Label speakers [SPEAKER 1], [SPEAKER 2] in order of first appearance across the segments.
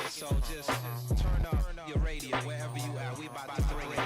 [SPEAKER 1] So just turn up your radio wherever you at. We about to bring it.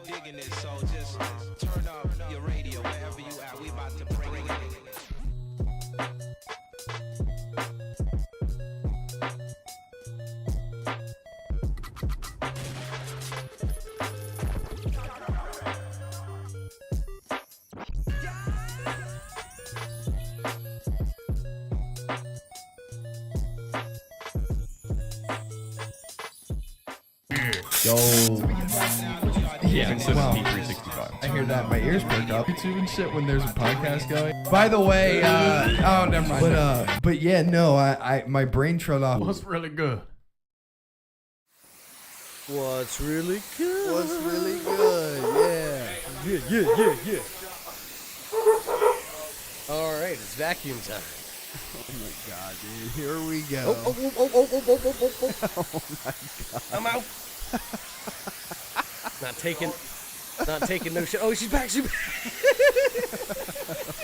[SPEAKER 1] Digging it, so just turn up your radio wherever you at. We about to bring it.
[SPEAKER 2] Yo.
[SPEAKER 3] Yeah, instead
[SPEAKER 2] Wow.
[SPEAKER 3] of P365.
[SPEAKER 2] I hear that. My ears perk up. YouTube and shit when there's a podcast going. By the way, oh, never mind. But yeah, no, my brain trailed off.
[SPEAKER 3] What's really good?
[SPEAKER 4] What's really good?
[SPEAKER 5] What's really good? Yeah.
[SPEAKER 4] All right, it's vacuum time.
[SPEAKER 5] Oh my god, dude. Here we go.
[SPEAKER 4] Oh my god. I'm out. Not taking no shit. Oh, she's back. She's back.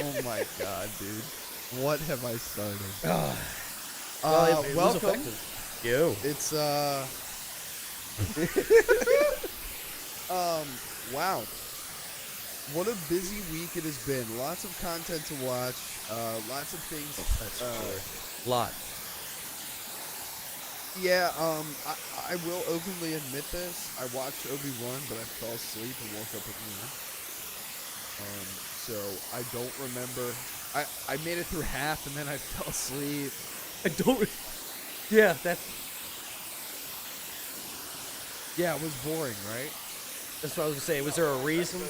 [SPEAKER 5] Oh my god, dude. What have I started?
[SPEAKER 4] Well, it was
[SPEAKER 5] welcome.
[SPEAKER 4] effective. Yo.
[SPEAKER 5] It's wow. What a busy week it has been. Lots of content to watch. Lots of things.
[SPEAKER 4] That's true. Lot.
[SPEAKER 5] Yeah, I will openly admit this. I watched Obi-Wan, but I fell asleep and woke up at noon. So I don't remember. I made it through half and then I fell asleep.
[SPEAKER 4] I don't. Yeah, that's
[SPEAKER 5] Yeah, it was boring, right?
[SPEAKER 4] what I was gonna say. Was there a reason?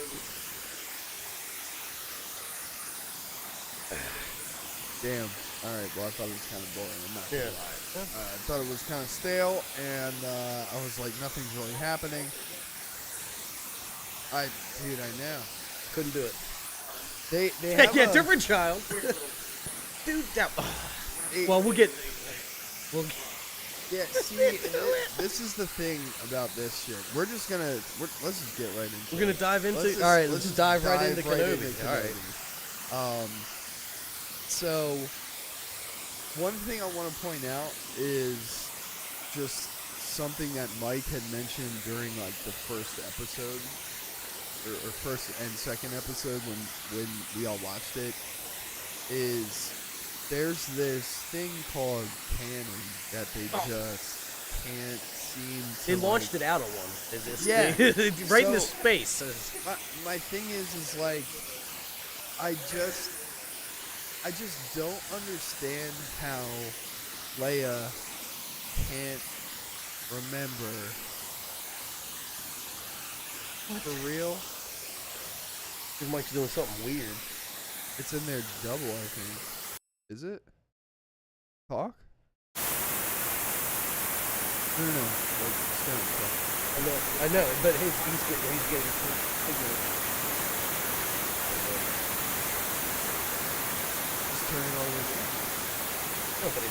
[SPEAKER 5] Damn. All right. Well, I thought it was kind of boring. I'm not gonna
[SPEAKER 4] Yeah.
[SPEAKER 5] lie. I thought it was kind of stale, and I was like, nothing's really happening. Dude, I know.
[SPEAKER 4] Couldn't do it.
[SPEAKER 5] They have
[SPEAKER 4] Yeah,
[SPEAKER 5] a-
[SPEAKER 4] different child. Dude, that. Well, we'll get.
[SPEAKER 5] Yeah, see, this is the thing about this shit. Let's just get right into it.
[SPEAKER 4] We're gonna dive into.
[SPEAKER 5] Let's
[SPEAKER 4] All right, let's just dive right into Kenobi. All right.
[SPEAKER 5] So, one thing I want to point out is just something that Mike had mentioned during like the first episode, or first and second episode when we all watched it, is there's this thing called canon that they just can't seem to.
[SPEAKER 4] They launched it out of one.
[SPEAKER 5] Yeah.
[SPEAKER 4] Right in the
[SPEAKER 5] So-
[SPEAKER 4] space.
[SPEAKER 5] My thing is like, I just don't understand how Leia can't remember. For real?
[SPEAKER 4] This Mike's doing something weird.
[SPEAKER 5] It's in there double, I think. Is it? Talk? No. Like, stone, talk.
[SPEAKER 4] I know, but he's getting signal.
[SPEAKER 5] Just turn it all the way down.
[SPEAKER 4] No, but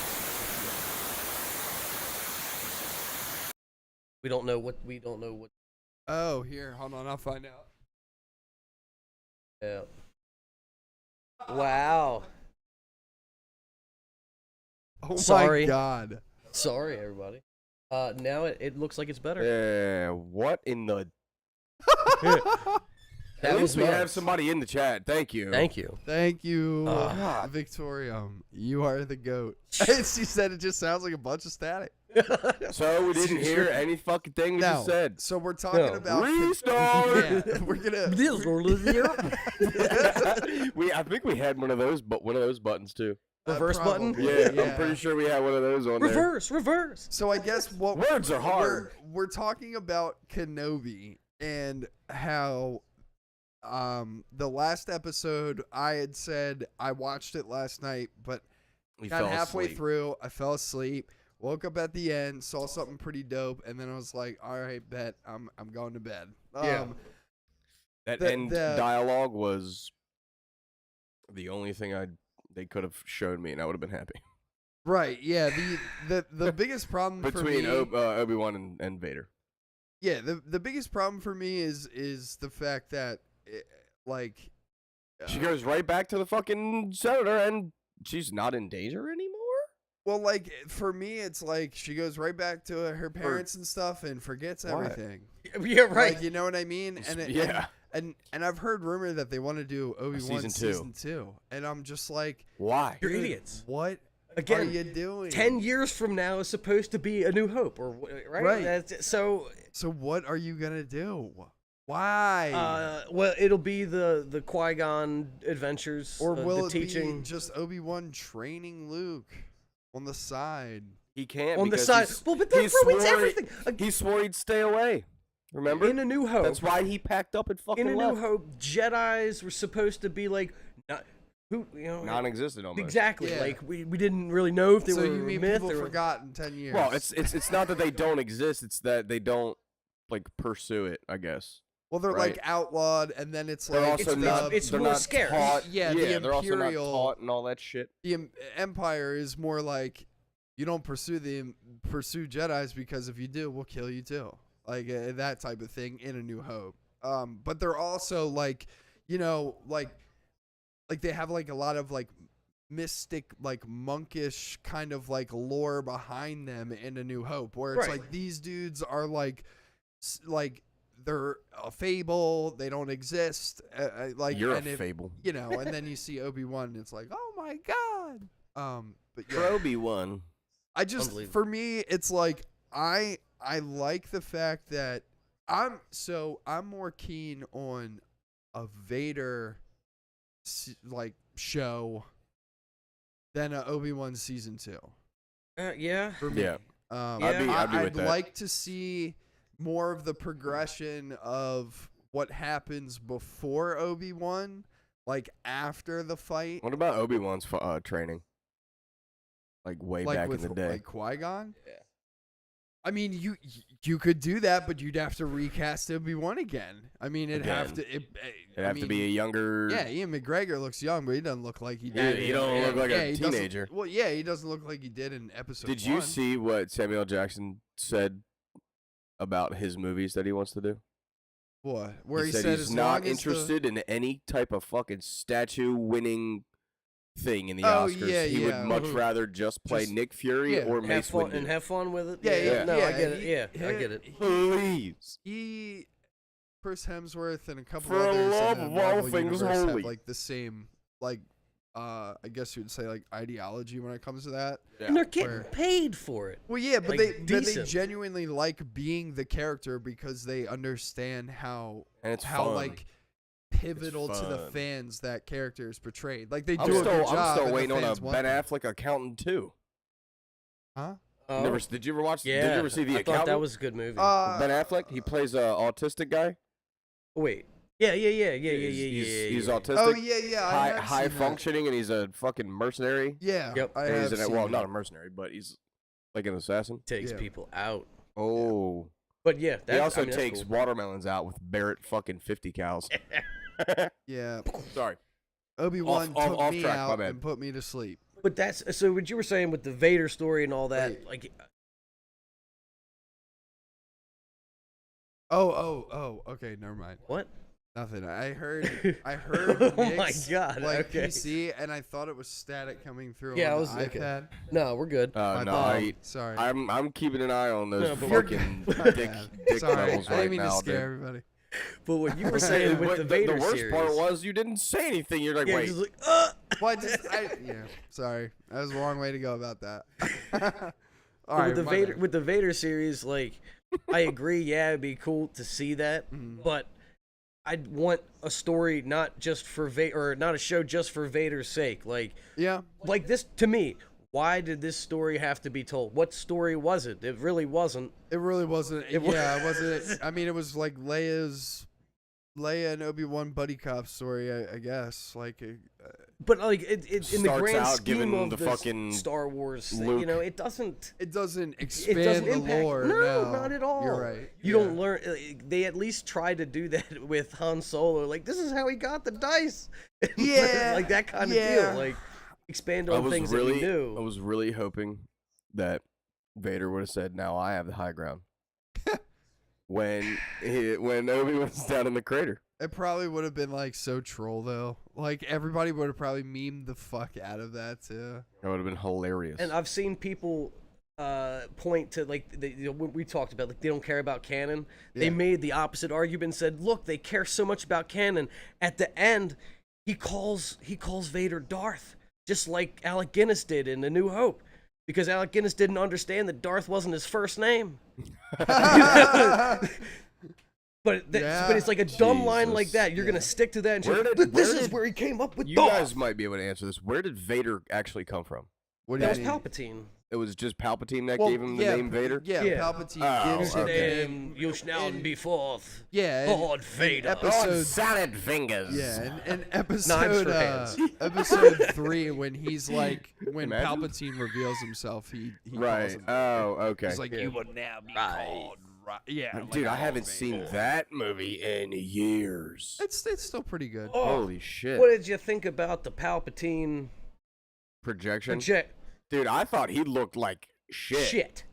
[SPEAKER 4] we don't know what
[SPEAKER 5] Oh, here, hold on, I'll find out.
[SPEAKER 6] Yeah. Wow.
[SPEAKER 5] Oh
[SPEAKER 6] Sorry.
[SPEAKER 5] my God.
[SPEAKER 6] Sorry, everybody. Now it looks like it's better.
[SPEAKER 7] Yeah, what in the...
[SPEAKER 6] That
[SPEAKER 7] At
[SPEAKER 6] was
[SPEAKER 7] least we have
[SPEAKER 6] nuts.
[SPEAKER 7] somebody in the chat. Thank you.
[SPEAKER 6] Thank you.
[SPEAKER 5] Thank you,
[SPEAKER 7] God.
[SPEAKER 5] Victoria. You are the GOAT. She said it just sounds like a bunch of static.
[SPEAKER 7] So we didn't hear any fucking thing we just said.
[SPEAKER 5] So we're talking
[SPEAKER 6] No.
[SPEAKER 5] about
[SPEAKER 7] Restart!
[SPEAKER 5] Yeah, we're gonna.
[SPEAKER 7] I think we had one of those buttons too.
[SPEAKER 6] Reverse button?
[SPEAKER 5] Probably,
[SPEAKER 7] Yeah, I'm pretty sure we had one of those on there.
[SPEAKER 6] Reverse.
[SPEAKER 5] So I guess what
[SPEAKER 7] Words are hard.
[SPEAKER 5] We're talking about Kenobi and how the last episode I had said I watched it last night, but
[SPEAKER 7] We
[SPEAKER 5] got
[SPEAKER 7] fell
[SPEAKER 5] halfway
[SPEAKER 7] asleep.
[SPEAKER 5] through, I fell asleep, woke up at the end, saw something pretty dope, and then I was like, all right, bet I'm going to bed.
[SPEAKER 7] That
[SPEAKER 5] the-
[SPEAKER 7] end
[SPEAKER 5] the-
[SPEAKER 7] dialogue was the only thing they could have showed me, and I would have been happy.
[SPEAKER 5] Right, yeah. The biggest problem
[SPEAKER 7] Between
[SPEAKER 5] for me,
[SPEAKER 7] Obi-Wan and Vader.
[SPEAKER 5] yeah, the biggest problem for me is the fact that like
[SPEAKER 7] She goes right back to the fucking senator, and she's not in danger anymore?
[SPEAKER 5] well, like for me, it's like she goes right back to her parents and stuff and forgets
[SPEAKER 7] Why?
[SPEAKER 5] everything.
[SPEAKER 6] Yeah, right.
[SPEAKER 5] Like, you know what I mean? And
[SPEAKER 7] Yeah.
[SPEAKER 5] and I've heard rumor that they want to do Obi-Wan
[SPEAKER 7] Season two.
[SPEAKER 5] season 2, and I'm just like,
[SPEAKER 7] Why?
[SPEAKER 6] You're
[SPEAKER 5] dude,
[SPEAKER 6] idiots.
[SPEAKER 5] What
[SPEAKER 6] Again,
[SPEAKER 5] are you doing?
[SPEAKER 6] 10 years from now is supposed to be A New Hope, or right?
[SPEAKER 5] Right.
[SPEAKER 6] So,
[SPEAKER 5] So what are you gonna do? Why?
[SPEAKER 6] well, it'll be the Qui-Gon adventures,
[SPEAKER 5] or will
[SPEAKER 6] the
[SPEAKER 5] it
[SPEAKER 6] teaching
[SPEAKER 5] be just Obi-Wan training Luke on the side?
[SPEAKER 7] He can't
[SPEAKER 6] on the
[SPEAKER 7] because
[SPEAKER 6] side.
[SPEAKER 7] he's-
[SPEAKER 6] Well, but that
[SPEAKER 7] he
[SPEAKER 6] ruins
[SPEAKER 7] swore-
[SPEAKER 6] everything.
[SPEAKER 7] He swore he'd stay away. Remember?
[SPEAKER 6] In A New Hope,
[SPEAKER 7] That's why he packed up and fucking
[SPEAKER 6] in A
[SPEAKER 7] left.
[SPEAKER 6] New Hope, Jedi's were supposed to be like,
[SPEAKER 7] Non-existent almost.
[SPEAKER 6] exactly.
[SPEAKER 5] Yeah.
[SPEAKER 6] Like we didn't really know if they
[SPEAKER 5] So
[SPEAKER 6] were
[SPEAKER 5] you mean
[SPEAKER 6] myth
[SPEAKER 5] people
[SPEAKER 6] or
[SPEAKER 5] forgot in 10 years?
[SPEAKER 7] Well, it's not that they don't exist. It's that they don't like pursue it. I guess.
[SPEAKER 5] well, they're
[SPEAKER 7] right.
[SPEAKER 5] like outlawed, and then it's
[SPEAKER 7] They're
[SPEAKER 5] like
[SPEAKER 7] also
[SPEAKER 6] it's
[SPEAKER 7] not.
[SPEAKER 6] it's
[SPEAKER 7] they're
[SPEAKER 6] more
[SPEAKER 7] not
[SPEAKER 6] scarce.
[SPEAKER 7] Taught,
[SPEAKER 5] Yeah, the
[SPEAKER 7] they're also not
[SPEAKER 5] Imperial-
[SPEAKER 7] taught and all that shit.
[SPEAKER 5] the Empire is more like you don't pursue Jedi's because if you do, we'll kill you too. Like that type of thing in A New Hope. But they're also like, you know, like they have like a lot of like mystic, like monkish kind of like lore behind them in A New Hope, where it's
[SPEAKER 6] Right.
[SPEAKER 5] like these dudes are like they're a fable, they don't exist. Like
[SPEAKER 7] You're a
[SPEAKER 5] and if-
[SPEAKER 7] fable.
[SPEAKER 5] you know, and then you see Obi-Wan and it's like, oh my God. But yeah,
[SPEAKER 7] Obi-Wan.
[SPEAKER 5] I just,
[SPEAKER 6] Unbelievable.
[SPEAKER 5] for me, it's like, I like the fact that I'm more keen on a Vader like show than a Obi-Wan season 2
[SPEAKER 6] yeah.
[SPEAKER 5] for me.
[SPEAKER 7] Yeah.
[SPEAKER 5] Um,
[SPEAKER 6] Yeah.
[SPEAKER 7] I'd be with
[SPEAKER 5] I'd
[SPEAKER 7] that.
[SPEAKER 5] like to see more of the progression of what happens before Obi-Wan, like after the fight.
[SPEAKER 7] What about Obi-Wan's training? Like way
[SPEAKER 5] Like
[SPEAKER 7] back
[SPEAKER 5] with
[SPEAKER 7] in the day.
[SPEAKER 5] like Qui-Gon?
[SPEAKER 7] Yeah.
[SPEAKER 5] I mean, you could do that, but you'd have to recast Obi-Wan again. I mean, it'd have to.
[SPEAKER 7] It'd have to be a younger.
[SPEAKER 5] Yeah, Ian McGregor looks young, but he doesn't look like he
[SPEAKER 7] Yeah,
[SPEAKER 5] did.
[SPEAKER 7] he don't look like a
[SPEAKER 5] he doesn't-
[SPEAKER 7] teenager.
[SPEAKER 5] Well, yeah, he doesn't look like he did in episode
[SPEAKER 7] Did you
[SPEAKER 5] 1.
[SPEAKER 7] see what Samuel Jackson said about his movies that he wants to do?
[SPEAKER 5] What? Where he
[SPEAKER 7] said
[SPEAKER 5] said
[SPEAKER 7] he's
[SPEAKER 5] as
[SPEAKER 7] not
[SPEAKER 5] long as
[SPEAKER 7] interested in any type of fucking statue-winning thing in the
[SPEAKER 5] Oh,
[SPEAKER 7] Oscars.
[SPEAKER 5] yeah,
[SPEAKER 7] he
[SPEAKER 5] yeah.
[SPEAKER 7] would much rather just play
[SPEAKER 5] Just-
[SPEAKER 7] Nick Fury
[SPEAKER 5] yeah.
[SPEAKER 7] or
[SPEAKER 6] Have
[SPEAKER 7] Mace
[SPEAKER 6] fun
[SPEAKER 7] Windu.
[SPEAKER 6] and have fun with it.
[SPEAKER 5] Yeah,
[SPEAKER 6] No, I
[SPEAKER 5] yeah,
[SPEAKER 6] get it. I get it.
[SPEAKER 7] Please.
[SPEAKER 5] He, Chris Hemsworth, and a couple
[SPEAKER 7] For the
[SPEAKER 5] others
[SPEAKER 7] love
[SPEAKER 5] in
[SPEAKER 7] of
[SPEAKER 5] the
[SPEAKER 7] all
[SPEAKER 5] Marvel
[SPEAKER 7] things
[SPEAKER 5] universe
[SPEAKER 7] holy.
[SPEAKER 5] have like the same, like, I guess you would say like ideology when it comes to that.
[SPEAKER 6] And they're getting
[SPEAKER 5] Where-
[SPEAKER 6] paid for it.
[SPEAKER 5] Well, yeah, but
[SPEAKER 6] Like,
[SPEAKER 5] they
[SPEAKER 6] decent.
[SPEAKER 5] genuinely like being the character because they understand how
[SPEAKER 7] And it's
[SPEAKER 5] how
[SPEAKER 7] fun.
[SPEAKER 5] like pivotal to the
[SPEAKER 7] fun.
[SPEAKER 5] fans that character is portrayed. Like they
[SPEAKER 7] I'm
[SPEAKER 5] do a
[SPEAKER 7] still,
[SPEAKER 5] good
[SPEAKER 7] I'm
[SPEAKER 5] job.
[SPEAKER 7] still
[SPEAKER 5] and the
[SPEAKER 7] waiting on a
[SPEAKER 5] fans want
[SPEAKER 7] Ben
[SPEAKER 5] them.
[SPEAKER 7] Affleck accountant too.
[SPEAKER 5] Huh?
[SPEAKER 7] Never, did you ever watch?
[SPEAKER 6] Yeah.
[SPEAKER 7] Did you ever see The
[SPEAKER 6] I
[SPEAKER 7] Accountant?
[SPEAKER 6] thought that was a good movie.
[SPEAKER 7] Ben Affleck. He plays a autistic guy.
[SPEAKER 6] Wait. Yeah.
[SPEAKER 7] He's autistic.
[SPEAKER 5] Oh yeah, I have
[SPEAKER 7] high
[SPEAKER 5] seen that.
[SPEAKER 7] functioning, and he's a fucking mercenary.
[SPEAKER 5] Yeah.
[SPEAKER 6] Yep.
[SPEAKER 5] I
[SPEAKER 7] And
[SPEAKER 5] have
[SPEAKER 7] he's
[SPEAKER 5] seen
[SPEAKER 7] well,
[SPEAKER 5] that.
[SPEAKER 7] not a mercenary, but he's like an assassin.
[SPEAKER 6] Takes
[SPEAKER 5] Yeah.
[SPEAKER 6] people out.
[SPEAKER 7] Oh.
[SPEAKER 6] But yeah,
[SPEAKER 7] He also
[SPEAKER 6] that's
[SPEAKER 7] takes
[SPEAKER 6] cool.
[SPEAKER 7] watermelons out with Barrett fucking 50 cows.
[SPEAKER 5] Yeah.
[SPEAKER 7] Sorry.
[SPEAKER 5] Obi-Wan
[SPEAKER 7] Off
[SPEAKER 5] took me
[SPEAKER 7] track, my
[SPEAKER 5] out
[SPEAKER 7] bad.
[SPEAKER 5] and put me to sleep.
[SPEAKER 6] But that's so. What you were saying with the Vader story and all that,
[SPEAKER 5] Right.
[SPEAKER 6] like
[SPEAKER 5] Oh. Okay, never mind.
[SPEAKER 6] What?
[SPEAKER 5] Nothing. I heard.
[SPEAKER 6] Oh my
[SPEAKER 5] mixed,
[SPEAKER 6] God,
[SPEAKER 5] Like
[SPEAKER 6] okay.
[SPEAKER 5] PC, and I thought it was static coming through
[SPEAKER 6] Yeah,
[SPEAKER 5] on
[SPEAKER 6] I
[SPEAKER 5] the
[SPEAKER 6] was okay.
[SPEAKER 5] iPad.
[SPEAKER 6] No, we're good.
[SPEAKER 5] My
[SPEAKER 7] No,
[SPEAKER 5] bad. Sorry.
[SPEAKER 7] I'm keeping an eye on those
[SPEAKER 6] No, but we're
[SPEAKER 7] fucking
[SPEAKER 5] My
[SPEAKER 7] dick
[SPEAKER 5] bad. Sorry.
[SPEAKER 7] levels
[SPEAKER 5] I didn't
[SPEAKER 7] right
[SPEAKER 5] mean
[SPEAKER 7] now,
[SPEAKER 5] to scare
[SPEAKER 7] dude.
[SPEAKER 5] everybody.
[SPEAKER 6] But what you were saying with the Vader
[SPEAKER 7] the worst
[SPEAKER 6] series.
[SPEAKER 7] part was you didn't say anything. You're like,
[SPEAKER 6] yeah,
[SPEAKER 7] wait.
[SPEAKER 6] just like,
[SPEAKER 5] Well, yeah. Sorry, that was the wrong way to go about that. All
[SPEAKER 6] But
[SPEAKER 5] right,
[SPEAKER 6] with the
[SPEAKER 5] my
[SPEAKER 6] Vader
[SPEAKER 5] bad.
[SPEAKER 6] with the Vader series, like, I agree. Yeah, it'd be cool to see that, but I'd want a story not just for Vader, or not a show just for Vader's sake. Like this to me. Why did this story have to be told? What story was it? It really wasn't.
[SPEAKER 5] It really wasn't.
[SPEAKER 6] It wa-
[SPEAKER 5] It wasn't. I mean, it was like Leia and Obi-Wan buddy cop story, I guess. Like,
[SPEAKER 6] But like it in the
[SPEAKER 7] Starts
[SPEAKER 6] grand
[SPEAKER 7] out
[SPEAKER 6] scheme
[SPEAKER 7] giving
[SPEAKER 6] of
[SPEAKER 7] the
[SPEAKER 6] the
[SPEAKER 7] fucking
[SPEAKER 6] Star Wars thing,
[SPEAKER 7] Luke.
[SPEAKER 6] you know, it doesn't.
[SPEAKER 5] it doesn't
[SPEAKER 6] It
[SPEAKER 5] expand
[SPEAKER 6] doesn't
[SPEAKER 5] the
[SPEAKER 6] impact.
[SPEAKER 5] lore.
[SPEAKER 6] No, not at all.
[SPEAKER 5] You're right.
[SPEAKER 6] You don't learn. They at least try to do that with Han Solo. Like, this is how he got the dice.
[SPEAKER 5] Yeah,
[SPEAKER 6] like that kind of
[SPEAKER 5] yeah.
[SPEAKER 6] deal. Like, expand
[SPEAKER 7] I
[SPEAKER 6] on
[SPEAKER 7] was
[SPEAKER 6] things
[SPEAKER 7] really,
[SPEAKER 6] that you knew.
[SPEAKER 7] I was really hoping that Vader would have said, "Now I have the high ground." when Obi was down in the crater.
[SPEAKER 5] It probably would have been like so troll though. Like everybody would have probably memed the fuck out of that too.
[SPEAKER 7] That would have been hilarious.
[SPEAKER 6] And I've seen people point to, like, what we talked about, like, they don't care about canon. They
[SPEAKER 5] Yeah.
[SPEAKER 6] made the opposite argument and said, look, they care so much about canon. At the end, he calls Vader Darth, just like Alec Guinness did in A New Hope, because Alec Guinness didn't understand that Darth wasn't his first name. But it's like a dumb line like that. You're gonna stick to that and
[SPEAKER 7] Where
[SPEAKER 6] say,
[SPEAKER 7] did-
[SPEAKER 6] this
[SPEAKER 7] where
[SPEAKER 6] is
[SPEAKER 7] did-
[SPEAKER 6] where he came up with
[SPEAKER 7] you
[SPEAKER 6] Darth.
[SPEAKER 7] guys might be able to answer this. Where did Vader actually come from?
[SPEAKER 5] What do
[SPEAKER 6] That was
[SPEAKER 5] you mean?
[SPEAKER 6] Palpatine.
[SPEAKER 7] It was just Palpatine that
[SPEAKER 5] Well,
[SPEAKER 7] gave him the
[SPEAKER 5] yeah,
[SPEAKER 7] name Vader?
[SPEAKER 5] Yeah,
[SPEAKER 6] Yeah.
[SPEAKER 5] Palpatine
[SPEAKER 7] Oh,
[SPEAKER 5] gives him the
[SPEAKER 7] okay.
[SPEAKER 5] name.
[SPEAKER 6] You shall be forth.
[SPEAKER 5] Yeah,
[SPEAKER 6] Lord Vader.
[SPEAKER 5] episode.
[SPEAKER 7] salad fingers.
[SPEAKER 5] Yeah, in
[SPEAKER 6] Knives
[SPEAKER 5] episode
[SPEAKER 6] for hands.
[SPEAKER 5] episode 3, when he's like, when
[SPEAKER 7] Imagine.
[SPEAKER 5] Palpatine reveals himself, he calls
[SPEAKER 7] Right.
[SPEAKER 5] him.
[SPEAKER 7] Oh, okay.
[SPEAKER 5] He's like, you will now be called. Yeah,
[SPEAKER 7] Dude,
[SPEAKER 5] like,
[SPEAKER 7] I haven't seen that movie in years.
[SPEAKER 5] It's still pretty good.
[SPEAKER 7] Holy shit.
[SPEAKER 6] What did you think about the Palpatine
[SPEAKER 7] Projection?
[SPEAKER 6] project?
[SPEAKER 7] Dude, I thought he looked like shit.
[SPEAKER 6] Shit.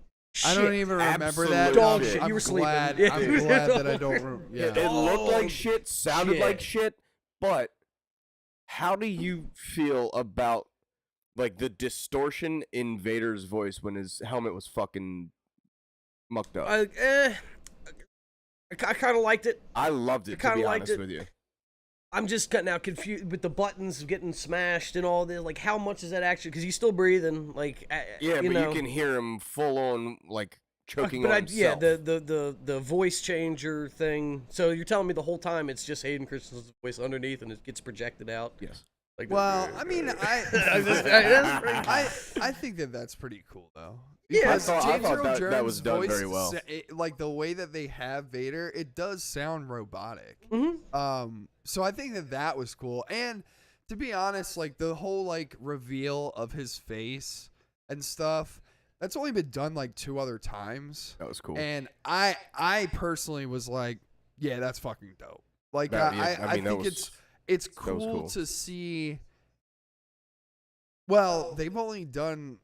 [SPEAKER 5] I don't even remember
[SPEAKER 7] Absolute
[SPEAKER 5] that.
[SPEAKER 6] dog
[SPEAKER 5] I'm-
[SPEAKER 6] shit.
[SPEAKER 5] I'm
[SPEAKER 6] You were sleeping.
[SPEAKER 5] glad,
[SPEAKER 6] Yeah.
[SPEAKER 5] I'm glad that I don't remember. Yeah.
[SPEAKER 7] It looked like
[SPEAKER 6] Oh,
[SPEAKER 7] shit, sounded
[SPEAKER 6] shit.
[SPEAKER 7] like shit, but how do you feel about, like, the distortion in Vader's voice when his helmet was fucking mucked up?
[SPEAKER 6] I kind of liked it.
[SPEAKER 7] I loved it, to
[SPEAKER 6] kinda
[SPEAKER 7] be
[SPEAKER 6] liked
[SPEAKER 7] honest
[SPEAKER 6] it.
[SPEAKER 7] with you.
[SPEAKER 6] I'm just now confused with the buttons getting smashed and all this. Like, how much is that actually? Because he's still breathing. Like,
[SPEAKER 7] Yeah,
[SPEAKER 6] you
[SPEAKER 7] but
[SPEAKER 6] know.
[SPEAKER 7] you can hear him full on, like, choking
[SPEAKER 6] But
[SPEAKER 7] on
[SPEAKER 6] yeah,
[SPEAKER 7] himself.
[SPEAKER 6] the voice changer thing. So you're telling me the whole time it's just Hayden Christensen's voice underneath and it gets projected out?
[SPEAKER 7] Yes.
[SPEAKER 6] Like,
[SPEAKER 5] Well, I mean, I think that's pretty cool though.
[SPEAKER 6] Yeah,
[SPEAKER 5] Because
[SPEAKER 7] I thought
[SPEAKER 5] James Earl
[SPEAKER 7] that
[SPEAKER 5] Jones'
[SPEAKER 7] was done
[SPEAKER 5] voice,
[SPEAKER 7] very well.
[SPEAKER 5] like the way that they have Vader, it does sound robotic.
[SPEAKER 6] Mhm.
[SPEAKER 5] So I think that was cool. And to be honest, like the whole like reveal of his face and stuff, that's only been done like 2 other times.
[SPEAKER 7] That was cool.
[SPEAKER 5] And I personally was like, yeah, that's fucking dope. Like
[SPEAKER 7] That- yeah,
[SPEAKER 5] I
[SPEAKER 7] mean, that
[SPEAKER 5] think
[SPEAKER 7] was-
[SPEAKER 5] it's
[SPEAKER 7] that was
[SPEAKER 5] cool
[SPEAKER 7] cool.
[SPEAKER 5] to see. Well, they've only done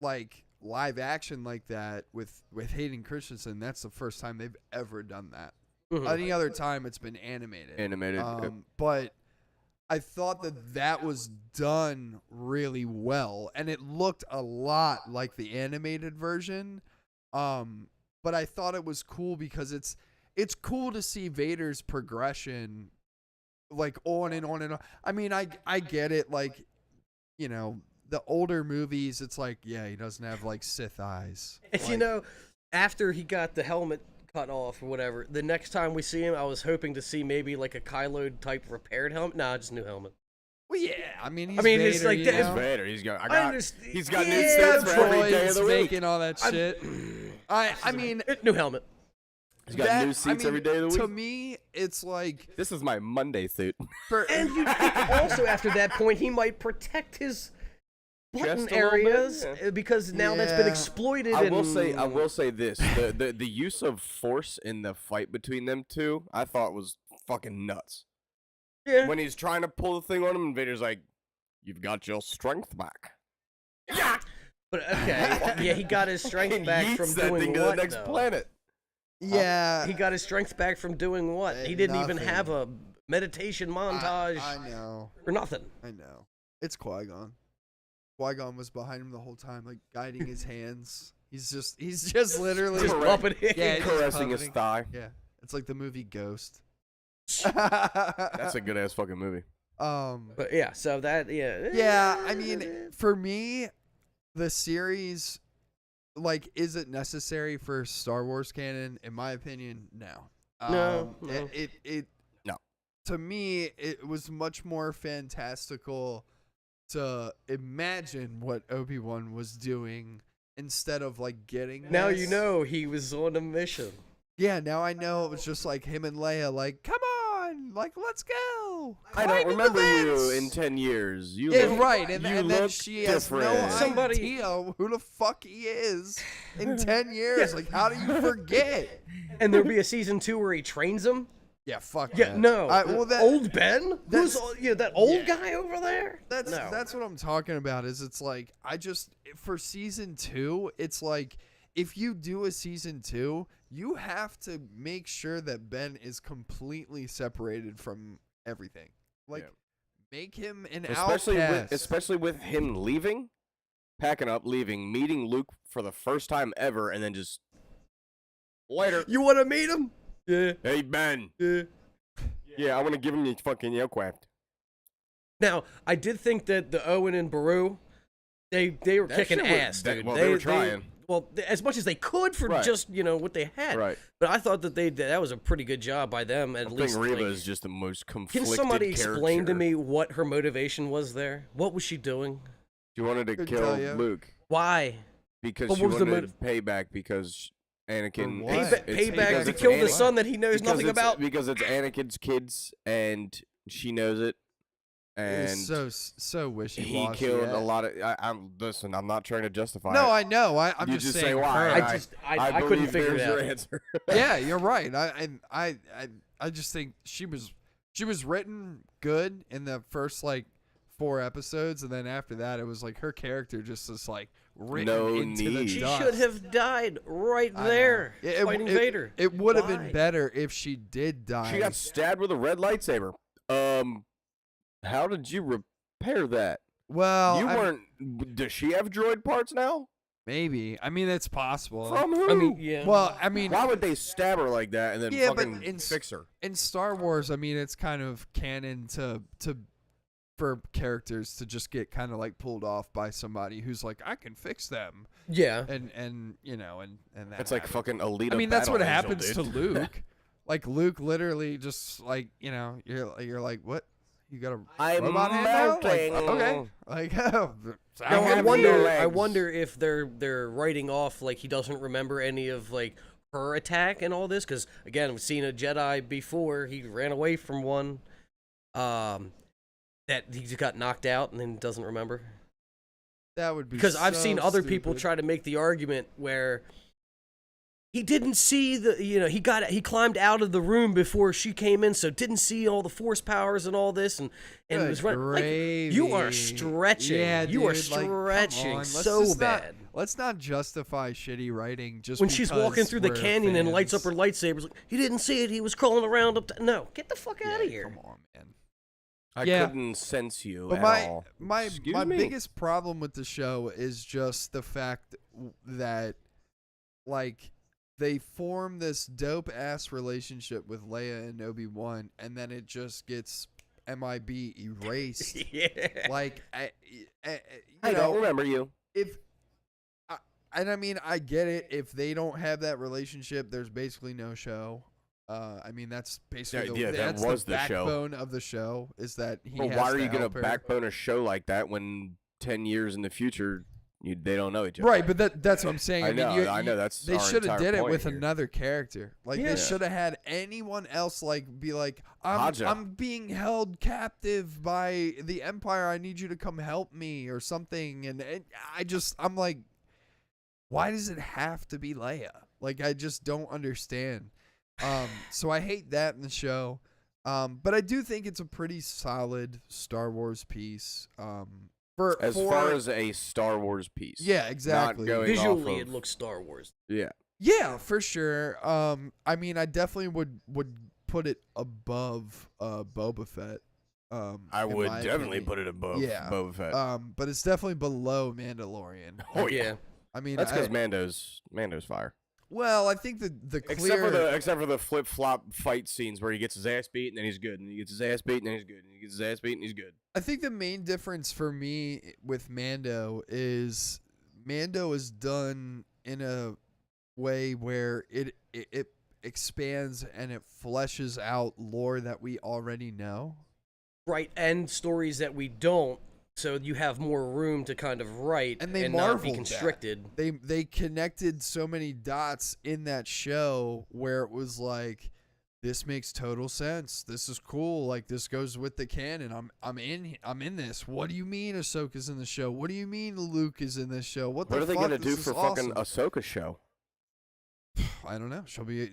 [SPEAKER 5] like live action like that with Hayden Christensen. That's the first time they've ever done that.
[SPEAKER 6] Mhm.
[SPEAKER 5] Any other time it's been animated.
[SPEAKER 7] Animated.
[SPEAKER 5] But I thought that was done really well, and it looked a lot like the animated version. But I thought it was cool because it's cool to see Vader's progression, like on and on and on. I mean, I get it, like, you know, the older movies, it's like, yeah, he doesn't have like Sith eyes.
[SPEAKER 6] And you
[SPEAKER 5] Like,
[SPEAKER 6] know, after he got the helmet cut off or whatever, the next time we see him, I was hoping to see maybe like a Kylo type repaired helmet. Nah, just new helmet.
[SPEAKER 5] well, yeah, I mean, he's
[SPEAKER 6] mean,
[SPEAKER 5] Vader,
[SPEAKER 6] it's like
[SPEAKER 5] you
[SPEAKER 6] that-
[SPEAKER 7] He's
[SPEAKER 5] know?
[SPEAKER 7] Vader. He's got new
[SPEAKER 6] Yeah,
[SPEAKER 7] suits for every day of
[SPEAKER 5] droids
[SPEAKER 7] the week.
[SPEAKER 5] making all that shit. I mean,
[SPEAKER 6] New helmet.
[SPEAKER 7] He's got new seats every day of the
[SPEAKER 5] To
[SPEAKER 7] week.
[SPEAKER 5] me, it's like
[SPEAKER 7] This is my Monday suit.
[SPEAKER 5] for,
[SPEAKER 6] And you think also after that point, he might protect his button
[SPEAKER 7] Just a little bit,
[SPEAKER 6] areas
[SPEAKER 7] yeah.
[SPEAKER 6] because now that's been
[SPEAKER 5] Yeah.
[SPEAKER 6] exploited.
[SPEAKER 7] I will
[SPEAKER 6] and-
[SPEAKER 7] say this: the use of force in the fight between them two, I thought was fucking nuts.
[SPEAKER 6] Yeah.
[SPEAKER 7] When he's trying to pull the thing on him, and Vader's like, "You've got your strength back."
[SPEAKER 6] But okay, yeah, he got his strength
[SPEAKER 7] And
[SPEAKER 6] back
[SPEAKER 7] yeets
[SPEAKER 6] from
[SPEAKER 7] that
[SPEAKER 6] doing
[SPEAKER 7] thing to
[SPEAKER 6] what,
[SPEAKER 7] the next
[SPEAKER 6] though?
[SPEAKER 7] planet.
[SPEAKER 5] Yeah.
[SPEAKER 6] He got his strength back from doing what? He didn't even
[SPEAKER 5] nothing.
[SPEAKER 6] have a meditation montage
[SPEAKER 5] I know.
[SPEAKER 6] or nothing.
[SPEAKER 5] I know. It's Qui-Gon. Qui-Gon was behind him the whole time, like guiding his hands. He's just literally
[SPEAKER 6] Just puppeting.
[SPEAKER 5] Yeah, he's just
[SPEAKER 7] Caressing his
[SPEAKER 5] puppeting.
[SPEAKER 7] thigh.
[SPEAKER 5] Yeah, it's like the movie Ghost.
[SPEAKER 7] That's a good ass fucking movie.
[SPEAKER 6] But yeah, so that
[SPEAKER 5] Yeah, I mean, for me, the series, like, is it necessary for Star Wars canon? In my opinion, no.
[SPEAKER 6] No.
[SPEAKER 7] No.
[SPEAKER 5] To me, it was much more fantastical to imagine what Obi-Wan was doing instead of like getting.
[SPEAKER 6] Now
[SPEAKER 5] this.
[SPEAKER 6] you know he was on a mission.
[SPEAKER 5] Yeah, now I know it was just like him and Leia, like, come on, like, let's go.
[SPEAKER 7] I
[SPEAKER 5] Climb
[SPEAKER 7] don't
[SPEAKER 5] in the
[SPEAKER 7] remember you
[SPEAKER 5] vents."
[SPEAKER 7] in 10 years. You
[SPEAKER 5] Yeah,
[SPEAKER 7] look,
[SPEAKER 5] right, and then
[SPEAKER 7] look
[SPEAKER 5] she has no
[SPEAKER 7] different.
[SPEAKER 5] idea who the fuck he is in 10 years. Like, how do you forget?
[SPEAKER 6] And there'll be a season 2 where he trains him.
[SPEAKER 5] Yeah, fuck
[SPEAKER 6] Yeah,
[SPEAKER 5] that.
[SPEAKER 6] no.
[SPEAKER 5] Well, that,
[SPEAKER 6] old Ben? Who's
[SPEAKER 5] that's-
[SPEAKER 6] that old guy over there?
[SPEAKER 5] That's what I'm talking about. Is it's like for season 2, it's like if you do a season 2, you have to make sure that Ben is completely separated from everything. Like, make him an outcast.
[SPEAKER 7] Especially with him leaving, packing up, leaving, meeting Luke for the first time ever, and then just later.
[SPEAKER 6] You want to meet him? Yeah.
[SPEAKER 7] Hey Ben. Yeah, I want to give him your fucking aircraft.
[SPEAKER 6] Now, I did think that the Owen and Beru, they were
[SPEAKER 7] That
[SPEAKER 6] kicking
[SPEAKER 7] shit was-
[SPEAKER 6] ass,
[SPEAKER 7] that-
[SPEAKER 6] dude.
[SPEAKER 7] well, they were trying.
[SPEAKER 6] As much as they could for
[SPEAKER 7] Right.
[SPEAKER 6] just what they had.
[SPEAKER 7] Right.
[SPEAKER 6] But I thought that that was a pretty good job by them. At
[SPEAKER 7] I
[SPEAKER 6] least
[SPEAKER 7] think Reva
[SPEAKER 6] like,
[SPEAKER 7] is just the most
[SPEAKER 6] can
[SPEAKER 7] conflicted
[SPEAKER 6] somebody explain to
[SPEAKER 7] character.
[SPEAKER 6] me what her motivation was there? What was she doing?
[SPEAKER 7] She wanted to
[SPEAKER 5] Couldn't
[SPEAKER 7] kill
[SPEAKER 5] tell ya.
[SPEAKER 7] Luke
[SPEAKER 6] Why?
[SPEAKER 7] because
[SPEAKER 6] But
[SPEAKER 7] she
[SPEAKER 6] what was the
[SPEAKER 7] wanted payback because Anakin.
[SPEAKER 5] For what?
[SPEAKER 6] Payback
[SPEAKER 7] because
[SPEAKER 6] to
[SPEAKER 7] it's
[SPEAKER 6] kill the
[SPEAKER 7] Anakin-
[SPEAKER 6] son that he knows
[SPEAKER 7] because
[SPEAKER 6] nothing
[SPEAKER 7] it's-
[SPEAKER 6] about.
[SPEAKER 7] Because it's Anakin's kids and she knows it, and
[SPEAKER 5] It's so wishy-washy.
[SPEAKER 7] he killed a lot of. Listen. I'm not trying to justify.
[SPEAKER 5] No,
[SPEAKER 7] it.
[SPEAKER 5] I know. I'm
[SPEAKER 7] You
[SPEAKER 5] just
[SPEAKER 7] just
[SPEAKER 5] saying.
[SPEAKER 7] say why.
[SPEAKER 5] her.
[SPEAKER 6] I couldn't
[SPEAKER 7] believe
[SPEAKER 6] figure it
[SPEAKER 7] there's your
[SPEAKER 6] out.
[SPEAKER 7] answer.
[SPEAKER 5] Yeah, you're right. I just think she was written good in the first like 4 episodes, and then after that, it was like her character just is like written
[SPEAKER 7] No
[SPEAKER 5] into the
[SPEAKER 7] need.
[SPEAKER 6] She
[SPEAKER 5] dust.
[SPEAKER 6] should have died right
[SPEAKER 5] I know.
[SPEAKER 6] there,
[SPEAKER 5] Yeah,
[SPEAKER 6] fighting Vader.
[SPEAKER 5] It would have
[SPEAKER 6] Why?
[SPEAKER 5] been better if she did die.
[SPEAKER 7] She got stabbed with a red lightsaber. How did you repair that?
[SPEAKER 5] well.
[SPEAKER 7] You weren't. Does she have droid parts now?
[SPEAKER 5] Maybe. I mean, it's possible.
[SPEAKER 7] From who?
[SPEAKER 6] I mean, yeah.
[SPEAKER 5] Well, I mean,
[SPEAKER 7] why would they stab her like that and then
[SPEAKER 5] Yeah, but
[SPEAKER 7] fucking
[SPEAKER 5] in
[SPEAKER 7] fix her?
[SPEAKER 5] in Star Wars, I mean, it's kind of canon for characters to just get kind of like pulled off by somebody who's like, I can fix them,
[SPEAKER 6] yeah.
[SPEAKER 5] and you know, and that.
[SPEAKER 7] It's like
[SPEAKER 5] happens.
[SPEAKER 7] fucking Alita.
[SPEAKER 5] I mean, that's what
[SPEAKER 7] Battle Angel,
[SPEAKER 5] happens to
[SPEAKER 7] dude.
[SPEAKER 5] Luke. Like Luke, literally, just like you're like, what? You got a
[SPEAKER 7] I'm
[SPEAKER 5] robot hand now? Like,
[SPEAKER 7] melting.
[SPEAKER 5] okay, like
[SPEAKER 6] No,
[SPEAKER 7] have
[SPEAKER 6] I
[SPEAKER 7] your
[SPEAKER 6] wonder. I
[SPEAKER 7] legs.
[SPEAKER 6] wonder if they're writing off like he doesn't remember any of like her attack and all this because again we've seen a Jedi before he ran away from one, that he just got knocked out and then doesn't remember.
[SPEAKER 5] that would be
[SPEAKER 6] Because I've seen
[SPEAKER 5] so
[SPEAKER 6] other people
[SPEAKER 5] stupid.
[SPEAKER 6] try to make the argument where he didn't see he climbed out of the room before she came in, so didn't see all the force powers and all this and
[SPEAKER 5] Good
[SPEAKER 6] was running. Like, you are
[SPEAKER 5] gravy.
[SPEAKER 6] stretching.
[SPEAKER 5] Yeah,
[SPEAKER 6] you are
[SPEAKER 5] dude, like, come
[SPEAKER 6] stretching
[SPEAKER 5] on, let's
[SPEAKER 6] so
[SPEAKER 5] just not-
[SPEAKER 6] bad.
[SPEAKER 5] Let's not justify shitty writing just
[SPEAKER 6] When she's walking
[SPEAKER 5] because
[SPEAKER 6] through the
[SPEAKER 5] we're
[SPEAKER 6] canyon and lights up her
[SPEAKER 5] fans.
[SPEAKER 6] lightsabers, like, he didn't see it. He was crawling around no, get the fuck out
[SPEAKER 5] Yeah,
[SPEAKER 6] of here.
[SPEAKER 5] Come on, man.
[SPEAKER 7] I
[SPEAKER 5] Yeah.
[SPEAKER 7] couldn't sense you
[SPEAKER 5] But
[SPEAKER 7] at all.
[SPEAKER 5] my
[SPEAKER 7] Excuse me?
[SPEAKER 5] biggest problem with the show is just the fact that like they form this dope ass relationship with Leia and Obi-Wan, and then it just gets MIB erased.
[SPEAKER 6] Yeah.
[SPEAKER 5] Like
[SPEAKER 7] I
[SPEAKER 5] you
[SPEAKER 7] don't
[SPEAKER 5] know,
[SPEAKER 7] remember you.
[SPEAKER 5] and I mean, I get it. If they don't have that relationship, there's basically no show. I mean, that's basically
[SPEAKER 7] Yeah, that
[SPEAKER 5] that's
[SPEAKER 7] was
[SPEAKER 5] the
[SPEAKER 7] the show.
[SPEAKER 5] backbone of the show. Is that he?
[SPEAKER 7] Well,
[SPEAKER 5] has
[SPEAKER 7] why are
[SPEAKER 5] to
[SPEAKER 7] you gonna
[SPEAKER 5] help her.
[SPEAKER 7] backbone a show like that when 10 years in the future they don't know each other?
[SPEAKER 5] Right, but that's what I'm saying.
[SPEAKER 7] I
[SPEAKER 5] mean,
[SPEAKER 7] know,
[SPEAKER 5] you-
[SPEAKER 7] I know,
[SPEAKER 5] you-
[SPEAKER 7] that's
[SPEAKER 5] they
[SPEAKER 7] our
[SPEAKER 5] should have
[SPEAKER 7] entire
[SPEAKER 5] did it
[SPEAKER 7] point
[SPEAKER 5] with
[SPEAKER 7] here.
[SPEAKER 5] another character. Like
[SPEAKER 6] Yeah.
[SPEAKER 5] they should have had anyone else like be like,
[SPEAKER 7] Haja.
[SPEAKER 5] I'm being held captive by the Empire. I need you to come help me or something. And I'm like, why does it have to be Leia? Like I just don't understand. So I hate that in the show. But I do think it's a pretty solid Star Wars piece.
[SPEAKER 7] As far as a Star Wars piece.
[SPEAKER 5] yeah, exactly.
[SPEAKER 7] going
[SPEAKER 6] Visually,
[SPEAKER 7] off
[SPEAKER 6] it
[SPEAKER 7] of-
[SPEAKER 6] looks Star Wars.
[SPEAKER 7] Yeah.
[SPEAKER 5] Yeah, for sure. I mean, I definitely would put it above Boba Fett.
[SPEAKER 7] I
[SPEAKER 5] in
[SPEAKER 7] would
[SPEAKER 5] my
[SPEAKER 7] definitely
[SPEAKER 5] opinion.
[SPEAKER 7] put it above
[SPEAKER 5] Yeah.
[SPEAKER 7] Boba Fett.
[SPEAKER 5] But it's definitely below Mandalorian.
[SPEAKER 7] Oh
[SPEAKER 6] Yeah.
[SPEAKER 5] I mean,
[SPEAKER 7] That's because Mando's fire.
[SPEAKER 5] well, I think the clear
[SPEAKER 7] Except for the flip flop fight scenes where he gets his ass beat and then he's good, and he gets his ass beat and then he's good, and he gets his ass beat and he's good.
[SPEAKER 5] I think the main difference for me with Mando is done in a way where it expands and it fleshes out lore that we already know.
[SPEAKER 6] Right, and stories that we don't, so you have more room to kind of write
[SPEAKER 5] And they
[SPEAKER 6] not be
[SPEAKER 5] marveled
[SPEAKER 6] constricted.
[SPEAKER 5] They connected so many dots in that show where it was like, this makes total sense. This is cool. Like, this goes with the canon. I'm in this. What do you mean Ahsoka's in the show? What do you mean Luke is in this show? What
[SPEAKER 7] What
[SPEAKER 5] the
[SPEAKER 7] are they
[SPEAKER 5] fuck?
[SPEAKER 7] gonna do
[SPEAKER 5] This
[SPEAKER 7] for
[SPEAKER 5] is
[SPEAKER 7] fucking
[SPEAKER 5] awesome.
[SPEAKER 7] Ahsoka show?
[SPEAKER 5] I don't know. She'll be.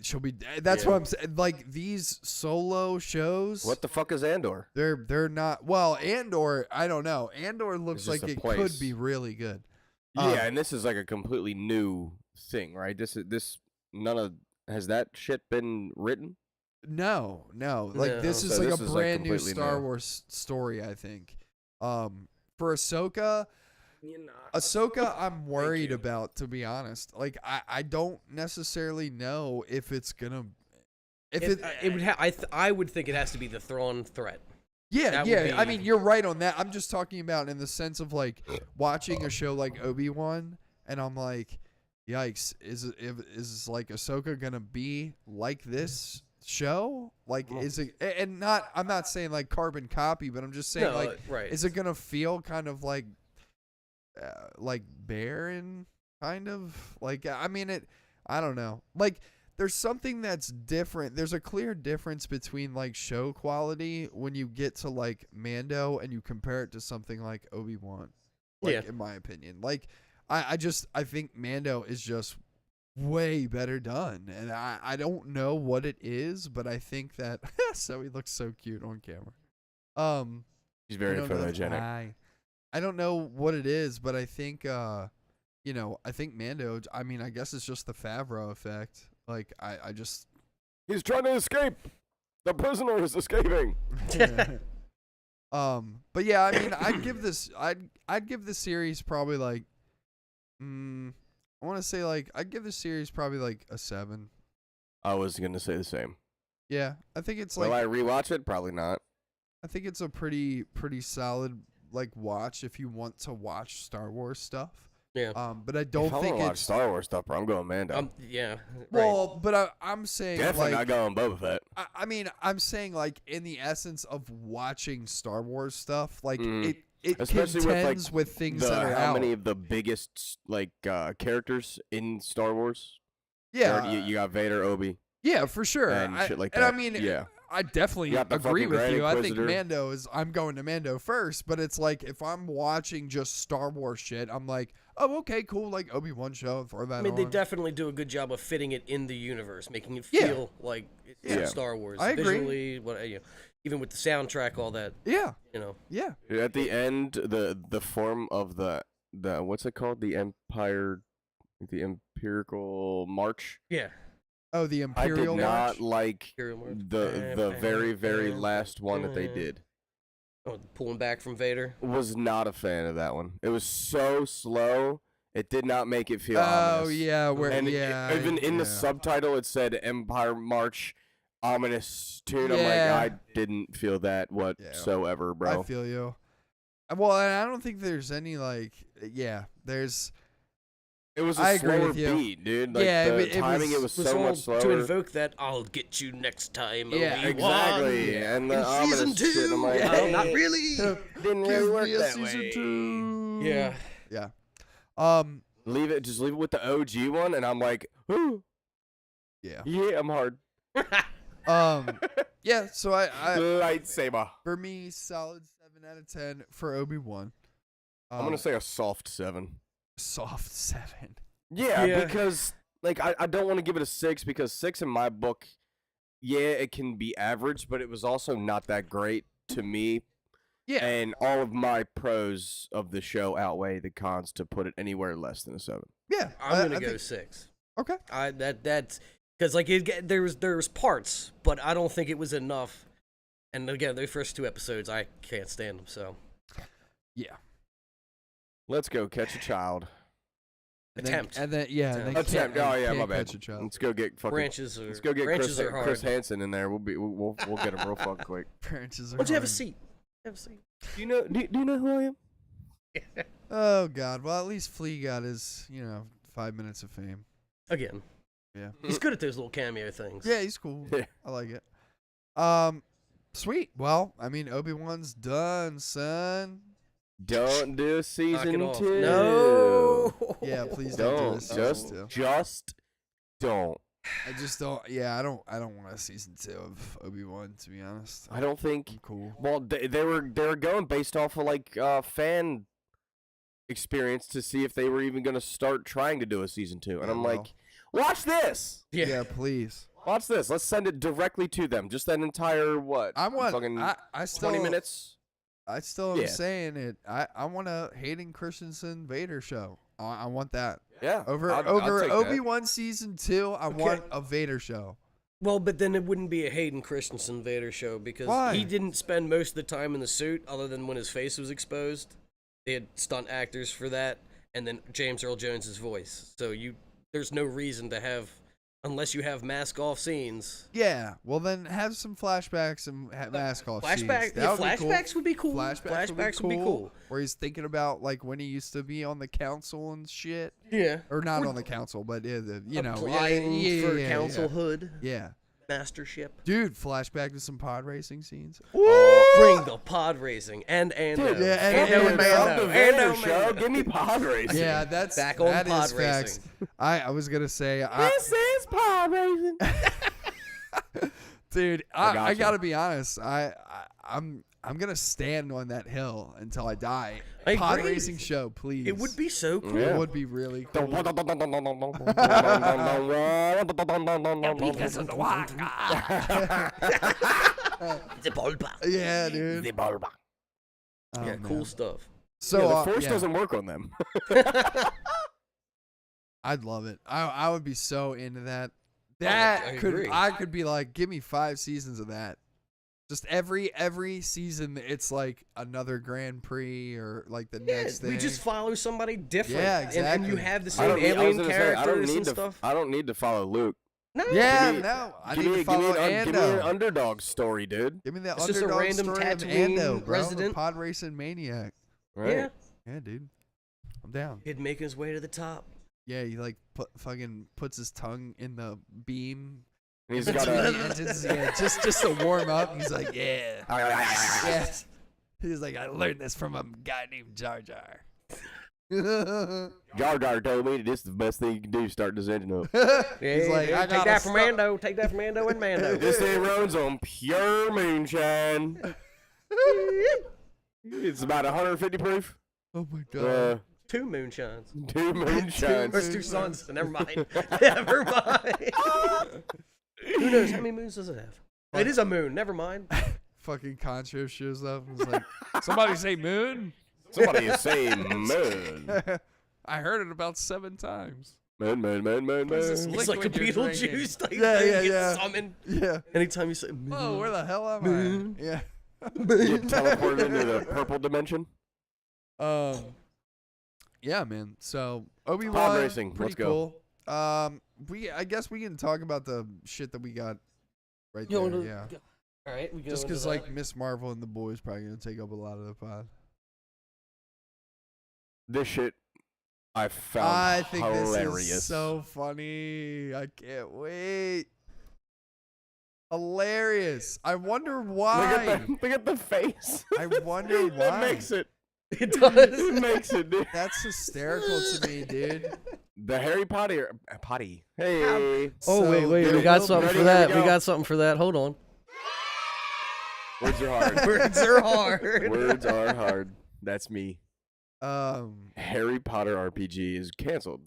[SPEAKER 5] That's
[SPEAKER 6] Yeah.
[SPEAKER 5] what I'm saying. Like, these solo shows.
[SPEAKER 7] What the fuck is Andor?
[SPEAKER 5] They're not. Well, Andor. I don't know. Andor looks
[SPEAKER 7] It's just
[SPEAKER 5] like
[SPEAKER 7] a
[SPEAKER 5] it
[SPEAKER 7] place.
[SPEAKER 5] could be really good.
[SPEAKER 7] Yeah, and this is like a completely new thing, right? Has that shit been written?
[SPEAKER 5] No. Like,
[SPEAKER 6] No.
[SPEAKER 5] this is
[SPEAKER 7] So
[SPEAKER 5] like
[SPEAKER 7] this
[SPEAKER 5] a
[SPEAKER 7] is, like,
[SPEAKER 5] brand new
[SPEAKER 7] completely
[SPEAKER 5] Star
[SPEAKER 7] new.
[SPEAKER 5] Wars story, I think. For Ahsoka,
[SPEAKER 6] You're not.
[SPEAKER 5] Ahsoka, I'm worried
[SPEAKER 6] you.
[SPEAKER 5] about, to be honest. Like, I don't necessarily know if it's gonna.
[SPEAKER 6] I would think it has to be the Thrawn threat.
[SPEAKER 5] Yeah,
[SPEAKER 6] that would
[SPEAKER 5] yeah. I
[SPEAKER 6] be-
[SPEAKER 5] mean, you're right on that. I'm just talking about in the sense of like watching a show like Obi-Wan, and I'm like, yikes! Is like Ahsoka gonna be like this show? Like, is it? And not. I'm not saying like carbon copy, but I'm just saying
[SPEAKER 6] No,
[SPEAKER 5] like,
[SPEAKER 6] right.
[SPEAKER 5] is it gonna feel kind of like barren? Kind of like. I mean, it. I don't know. Like, there's something that's different. There's a clear difference between like show quality when you get to like Mando and you compare it to something like Obi-Wan. Like,
[SPEAKER 6] Yeah.
[SPEAKER 5] in my opinion. Like, I think Mando is just way better done. And I don't know what it is, but I think that so he looks so cute on camera.
[SPEAKER 7] He's
[SPEAKER 5] I
[SPEAKER 7] very
[SPEAKER 5] don't know.
[SPEAKER 7] photogenic.
[SPEAKER 5] I don't know what it is, but I think I think Mando, I mean, I guess it's just the Favreau effect. Like, I just
[SPEAKER 7] He's trying to escape. The prisoner is escaping.
[SPEAKER 5] but yeah, I mean, I'd give this series probably like I want to say like I'd give this series probably like a 7.
[SPEAKER 7] I was gonna say the same.
[SPEAKER 5] Yeah, I think it's
[SPEAKER 7] Will
[SPEAKER 5] like
[SPEAKER 7] I rewatch it? Probably not.
[SPEAKER 5] I think it's a pretty solid like watch if you want to watch Star Wars stuff.
[SPEAKER 6] Yeah.
[SPEAKER 5] But I
[SPEAKER 7] If
[SPEAKER 5] don't
[SPEAKER 7] I
[SPEAKER 5] think
[SPEAKER 7] wanna watch
[SPEAKER 5] it's
[SPEAKER 7] Star Wars stuff, bro, I'm going Mando.
[SPEAKER 6] Yeah. Right.
[SPEAKER 5] well, but I'm saying
[SPEAKER 7] Definitely
[SPEAKER 5] like
[SPEAKER 7] not going Boba Fett.
[SPEAKER 5] I mean, I'm saying like in the essence of watching Star Wars stuff, like
[SPEAKER 7] Mm.
[SPEAKER 5] it
[SPEAKER 7] Especially
[SPEAKER 5] contends
[SPEAKER 7] with,
[SPEAKER 5] with things
[SPEAKER 7] The,
[SPEAKER 5] that are
[SPEAKER 7] how
[SPEAKER 5] out.
[SPEAKER 7] many of the biggest like characters in Star Wars?
[SPEAKER 5] Yeah,
[SPEAKER 7] you got Vader, Obi.
[SPEAKER 5] yeah, for sure.
[SPEAKER 7] and shit like
[SPEAKER 5] And I
[SPEAKER 7] that.
[SPEAKER 5] mean,
[SPEAKER 7] Yeah.
[SPEAKER 5] I definitely
[SPEAKER 7] You got the
[SPEAKER 5] agree
[SPEAKER 7] fucking
[SPEAKER 5] with
[SPEAKER 7] Grand
[SPEAKER 5] you. I think
[SPEAKER 7] Inquisitor.
[SPEAKER 5] I'm going to Mando first, but it's like if I'm watching just Star Wars shit, I'm like, oh, okay, cool, like Obi-Wan show, throw that
[SPEAKER 6] I mean,
[SPEAKER 5] on.
[SPEAKER 6] they definitely do a good job of fitting it in the universe, making it
[SPEAKER 5] Yeah.
[SPEAKER 6] feel like it's
[SPEAKER 7] Yeah.
[SPEAKER 6] Star Wars.
[SPEAKER 5] I agree.
[SPEAKER 6] Visually, even with the soundtrack, all that,
[SPEAKER 5] Yeah,
[SPEAKER 6] you know.
[SPEAKER 5] yeah.
[SPEAKER 7] At the end, the form of the what's it called? The Imperial March.
[SPEAKER 6] Yeah.
[SPEAKER 5] Oh, the
[SPEAKER 7] I
[SPEAKER 5] Imperial
[SPEAKER 7] did not
[SPEAKER 5] March?
[SPEAKER 7] like
[SPEAKER 6] Imperial March.
[SPEAKER 7] the very last one that they did.
[SPEAKER 6] Oh, pulling back from Vader.
[SPEAKER 7] Was not a fan of that one. It was so slow. It did not make it feel
[SPEAKER 5] Oh
[SPEAKER 7] ominous.
[SPEAKER 5] yeah,
[SPEAKER 7] And even in the
[SPEAKER 5] yeah.
[SPEAKER 7] subtitle, it said Empire March, ominous tune.
[SPEAKER 5] Yeah.
[SPEAKER 7] I'm like, I didn't feel that whatsoever, bro.
[SPEAKER 5] I feel you. Well, and I don't think there's any like, yeah, there's.
[SPEAKER 7] It was a
[SPEAKER 5] I agree
[SPEAKER 7] slower
[SPEAKER 5] with you.
[SPEAKER 7] beat, dude. Like
[SPEAKER 5] Yeah,
[SPEAKER 7] the
[SPEAKER 5] it
[SPEAKER 7] timing, it was
[SPEAKER 6] Was
[SPEAKER 7] so
[SPEAKER 6] all
[SPEAKER 7] much slower.
[SPEAKER 6] to invoke that "I'll get you next time."
[SPEAKER 5] Yeah,
[SPEAKER 6] Obi-Wan.
[SPEAKER 7] Exactly, and the
[SPEAKER 6] In
[SPEAKER 7] ominous
[SPEAKER 6] season 2.
[SPEAKER 7] shit. I'm like,
[SPEAKER 6] Yeah.
[SPEAKER 7] hey,
[SPEAKER 6] Not really.
[SPEAKER 7] Didn't really work that
[SPEAKER 5] season
[SPEAKER 7] way.
[SPEAKER 5] 2.
[SPEAKER 6] Yeah.
[SPEAKER 5] Yeah.
[SPEAKER 7] Just leave it with the OG one, and I'm like, ooh,
[SPEAKER 5] Yeah.
[SPEAKER 7] yeah, I'm hard.
[SPEAKER 5] Yeah. So I
[SPEAKER 7] Lightsaber.
[SPEAKER 5] for me, solid 7 out of 10 for Obi-Wan.
[SPEAKER 7] I'm gonna say a soft 7.
[SPEAKER 5] soft 7.
[SPEAKER 7] Yeah,
[SPEAKER 6] Yeah.
[SPEAKER 7] because like I don't want to give it a 6 because 6 in my book, yeah, it can be average, but it was also not that great to me.
[SPEAKER 5] Yeah.
[SPEAKER 7] And all of my pros of the show outweigh the cons to put it anywhere less than a 7.
[SPEAKER 5] Yeah.
[SPEAKER 6] I'm
[SPEAKER 5] I
[SPEAKER 6] gonna go
[SPEAKER 5] think-
[SPEAKER 6] 6.
[SPEAKER 5] Okay.
[SPEAKER 6] That's because like there was parts, but I don't think it was enough. And again, the first 2 episodes, I can't stand them. So
[SPEAKER 5] Yeah.
[SPEAKER 7] Let's go catch a child.
[SPEAKER 6] attempt.
[SPEAKER 5] And then yeah. And then
[SPEAKER 7] Attempt.
[SPEAKER 5] can't-
[SPEAKER 7] Oh yeah,
[SPEAKER 5] can't
[SPEAKER 7] my bad.
[SPEAKER 5] catch a child.
[SPEAKER 7] Let's go get fucking.
[SPEAKER 6] branches are
[SPEAKER 7] Let's go get
[SPEAKER 6] branches are hard.
[SPEAKER 7] Chris Hansen in there. We'll get him real fucking quick.
[SPEAKER 5] Branches are
[SPEAKER 6] Why don't you have a
[SPEAKER 5] hard.
[SPEAKER 6] seat? Have a seat.
[SPEAKER 7] Do you know who I am?
[SPEAKER 5] Oh God. Well, at least Flea got his 5 minutes of fame.
[SPEAKER 6] Again,
[SPEAKER 5] Yeah.
[SPEAKER 6] he's good at those little cameo things.
[SPEAKER 5] Yeah, he's cool.
[SPEAKER 7] Yeah.
[SPEAKER 5] I like it. Sweet. Well, I mean, Obi-Wan's done, son.
[SPEAKER 7] Don't do
[SPEAKER 6] Knock it
[SPEAKER 7] season
[SPEAKER 6] off.
[SPEAKER 7] 2.
[SPEAKER 6] No.
[SPEAKER 5] Yeah, please don't do
[SPEAKER 7] Don't.
[SPEAKER 5] this.
[SPEAKER 7] Just don't.
[SPEAKER 5] I just don't. Yeah, I don't want a season 2 of Obi-Wan. To be honest,
[SPEAKER 7] I don't think.
[SPEAKER 5] I'm cool.
[SPEAKER 7] Well, they were going based off of like fan experience to see if they were even gonna start trying to do a season 2, and
[SPEAKER 5] Yeah,
[SPEAKER 7] I'm
[SPEAKER 5] well.
[SPEAKER 7] like, watch this.
[SPEAKER 6] Yeah.
[SPEAKER 5] Yeah, please.
[SPEAKER 7] Watch this. Let's send it directly to them. Just that entire what?
[SPEAKER 5] I want.
[SPEAKER 7] fucking
[SPEAKER 5] I still
[SPEAKER 7] 20 minutes.
[SPEAKER 5] I still am
[SPEAKER 7] Yeah.
[SPEAKER 5] saying it. I want a Hayden Christensen Vader show. I want that
[SPEAKER 7] Yeah.
[SPEAKER 5] over
[SPEAKER 7] I'd
[SPEAKER 5] over
[SPEAKER 7] take that.
[SPEAKER 5] Obi-Wan season 2. I want a Vader show.
[SPEAKER 6] Well, but then it wouldn't be a Hayden Christensen Vader show because
[SPEAKER 5] Why?
[SPEAKER 6] he didn't spend most of the time in the suit other than when his face was exposed. They had stunt actors for that, and then James Earl Jones's voice. So there's no reason to have, unless you have mask off scenes.
[SPEAKER 5] Yeah. Well, then have some flashbacks and mask off scenes.
[SPEAKER 6] Flashbacks,
[SPEAKER 5] That
[SPEAKER 6] yeah,
[SPEAKER 5] would be cool.
[SPEAKER 6] flashbacks would be cool.
[SPEAKER 5] Flashbacks would be cool. Where he's thinking about like when he used to be on the council and shit,
[SPEAKER 6] Yeah.
[SPEAKER 5] or not on the council, but
[SPEAKER 6] Applying for councilhood,
[SPEAKER 5] Yeah,
[SPEAKER 6] mastership.
[SPEAKER 5] dude. Flashback to some pod racing scenes.
[SPEAKER 6] Bring the pod racing and
[SPEAKER 7] Dude,
[SPEAKER 6] Ando.
[SPEAKER 5] yeah, and
[SPEAKER 6] Ando
[SPEAKER 5] Ando.
[SPEAKER 6] and
[SPEAKER 7] Fuck
[SPEAKER 6] Mando.
[SPEAKER 7] the Vader
[SPEAKER 6] Ando,
[SPEAKER 7] show.
[SPEAKER 6] Mando.
[SPEAKER 7] Give me pod racing.
[SPEAKER 5] Yeah, that's
[SPEAKER 6] Back on
[SPEAKER 5] that
[SPEAKER 6] pod
[SPEAKER 5] is facts.
[SPEAKER 6] racing.
[SPEAKER 5] I was gonna say,
[SPEAKER 7] This is pod racing.
[SPEAKER 5] dude,
[SPEAKER 7] I
[SPEAKER 5] I
[SPEAKER 7] gotcha.
[SPEAKER 5] gotta be honest. I'm gonna stand on that hill until I die.
[SPEAKER 6] I
[SPEAKER 5] Pod
[SPEAKER 6] agree.
[SPEAKER 5] racing show, please.
[SPEAKER 6] It would be so cool.
[SPEAKER 5] It would be really cool.
[SPEAKER 6] The bulba.
[SPEAKER 5] Yeah, dude.
[SPEAKER 7] The bulba.
[SPEAKER 5] Oh,
[SPEAKER 6] Yeah,
[SPEAKER 5] man.
[SPEAKER 6] cool stuff.
[SPEAKER 5] So
[SPEAKER 7] Yeah, the force
[SPEAKER 5] yeah,
[SPEAKER 7] doesn't work on them.
[SPEAKER 5] I'd love it. I would be so into that.
[SPEAKER 6] I
[SPEAKER 5] That
[SPEAKER 6] agree.
[SPEAKER 5] I could be like, give me 5 seasons of that. Just every season, it's like another Grand Prix or like the
[SPEAKER 6] Yeah,
[SPEAKER 5] next thing.
[SPEAKER 6] we just follow somebody different.
[SPEAKER 5] Yeah,
[SPEAKER 6] And you
[SPEAKER 5] exactly.
[SPEAKER 6] have the
[SPEAKER 7] I
[SPEAKER 6] same
[SPEAKER 7] don't need- I was
[SPEAKER 6] alien
[SPEAKER 7] gonna say,
[SPEAKER 6] characters and
[SPEAKER 7] to.
[SPEAKER 6] stuff.
[SPEAKER 7] I don't need to follow Luke.
[SPEAKER 6] No.
[SPEAKER 5] yeah,
[SPEAKER 7] Give me-
[SPEAKER 5] no. I
[SPEAKER 7] Give
[SPEAKER 5] need
[SPEAKER 7] me,
[SPEAKER 5] to
[SPEAKER 7] give me
[SPEAKER 5] follow
[SPEAKER 7] give me an
[SPEAKER 5] Ando.
[SPEAKER 7] underdog story, dude.
[SPEAKER 5] Give me the
[SPEAKER 6] It's just a
[SPEAKER 5] underdog
[SPEAKER 6] random
[SPEAKER 5] story of
[SPEAKER 6] Tatooine
[SPEAKER 5] Ando, bro.
[SPEAKER 6] resident.
[SPEAKER 5] The pod racing maniac.
[SPEAKER 7] Right?
[SPEAKER 6] Yeah.
[SPEAKER 5] Yeah, dude. I'm down.
[SPEAKER 6] He'd make his way to the top.
[SPEAKER 5] Yeah, he like fucking puts his tongue in the beam.
[SPEAKER 7] And he's
[SPEAKER 5] Between
[SPEAKER 7] got
[SPEAKER 5] the engines, yeah, just to warm up. He's like, yeah.
[SPEAKER 7] a.
[SPEAKER 5] Yeah. He's like, I learned this from a guy named Jar Jar.
[SPEAKER 7] Jar Jar told me that this is the best thing you can do to start this engine up.
[SPEAKER 5] He's like, I
[SPEAKER 6] take
[SPEAKER 5] gotta
[SPEAKER 6] that from
[SPEAKER 5] stop-
[SPEAKER 6] Mando. Take that from Mando and Mando.
[SPEAKER 7] This thing runs on pure moonshine. It's about 150 proof.
[SPEAKER 5] Oh my god.
[SPEAKER 6] 2 moonshines.
[SPEAKER 7] 2 moonshines.
[SPEAKER 6] Or 2 suns. Never mind. Never mind. Who knows? How many moons does it have? It is a moon. Never mind.
[SPEAKER 5] Fucking Concho shows up and is like, somebody say moon?
[SPEAKER 7] Somebody is saying moon.
[SPEAKER 5] I heard it about 7 times.
[SPEAKER 7] Moon, moon, moon, moon,
[SPEAKER 5] this
[SPEAKER 7] moon.
[SPEAKER 6] It's like a
[SPEAKER 5] liquid you're drinking.
[SPEAKER 6] Beetlejuice type
[SPEAKER 5] Yeah,
[SPEAKER 6] thing.
[SPEAKER 5] yeah,
[SPEAKER 6] Gets
[SPEAKER 5] yeah.
[SPEAKER 6] summoned.
[SPEAKER 5] Yeah.
[SPEAKER 6] Anytime you say moon.
[SPEAKER 5] Oh, where the hell am
[SPEAKER 6] Moon.
[SPEAKER 5] I? Yeah.
[SPEAKER 7] Get teleported into the purple dimension.
[SPEAKER 5] Yeah, man. So Obi-Wan,
[SPEAKER 7] Pod racing.
[SPEAKER 5] pretty
[SPEAKER 7] Let's go.
[SPEAKER 5] cool. I guess we can talk about the shit that we got right
[SPEAKER 6] Yo,
[SPEAKER 5] there.
[SPEAKER 6] no-
[SPEAKER 5] Yeah.
[SPEAKER 6] All right. We go
[SPEAKER 5] Just
[SPEAKER 6] into
[SPEAKER 5] because
[SPEAKER 6] that.
[SPEAKER 5] like Miss Marvel and the boys probably gonna take up a lot of the pod.
[SPEAKER 7] This shit I found
[SPEAKER 5] I think
[SPEAKER 7] hilarious.
[SPEAKER 5] this is so funny. I can't wait. Hilarious. I wonder why.
[SPEAKER 7] Look at the face.
[SPEAKER 5] I wonder why.
[SPEAKER 7] That makes it.
[SPEAKER 6] It does.
[SPEAKER 7] It makes it, dude.
[SPEAKER 5] That's hysterical to me, dude.
[SPEAKER 7] The Harry Potter potty. Hey.
[SPEAKER 6] Oh, wait.
[SPEAKER 5] So
[SPEAKER 6] We
[SPEAKER 5] there
[SPEAKER 6] got
[SPEAKER 5] will
[SPEAKER 6] something
[SPEAKER 5] be-
[SPEAKER 6] for
[SPEAKER 7] Ready? Here
[SPEAKER 6] that.
[SPEAKER 7] we
[SPEAKER 6] We
[SPEAKER 7] go.
[SPEAKER 6] got something for that. Hold on.
[SPEAKER 7] Words are hard.
[SPEAKER 6] Words are hard.
[SPEAKER 7] Words are hard. That's me.
[SPEAKER 5] Um,
[SPEAKER 7] Harry Potter RPG is canceled.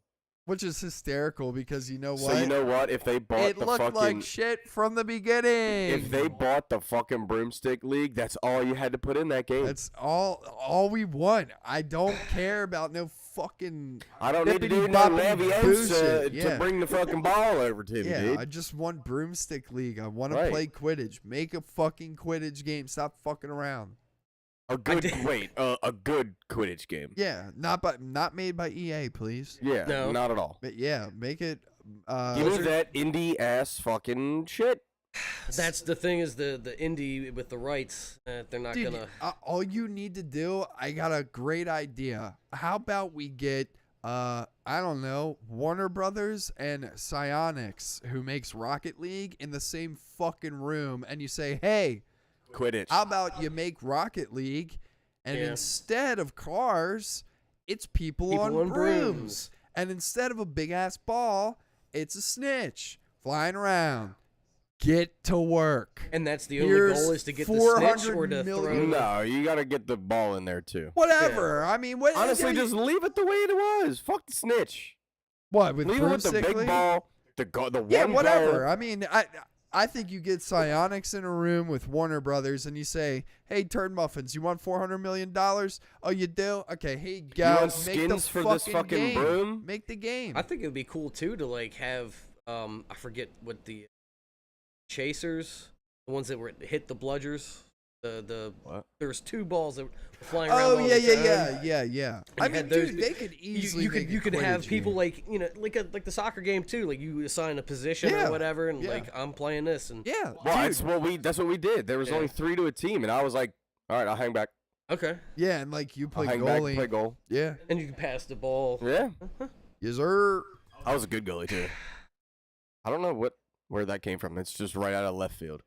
[SPEAKER 5] Which is hysterical because you know what?
[SPEAKER 7] So you know what? If they bought
[SPEAKER 5] It
[SPEAKER 7] the
[SPEAKER 5] looked
[SPEAKER 7] fucking
[SPEAKER 5] like shit from the beginning.
[SPEAKER 7] if they bought the fucking broomstick league, that's all you had to put in that game.
[SPEAKER 5] That's all we want. I don't care about no fucking.
[SPEAKER 7] I don't need to do no
[SPEAKER 5] bippity-boppity
[SPEAKER 7] Leviosa
[SPEAKER 5] bullshit.
[SPEAKER 7] to
[SPEAKER 5] Yeah.
[SPEAKER 7] bring the fucking ball over to me,
[SPEAKER 5] Yeah,
[SPEAKER 7] dude.
[SPEAKER 5] I just want broomstick league. I want to
[SPEAKER 7] Right.
[SPEAKER 5] play Quidditch. Make a fucking Quidditch game. Stop fucking around.
[SPEAKER 7] A good a good Quidditch game.
[SPEAKER 5] Yeah, not made by EA, please.
[SPEAKER 7] Yeah,
[SPEAKER 6] No.
[SPEAKER 7] not at all.
[SPEAKER 5] But yeah, make it.
[SPEAKER 7] Give me that indie ass fucking shit.
[SPEAKER 6] That's the thing is the indie with the rights. They're not
[SPEAKER 5] Dude,
[SPEAKER 6] gonna.
[SPEAKER 5] all you need to do, I got a great idea. How about we get, I don't know, Warner Brothers and Psyonix, who makes Rocket League, in the same fucking room, and you say, hey,
[SPEAKER 7] Quidditch.
[SPEAKER 5] how about you make Rocket League, and
[SPEAKER 6] Yeah.
[SPEAKER 5] instead of cars, it's people on
[SPEAKER 6] on
[SPEAKER 5] brooms.
[SPEAKER 6] brooms.
[SPEAKER 5] And instead of a big-ass ball, it's a snitch flying around. Get to work.
[SPEAKER 6] And that's the
[SPEAKER 5] Here's
[SPEAKER 6] only goal is to get the
[SPEAKER 5] 400
[SPEAKER 6] snitch or to throw.
[SPEAKER 5] million.
[SPEAKER 7] No, you gotta get the ball in there too.
[SPEAKER 5] Whatever. I mean, what?
[SPEAKER 7] Honestly, just leave it the way it was. Fuck the snitch.
[SPEAKER 5] what with
[SPEAKER 7] Leave it with the
[SPEAKER 5] broomstick
[SPEAKER 7] big
[SPEAKER 5] league?
[SPEAKER 7] ball. The one
[SPEAKER 5] Yeah, whatever.
[SPEAKER 7] goal.
[SPEAKER 5] I mean, I think you get Psyonix in a room with Warner Brothers, and you say, "Hey, Turd Muffins, you want $400 million? Oh, you do? Okay, here you go.
[SPEAKER 7] You want
[SPEAKER 5] Make the
[SPEAKER 7] skins for this fucking
[SPEAKER 5] game.
[SPEAKER 7] broom?
[SPEAKER 5] Make the game."
[SPEAKER 6] I think it would be cool too to like have I forget what the chasers, the ones that were hit the bludgers. The
[SPEAKER 7] What?
[SPEAKER 6] there was 2 balls that were flying around.
[SPEAKER 5] Oh
[SPEAKER 6] all
[SPEAKER 5] yeah,
[SPEAKER 6] the time.
[SPEAKER 5] yeah.
[SPEAKER 6] And
[SPEAKER 5] I
[SPEAKER 6] you
[SPEAKER 5] mean,
[SPEAKER 6] had those
[SPEAKER 5] dude, they could easily.
[SPEAKER 6] you
[SPEAKER 5] make a
[SPEAKER 6] could have
[SPEAKER 5] Quidditch
[SPEAKER 6] people
[SPEAKER 5] game.
[SPEAKER 6] like like the soccer game too. Like you assign a position
[SPEAKER 5] Yeah,
[SPEAKER 6] or whatever, and
[SPEAKER 5] yeah.
[SPEAKER 6] like I'm playing this, and
[SPEAKER 5] Yeah,
[SPEAKER 7] Well,
[SPEAKER 5] dude.
[SPEAKER 7] that's what we did. There was
[SPEAKER 6] Yeah.
[SPEAKER 7] only 3 to a team, and I was like, all right, I'll hang back.
[SPEAKER 6] okay,
[SPEAKER 5] Yeah, and like you
[SPEAKER 7] I'll
[SPEAKER 5] play
[SPEAKER 7] hang back
[SPEAKER 5] goalie.
[SPEAKER 7] and play goal.
[SPEAKER 5] Yeah,
[SPEAKER 6] and you can pass the ball.
[SPEAKER 7] Yeah,
[SPEAKER 5] yes, sir.
[SPEAKER 7] I was a good goalie too. I don't know where that came from. It's just right out of left field.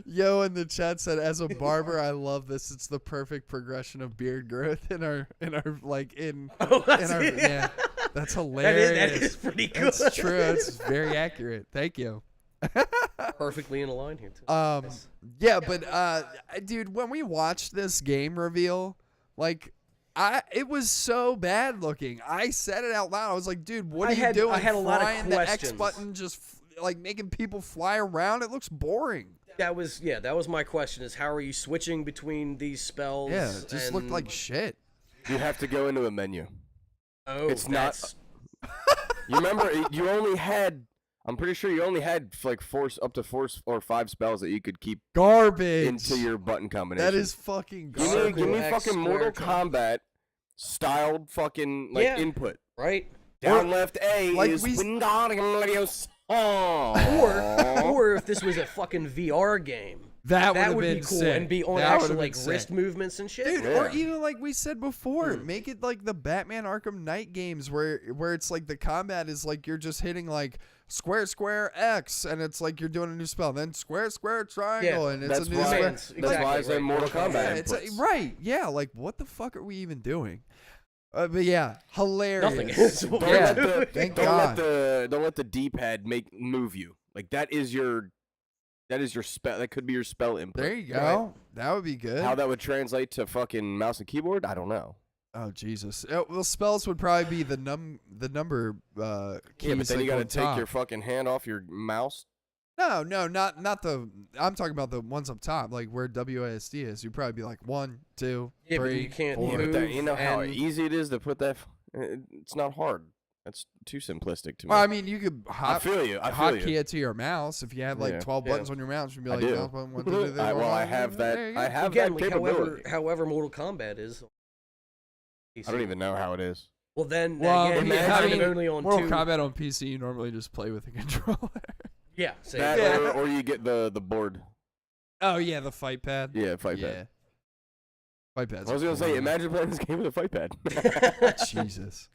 [SPEAKER 5] Yo, in the chat said, as a barber, I love this. It's the perfect progression of beard growth in our like in
[SPEAKER 6] Oh,
[SPEAKER 5] in our yeah. That's hilarious.
[SPEAKER 6] that is pretty good.
[SPEAKER 5] That's true. It's very accurate. Thank you.
[SPEAKER 6] Perfectly in a line here too.
[SPEAKER 5] Yeah, but dude, when we watched this game reveal, like it was so bad looking. I said it out loud. I was like, dude, what are you doing?
[SPEAKER 6] I had a lot of
[SPEAKER 5] Flying the X
[SPEAKER 6] questions.
[SPEAKER 5] button, just like making people fly around. It looks boring.
[SPEAKER 6] That was my question: is how are you switching between these spells?
[SPEAKER 5] Yeah, it just looked
[SPEAKER 6] and-
[SPEAKER 5] like shit.
[SPEAKER 7] You have to go into a menu.
[SPEAKER 6] Oh,
[SPEAKER 7] it's not-
[SPEAKER 6] that's-
[SPEAKER 7] You remember? You only had. I'm pretty sure you only had like up to 4 or 5 spells that you could keep
[SPEAKER 5] Garbage.
[SPEAKER 7] into your button combination.
[SPEAKER 5] That is fucking
[SPEAKER 7] Give me,
[SPEAKER 5] garbage.
[SPEAKER 7] give me
[SPEAKER 6] X
[SPEAKER 7] fucking
[SPEAKER 6] square
[SPEAKER 7] Mortal
[SPEAKER 6] triangle.
[SPEAKER 7] Kombat styled fucking like
[SPEAKER 6] Yeah.
[SPEAKER 7] input.
[SPEAKER 6] right.
[SPEAKER 7] Down left A
[SPEAKER 5] like
[SPEAKER 7] is
[SPEAKER 5] we-
[SPEAKER 7] Wingardium Leviosa.
[SPEAKER 6] Or if this was a fucking VR game,
[SPEAKER 5] That
[SPEAKER 6] that
[SPEAKER 5] would've
[SPEAKER 6] would be
[SPEAKER 5] been
[SPEAKER 6] cool
[SPEAKER 5] sick.
[SPEAKER 6] and be on
[SPEAKER 5] That
[SPEAKER 6] actual
[SPEAKER 5] would've
[SPEAKER 6] like
[SPEAKER 5] been
[SPEAKER 6] wrist
[SPEAKER 5] sick.
[SPEAKER 6] movements and shit.
[SPEAKER 5] Dude, or
[SPEAKER 7] Yeah.
[SPEAKER 5] even like we said before, make it like the Batman Arkham Knight games where it's like the combat is like you're just hitting like square square X and it's like you're doing a new spell, then square square triangle and it's
[SPEAKER 7] That's
[SPEAKER 5] a new
[SPEAKER 7] why.
[SPEAKER 5] square.
[SPEAKER 6] Commands,
[SPEAKER 7] That's why I
[SPEAKER 6] exactly,
[SPEAKER 7] said
[SPEAKER 6] right.
[SPEAKER 7] Mortal Kombat.
[SPEAKER 5] Yeah, it's
[SPEAKER 7] inputs.
[SPEAKER 5] right. Yeah, like what the fuck are we even doing? But yeah, hilarious.
[SPEAKER 6] Nothing is.
[SPEAKER 7] Don't
[SPEAKER 5] Yeah,
[SPEAKER 7] let the
[SPEAKER 5] thank
[SPEAKER 7] don't
[SPEAKER 5] God.
[SPEAKER 7] don't let the D-pad move you. Like that is your spell. That could be your spell input.
[SPEAKER 5] There you go. That would be good.
[SPEAKER 7] How that would translate to fucking mouse and keyboard, I don't know.
[SPEAKER 5] Oh Jesus! Well, spells would probably be the number keys.
[SPEAKER 7] Yeah, but then
[SPEAKER 5] like
[SPEAKER 7] you gotta
[SPEAKER 5] on
[SPEAKER 7] take
[SPEAKER 5] top.
[SPEAKER 7] your fucking hand off your mouse.
[SPEAKER 5] No, not the. I'm talking about the ones up top, like where WASD is. You'd probably be like 1, 2,
[SPEAKER 6] Yeah, but
[SPEAKER 5] 3,
[SPEAKER 6] you can't
[SPEAKER 5] 4.
[SPEAKER 7] Yeah, but that,
[SPEAKER 6] move
[SPEAKER 7] you know how
[SPEAKER 6] and-
[SPEAKER 7] easy it is to put that. It's not hard. That's too simplistic to me.
[SPEAKER 5] Well, I mean, you could
[SPEAKER 7] I feel you. I feel
[SPEAKER 5] hotkey
[SPEAKER 7] you.
[SPEAKER 5] it to your mouse if you had like
[SPEAKER 7] Yeah.
[SPEAKER 5] 12
[SPEAKER 6] Yeah.
[SPEAKER 5] buttons on your mouse. You'd be
[SPEAKER 7] I
[SPEAKER 5] like,
[SPEAKER 7] do.
[SPEAKER 5] mouse button, 1, 2, 3, 4,
[SPEAKER 7] Well, I
[SPEAKER 5] 5,
[SPEAKER 7] have that.
[SPEAKER 5] there you go.
[SPEAKER 7] I have
[SPEAKER 6] Again,
[SPEAKER 7] that
[SPEAKER 6] like
[SPEAKER 7] capability.
[SPEAKER 6] however Mortal Kombat is.
[SPEAKER 7] I don't even know how it is.
[SPEAKER 6] Well, then
[SPEAKER 5] Well,
[SPEAKER 6] again,
[SPEAKER 7] yeah,
[SPEAKER 6] it's
[SPEAKER 7] I
[SPEAKER 6] kind
[SPEAKER 7] mean,
[SPEAKER 6] of only on
[SPEAKER 5] Mortal
[SPEAKER 6] 2.
[SPEAKER 5] Kombat on PC, you normally just play with a controller.
[SPEAKER 6] Yeah, same.
[SPEAKER 7] That
[SPEAKER 5] Yeah.
[SPEAKER 7] or you get the board.
[SPEAKER 5] Oh yeah, the fight pad.
[SPEAKER 7] Yeah, fight
[SPEAKER 5] yeah.
[SPEAKER 7] pad.
[SPEAKER 5] Fight pads.
[SPEAKER 7] I was
[SPEAKER 5] are
[SPEAKER 7] gonna say,
[SPEAKER 5] cool.
[SPEAKER 7] imagine playing this game with a fight pad.
[SPEAKER 5] Jesus.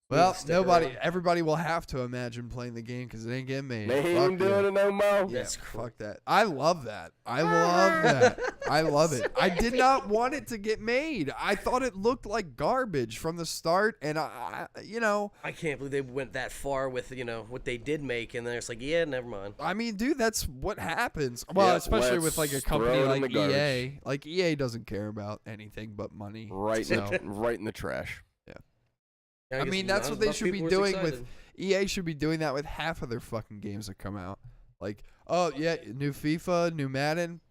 [SPEAKER 5] Well,
[SPEAKER 6] Stick around.
[SPEAKER 5] everybody will have to imagine playing the game because it ain't getting made.
[SPEAKER 7] They
[SPEAKER 5] Fuck
[SPEAKER 7] ain't doing
[SPEAKER 5] yeah.
[SPEAKER 7] it no more.
[SPEAKER 5] Yeah,
[SPEAKER 6] That's cool.
[SPEAKER 5] fuck that. I love that. I love that. I love it. I did not want it to get made. I thought it looked like garbage from the start, and I
[SPEAKER 6] I can't believe they went that far with what they did make, and then it's like, yeah, never mind.
[SPEAKER 5] I mean, dude, that's what happens. Well,
[SPEAKER 7] Yeah,
[SPEAKER 5] especially
[SPEAKER 7] let's
[SPEAKER 5] with like a
[SPEAKER 7] throw
[SPEAKER 5] company
[SPEAKER 7] it in
[SPEAKER 5] like
[SPEAKER 7] the garbage.
[SPEAKER 5] EA. Like EA doesn't care about anything but money.
[SPEAKER 7] Right,
[SPEAKER 5] So,
[SPEAKER 7] right in the trash.
[SPEAKER 5] I mean, that's what they should be doing with EA. Should be doing that with half of their fucking games that come out. Like, oh yeah, new FIFA, new Madden.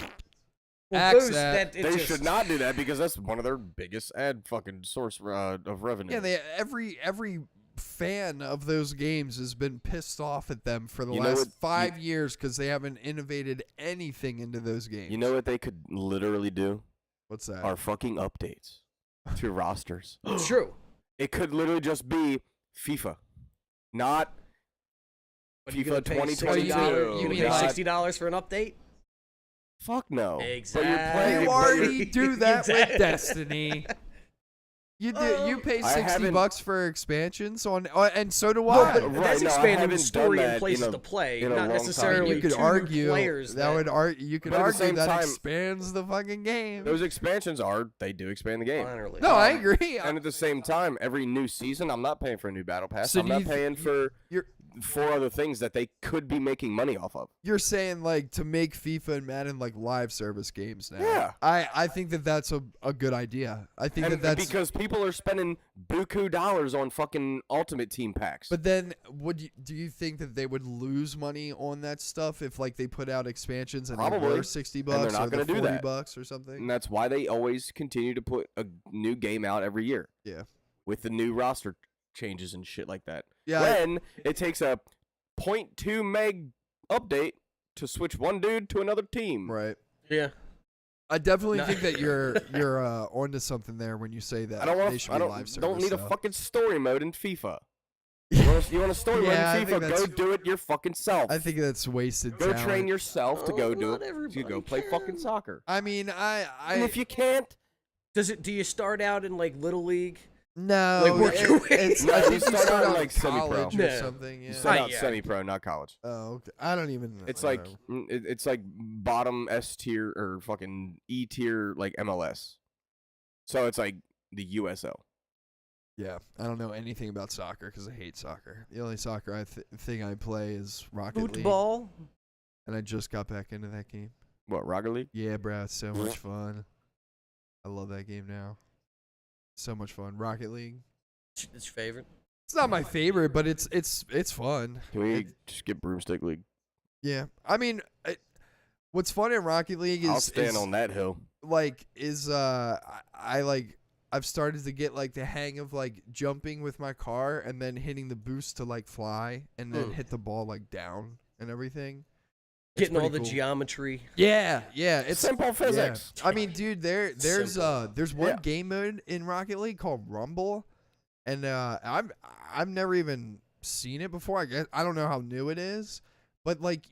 [SPEAKER 7] They should not do that because that's one of their biggest ad fucking source of revenue.
[SPEAKER 5] Yeah, every fan of those games has been pissed off at them for the last 5 years because they haven't innovated anything into those games.
[SPEAKER 7] You know what they could literally do?
[SPEAKER 5] What's that?
[SPEAKER 7] Are fucking updates to rosters.
[SPEAKER 6] True.
[SPEAKER 7] It could literally just be FIFA, not FIFA 2022.
[SPEAKER 6] You mean $60 for an update?
[SPEAKER 7] Fuck no.
[SPEAKER 6] Exactly.
[SPEAKER 5] You already do that with Destiny. You do. You pay $60 for expansions on, and so do I.
[SPEAKER 6] But that's expanding the story and places to play, not necessarily
[SPEAKER 5] you could
[SPEAKER 6] two
[SPEAKER 5] argue
[SPEAKER 6] players.
[SPEAKER 5] You could argue that expands the fucking game.
[SPEAKER 7] Those expansions they do expand the game.
[SPEAKER 6] Finally.
[SPEAKER 5] No, I agree.
[SPEAKER 7] And at the same time, every new season, I'm not paying for a new battle pass.
[SPEAKER 5] So
[SPEAKER 7] I'm not paying for 4 other things that they could be making money off of.
[SPEAKER 5] You're saying like to make FIFA and Madden like live service games now.
[SPEAKER 7] Yeah.
[SPEAKER 5] I think that's a good idea. I think that's
[SPEAKER 7] because people are spending buku dollars on fucking Ultimate Team packs.
[SPEAKER 5] But then do you think that they would lose money on that stuff if like they put out expansions and they were $60
[SPEAKER 7] and they're not
[SPEAKER 5] or
[SPEAKER 7] going to do that.
[SPEAKER 5] $40 or something?
[SPEAKER 7] And that's why they always continue to put a new game out every year.
[SPEAKER 5] Yeah.
[SPEAKER 7] With the new roster changes and shit like that.
[SPEAKER 5] Yeah.
[SPEAKER 7] When it takes a 0.2 meg update to switch one dude to another team.
[SPEAKER 5] Right.
[SPEAKER 6] Yeah.
[SPEAKER 5] I definitely think that you're onto something there when you say that.
[SPEAKER 7] I don't want don't need a fucking story mode in FIFA. You want a story mode in FIFA? Go do it your fucking self.
[SPEAKER 5] I think that's wasted.
[SPEAKER 7] Go
[SPEAKER 5] talent.
[SPEAKER 7] train yourself to go do it. You go play fucking soccer.
[SPEAKER 5] I mean,
[SPEAKER 7] and if you can't,
[SPEAKER 6] do you start out in like Little League?
[SPEAKER 5] No,
[SPEAKER 6] like
[SPEAKER 5] it's
[SPEAKER 7] no,
[SPEAKER 5] you
[SPEAKER 7] start out like
[SPEAKER 5] semi-pro or
[SPEAKER 6] Yeah.
[SPEAKER 5] something. Yeah.
[SPEAKER 7] You start out semi-pro, not college.
[SPEAKER 5] Oh, okay. I don't even know.
[SPEAKER 7] It's like it's like bottom S tier or fucking E tier like MLS. So it's like the USL.
[SPEAKER 5] Yeah, I don't know anything about soccer because I hate soccer. The only soccer thing I play is Rocket League.
[SPEAKER 6] Football.
[SPEAKER 5] And I just got back into that game.
[SPEAKER 7] What, Rocket League?
[SPEAKER 5] Yeah, bro, it's so much fun. I love that game now. So much fun. Rocket League.
[SPEAKER 6] It's your favorite?
[SPEAKER 5] It's not my favorite, but it's fun.
[SPEAKER 7] Can we just get Broomstick League?
[SPEAKER 5] Yeah, I mean, what's fun in Rocket League is
[SPEAKER 7] I'll stand on that hill.
[SPEAKER 5] Like, I've started to get like the hang of like jumping with my car and then hitting the boost to like fly and then hit the ball like down and everything.
[SPEAKER 6] Getting all the geometry.
[SPEAKER 5] Yeah, it's
[SPEAKER 7] simple physics.
[SPEAKER 5] Yeah. I mean, dude, there's one game mode in Rocket League called Rumble, and I've never even seen it before. I don't know how new it is, but like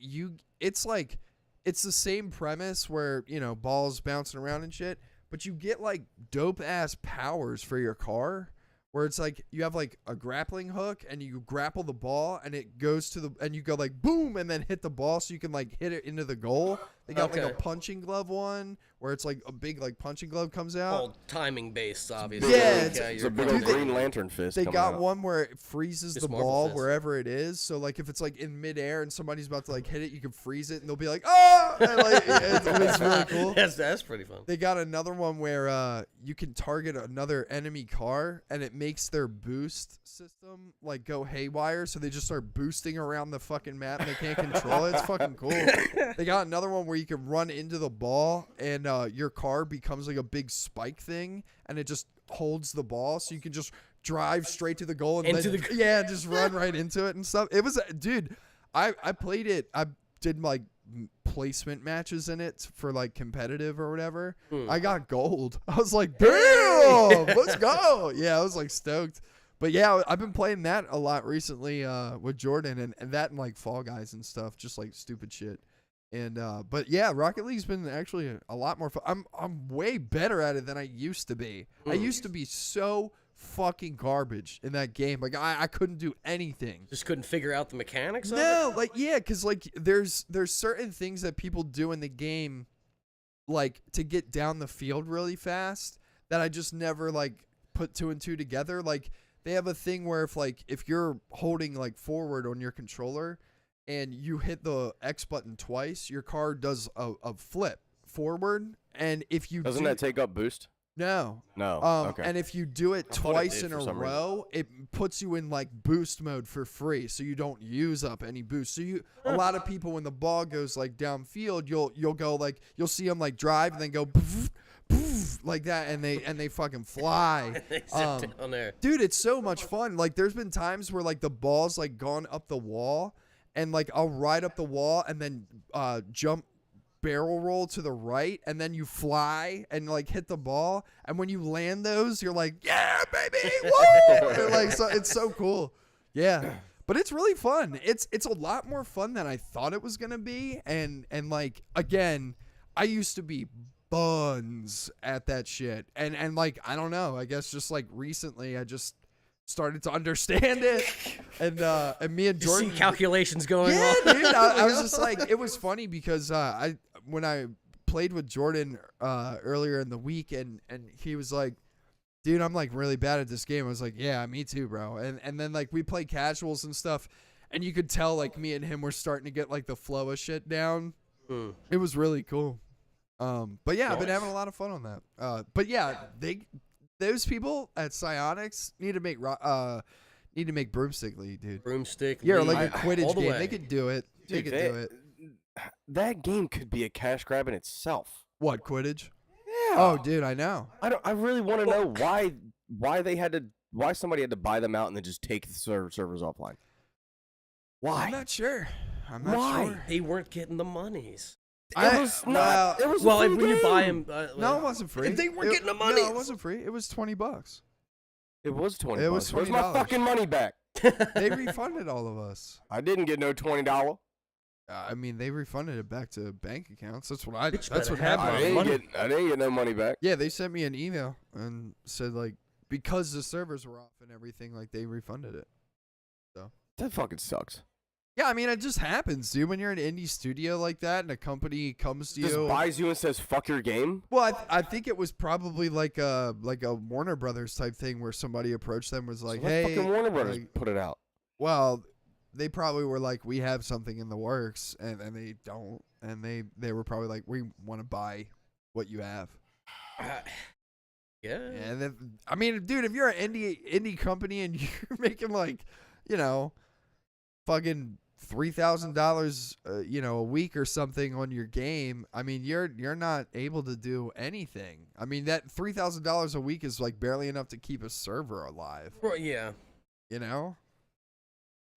[SPEAKER 5] it's the same premise where balls bouncing around and shit, but you get like dope ass powers for your car. Where it's like you have like a grappling hook and you grapple the ball and it goes to and you go like boom and then hit the ball so you can like hit it into the goal. They got like a punching glove one where it's like a big like punching glove comes out.
[SPEAKER 6] All timing based, obviously.
[SPEAKER 5] Yeah,
[SPEAKER 7] it's a big old Green Lantern fist.
[SPEAKER 5] They got
[SPEAKER 7] out.
[SPEAKER 5] one where it freezes
[SPEAKER 6] Just
[SPEAKER 5] the
[SPEAKER 6] Marvel
[SPEAKER 5] ball
[SPEAKER 6] fist.
[SPEAKER 5] wherever it is. So like if it's like in midair and somebody's about to like hit it, you can freeze it and they'll be like, oh, and, like, it's really cool.
[SPEAKER 6] That's pretty fun.
[SPEAKER 5] They got another one where you can target another enemy car and it makes their boost system like go haywire. So they just start boosting around the fucking map and they can't control it. It's fucking cool. They got another one where you can run into the ball and your car becomes like a big spike thing and it just holds the ball so you can just drive straight to the goal and just run right into it and stuff. It was, dude, I played it. I did like placement matches in it for like competitive or whatever. I got gold. I was like, damn, let's go. Yeah, I was like stoked. But yeah, I've been playing that a lot recently with Jordan and that and like Fall Guys and stuff, just like stupid shit. And but yeah, Rocket League's been actually a lot more fun. I'm way better at it than I used to be. I used to be so fucking garbage in that game. Like I couldn't do anything.
[SPEAKER 6] Just couldn't figure out the mechanics of it?
[SPEAKER 5] No, like yeah, cuz like there's certain things that people do in the game like to get down the field really fast that I just never like put 2 and 2 together. Like they have a thing where if you're holding like forward on your controller and you hit the X button twice, your car does a flip forward. And if you
[SPEAKER 7] doesn't that take up boost?
[SPEAKER 5] No.
[SPEAKER 7] No. Okay.
[SPEAKER 5] And if you do it
[SPEAKER 7] thought it
[SPEAKER 5] twice
[SPEAKER 7] did
[SPEAKER 5] in
[SPEAKER 7] for
[SPEAKER 5] a
[SPEAKER 7] some reason.
[SPEAKER 5] row, it puts you in like boost mode for free, so you don't use up any boost. So a lot of people, when the ball goes like downfield, you'll go like, you'll see them like drive and then go poof, poof, like that, and they fucking fly.
[SPEAKER 6] They sit down there.
[SPEAKER 5] Dude, it's so much fun. Like, there's been times where like the ball's like gone up the wall, and like I'll ride up the wall and then jump, barrel roll to the right, and then you fly and like hit the ball, and when you land those, you're like, yeah, baby, woo! They're like, so it's so cool. Yeah, but it's really fun. It's a lot more fun than I thought it was gonna be, and like, again, I used to be buns at that shit, and like, I don't know, I guess just like recently I just started to understand it, and me and
[SPEAKER 6] Just
[SPEAKER 5] Jordan,
[SPEAKER 6] see calculations going
[SPEAKER 5] yeah,
[SPEAKER 6] on.
[SPEAKER 5] dude. I was just like, it was funny because when I played with Jordan earlier in the week, and he was like, dude, I'm like really bad at this game. I was like, yeah, me too, bro. And then like we play casuals and stuff, and you could tell like me and him were starting to get like the flow of shit down. It was really cool. But yeah, I've been having a lot of fun on that. But yeah, those people at Psionics need to make Broomstick League, dude.
[SPEAKER 6] Broomstick.
[SPEAKER 5] Yeah,
[SPEAKER 6] League,
[SPEAKER 5] like a
[SPEAKER 6] all
[SPEAKER 5] Quidditch
[SPEAKER 6] the
[SPEAKER 5] game.
[SPEAKER 6] way.
[SPEAKER 5] They could do it. They
[SPEAKER 7] Dude,
[SPEAKER 5] could do it.
[SPEAKER 7] That game could be a cash grab in itself.
[SPEAKER 5] What, Quidditch?
[SPEAKER 7] Yeah.
[SPEAKER 5] Oh, dude, I know.
[SPEAKER 7] I really want to know why somebody had to buy them out and then just take the servers offline. Why?
[SPEAKER 5] I'm not sure.
[SPEAKER 7] Why?
[SPEAKER 5] Sure.
[SPEAKER 6] They weren't getting the monies.
[SPEAKER 7] It was not. It was
[SPEAKER 6] Well,
[SPEAKER 7] a
[SPEAKER 6] and
[SPEAKER 7] free
[SPEAKER 6] when you buy
[SPEAKER 7] game.
[SPEAKER 6] them,
[SPEAKER 5] No, it wasn't free.
[SPEAKER 6] They weren't getting the money.
[SPEAKER 5] No, it wasn't free. It was $20.
[SPEAKER 7] It was $20.
[SPEAKER 5] It was
[SPEAKER 7] Where's my
[SPEAKER 5] $20.
[SPEAKER 7] fucking money back?
[SPEAKER 5] They refunded all of us.
[SPEAKER 7] I didn't get no $20.
[SPEAKER 5] I mean, they refunded it back to bank accounts. That's what I.
[SPEAKER 6] Bitch
[SPEAKER 5] That's
[SPEAKER 6] better
[SPEAKER 5] what
[SPEAKER 6] have
[SPEAKER 5] happened.
[SPEAKER 6] my
[SPEAKER 7] I
[SPEAKER 6] money.
[SPEAKER 7] didn't get no money back.
[SPEAKER 5] Yeah, they sent me an email and said like, because the servers were off and everything, like they refunded it.
[SPEAKER 7] That fucking sucks.
[SPEAKER 5] Yeah, I mean, it just happens, dude. When you're an indie studio like that and a company comes to
[SPEAKER 7] Just
[SPEAKER 5] you,
[SPEAKER 7] buys you and says "fuck your game."
[SPEAKER 5] well, I think it was probably like a Warner Brothers type thing where somebody approached them, was like,
[SPEAKER 7] So let
[SPEAKER 5] hey,
[SPEAKER 7] fucking Warner Brothers
[SPEAKER 5] like,
[SPEAKER 7] put it out.
[SPEAKER 5] well, they probably were like, we have something in the works, and they don't, and they were probably like, we want to buy what you have.
[SPEAKER 6] Yeah.
[SPEAKER 5] And then, I mean, dude, if you're an indie company and you're making like, fucking $3,000, a week or something on your game, I mean, you're not able to do anything. I mean, that $3,000 a week is like barely enough to keep a server alive.
[SPEAKER 6] Well, yeah.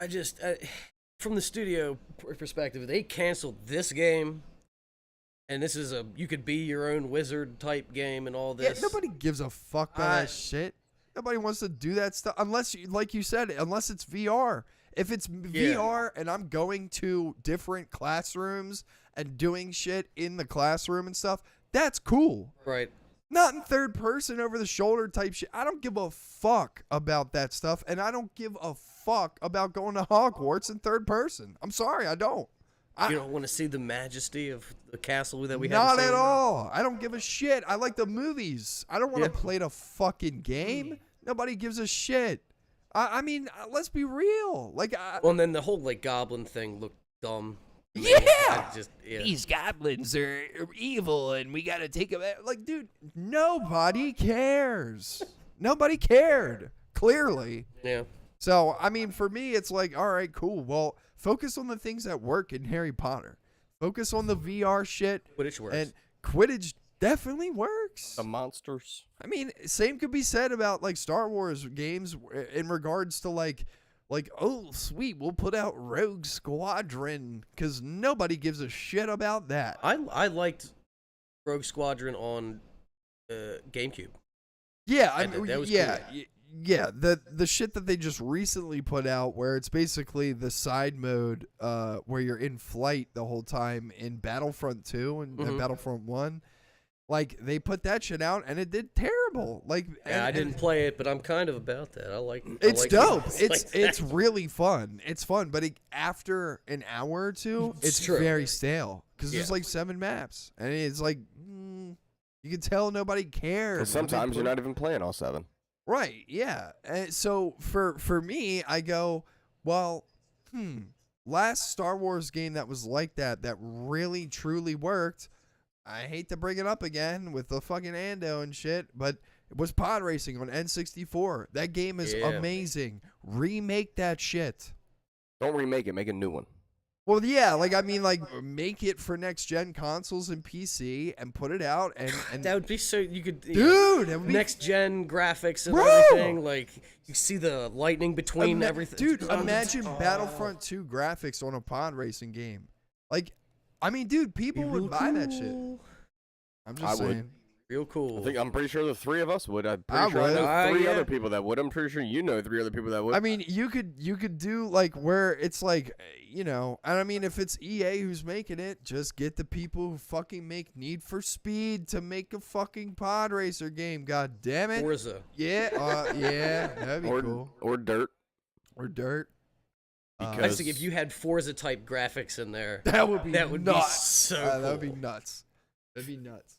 [SPEAKER 6] I just, from the studio perspective, they canceled this game, and this is you could be your own wizard type game and all this.
[SPEAKER 5] Yeah, nobody gives a fuck about that shit. Nobody wants to do that stuff unless, like you said, unless it's VR. If it's VR and I'm going to different classrooms and doing shit in the classroom and stuff, that's cool.
[SPEAKER 6] Right.
[SPEAKER 5] Not in third person over the shoulder type shit. I don't give a fuck about that stuff, and I don't give a fuck about going to Hogwarts in third person. I'm sorry, I don't.
[SPEAKER 6] You don't want to see the majesty of the castle that we have.
[SPEAKER 5] Not at all. I don't give a shit. I like the movies. I don't want to play the fucking game. Nobody gives a shit. I mean, let's be real. Like,
[SPEAKER 6] well, and then the whole like goblin thing looked dumb.
[SPEAKER 2] These goblins are evil, and we gotta take them out.
[SPEAKER 5] Like, dude, nobody cares. Nobody cared, clearly.
[SPEAKER 6] Yeah.
[SPEAKER 5] So, I mean, for me, it's like, all right, cool. Well, focus on the things that work in Harry Potter. Focus on the VR shit.
[SPEAKER 6] Quidditch works.
[SPEAKER 5] And Quidditch definitely works.
[SPEAKER 7] The monsters.
[SPEAKER 5] I mean, same could be said about like Star Wars games in regards to like, oh, sweet, we'll put out Rogue Squadron, because nobody gives a shit about that.
[SPEAKER 6] I liked Rogue Squadron on GameCube.
[SPEAKER 5] Yeah, I
[SPEAKER 6] And
[SPEAKER 5] mean,
[SPEAKER 6] that was
[SPEAKER 5] yeah,
[SPEAKER 6] cool.
[SPEAKER 5] yeah. The shit that they just recently put out, where it's basically the side mode, where you're in flight the whole time in Battlefront 2 and Battlefront 1. Like, they put that shit out and it did terrible. Like,
[SPEAKER 6] Yeah, I didn't play it, but I'm kind of about that. I like.
[SPEAKER 5] It's dope.
[SPEAKER 6] games
[SPEAKER 5] It's
[SPEAKER 6] like that.
[SPEAKER 5] really fun. It's fun, but after an hour or two, it's
[SPEAKER 6] True.
[SPEAKER 5] very stale because there's
[SPEAKER 6] Yeah.
[SPEAKER 5] like 7 maps, and it's like you can tell nobody cares.
[SPEAKER 7] Because sometimes you're not even playing all 7.
[SPEAKER 5] Right, yeah. And so for me, I go, well, last Star Wars game that was like that really truly worked
[SPEAKER 2] I hate to bring it up again with the fucking Ando and shit, but it was pod racing on N64. That game is amazing. Remake that shit.
[SPEAKER 7] Don't remake it. Make a new one.
[SPEAKER 2] Well, yeah, like I mean, like make it for next gen consoles and PC and put it out and
[SPEAKER 6] That would be so you could
[SPEAKER 2] dude, that would be
[SPEAKER 6] next gen graphics and
[SPEAKER 2] Bro!
[SPEAKER 6] everything. Like you see the lightning between everything.
[SPEAKER 2] Dude, imagine Battlefront 2 graphics on a pod racing game. Like, I mean, dude, people would buy that shit. I'm just saying.
[SPEAKER 7] Would.
[SPEAKER 6] Real cool.
[SPEAKER 7] I'm pretty sure the three of us would. I'm
[SPEAKER 2] I
[SPEAKER 7] pretty sure I
[SPEAKER 2] would.
[SPEAKER 7] know three
[SPEAKER 6] Yeah.
[SPEAKER 7] other people that would. I'm pretty sure you know 3 other people that would.
[SPEAKER 2] I mean, you could do like where it's like, you know, and I mean, if it's EA who's making it, just get the people who fucking make Need for Speed to make a fucking pod racer game. God damn it.
[SPEAKER 6] Forza.
[SPEAKER 2] Yeah, yeah, that'd be cool.
[SPEAKER 7] Or Dirt.
[SPEAKER 2] Or Dirt.
[SPEAKER 6] I just think if you had Forza type graphics in there,
[SPEAKER 2] that would be
[SPEAKER 6] nuts.
[SPEAKER 2] Be
[SPEAKER 6] so cool.
[SPEAKER 2] That would be nuts. That'd be nuts.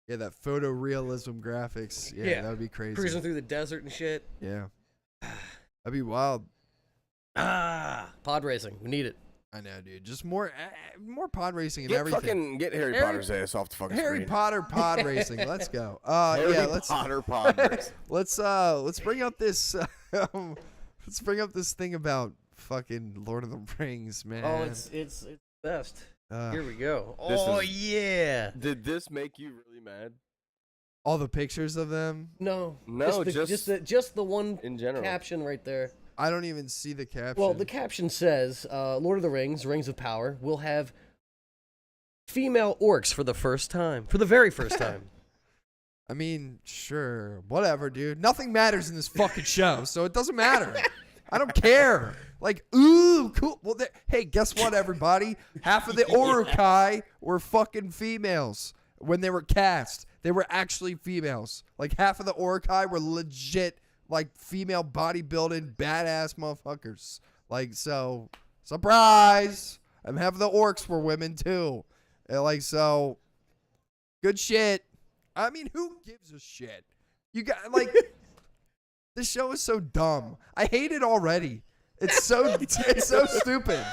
[SPEAKER 2] Yeah, that photorealism graphics. Yeah, that would be crazy.
[SPEAKER 6] Cruising through the desert and shit.
[SPEAKER 2] Yeah. That'd be wild.
[SPEAKER 6] Pod racing. We need it.
[SPEAKER 2] I know, dude. Just more pod racing and
[SPEAKER 7] Get
[SPEAKER 2] everything.
[SPEAKER 7] Get Harry Potter's ass off the fucking
[SPEAKER 2] Harry
[SPEAKER 7] screen.
[SPEAKER 2] Potter pod racing. Let's go.
[SPEAKER 7] Harry
[SPEAKER 2] let's
[SPEAKER 7] Potter pod racing.
[SPEAKER 2] let's bring up this let's bring up this thing about fucking Lord of the Rings, man.
[SPEAKER 6] Oh, it's best. Here we go.
[SPEAKER 7] This
[SPEAKER 6] Oh
[SPEAKER 7] is-
[SPEAKER 6] yeah.
[SPEAKER 7] Did this make you really mad?
[SPEAKER 2] All the pictures of them.
[SPEAKER 6] No.
[SPEAKER 7] No,
[SPEAKER 6] just the one
[SPEAKER 7] in general.
[SPEAKER 6] caption right there.
[SPEAKER 2] I don't even see the caption.
[SPEAKER 6] Well, the caption says, Lord of the Rings, Rings of Power, will have female orcs for the first time. For the very first time.
[SPEAKER 2] I mean, sure, whatever, dude. Nothing matters in this fucking show, so it doesn't matter. I don't care. Like, ooh, cool. Well, hey, guess what, everybody? Half of the Urukai were fucking females when they were cast. They were actually females. Like, half of the Urukai were legit, like, female bodybuilding badass motherfuckers. Like, so, surprise. And half of the orcs were women, too. And like, so, good shit. I mean, who gives a shit? You got, like... This show is so dumb. I hate it already. It's so stupid.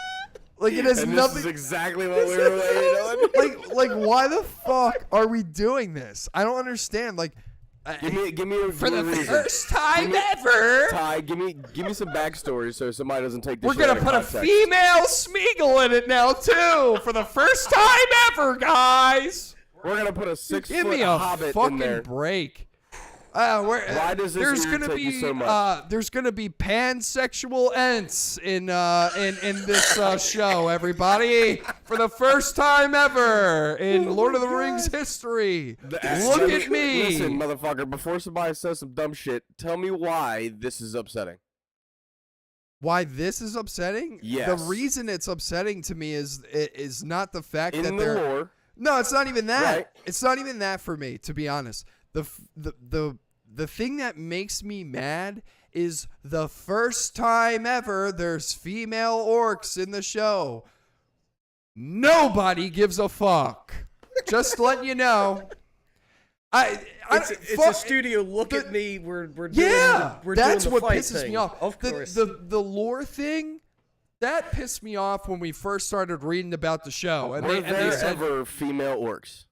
[SPEAKER 2] Like it has
[SPEAKER 7] and
[SPEAKER 2] nothing.
[SPEAKER 7] This is exactly what we were waiting on.
[SPEAKER 2] like why the fuck are we doing this? I don't understand. Like,
[SPEAKER 7] give me
[SPEAKER 2] for the
[SPEAKER 7] reason.
[SPEAKER 2] first time ever.
[SPEAKER 7] Ty, give me some backstory so somebody doesn't take this.
[SPEAKER 2] We're
[SPEAKER 7] shit
[SPEAKER 2] gonna
[SPEAKER 7] out of
[SPEAKER 2] put a
[SPEAKER 7] context.
[SPEAKER 2] female Smeagol in it now too, for the first time ever, guys.
[SPEAKER 7] We're gonna put a 6
[SPEAKER 2] Give
[SPEAKER 7] foot
[SPEAKER 2] me a
[SPEAKER 7] hobbit in
[SPEAKER 2] fucking
[SPEAKER 7] there.
[SPEAKER 2] break.
[SPEAKER 7] Why does this
[SPEAKER 2] there's
[SPEAKER 7] irritate
[SPEAKER 2] gonna be
[SPEAKER 7] you so much?
[SPEAKER 2] there's gonna be pansexual ents in this show, everybody, for the first time ever in Lord of the Rings history. Look at me.
[SPEAKER 7] Listen, motherfucker. Before somebody says some dumb shit, tell me why this is upsetting.
[SPEAKER 2] Why this is upsetting?
[SPEAKER 7] Yes.
[SPEAKER 2] The reason it's upsetting to me is not the fact that
[SPEAKER 7] In the
[SPEAKER 2] they're
[SPEAKER 7] lore.
[SPEAKER 2] No, it's not even that.
[SPEAKER 7] Right.
[SPEAKER 2] It's not even that for me, to be honest. The thing that makes me mad is the first time ever there's female orcs in the show. Nobody gives a fuck. Just letting you know.
[SPEAKER 6] It's a studio. Look at me. We're doing
[SPEAKER 2] that's
[SPEAKER 6] the
[SPEAKER 2] what
[SPEAKER 6] fight
[SPEAKER 2] pisses
[SPEAKER 6] thing.
[SPEAKER 2] me off.
[SPEAKER 6] Of course.
[SPEAKER 2] The lore thing. That pissed me off when we first started reading about the show. And
[SPEAKER 7] Were
[SPEAKER 2] they
[SPEAKER 7] there
[SPEAKER 2] said,
[SPEAKER 7] ever female orcs?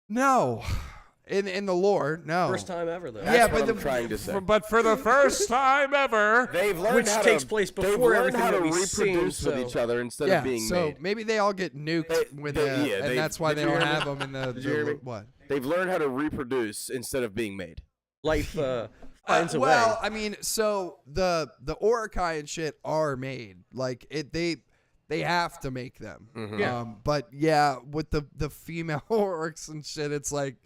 [SPEAKER 2] no. In the lore, no.
[SPEAKER 6] First time ever, though.
[SPEAKER 2] Yeah,
[SPEAKER 7] That's what
[SPEAKER 2] but
[SPEAKER 7] I'm trying to say.
[SPEAKER 2] But for the first time ever.
[SPEAKER 7] They've learned
[SPEAKER 6] Which
[SPEAKER 7] how
[SPEAKER 6] takes
[SPEAKER 7] to,
[SPEAKER 6] place
[SPEAKER 7] they've
[SPEAKER 6] before
[SPEAKER 7] learned
[SPEAKER 6] everything
[SPEAKER 7] how to
[SPEAKER 6] that we've
[SPEAKER 7] reproduce
[SPEAKER 6] seen,
[SPEAKER 7] with
[SPEAKER 6] so-
[SPEAKER 7] each other instead
[SPEAKER 2] Yeah,
[SPEAKER 7] of being
[SPEAKER 2] so
[SPEAKER 7] made.
[SPEAKER 2] maybe they all get nuked with and that's why
[SPEAKER 7] did
[SPEAKER 2] they
[SPEAKER 7] you
[SPEAKER 2] don't
[SPEAKER 7] hear me?
[SPEAKER 2] have them in the
[SPEAKER 7] Did you hear me?
[SPEAKER 2] what?
[SPEAKER 7] They've learned how to reproduce instead of being made.
[SPEAKER 6] Life finds a
[SPEAKER 2] well,
[SPEAKER 6] way.
[SPEAKER 2] I mean, so the Urukai and shit are made. Like they have to make them.
[SPEAKER 7] Mhm.
[SPEAKER 6] Yeah.
[SPEAKER 2] But yeah, with the female orcs and shit, it's like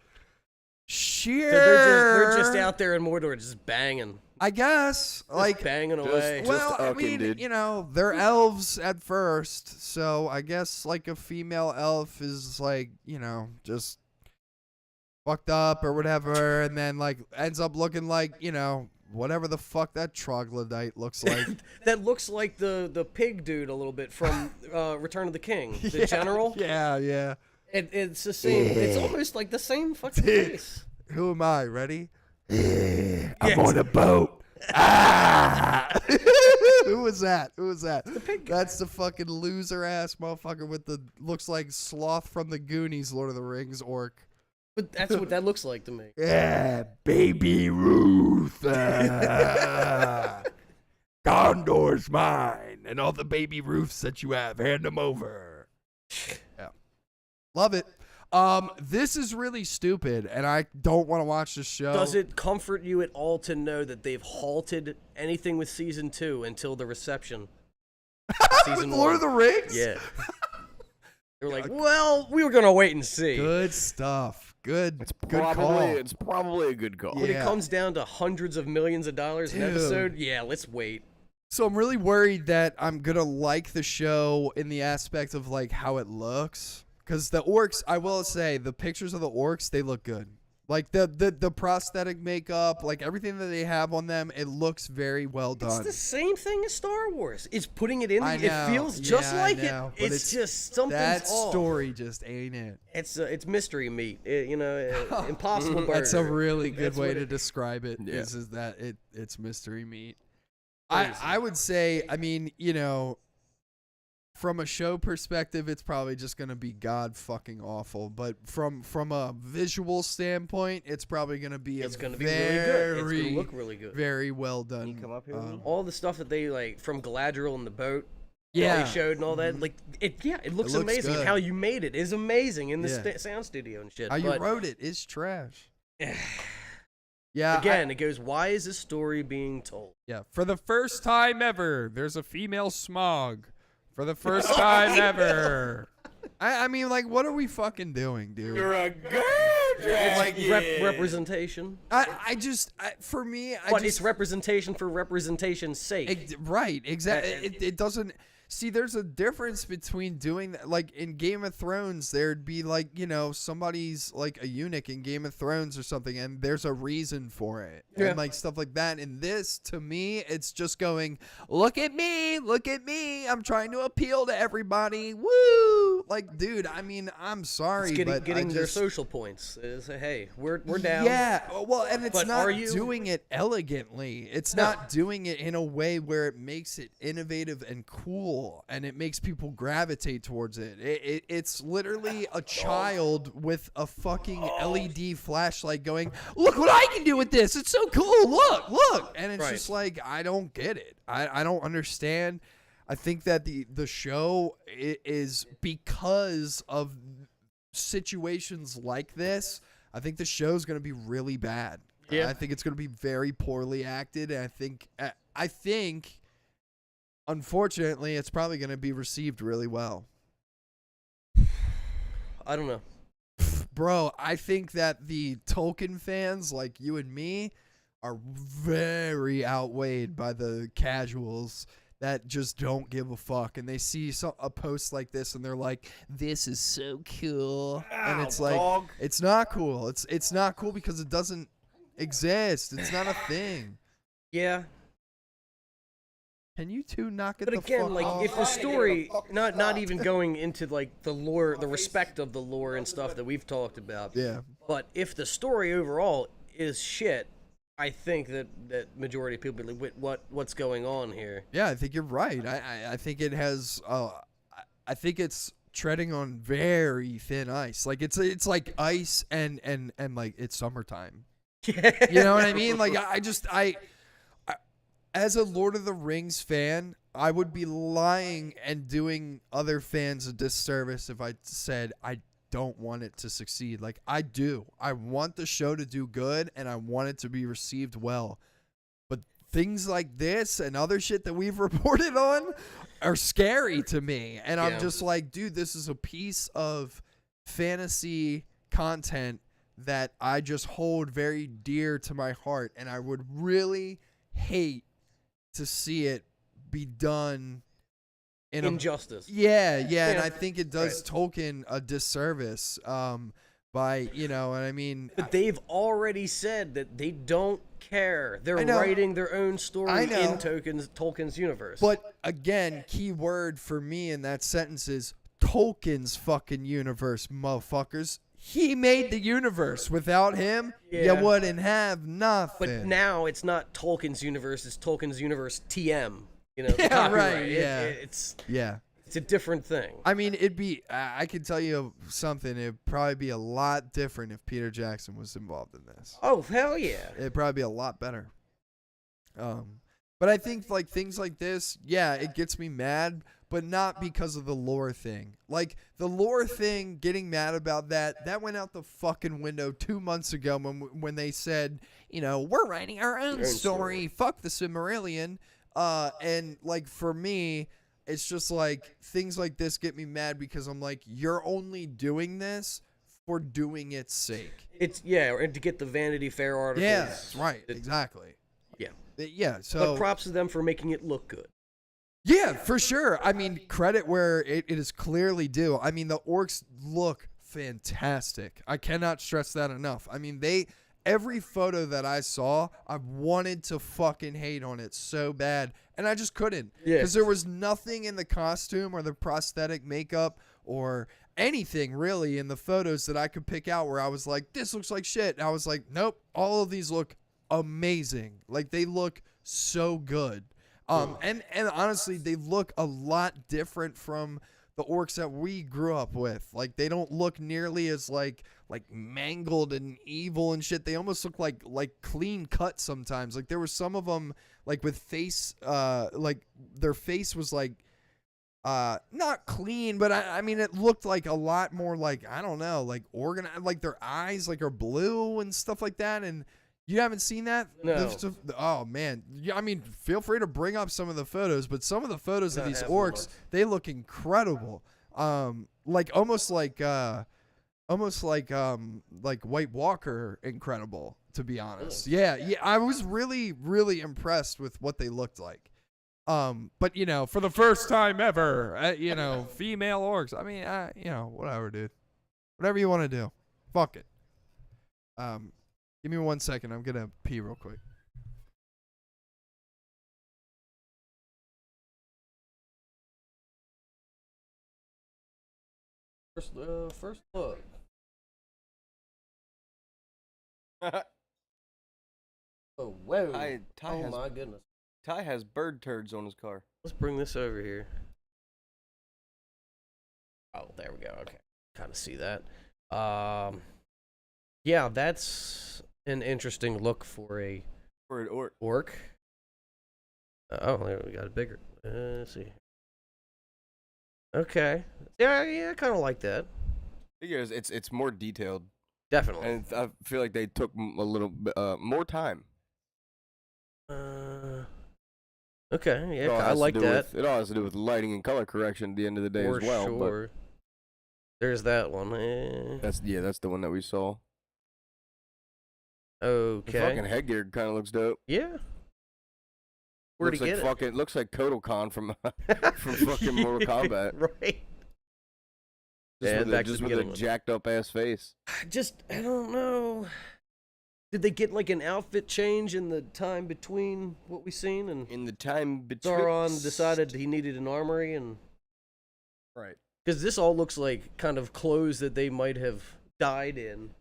[SPEAKER 2] sure.
[SPEAKER 6] They're just out there in Mordor, just banging,
[SPEAKER 2] I guess like
[SPEAKER 6] banging away.
[SPEAKER 2] well, I
[SPEAKER 7] ucking,
[SPEAKER 2] mean,
[SPEAKER 7] dude.
[SPEAKER 2] you know, they're elves at first, so I guess like a female elf is like, you know, just fucked up or whatever, and then like ends up looking like, you know, whatever the fuck that troglodyte looks like.
[SPEAKER 6] That looks like the pig dude a little bit from Return of the King, the general.
[SPEAKER 2] Yeah.
[SPEAKER 6] It's the same. It's almost like the same fucking face.
[SPEAKER 2] Who am I? Ready? I'm on a boat. Ah! Who was that? That's the fucking loser ass motherfucker with the looks like Sloth from the Goonies, Lord of the Rings orc.
[SPEAKER 6] But that's what that looks like to me.
[SPEAKER 2] Yeah, baby Ruth. Gondor's mine, and all the baby Ruths that you have, hand them over. Yeah, love it. This is really stupid, and I don't want to watch this show.
[SPEAKER 6] Does it comfort you at all to know that they've halted anything with season 2 until the reception? Season
[SPEAKER 2] Lord
[SPEAKER 6] 1.
[SPEAKER 2] of the Rings?
[SPEAKER 6] Yeah. They're like, well, we were gonna wait and see.
[SPEAKER 2] Good stuff. Good. Good
[SPEAKER 7] Probably,
[SPEAKER 2] call.
[SPEAKER 7] it's probably a good call.
[SPEAKER 6] When
[SPEAKER 2] Yeah.
[SPEAKER 6] it comes down to hundreds of millions of dollars an
[SPEAKER 2] Dude.
[SPEAKER 6] episode, yeah, let's wait.
[SPEAKER 2] So I'm really worried that I'm gonna like the show in the aspect of like how it looks, because the orcs, I will say, the pictures of the orcs, they look good. Like the prosthetic makeup, like everything that they have on them, it looks very well done.
[SPEAKER 6] It's the same thing as Star Wars. It's putting it in.
[SPEAKER 2] I know.
[SPEAKER 6] It feels just
[SPEAKER 2] Yeah, I
[SPEAKER 6] like
[SPEAKER 2] know,
[SPEAKER 6] it.
[SPEAKER 2] but
[SPEAKER 6] It's just something's
[SPEAKER 2] that
[SPEAKER 6] off.
[SPEAKER 2] story just ain't it.
[SPEAKER 6] It's mystery meat. Impossible Burger.
[SPEAKER 2] That's a really good
[SPEAKER 6] That's
[SPEAKER 2] way
[SPEAKER 6] what
[SPEAKER 2] to
[SPEAKER 6] it-
[SPEAKER 2] describe it.
[SPEAKER 7] Yeah.
[SPEAKER 2] Is that it's mystery meat.
[SPEAKER 6] Crazy.
[SPEAKER 2] I would say, I mean, from a show perspective, it's probably just gonna be god fucking awful. But from a visual standpoint, it's probably gonna be
[SPEAKER 6] It's
[SPEAKER 2] a
[SPEAKER 6] gonna be really good. It's
[SPEAKER 2] very,
[SPEAKER 6] gonna look really good.
[SPEAKER 2] very well done.
[SPEAKER 7] you come up here with me?
[SPEAKER 6] All the stuff that they like from Galadriel in the boat.
[SPEAKER 2] Yeah.
[SPEAKER 6] They showed and all that. Like it looks
[SPEAKER 2] looks
[SPEAKER 6] amazing.
[SPEAKER 2] good.
[SPEAKER 6] How you made it is amazing in the
[SPEAKER 2] Yeah.
[SPEAKER 6] sound studio and shit.
[SPEAKER 2] How you
[SPEAKER 6] but
[SPEAKER 2] wrote it is trash. Yeah.
[SPEAKER 6] again, it goes. Why is this story being told?
[SPEAKER 2] Yeah, for the first time ever, there's a female Smog. For the first time ever. I mean, like, what are we fucking doing, dude?
[SPEAKER 7] You're a girl.
[SPEAKER 6] It's like representation.
[SPEAKER 2] For me,
[SPEAKER 6] But it's representation for representation's sake.
[SPEAKER 2] Right, exactly. It doesn't. See, there's a difference between doing that. Like in Game of Thrones, there'd be like, somebody's like a eunuch in Game of Thrones or something, and there's a reason for it.
[SPEAKER 6] Yeah.
[SPEAKER 2] And like stuff like that. In this, to me, it's just going, look at me, I'm trying to appeal to everybody. Woo! Like, dude, I mean, I'm sorry,
[SPEAKER 6] It's
[SPEAKER 2] but
[SPEAKER 6] getting
[SPEAKER 2] I
[SPEAKER 6] their
[SPEAKER 2] just,
[SPEAKER 6] social points. Is hey, we're down.
[SPEAKER 2] Yeah, well, and it's
[SPEAKER 6] But
[SPEAKER 2] not
[SPEAKER 6] are you-
[SPEAKER 2] doing it elegantly. It's
[SPEAKER 6] No.
[SPEAKER 2] not doing it in a way where it makes it innovative and cool, and it makes people gravitate towards it. It's literally a child with a fucking LED flashlight going, look what I can do with this. It's so cool. Look. And it's
[SPEAKER 6] Right.
[SPEAKER 2] just like, I don't get it. I don't understand. I think that the show is because of situations like this. I think the show's going to be really bad.
[SPEAKER 6] Yeah.
[SPEAKER 2] I think it's going to be very poorly acted. And I think, unfortunately, it's probably going to be received really well.
[SPEAKER 6] I don't know.
[SPEAKER 2] Bro, I think that the Tolkien fans like you and me are very outweighed by the casuals that just don't give a fuck, and they see a post like this and they're like, this is so cool. And it's like, it's not cool. It's not cool because it doesn't exist. It's not a thing.
[SPEAKER 6] Yeah.
[SPEAKER 2] Can you two knock it
[SPEAKER 6] But
[SPEAKER 2] the
[SPEAKER 6] again,
[SPEAKER 2] fuck
[SPEAKER 6] like
[SPEAKER 2] off?
[SPEAKER 6] if the story, not even going into like the lore, the respect of the lore and stuff that we've talked about.
[SPEAKER 2] Yeah.
[SPEAKER 6] But if the story overall is shit, I think that majority of people be like, what's going on here?
[SPEAKER 2] Yeah, I think you're right. I think it has. I think it's treading on very thin ice. Like it's like ice and like it's summertime. You know what I mean? Like I as a Lord of the Rings fan, I would be lying and doing other fans a disservice if I said I don't want it to succeed. Like I do. I want the show to do good and I want it to be received well. But things like this and other shit that we've reported on are scary to me. And I'm just like, dude, this is a piece of fantasy content that I just hold very dear to my heart, and I would really hate to see it be done in
[SPEAKER 6] Injustice.
[SPEAKER 2] Yeah, and
[SPEAKER 6] Yeah.
[SPEAKER 2] I think it does Tolkien a disservice by, what I mean?
[SPEAKER 6] But they've already said that they don't care. They're
[SPEAKER 2] I know.
[SPEAKER 6] writing their own story
[SPEAKER 2] I know.
[SPEAKER 6] in Tolkien's universe.
[SPEAKER 2] But again, key word for me in that sentence is Tolkien's fucking universe, motherfuckers. he made the universe. Without him,
[SPEAKER 6] Yeah.
[SPEAKER 2] you wouldn't have nothing.
[SPEAKER 6] But now it's not Tolkien's universe; it's Tolkien's universe TM. You know, the
[SPEAKER 2] Yeah,
[SPEAKER 6] copyright.
[SPEAKER 2] right, yeah.
[SPEAKER 6] It's
[SPEAKER 2] yeah.
[SPEAKER 6] it's a different thing.
[SPEAKER 2] I mean, it'd be. I could tell you something. It'd probably be a lot different if Peter Jackson was involved in this.
[SPEAKER 6] Oh hell yeah!
[SPEAKER 2] It'd probably be a lot better. But I think like things like this, yeah, it gets me mad, but not because of the lore thing. Like the lore thing, getting mad about that went out the fucking window 2 months ago when they said, you know, we're writing our own story. Fuck the Silmarillion. And like for me, it's just like things like this get me mad because I'm like, you're only doing this for doing its sake.
[SPEAKER 6] It's and to get the Vanity Fair articles.
[SPEAKER 2] Yeah, that's right. Exactly.
[SPEAKER 6] Yeah.
[SPEAKER 2] Yeah. So,
[SPEAKER 6] But props to them for making it look good.
[SPEAKER 2] yeah, for sure. I mean, credit where it is clearly due. I mean, the orcs look fantastic. I cannot stress that enough. I mean, every photo that I saw, I wanted to fucking hate on it so bad, and I just couldn't.
[SPEAKER 6] Yeah.
[SPEAKER 2] Because there was nothing in the costume or the prosthetic makeup or anything really in the photos that I could pick out where I was like, this looks like shit. And I was like, nope, all of these look amazing. Like they look so good. And honestly, they look a lot different from the orcs that we grew up with. Like they don't look nearly as like mangled and evil and shit. They almost look like clean cut sometimes. Like there were some of them like with face like their face was like not clean, but I mean it looked like a lot more like, I don't know, like organized, like their eyes like are blue and stuff like that. And you haven't seen that?
[SPEAKER 6] No.
[SPEAKER 2] Oh man. Yeah, I mean, feel free to bring up some of the photos, but some of the photos of these orcs, they look incredible. Like almost like White Walker incredible, to be honest. Yeah, I was really, really impressed with what they looked like. But you know, for the first time ever, you know, female orcs. I mean, you know, whatever, dude. Whatever you want to do. Fuck it. Give me 1 second. I'm gonna pee real quick.
[SPEAKER 6] First look. Oh whoa! My goodness.
[SPEAKER 7] Ty has bird turds on his car.
[SPEAKER 6] Let's bring this over here. Oh, there we go. Okay, kind of see that. Yeah, that's an interesting look for an orc. Oh, there we got it bigger. Let's see. Okay. Yeah, I kind of like that.
[SPEAKER 7] Because it's more detailed.
[SPEAKER 6] Definitely.
[SPEAKER 7] And I feel like they took a little bit more time.
[SPEAKER 6] Okay, yeah, I like that.
[SPEAKER 7] It all has to do with lighting and color correction at the end of the day as well.
[SPEAKER 6] Sure. There's that one.
[SPEAKER 7] That's the one that we saw.
[SPEAKER 6] Okay.
[SPEAKER 7] The fucking headgear kind of looks dope.
[SPEAKER 6] Yeah. Where'd he get it?
[SPEAKER 7] It looks like Kotal Khan from fucking Mortal Kombat.
[SPEAKER 6] Right.
[SPEAKER 7] Just with a jacked up ass face.
[SPEAKER 6] I don't know. Did they get like an outfit change in the time between what we seen and
[SPEAKER 7] in the time between
[SPEAKER 6] Sauron decided he needed an armory and
[SPEAKER 7] right?
[SPEAKER 6] Because this all looks like kind of clothes that they might have died in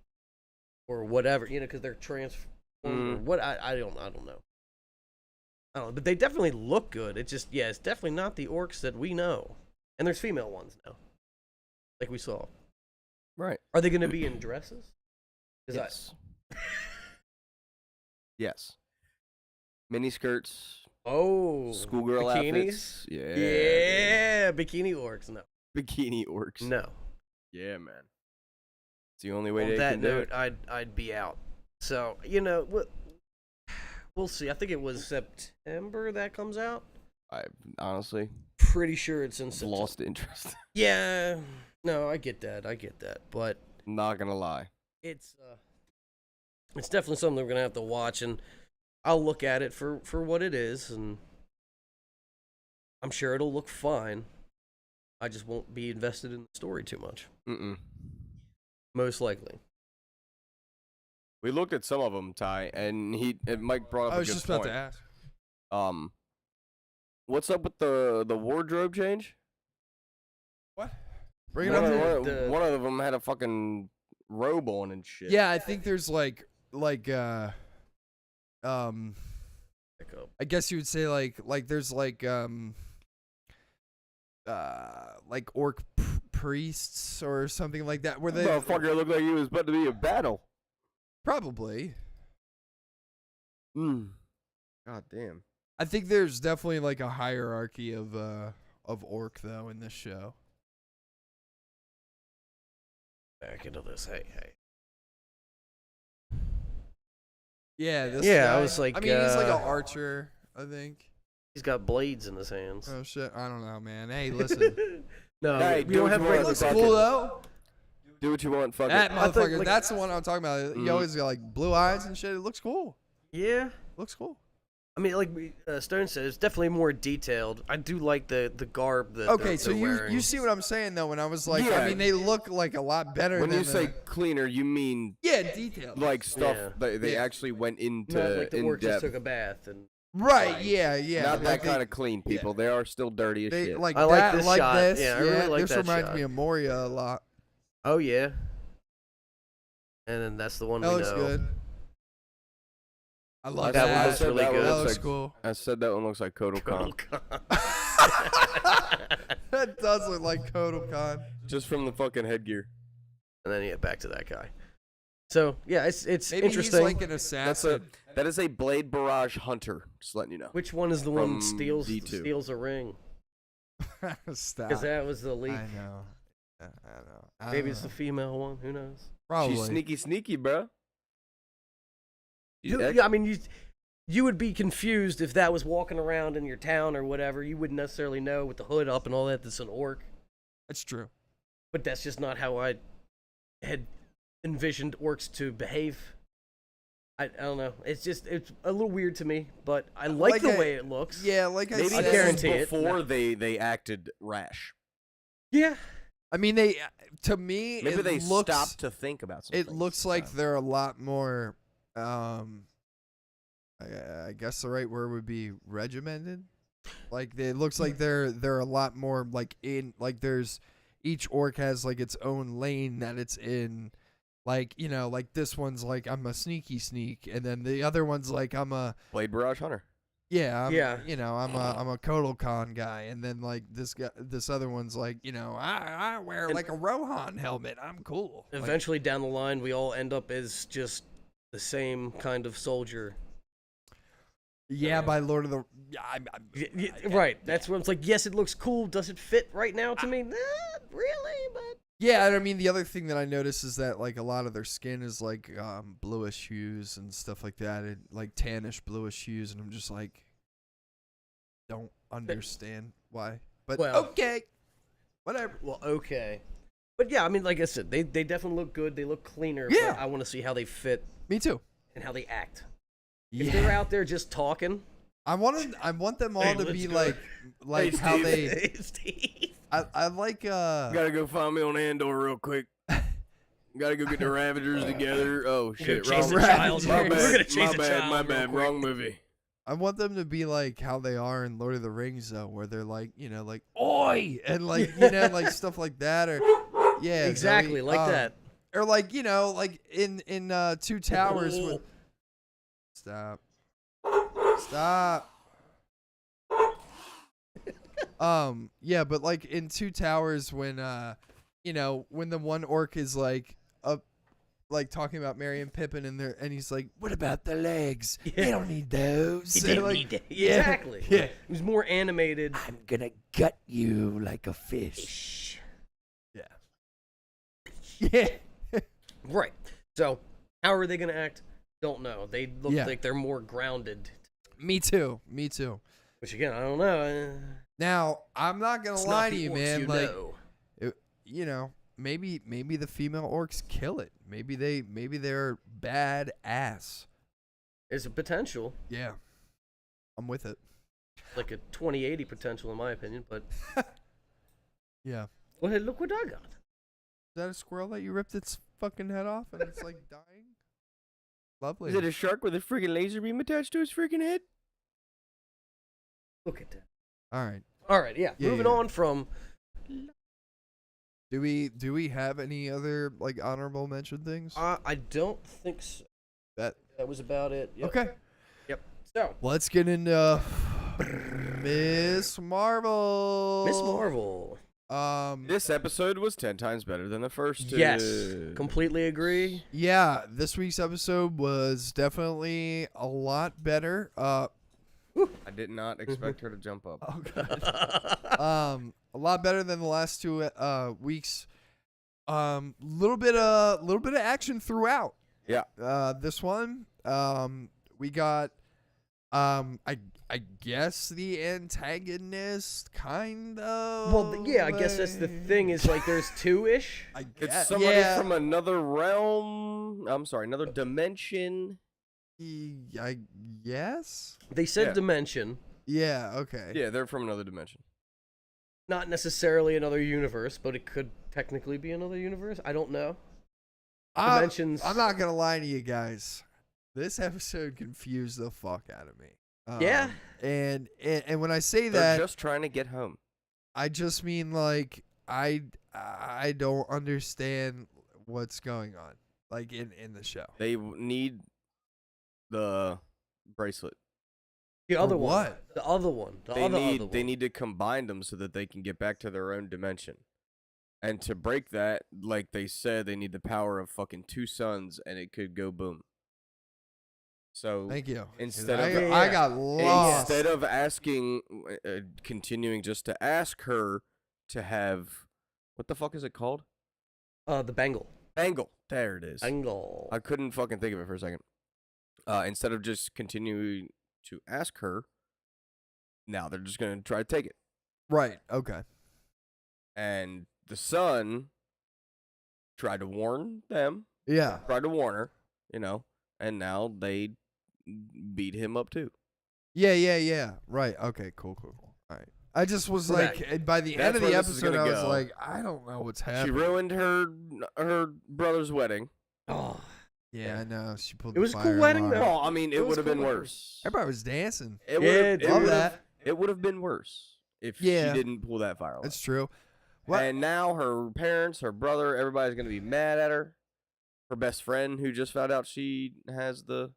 [SPEAKER 6] or whatever, you know, because they're transformed. Or what I don't know. I don't know, but they definitely look good. It's just it's definitely not the orcs that we know, and there's female ones now, like we saw.
[SPEAKER 7] Right?
[SPEAKER 6] Are they going to be in dresses?
[SPEAKER 7] Yes. Yes. Mini skirts.
[SPEAKER 6] Oh.
[SPEAKER 7] Schoolgirl
[SPEAKER 6] bikinis?
[SPEAKER 7] outfits. Yeah.
[SPEAKER 6] Yeah. Bikini orcs. No.
[SPEAKER 7] Bikini orcs.
[SPEAKER 6] No.
[SPEAKER 7] Yeah, man. It's the only way
[SPEAKER 6] On
[SPEAKER 7] they
[SPEAKER 6] that
[SPEAKER 7] can do
[SPEAKER 6] note,
[SPEAKER 7] it.
[SPEAKER 6] I'd be out. So, you know, we'll see. I think it was September that comes out.
[SPEAKER 7] I honestly
[SPEAKER 6] pretty sure it's in September.
[SPEAKER 7] Lost interest.
[SPEAKER 6] Yeah. No, I get that. But
[SPEAKER 7] not gonna lie.
[SPEAKER 6] It's definitely something we're gonna have to watch, and I'll look at it for what it is, and I'm sure it'll look fine. I just won't be invested in the story too much. Most likely.
[SPEAKER 7] We looked at some of them, Ty, and Mike brought up a good point.
[SPEAKER 2] I was just about to ask.
[SPEAKER 7] What's up with the wardrobe change?
[SPEAKER 2] What? Bring it up.
[SPEAKER 7] One of them had a fucking robe on and shit.
[SPEAKER 2] Yeah, I think there's I guess you would say like there's like orc priests or something like that where they
[SPEAKER 7] Motherfucker looked like he was about to be a battle.
[SPEAKER 2] probably.
[SPEAKER 7] God damn.
[SPEAKER 2] I think there's definitely like a hierarchy of orc though in this show.
[SPEAKER 6] Back into this. Hey.
[SPEAKER 2] Yeah, this
[SPEAKER 6] Yeah,
[SPEAKER 2] guy.
[SPEAKER 6] I was like,
[SPEAKER 2] I mean, he's like an archer, I think.
[SPEAKER 6] He's got blades in his hands.
[SPEAKER 2] Oh shit, I don't know, man. Hey, listen.
[SPEAKER 6] No,
[SPEAKER 7] Hey,
[SPEAKER 6] we don't have
[SPEAKER 7] do what you
[SPEAKER 2] It
[SPEAKER 7] want.
[SPEAKER 6] regular
[SPEAKER 2] looks
[SPEAKER 7] Fuck
[SPEAKER 2] cool
[SPEAKER 7] it.
[SPEAKER 2] though.
[SPEAKER 7] Do what you want, fuck
[SPEAKER 2] That
[SPEAKER 7] it.
[SPEAKER 6] I think,
[SPEAKER 2] motherfucker,
[SPEAKER 6] like-
[SPEAKER 2] that's the one I'm talking about. He always got like blue eyes and shit. It looks cool.
[SPEAKER 6] Yeah.
[SPEAKER 2] Looks cool.
[SPEAKER 6] I mean, like Stone said, it's definitely more detailed. I do like the garb that
[SPEAKER 2] Okay, so
[SPEAKER 6] they're wearing.
[SPEAKER 2] you see what I'm saying though? When I was like,
[SPEAKER 7] Yeah.
[SPEAKER 2] I mean, they look like a lot better.
[SPEAKER 7] When
[SPEAKER 2] than
[SPEAKER 7] you say cleaner, you mean
[SPEAKER 2] detailed.
[SPEAKER 7] like stuff
[SPEAKER 6] Yeah.
[SPEAKER 7] that they
[SPEAKER 2] Yeah.
[SPEAKER 7] actually went into
[SPEAKER 6] Not like the
[SPEAKER 7] in
[SPEAKER 6] orc just
[SPEAKER 7] depth.
[SPEAKER 6] took a bath and
[SPEAKER 2] Right? Yeah.
[SPEAKER 7] Not that
[SPEAKER 2] like
[SPEAKER 7] kind of clean, people. They are still dirty as
[SPEAKER 2] They
[SPEAKER 7] shit.
[SPEAKER 2] like
[SPEAKER 6] I like
[SPEAKER 2] that,
[SPEAKER 6] this
[SPEAKER 2] like
[SPEAKER 6] shot.
[SPEAKER 2] this.
[SPEAKER 6] Yeah, I really like
[SPEAKER 2] this
[SPEAKER 6] that
[SPEAKER 2] reminds
[SPEAKER 6] shot.
[SPEAKER 2] me of Moria a lot.
[SPEAKER 6] oh yeah. And then that's the one
[SPEAKER 2] That
[SPEAKER 6] we
[SPEAKER 2] looks
[SPEAKER 6] know.
[SPEAKER 2] good. I love
[SPEAKER 6] That
[SPEAKER 2] that.
[SPEAKER 6] one looks really
[SPEAKER 7] That one
[SPEAKER 6] good.
[SPEAKER 2] That
[SPEAKER 7] looks
[SPEAKER 2] looks
[SPEAKER 7] like-
[SPEAKER 2] cool.
[SPEAKER 7] I said that one looks like Kodokan.
[SPEAKER 2] That does look like Kodokan.
[SPEAKER 7] Just from the fucking headgear.
[SPEAKER 6] And then yeah, back to that guy. So yeah, it's
[SPEAKER 2] Maybe
[SPEAKER 6] interesting.
[SPEAKER 2] he's like an
[SPEAKER 7] That's
[SPEAKER 2] assassin.
[SPEAKER 7] that is a Blade Barrage Hunter. Just letting you know.
[SPEAKER 6] Which one is the one
[SPEAKER 7] From
[SPEAKER 6] steals
[SPEAKER 7] D2.
[SPEAKER 6] a ring?
[SPEAKER 2] Stop.
[SPEAKER 6] Because that was the leak.
[SPEAKER 2] I know. I know. I
[SPEAKER 6] Maybe
[SPEAKER 2] don't
[SPEAKER 6] it's the
[SPEAKER 2] know.
[SPEAKER 6] female one. Who knows?
[SPEAKER 2] Probably.
[SPEAKER 7] She's sneaky, bro.
[SPEAKER 6] Yeah, I mean, you would be confused if that was walking around in your town or whatever. You wouldn't necessarily know with the hood up and all that. That's an orc.
[SPEAKER 2] That's true.
[SPEAKER 6] But that's just not how I had envisioned orcs to behave. I don't know. It's a little weird to me, but I like the way it looks.
[SPEAKER 2] Yeah, like I
[SPEAKER 7] Maybe
[SPEAKER 2] said.
[SPEAKER 6] I guarantee
[SPEAKER 7] this
[SPEAKER 6] it.
[SPEAKER 7] is before they acted rash.
[SPEAKER 6] Yeah.
[SPEAKER 2] I mean, they. To me,
[SPEAKER 7] Maybe
[SPEAKER 2] it
[SPEAKER 7] they
[SPEAKER 2] looks,
[SPEAKER 7] stopped to think about something.
[SPEAKER 2] It looks like they're a lot more. I guess the right word would be regimented. Like it looks like they're a lot more like in like there's each orc has like its own lane that it's in. Like, you know, like this one's like I'm a sneaky sneak, and then the other one's like I'm a
[SPEAKER 7] Blade Barrage Hunter.
[SPEAKER 2] yeah,
[SPEAKER 6] Yeah.
[SPEAKER 2] you know, I'm a Kodokan guy, and then like this other one's like, you know, I wear like a Rohan helmet. I'm cool. Like,
[SPEAKER 6] Eventually down the line, we all end up as just the same kind of soldier.
[SPEAKER 2] yeah, by Lord of the
[SPEAKER 6] Right. That's what it's like. Yes, it looks cool. Does it fit right now to me? Not really, but
[SPEAKER 2] yeah. And I mean, the other thing that I notice is that like a lot of their skin is like bluish hues and stuff like that, and like tannish bluish hues, and I'm just like, don't understand why. But
[SPEAKER 6] Well-
[SPEAKER 2] okay, whatever.
[SPEAKER 6] well, okay. But yeah, I mean, like I said, they definitely look good. They look cleaner.
[SPEAKER 2] Yeah.
[SPEAKER 6] But I want to see how they fit
[SPEAKER 2] Me too.
[SPEAKER 6] and how they act. If they're out there just talking,
[SPEAKER 2] I want them all
[SPEAKER 6] Hey,
[SPEAKER 2] to
[SPEAKER 6] let's
[SPEAKER 2] be
[SPEAKER 6] go.
[SPEAKER 2] like
[SPEAKER 7] Hey,
[SPEAKER 2] how
[SPEAKER 7] Steve.
[SPEAKER 2] they.
[SPEAKER 6] Steve.
[SPEAKER 2] I like
[SPEAKER 7] Gotta go find me on Andor real quick. Gotta go get the Ravagers together. Oh shit,
[SPEAKER 6] chase
[SPEAKER 7] wrong.
[SPEAKER 6] the child.
[SPEAKER 7] My
[SPEAKER 6] We're
[SPEAKER 7] bad,
[SPEAKER 6] gonna chase
[SPEAKER 7] my
[SPEAKER 6] the
[SPEAKER 7] bad,
[SPEAKER 6] child
[SPEAKER 7] my
[SPEAKER 6] real
[SPEAKER 7] bad.
[SPEAKER 6] quick.
[SPEAKER 7] Wrong movie.
[SPEAKER 2] I want them to be like how they are in Lord of the Rings though, where they're like, you know, like oi and like, you know, like stuff like that, or yeah,
[SPEAKER 6] Exactly,
[SPEAKER 2] Zoe,
[SPEAKER 6] like that.
[SPEAKER 2] or like, you know, like in Two Towers with stop yeah, but like in Two Towers when you know, when the one orc is like up like talking about Merry and Pippin and he's like, what about the legs?
[SPEAKER 6] Yeah.
[SPEAKER 2] They don't need those.
[SPEAKER 6] He
[SPEAKER 2] And
[SPEAKER 6] didn't
[SPEAKER 2] like,
[SPEAKER 6] need that.
[SPEAKER 2] yeah,
[SPEAKER 6] Exactly.
[SPEAKER 2] yeah.
[SPEAKER 6] It was more animated.
[SPEAKER 2] I'm gonna gut you like a fish. Yeah.
[SPEAKER 6] Right. So, how are they going to act? Don't know. They look
[SPEAKER 2] Yeah.
[SPEAKER 6] like they're more grounded.
[SPEAKER 2] Me too.
[SPEAKER 6] Which, again, I don't know.
[SPEAKER 2] Now, I'm not gonna
[SPEAKER 6] It's
[SPEAKER 2] lie
[SPEAKER 6] not
[SPEAKER 2] to
[SPEAKER 6] the
[SPEAKER 2] you,
[SPEAKER 6] orcs
[SPEAKER 2] man.
[SPEAKER 6] you
[SPEAKER 2] Like,
[SPEAKER 6] know.
[SPEAKER 2] you know, maybe the female orcs kill it. Maybe they're bad ass.
[SPEAKER 6] There's a potential.
[SPEAKER 2] Yeah, I'm with it.
[SPEAKER 6] Like a 2080 potential, in my opinion. But,
[SPEAKER 2] Yeah.
[SPEAKER 6] well, hey, look what I got.
[SPEAKER 2] Is that a squirrel that you ripped its fucking head off and it's like dying? Lovely.
[SPEAKER 7] Is it a shark with a freaking laser beam attached to his freaking head?
[SPEAKER 6] Look at that.
[SPEAKER 2] All right.
[SPEAKER 6] All right, yeah.
[SPEAKER 2] Yeah,
[SPEAKER 6] Moving
[SPEAKER 2] yeah.
[SPEAKER 6] on from
[SPEAKER 2] Do we have any other like honorable mention things?
[SPEAKER 6] I don't think so.
[SPEAKER 2] That
[SPEAKER 6] was about it. Yep.
[SPEAKER 2] Okay.
[SPEAKER 6] Yep. So
[SPEAKER 2] Let's get into Miss Marvel.
[SPEAKER 6] Miss Marvel.
[SPEAKER 7] This episode was 10 times better than the first two.
[SPEAKER 6] Yes, completely agree.
[SPEAKER 2] Yeah, this week's episode was definitely a lot better.
[SPEAKER 7] I did not expect her to jump up.
[SPEAKER 2] Oh god. A lot better than the last 2 weeks. Little bit of action throughout.
[SPEAKER 7] Yeah.
[SPEAKER 2] This one, we got I guess the antagonist kind of.
[SPEAKER 6] Well, yeah, I guess that's the thing. Is like there's 2-ish.
[SPEAKER 2] I guess.
[SPEAKER 7] It's somebody
[SPEAKER 2] yeah.
[SPEAKER 7] from another realm. I'm sorry, another dimension.
[SPEAKER 2] I guess.
[SPEAKER 6] They said
[SPEAKER 7] Yeah.
[SPEAKER 6] dimension,
[SPEAKER 2] Yeah. Okay.
[SPEAKER 7] Yeah, they're from another dimension.
[SPEAKER 6] not necessarily another universe, but it could technically be another universe. I don't know. Dimensions.
[SPEAKER 2] I'm not gonna lie to you guys. This episode confused the fuck out of me.
[SPEAKER 6] Yeah.
[SPEAKER 2] And when I say
[SPEAKER 7] They're
[SPEAKER 2] that,
[SPEAKER 7] just trying to get home.
[SPEAKER 2] I just mean like I don't understand what's going on like in the show.
[SPEAKER 7] They need the bracelet.
[SPEAKER 6] The other
[SPEAKER 2] For
[SPEAKER 6] one.
[SPEAKER 2] what?
[SPEAKER 6] The other one. The
[SPEAKER 7] They
[SPEAKER 6] other
[SPEAKER 7] need
[SPEAKER 6] one.
[SPEAKER 7] they need to combine them so that they can get back to their own dimension. And to break that, like they said, they need the power of fucking 2 suns, and it could go boom. So
[SPEAKER 2] Thank you.
[SPEAKER 7] Instead
[SPEAKER 2] I,
[SPEAKER 7] of-
[SPEAKER 2] I got lost.
[SPEAKER 7] instead of asking, continuing just to ask her to have, what the fuck is it called?
[SPEAKER 6] The bangle.
[SPEAKER 7] Bangle. There it is.
[SPEAKER 6] Bangle.
[SPEAKER 7] I couldn't fucking think of it for a second. Instead of just continuing to ask her, now they're just gonna try to take it.
[SPEAKER 2] Right. Okay.
[SPEAKER 7] And the son tried to warn them,
[SPEAKER 2] Yeah.
[SPEAKER 7] tried to warn her, and now they beat him up too.
[SPEAKER 2] Yeah. Right. Okay. Cool. All right. I just was
[SPEAKER 6] Correct.
[SPEAKER 2] like, by the
[SPEAKER 7] That's
[SPEAKER 2] end of the
[SPEAKER 7] where this is
[SPEAKER 2] episode,
[SPEAKER 7] gonna
[SPEAKER 2] I was
[SPEAKER 7] go.
[SPEAKER 2] like, I don't know what's
[SPEAKER 7] She
[SPEAKER 2] happening.
[SPEAKER 7] ruined her brother's wedding.
[SPEAKER 6] Oh.
[SPEAKER 2] Yeah, I know. She pulled.
[SPEAKER 6] It was a
[SPEAKER 2] the
[SPEAKER 6] cool
[SPEAKER 2] fire
[SPEAKER 6] wedding,
[SPEAKER 2] alarm.
[SPEAKER 6] though.
[SPEAKER 7] Oh, I mean, it
[SPEAKER 6] It was
[SPEAKER 7] would have been
[SPEAKER 6] cool.
[SPEAKER 7] worse.
[SPEAKER 2] Everybody was dancing.
[SPEAKER 7] It
[SPEAKER 6] Yeah,
[SPEAKER 7] would've-
[SPEAKER 6] dude.
[SPEAKER 2] Love
[SPEAKER 7] would've-
[SPEAKER 2] that.
[SPEAKER 7] It would have been worse if
[SPEAKER 2] Yeah.
[SPEAKER 7] she didn't pull that fire alarm.
[SPEAKER 2] That's true. What?
[SPEAKER 7] And now her parents, her brother, everybody's gonna be mad at her. Her best friend, who just found out she has the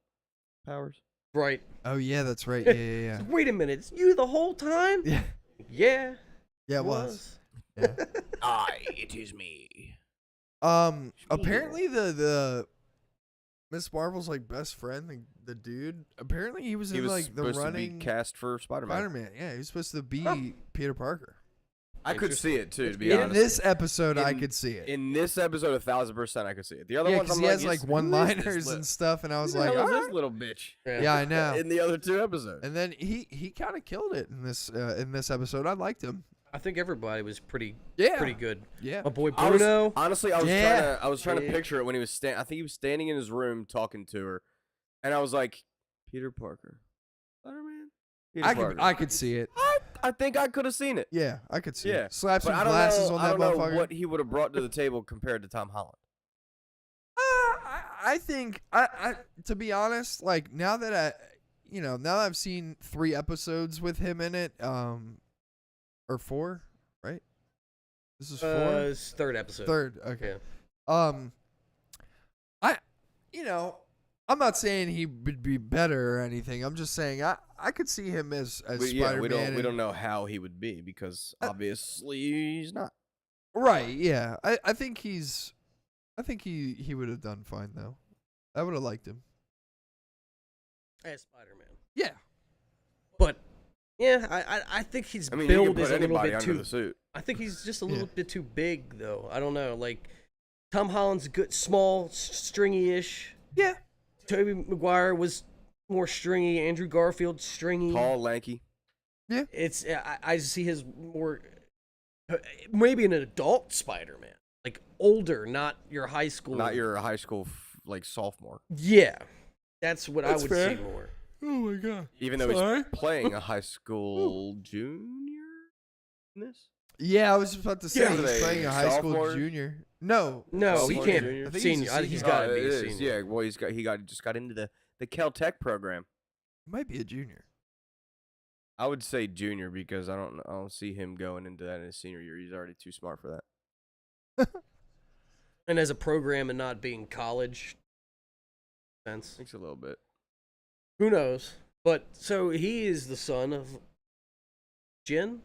[SPEAKER 7] powers.
[SPEAKER 6] Right.
[SPEAKER 2] Oh yeah, that's right. Yeah.
[SPEAKER 6] Wait a minute. It's you the whole time?
[SPEAKER 2] Yeah.
[SPEAKER 6] Yeah.
[SPEAKER 2] Yeah, it was. Yeah.
[SPEAKER 7] It is me.
[SPEAKER 2] Apparently the Miss Marvel's like best friend, the dude. Apparently he was
[SPEAKER 7] He
[SPEAKER 2] in
[SPEAKER 7] was
[SPEAKER 2] like the
[SPEAKER 7] supposed to
[SPEAKER 2] running
[SPEAKER 7] be cast for Spider-Man.
[SPEAKER 2] Spider-Man. Yeah, he was supposed to be Peter Parker.
[SPEAKER 7] I could see it too, to be
[SPEAKER 2] In
[SPEAKER 7] honest.
[SPEAKER 2] this episode, I
[SPEAKER 7] In-
[SPEAKER 2] could see it.
[SPEAKER 7] In this episode, 1,000% I could see it. The other
[SPEAKER 2] Yeah,
[SPEAKER 7] ones,
[SPEAKER 2] because
[SPEAKER 7] I'm
[SPEAKER 2] he
[SPEAKER 7] like,
[SPEAKER 2] has like
[SPEAKER 7] who is this
[SPEAKER 2] one-liners
[SPEAKER 7] li-
[SPEAKER 2] and stuff, and I was
[SPEAKER 7] who the
[SPEAKER 2] like,
[SPEAKER 7] hell is
[SPEAKER 2] "All
[SPEAKER 7] this
[SPEAKER 2] right."
[SPEAKER 7] little bitch?
[SPEAKER 2] Yeah, I know.
[SPEAKER 7] In the other 2 episodes.
[SPEAKER 2] And then he kind of killed it in this episode. I liked him.
[SPEAKER 6] I think everybody was pretty
[SPEAKER 2] Yeah.
[SPEAKER 6] good.
[SPEAKER 2] Yeah.
[SPEAKER 6] My boy
[SPEAKER 7] I was-
[SPEAKER 6] Bruno.
[SPEAKER 7] honestly, I was
[SPEAKER 2] Yeah.
[SPEAKER 7] trying to
[SPEAKER 6] Yeah.
[SPEAKER 7] picture it when he was I think he was standing in his room talking to her, and I was like, Peter Parker, Spider-Man. Peter Parker.
[SPEAKER 2] I could see it.
[SPEAKER 7] I think I could have seen it.
[SPEAKER 2] Yeah, I could see
[SPEAKER 7] Yeah,
[SPEAKER 2] it. Slap some
[SPEAKER 7] but I don't
[SPEAKER 2] glasses
[SPEAKER 7] know,
[SPEAKER 2] on
[SPEAKER 7] I
[SPEAKER 2] that
[SPEAKER 7] don't know
[SPEAKER 2] motherfucker.
[SPEAKER 7] what he would have brought to the table compared to Tom Holland.
[SPEAKER 2] I think I to be honest, like now that now that I've seen 3 episodes with him in it, or 4, right? This is 4.
[SPEAKER 6] It's third episode.
[SPEAKER 2] Third, okay.
[SPEAKER 6] Yeah.
[SPEAKER 2] I'm not saying he would be better or anything. I'm just saying I could see him as Spider-Man.
[SPEAKER 7] We don't know how he would be because obviously he's not.
[SPEAKER 2] Right, yeah. I think he would have done fine though. I would have liked him.
[SPEAKER 6] As Spider-Man.
[SPEAKER 2] Yeah.
[SPEAKER 6] But yeah, I think his
[SPEAKER 7] I mean, you
[SPEAKER 6] build
[SPEAKER 7] can put
[SPEAKER 6] is a little
[SPEAKER 7] anybody
[SPEAKER 6] bit
[SPEAKER 7] under
[SPEAKER 6] too.
[SPEAKER 7] the suit.
[SPEAKER 6] I think he's just a little
[SPEAKER 2] Yeah.
[SPEAKER 6] bit too big, though. I don't know. Like Tom Holland's good, small, stringy-ish.
[SPEAKER 2] Yeah.
[SPEAKER 6] Tobey Maguire was more stringy. Andrew Garfield stringy.
[SPEAKER 7] Tall, lanky.
[SPEAKER 6] It's I see his more maybe an adult Spider-Man, like older, not your high school.
[SPEAKER 7] Not your high school like sophomore.
[SPEAKER 6] Yeah, that's what
[SPEAKER 2] That's
[SPEAKER 6] I would
[SPEAKER 2] fair.
[SPEAKER 6] see more.
[SPEAKER 2] Oh my god.
[SPEAKER 7] Even though
[SPEAKER 2] Sorry?
[SPEAKER 7] he's playing a high school junior in this.
[SPEAKER 2] Yeah, I was just about to say
[SPEAKER 7] Yeah.
[SPEAKER 2] he's
[SPEAKER 7] Are they
[SPEAKER 2] playing a high school
[SPEAKER 7] sophomores?
[SPEAKER 2] junior. No.
[SPEAKER 6] No, he
[SPEAKER 7] Sophomore,
[SPEAKER 6] can't.
[SPEAKER 7] junior?
[SPEAKER 2] I think he's a
[SPEAKER 6] Senior.
[SPEAKER 2] senior.
[SPEAKER 6] He's got to be
[SPEAKER 7] it
[SPEAKER 6] a
[SPEAKER 7] is,
[SPEAKER 6] senior.
[SPEAKER 7] Yeah, well, just got into the Caltech program.
[SPEAKER 2] He might be a junior.
[SPEAKER 7] I would say junior because I don't see him going into that in his senior year. He's already too smart for that.
[SPEAKER 6] And as a program and not being college. Sense.
[SPEAKER 7] Thanks a little bit.
[SPEAKER 6] Who knows? But so he is the son of Djinn?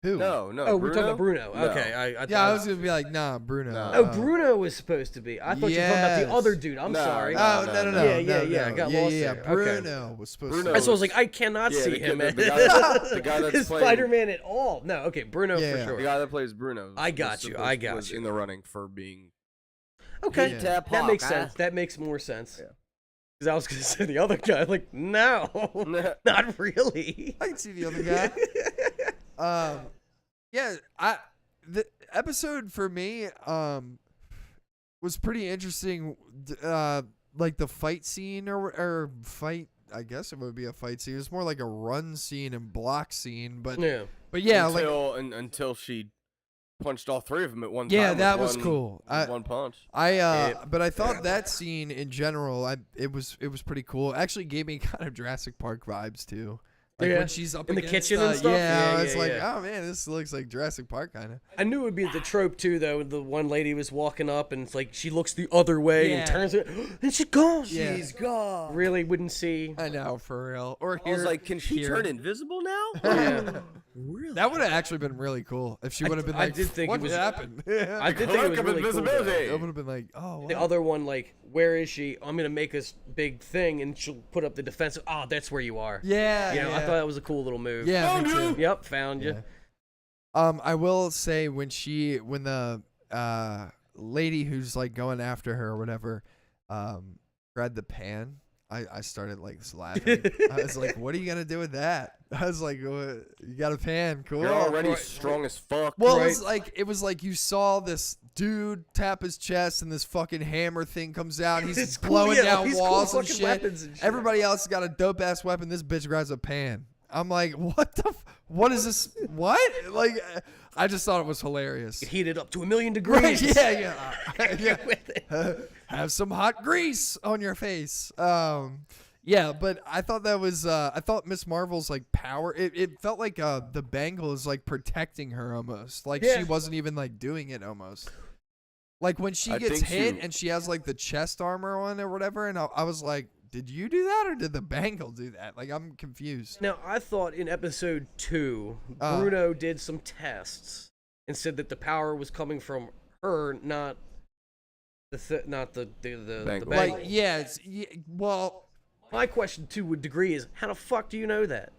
[SPEAKER 2] Who?
[SPEAKER 7] No.
[SPEAKER 6] Oh, we're talking about Bruno.
[SPEAKER 7] No.
[SPEAKER 6] Okay, I
[SPEAKER 2] Yeah, I was gonna be like, nah, Bruno.
[SPEAKER 7] No.
[SPEAKER 6] Oh, Bruno was supposed to be. I thought you were talking about the
[SPEAKER 2] Yes.
[SPEAKER 6] other dude. I'm
[SPEAKER 7] No,
[SPEAKER 6] sorry.
[SPEAKER 2] Oh, no.
[SPEAKER 6] Yeah, I got lost
[SPEAKER 2] Yeah,
[SPEAKER 6] there.
[SPEAKER 2] Bruno was supposed
[SPEAKER 7] Bruno.
[SPEAKER 2] to.
[SPEAKER 6] So I was like, I cannot
[SPEAKER 7] Yeah,
[SPEAKER 6] see
[SPEAKER 7] the
[SPEAKER 6] him
[SPEAKER 7] kid-
[SPEAKER 6] as
[SPEAKER 7] the guy that's playing-
[SPEAKER 6] Spider-Man at all. No, okay, Bruno
[SPEAKER 2] Yeah.
[SPEAKER 6] for
[SPEAKER 7] The
[SPEAKER 6] sure.
[SPEAKER 7] guy that plays Bruno.
[SPEAKER 6] I got you, I got
[SPEAKER 7] was
[SPEAKER 6] you.
[SPEAKER 7] in the running for being.
[SPEAKER 6] Okay,
[SPEAKER 2] Yeah.
[SPEAKER 6] that makes sense. That makes more sense.
[SPEAKER 7] Yeah.
[SPEAKER 6] Because I was going to say the other guy, like, no, not really.
[SPEAKER 2] I can see the other guy. Yeah, the episode for me was pretty interesting. Like the fight scene or fight. I guess it would be a fight scene. It was more like a run scene and block scene, but
[SPEAKER 6] Yeah.
[SPEAKER 7] Until she punched all three of them at one time.
[SPEAKER 2] Yeah,
[SPEAKER 7] with
[SPEAKER 2] that was
[SPEAKER 7] one-
[SPEAKER 2] cool.
[SPEAKER 7] with one punch.
[SPEAKER 2] But I thought that scene in general, it was pretty cool. It actually gave me kind of Jurassic Park vibes too. Like
[SPEAKER 6] Yeah.
[SPEAKER 2] when she's up
[SPEAKER 6] In the
[SPEAKER 2] against,
[SPEAKER 6] kitchen and stuff?
[SPEAKER 2] Yeah,
[SPEAKER 6] Yeah,
[SPEAKER 2] it's
[SPEAKER 6] yeah,
[SPEAKER 2] like,
[SPEAKER 6] yeah.
[SPEAKER 2] oh man, this looks like Jurassic Park kind of.
[SPEAKER 6] I knew it would be the trope too, though. The one lady was walking up, and it's like she looks the other way
[SPEAKER 2] Yeah.
[SPEAKER 6] and turns it, and she's gone.
[SPEAKER 2] Yeah.
[SPEAKER 6] She's gone. Really wouldn't see.
[SPEAKER 2] I know, for real. Or
[SPEAKER 7] I was
[SPEAKER 2] here-
[SPEAKER 7] like, can she
[SPEAKER 2] here.
[SPEAKER 7] turn invisible now?
[SPEAKER 6] Yeah.
[SPEAKER 2] That would have actually been really cool if she would have been like,
[SPEAKER 6] I did think
[SPEAKER 2] what
[SPEAKER 6] it was.
[SPEAKER 2] happened?
[SPEAKER 6] I did think it was
[SPEAKER 7] Cloak of
[SPEAKER 6] really cool.
[SPEAKER 7] invisibility.
[SPEAKER 6] though.
[SPEAKER 2] It would have been like, oh,
[SPEAKER 6] The
[SPEAKER 2] wow.
[SPEAKER 6] other one, like, where is she? I'm gonna make this big thing, and she'll put up the defense. Oh, that's where you are.
[SPEAKER 2] Yeah,
[SPEAKER 6] You know,
[SPEAKER 2] yeah.
[SPEAKER 6] I thought that was a cool little move.
[SPEAKER 2] Yeah, me too.
[SPEAKER 6] Yep, found you.
[SPEAKER 2] Yeah. I will say when the lady who's like going after her or whatever, grabbed the pan, I started like laughing. I was like, what are you gonna do with that? I was like, "What? You got a pan, cool.
[SPEAKER 7] You're already strong as fuck.
[SPEAKER 2] Well,
[SPEAKER 6] Right.
[SPEAKER 2] it was like you saw this dude tap his chest and this fucking hammer thing comes out. He's
[SPEAKER 6] It's cool,
[SPEAKER 2] blowing
[SPEAKER 6] yeah,
[SPEAKER 2] down
[SPEAKER 6] these cool
[SPEAKER 2] walls and
[SPEAKER 6] fucking
[SPEAKER 2] shit.
[SPEAKER 6] weapons and shit.
[SPEAKER 2] Everybody else has got a dope ass weapon. This bitch grabs a pan. I'm like, what is this? What? Like, I just thought it was hilarious.
[SPEAKER 6] Heat it up to 1,000,000
[SPEAKER 2] Right,
[SPEAKER 6] degrees.
[SPEAKER 2] yeah.
[SPEAKER 6] With it.
[SPEAKER 2] Have some hot grease on your face. Yeah, but I thought that was I thought Miss Marvel's like power. It felt like the bangle is like protecting her almost. Like
[SPEAKER 6] Yeah.
[SPEAKER 2] she wasn't even like doing it almost. Like when she
[SPEAKER 7] I
[SPEAKER 2] gets
[SPEAKER 7] think
[SPEAKER 2] hit
[SPEAKER 7] she-
[SPEAKER 2] and she has like the chest armor on or whatever, and I was like, did you do that or did the bangle do that? Like I'm confused.
[SPEAKER 6] Now, I thought in episode 2, Bruno did some tests and said that the power was coming from her, not the
[SPEAKER 7] Bangle.
[SPEAKER 6] bangle.
[SPEAKER 2] Like well,
[SPEAKER 6] My question to a degree is, how the fuck do you know that?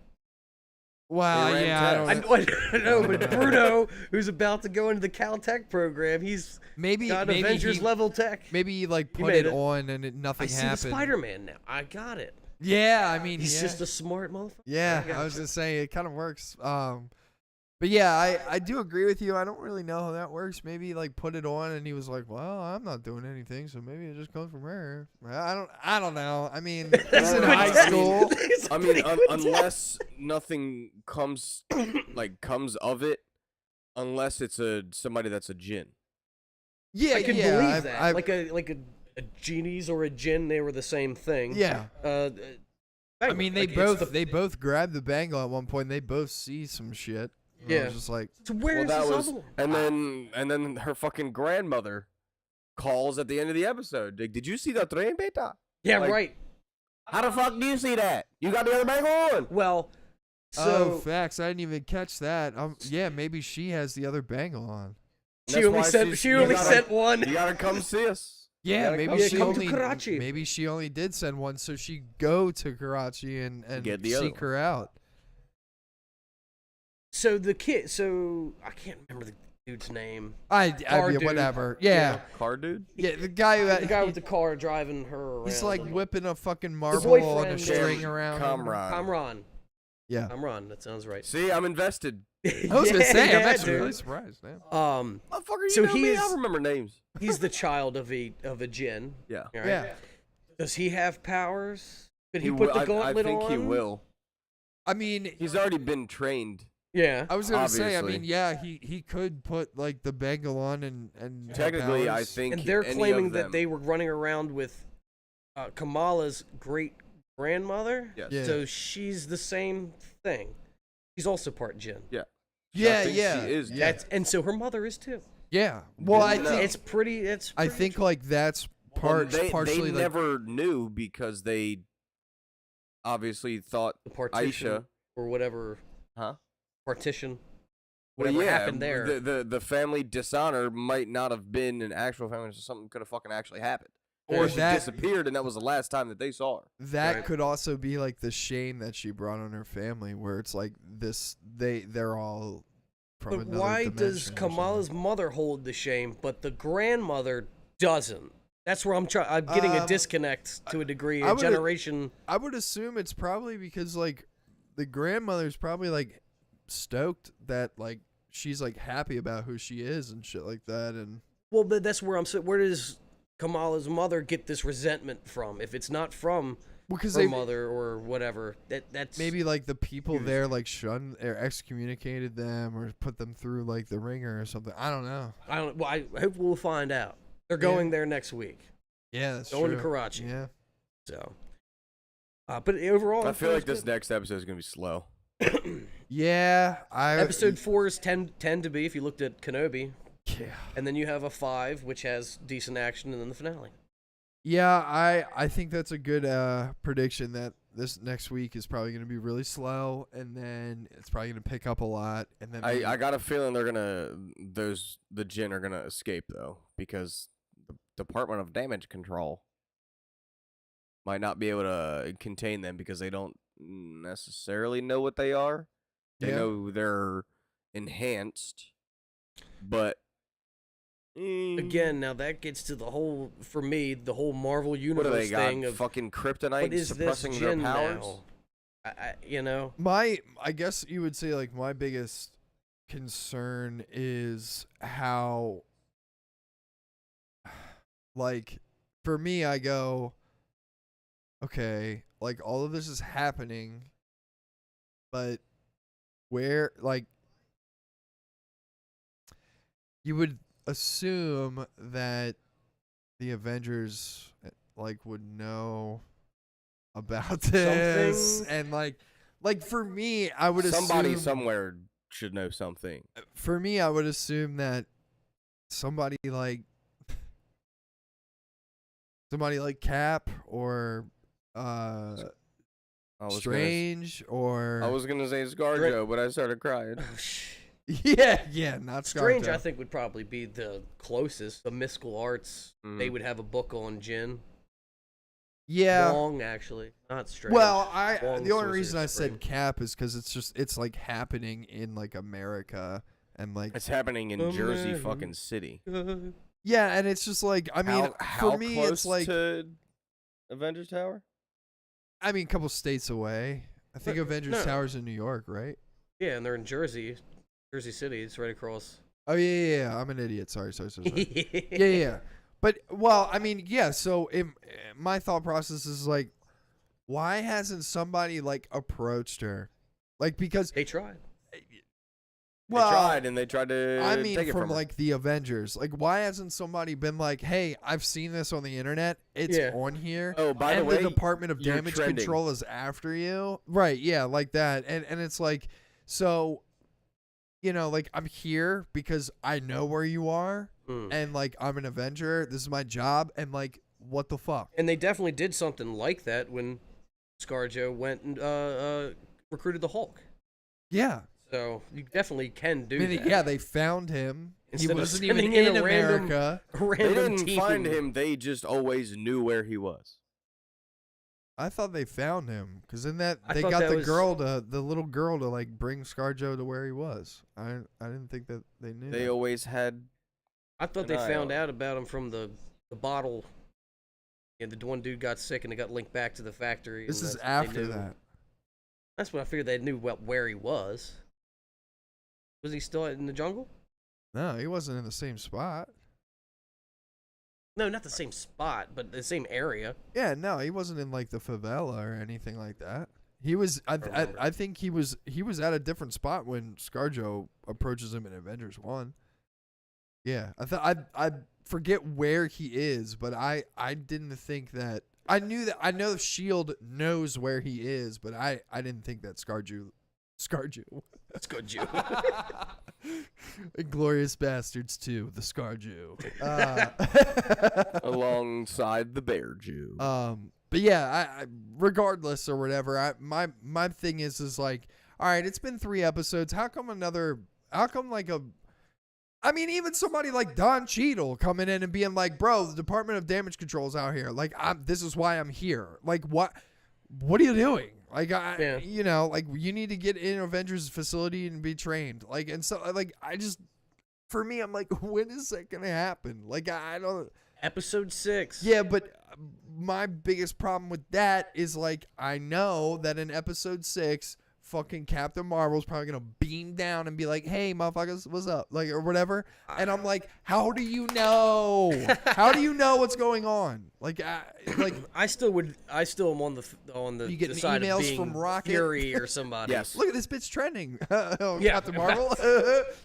[SPEAKER 2] wow,
[SPEAKER 7] They ran
[SPEAKER 2] yeah, I
[SPEAKER 7] tests.
[SPEAKER 2] don't
[SPEAKER 6] I know, but Bruno, who's about to go into the Caltech program, he's
[SPEAKER 2] maybe
[SPEAKER 6] got
[SPEAKER 2] maybe
[SPEAKER 6] Avengers
[SPEAKER 2] he,
[SPEAKER 6] level tech.
[SPEAKER 2] maybe he like
[SPEAKER 6] He
[SPEAKER 2] put
[SPEAKER 6] made
[SPEAKER 2] it
[SPEAKER 6] it.
[SPEAKER 2] on and
[SPEAKER 6] I
[SPEAKER 2] nothing
[SPEAKER 6] see
[SPEAKER 2] happened.
[SPEAKER 6] the Spider-Man now. I got it.
[SPEAKER 2] Yeah, I mean,
[SPEAKER 6] He's
[SPEAKER 2] yeah.
[SPEAKER 6] just a smart motherfucker.
[SPEAKER 2] Yeah, I was just saying it kind of works. But yeah, I do agree with you. I don't really know how that works. Maybe like put it on and he was like, "Well, I'm not doing anything, so maybe it just comes from her." I don't know. I mean, he's in high school.
[SPEAKER 7] I mean, unless nothing comes of it, unless it's somebody that's a djinn.
[SPEAKER 2] Yeah,
[SPEAKER 6] I can
[SPEAKER 2] yeah,
[SPEAKER 6] believe that. Like a genies or a djinn, they were the same thing.
[SPEAKER 2] yeah. I mean,
[SPEAKER 6] like, it's
[SPEAKER 2] they both grabbed the bangle at one point. And they both see some shit. And I
[SPEAKER 6] Yeah.
[SPEAKER 2] was just like,
[SPEAKER 6] So where's
[SPEAKER 7] Well, that
[SPEAKER 6] this
[SPEAKER 7] was,
[SPEAKER 6] other one?
[SPEAKER 7] and then her fucking grandmother calls at the end of the episode. Like, did you see the train, beta?
[SPEAKER 6] Yeah,
[SPEAKER 7] like-
[SPEAKER 6] right.
[SPEAKER 7] How the fuck do you see that? You got the other bangle on.
[SPEAKER 6] Well,
[SPEAKER 2] "Oh,
[SPEAKER 6] so
[SPEAKER 2] facts. I didn't even catch that." Yeah, maybe she has the other bangle on.
[SPEAKER 6] she
[SPEAKER 7] That's
[SPEAKER 6] only
[SPEAKER 7] why
[SPEAKER 6] sent
[SPEAKER 7] she's-
[SPEAKER 6] she
[SPEAKER 7] you
[SPEAKER 6] only
[SPEAKER 7] gotta-
[SPEAKER 6] sent one.
[SPEAKER 7] You gotta come see us.
[SPEAKER 2] Yeah,
[SPEAKER 7] gotta
[SPEAKER 2] maybe
[SPEAKER 7] come-
[SPEAKER 2] she
[SPEAKER 6] come to
[SPEAKER 2] only
[SPEAKER 6] Karachi.
[SPEAKER 2] maybe she only did send one, so she go to Karachi and
[SPEAKER 7] Get the other
[SPEAKER 2] seek her out.
[SPEAKER 6] So the kid. So I can't remember the dude's name.
[SPEAKER 2] I
[SPEAKER 6] Car
[SPEAKER 2] mean,
[SPEAKER 6] dude.
[SPEAKER 2] whatever. Yeah.
[SPEAKER 7] Car dude.
[SPEAKER 2] Yeah, the guy who
[SPEAKER 6] The guy with the car driving her around.
[SPEAKER 2] he's like whipping a fucking marble on a
[SPEAKER 6] boyfriend.
[SPEAKER 2] string around. him.
[SPEAKER 7] Kamran.
[SPEAKER 2] Yeah.
[SPEAKER 6] Kamran. That sounds right.
[SPEAKER 7] See, I'm invested.
[SPEAKER 2] I was gonna say, I'm
[SPEAKER 6] Yeah,
[SPEAKER 2] actually
[SPEAKER 6] dude.
[SPEAKER 2] really surprised. Yeah.
[SPEAKER 7] Motherfucker, you
[SPEAKER 6] So
[SPEAKER 7] know
[SPEAKER 6] he
[SPEAKER 7] me.
[SPEAKER 6] is-
[SPEAKER 7] I remember names.
[SPEAKER 6] He's the child of a djinn.
[SPEAKER 7] Yeah.
[SPEAKER 6] all right?
[SPEAKER 2] Yeah.
[SPEAKER 6] Does he have powers? Could he
[SPEAKER 7] will-
[SPEAKER 6] put the
[SPEAKER 7] I
[SPEAKER 6] gauntlet
[SPEAKER 7] think
[SPEAKER 6] on?
[SPEAKER 7] he will.
[SPEAKER 2] I mean,
[SPEAKER 7] He's already been trained.
[SPEAKER 6] Yeah.
[SPEAKER 2] I was gonna say, I
[SPEAKER 7] obviously.
[SPEAKER 2] mean, yeah, he could put like the bangle on and have
[SPEAKER 7] Technically, I
[SPEAKER 2] powers.
[SPEAKER 7] think.
[SPEAKER 6] And they're
[SPEAKER 7] any
[SPEAKER 6] claiming
[SPEAKER 7] of
[SPEAKER 6] that
[SPEAKER 7] them-
[SPEAKER 6] they were running around with Kamala's great grandmother.
[SPEAKER 7] Yes.
[SPEAKER 2] Yeah.
[SPEAKER 6] So she's the same thing. She's also part djinn.
[SPEAKER 7] Yeah.
[SPEAKER 2] Yeah,
[SPEAKER 7] I think
[SPEAKER 2] yeah.
[SPEAKER 7] She is.
[SPEAKER 2] Yeah.
[SPEAKER 6] And so her mother is too.
[SPEAKER 2] Yeah. Well, I
[SPEAKER 7] Didn't
[SPEAKER 2] think
[SPEAKER 7] know.
[SPEAKER 6] It's pretty. It's.
[SPEAKER 2] I
[SPEAKER 6] pretty
[SPEAKER 2] think like that's partially
[SPEAKER 7] they
[SPEAKER 2] like
[SPEAKER 7] never knew because they obviously thought
[SPEAKER 6] the partition
[SPEAKER 7] Aisha,
[SPEAKER 6] or whatever
[SPEAKER 7] huh?
[SPEAKER 6] partition.
[SPEAKER 7] Well,
[SPEAKER 6] Whatever
[SPEAKER 7] yeah,
[SPEAKER 6] happened there.
[SPEAKER 7] The family dishonor might not have been an actual family, so something could have fucking actually happened.
[SPEAKER 2] Or
[SPEAKER 7] Or she
[SPEAKER 2] that-
[SPEAKER 7] disappeared, and that was the last time that they saw her.
[SPEAKER 2] that
[SPEAKER 6] Right.
[SPEAKER 2] could also be like the shame that she brought on her family, where it's like they're all from
[SPEAKER 6] But
[SPEAKER 2] another
[SPEAKER 6] why
[SPEAKER 2] dimension
[SPEAKER 6] does
[SPEAKER 2] or something.
[SPEAKER 6] Kamala's mother hold the shame, but the grandmother doesn't? That's where I'm getting a disconnect to a degree.
[SPEAKER 2] I
[SPEAKER 6] A
[SPEAKER 2] would-
[SPEAKER 6] generation.
[SPEAKER 2] I would assume it's probably because like the grandmother's probably like stoked that like she's like happy about who she is and shit like that, and
[SPEAKER 6] Well, but that's where I'm saying. Where does Kamala's mother get this resentment from? If it's not from
[SPEAKER 2] because
[SPEAKER 6] her
[SPEAKER 2] they
[SPEAKER 6] mother or whatever, that's
[SPEAKER 2] maybe like the people there like shunned or excommunicated them or put them through like the ringer or something. I don't know.
[SPEAKER 6] I don't. Well, I hope we'll find out. They're going there next week.
[SPEAKER 2] Yeah, that's
[SPEAKER 6] Going to
[SPEAKER 2] true.
[SPEAKER 6] Karachi.
[SPEAKER 2] Yeah.
[SPEAKER 6] So, but overall,
[SPEAKER 7] I feel like this
[SPEAKER 6] good.
[SPEAKER 7] next episode is gonna be slow.
[SPEAKER 2] Yeah,
[SPEAKER 6] Episode 4 is 10 to be if you looked at Kenobi,
[SPEAKER 2] Yeah.
[SPEAKER 6] and then you have a 5 which has decent action, and then the finale.
[SPEAKER 2] Yeah, I think that's a good prediction that this next week is probably going to be really slow, and then it's probably going to pick up a lot, and then
[SPEAKER 7] I got a feeling the Djinn are gonna escape though, because the Department of Damage Control might not be able to contain them because they don't necessarily know what they are. They
[SPEAKER 2] Yeah.
[SPEAKER 7] know they're enhanced, but
[SPEAKER 6] Again, now that gets to the whole, for me, the whole Marvel
[SPEAKER 7] what do
[SPEAKER 6] universe
[SPEAKER 7] they got?
[SPEAKER 6] thing of
[SPEAKER 7] Fucking
[SPEAKER 6] what
[SPEAKER 7] kryptonite
[SPEAKER 6] is this
[SPEAKER 7] suppressing their
[SPEAKER 6] Djinn
[SPEAKER 7] powers.
[SPEAKER 6] now? You know,
[SPEAKER 2] I guess you would say like my biggest concern is how like for me I go okay, like all of this is happening, but where like you would assume that the Avengers like would know about this
[SPEAKER 6] Something?
[SPEAKER 2] and like for me I would
[SPEAKER 7] Somebody
[SPEAKER 2] assume
[SPEAKER 7] somewhere should know something.
[SPEAKER 2] for me I would assume that somebody like Cap or
[SPEAKER 7] I was
[SPEAKER 2] Strange or
[SPEAKER 7] I was gonna say ScarJo, but I started crying.
[SPEAKER 2] yeah, not
[SPEAKER 6] Strange,
[SPEAKER 2] Scarjo.
[SPEAKER 6] I think, would probably be the closest. The mystical arts, they would have a book on Djinn.
[SPEAKER 2] Yeah.
[SPEAKER 6] Wong, actually, not Strange.
[SPEAKER 2] Well,
[SPEAKER 6] Wong,
[SPEAKER 2] the only
[SPEAKER 6] Sorcerer
[SPEAKER 2] reason I
[SPEAKER 6] Supreme.
[SPEAKER 2] said Cap is because it's like happening in like America and like
[SPEAKER 7] It's happening in Jersey
[SPEAKER 6] America.
[SPEAKER 7] fucking City.
[SPEAKER 2] yeah, and it's just like I mean
[SPEAKER 7] how
[SPEAKER 2] for me
[SPEAKER 7] close
[SPEAKER 2] it's like
[SPEAKER 7] to Avengers Tower?
[SPEAKER 2] I mean a couple states away. I think Avengers
[SPEAKER 6] no.
[SPEAKER 2] Tower's in New York, right?
[SPEAKER 6] Yeah, and they're in Jersey City. It's right across.
[SPEAKER 2] Oh yeah. I'm an idiot. Sorry. yeah. But well, I mean, yeah. So my thought process is like, why hasn't somebody like approached her? Like because
[SPEAKER 6] They tried.
[SPEAKER 2] well,
[SPEAKER 7] They tried to
[SPEAKER 2] I mean,
[SPEAKER 7] take it
[SPEAKER 2] from
[SPEAKER 7] from her.
[SPEAKER 2] like the Avengers, like why hasn't somebody been like, hey, I've seen this on the internet. It's
[SPEAKER 6] Yeah.
[SPEAKER 2] on here.
[SPEAKER 7] Oh, by the
[SPEAKER 2] and
[SPEAKER 7] way,
[SPEAKER 2] the Department of
[SPEAKER 7] you're
[SPEAKER 2] Damage
[SPEAKER 7] trending.
[SPEAKER 2] Control is after you. Right? Yeah, like that. And it's like, so, you know, like I'm here because I know where you are, and like I'm an Avenger. This is my job, and like, what the fuck?
[SPEAKER 6] And they definitely did something like that when ScarJo went and recruited the Hulk.
[SPEAKER 2] Yeah.
[SPEAKER 6] So you definitely can do
[SPEAKER 2] I mean,
[SPEAKER 6] that.
[SPEAKER 2] yeah, they found him.
[SPEAKER 6] Instead
[SPEAKER 2] He
[SPEAKER 6] of
[SPEAKER 2] wasn't even
[SPEAKER 6] sending in
[SPEAKER 2] in
[SPEAKER 6] a random-
[SPEAKER 2] America.
[SPEAKER 6] A
[SPEAKER 7] They
[SPEAKER 6] random
[SPEAKER 7] didn't
[SPEAKER 6] team.
[SPEAKER 7] find him. They just always knew where he was.
[SPEAKER 2] I thought they found him because in that
[SPEAKER 6] I
[SPEAKER 2] they
[SPEAKER 6] thought
[SPEAKER 2] got
[SPEAKER 6] that
[SPEAKER 2] the
[SPEAKER 6] was-
[SPEAKER 2] the little girl to like bring ScarJo to where he was. I didn't think that they knew.
[SPEAKER 7] They
[SPEAKER 2] that.
[SPEAKER 7] always had.
[SPEAKER 6] I thought they
[SPEAKER 7] An eye
[SPEAKER 6] found
[SPEAKER 7] out.
[SPEAKER 6] out about him from the bottle. And the one dude got sick and it got linked back to the factory.
[SPEAKER 2] This
[SPEAKER 6] and
[SPEAKER 2] is
[SPEAKER 6] that's what they
[SPEAKER 2] after
[SPEAKER 6] knew.
[SPEAKER 2] that.
[SPEAKER 6] That's when I figured they knew where he was. Was he still in the jungle?
[SPEAKER 2] No, he wasn't in the same spot.
[SPEAKER 6] No, not the same spot, but the same area.
[SPEAKER 2] Yeah, no, he wasn't in like the favela or anything like that. He was. I think he was at a different spot when ScarJo approaches him in Avengers 1. Yeah, I forget where he is, but I didn't think that. I know Shield knows where he is, but I didn't think that ScarJo
[SPEAKER 6] Good Jew.
[SPEAKER 2] Inglorious Bastards 2, the Scar Jew.
[SPEAKER 7] Alongside the Bear Jew.
[SPEAKER 2] But yeah, I regardless or whatever, my thing is like, all right, it's been 3 episodes. How come even somebody like Don Cheadle coming in and being like, bro, the Department of Damage Control's out here. Like, this is why I'm here. Like, what are you doing? Like, like you need to get in Avengers facility and be trained. Like, and so like, for me, I'm like, when is that going to happen? Like, I don't.
[SPEAKER 6] Episode 6.
[SPEAKER 2] Yeah, but my biggest problem with that is like, I know that in episode 6, fucking Captain Marvel's probably gonna beam down and be like, "Hey, motherfuckers, what's up?" Like, or whatever. And I'm like, "How do you know? How do you know what's going on?" Like,
[SPEAKER 6] I still am on the
[SPEAKER 2] you getting
[SPEAKER 6] side
[SPEAKER 2] emails
[SPEAKER 6] of being
[SPEAKER 2] from Rocket?
[SPEAKER 6] Fury or somebody.
[SPEAKER 7] Yes.
[SPEAKER 2] Look at this bitch trending.
[SPEAKER 6] Yeah.
[SPEAKER 2] Captain Marvel.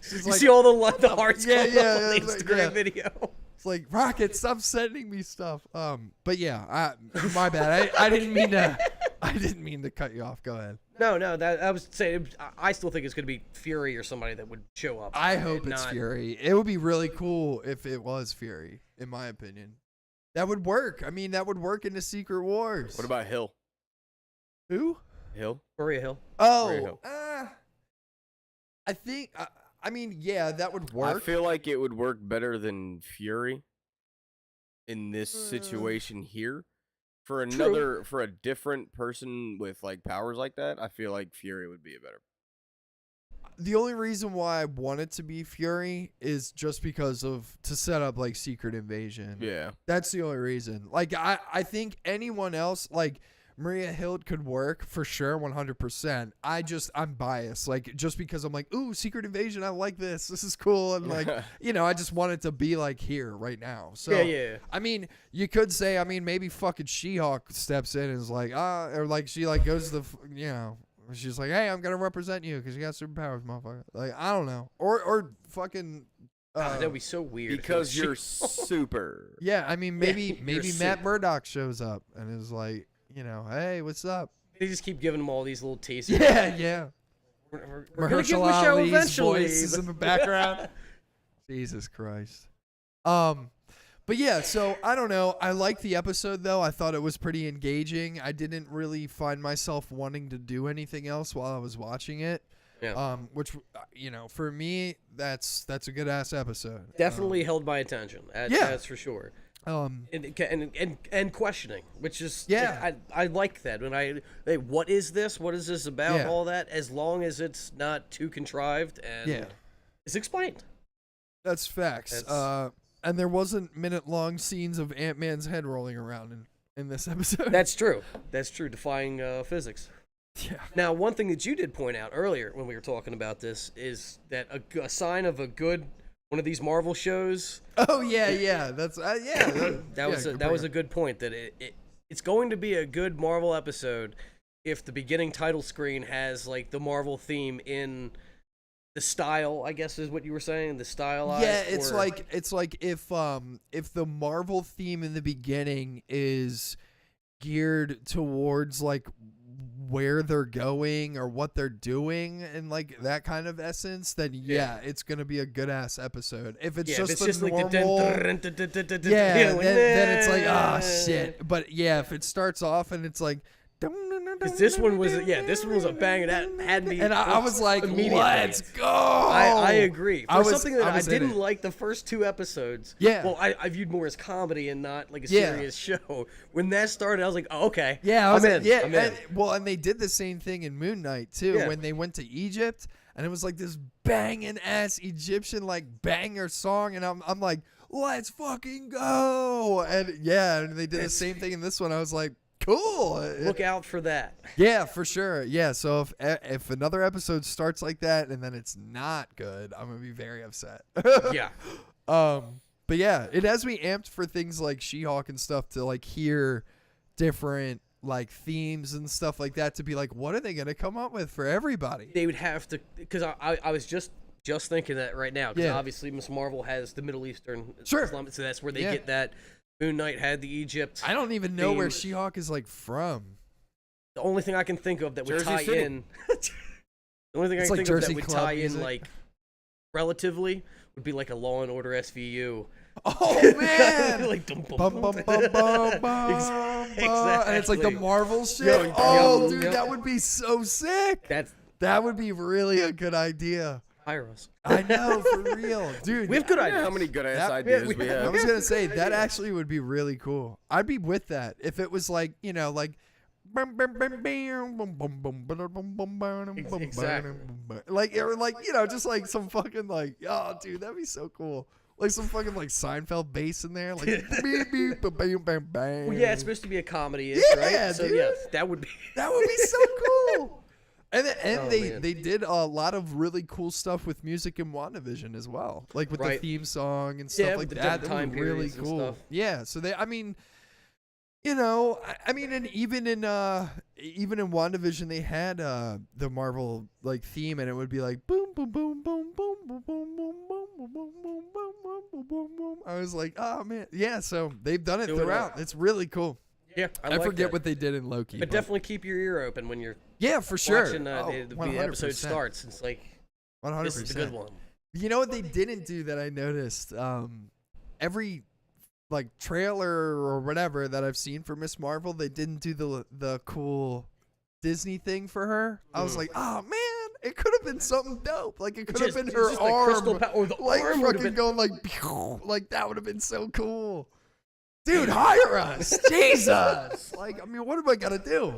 [SPEAKER 2] She's
[SPEAKER 6] You
[SPEAKER 2] like,
[SPEAKER 6] see all the hearts
[SPEAKER 2] Yeah,
[SPEAKER 6] going
[SPEAKER 2] yeah,
[SPEAKER 6] up on the
[SPEAKER 2] it's like,
[SPEAKER 6] Instagram
[SPEAKER 2] yeah.
[SPEAKER 6] video.
[SPEAKER 2] it's like, Rocket, stop sending me stuff. But yeah, my bad. I didn't mean to cut you off. Go ahead.
[SPEAKER 6] No, that I was saying. I still think it's going to be Fury or somebody that would show up.
[SPEAKER 2] I hope
[SPEAKER 6] and
[SPEAKER 2] it's
[SPEAKER 6] not-
[SPEAKER 2] Fury. It would be really cool if it was Fury, in my opinion. That would work. I mean, that would work in the Secret Wars.
[SPEAKER 7] What about Hill?
[SPEAKER 2] Who?
[SPEAKER 7] Hill?
[SPEAKER 6] Maria Hill.
[SPEAKER 7] Maria
[SPEAKER 2] Oh,
[SPEAKER 7] Hill.
[SPEAKER 2] I think. I mean, yeah, that would work.
[SPEAKER 7] I feel like it would work better than Fury in this situation here. For a different person with like powers like that, I feel like Fury would be a better.
[SPEAKER 2] The only reason why I want it to be Fury is just because to set up like Secret Invasion.
[SPEAKER 7] Yeah.
[SPEAKER 2] That's the only reason. Like, I think anyone else, like Maria Hill, could work for sure, 100%. I'm biased, like, just because I'm like, ooh, Secret Invasion, I like this. This is cool, and like, I just want it to be like here right now. So
[SPEAKER 6] Yeah.
[SPEAKER 2] I mean, you could say, maybe fucking She-Hulk steps in and is like, or like she like goes to the, she's like, hey, I'm gonna represent you because you got superpowers, motherfucker. Like, I don't know, or fucking.
[SPEAKER 6] That'd be so weird.
[SPEAKER 7] Because you're super.
[SPEAKER 2] Yeah, I mean, maybe
[SPEAKER 6] you're
[SPEAKER 2] Matt Murdock shows up and is like, hey, what's up?
[SPEAKER 6] They just keep giving them all these little teasers.
[SPEAKER 2] Yeah.
[SPEAKER 6] We're gonna give them a
[SPEAKER 2] Mahershala
[SPEAKER 6] show
[SPEAKER 2] Ali's
[SPEAKER 6] eventually.
[SPEAKER 2] voice is in the background. Jesus Christ. But yeah, so I don't know. I liked the episode though. I thought it was pretty engaging. I didn't really find myself wanting to do anything else while I was watching it.
[SPEAKER 6] Yeah.
[SPEAKER 2] Which for me, that's a good ass episode.
[SPEAKER 6] Definitely held my attention. That's for sure. And questioning, which is I like that when what is this? What is this about?
[SPEAKER 2] Yeah.
[SPEAKER 6] All that, as long as it's not too contrived and it's explained.
[SPEAKER 2] That's facts. And there wasn't minute-long scenes of Ant-Man's head rolling around in this episode.
[SPEAKER 6] That's true. That's true. Defying physics.
[SPEAKER 2] Yeah.
[SPEAKER 6] Now, one thing that you did point out earlier when we were talking about this is that a sign of a good one of these Marvel shows.
[SPEAKER 2] Oh yeah. That's
[SPEAKER 6] that was a good point. That it's going to be a good Marvel episode if the beginning title screen has like the Marvel theme in the style, I guess is what you were saying. The stylized.
[SPEAKER 2] Yeah, it's like if the Marvel theme in the beginning is geared towards like where they're going or what they're doing and like that kind of essence, then it's gonna be a good ass episode. If it's just normal, then it's like shit. But yeah, if it starts off and it's like.
[SPEAKER 6] Because this one was a banger that had me,
[SPEAKER 2] and I was like, "Let's go!"
[SPEAKER 6] I agree. For something that I didn't
[SPEAKER 2] it.
[SPEAKER 6] like the first 2 episodes.
[SPEAKER 2] Yeah.
[SPEAKER 6] Well, I viewed more as comedy and not like a serious show. When that started, I was like, "Oh, okay."
[SPEAKER 2] Yeah,
[SPEAKER 6] I'm in.
[SPEAKER 2] Yeah,
[SPEAKER 6] I'm in.
[SPEAKER 2] And they did the same thing in Moon Knight too when they went to Egypt, and it was like this banging ass Egyptian like banger song, and I'm like, "Let's fucking go!" And and they did the same thing in this one. I was like. Cool.
[SPEAKER 6] Look out for that.
[SPEAKER 2] Yeah, for sure. Yeah, so if another episode starts like that and then it's not good, I'm gonna be very upset.
[SPEAKER 6] Yeah.
[SPEAKER 2] But yeah, it has me amped for things like She-Hulk and stuff to like hear different like themes and stuff like that to be like, what are they gonna come up with for everybody?
[SPEAKER 6] They would have to, because I was just thinking that right now, because obviously Miss Marvel has the Middle Eastern Islam, so that's where they get that. Moon Knight had the Egypt.
[SPEAKER 2] I don't even know where She-Hulk is like from.
[SPEAKER 6] The only thing I can think of that would
[SPEAKER 7] Jersey
[SPEAKER 6] tie
[SPEAKER 7] City.
[SPEAKER 6] in. The only thing
[SPEAKER 2] It's
[SPEAKER 6] I
[SPEAKER 2] like
[SPEAKER 6] can think of
[SPEAKER 2] Jersey
[SPEAKER 6] that would
[SPEAKER 2] Club
[SPEAKER 6] tie
[SPEAKER 2] music.
[SPEAKER 6] in like relatively would be like a Law and Order SVU.
[SPEAKER 2] Oh man!
[SPEAKER 6] Like dum, bum,
[SPEAKER 2] Bum, bum,
[SPEAKER 6] bum.
[SPEAKER 2] bum, bum, bum, and it's like the
[SPEAKER 6] Exactly.
[SPEAKER 2] Marvel shit.
[SPEAKER 6] Yo,
[SPEAKER 2] Oh,
[SPEAKER 6] yo,
[SPEAKER 2] dude,
[SPEAKER 6] yo.
[SPEAKER 2] that would be so sick.
[SPEAKER 6] That's
[SPEAKER 2] That would be really a good idea.
[SPEAKER 6] hire us.
[SPEAKER 2] I know, for real, dude.
[SPEAKER 6] We have good
[SPEAKER 7] Yeah,
[SPEAKER 6] ideas.
[SPEAKER 7] how many good ass
[SPEAKER 2] That-
[SPEAKER 7] ideas
[SPEAKER 6] we
[SPEAKER 7] we
[SPEAKER 6] have-
[SPEAKER 2] I
[SPEAKER 7] have?
[SPEAKER 2] was gonna say that actually would be really cool. I'd be with that if it was like like.
[SPEAKER 6] Exactly.
[SPEAKER 2] Like or like just like some fucking like dude, that'd be so cool. Like some fucking like Seinfeld bass in there, like beep, beep, ba, bam, bam, bam.
[SPEAKER 6] Well, yeah, it's supposed to be a comedy,
[SPEAKER 2] Yeah,
[SPEAKER 6] right? So
[SPEAKER 2] dude.
[SPEAKER 6] yes, that would be.
[SPEAKER 2] That would be so cool. And
[SPEAKER 6] Oh,
[SPEAKER 2] they
[SPEAKER 6] man.
[SPEAKER 2] they did a lot of really cool stuff with music in WandaVision as well, like with
[SPEAKER 6] Right.
[SPEAKER 2] the theme song and stuff
[SPEAKER 6] Yeah,
[SPEAKER 2] like
[SPEAKER 6] with the
[SPEAKER 2] that.
[SPEAKER 6] different
[SPEAKER 2] That
[SPEAKER 6] time
[SPEAKER 2] was really
[SPEAKER 6] periods and
[SPEAKER 2] cool.
[SPEAKER 6] stuff.
[SPEAKER 2] Yeah, so they, I mean, and even in WandaVision they had the Marvel like theme, and it would be like boom boom boom boom boom boom boom boom boom boom boom boom boom boom boom boom boom. I was like, oh man, yeah. So they've done it
[SPEAKER 6] Do it
[SPEAKER 2] throughout.
[SPEAKER 6] up.
[SPEAKER 2] It's really cool.
[SPEAKER 6] Yeah,
[SPEAKER 2] I
[SPEAKER 6] like
[SPEAKER 2] forget
[SPEAKER 6] that.
[SPEAKER 2] what they did in Loki,
[SPEAKER 6] But definitely keep your ear open when you're
[SPEAKER 2] yeah, for sure.
[SPEAKER 6] watching the episode
[SPEAKER 2] 100%.
[SPEAKER 6] starts. It's like
[SPEAKER 2] 100%.
[SPEAKER 6] this is the good one.
[SPEAKER 2] You know what they didn't do that I noticed? Every like trailer or whatever that I've seen for Miss Marvel, they didn't do the cool Disney thing for her. I was like, oh man, it could have been something dope. Like it could have
[SPEAKER 6] Just-
[SPEAKER 2] been her
[SPEAKER 6] just like
[SPEAKER 2] arm,
[SPEAKER 6] crystal or the
[SPEAKER 2] like
[SPEAKER 6] arm would've
[SPEAKER 2] fucking
[SPEAKER 6] been-
[SPEAKER 2] going like, pew, like that would have been so cool. Dude, hire us, Jesus! Like, I mean, what am I gonna do?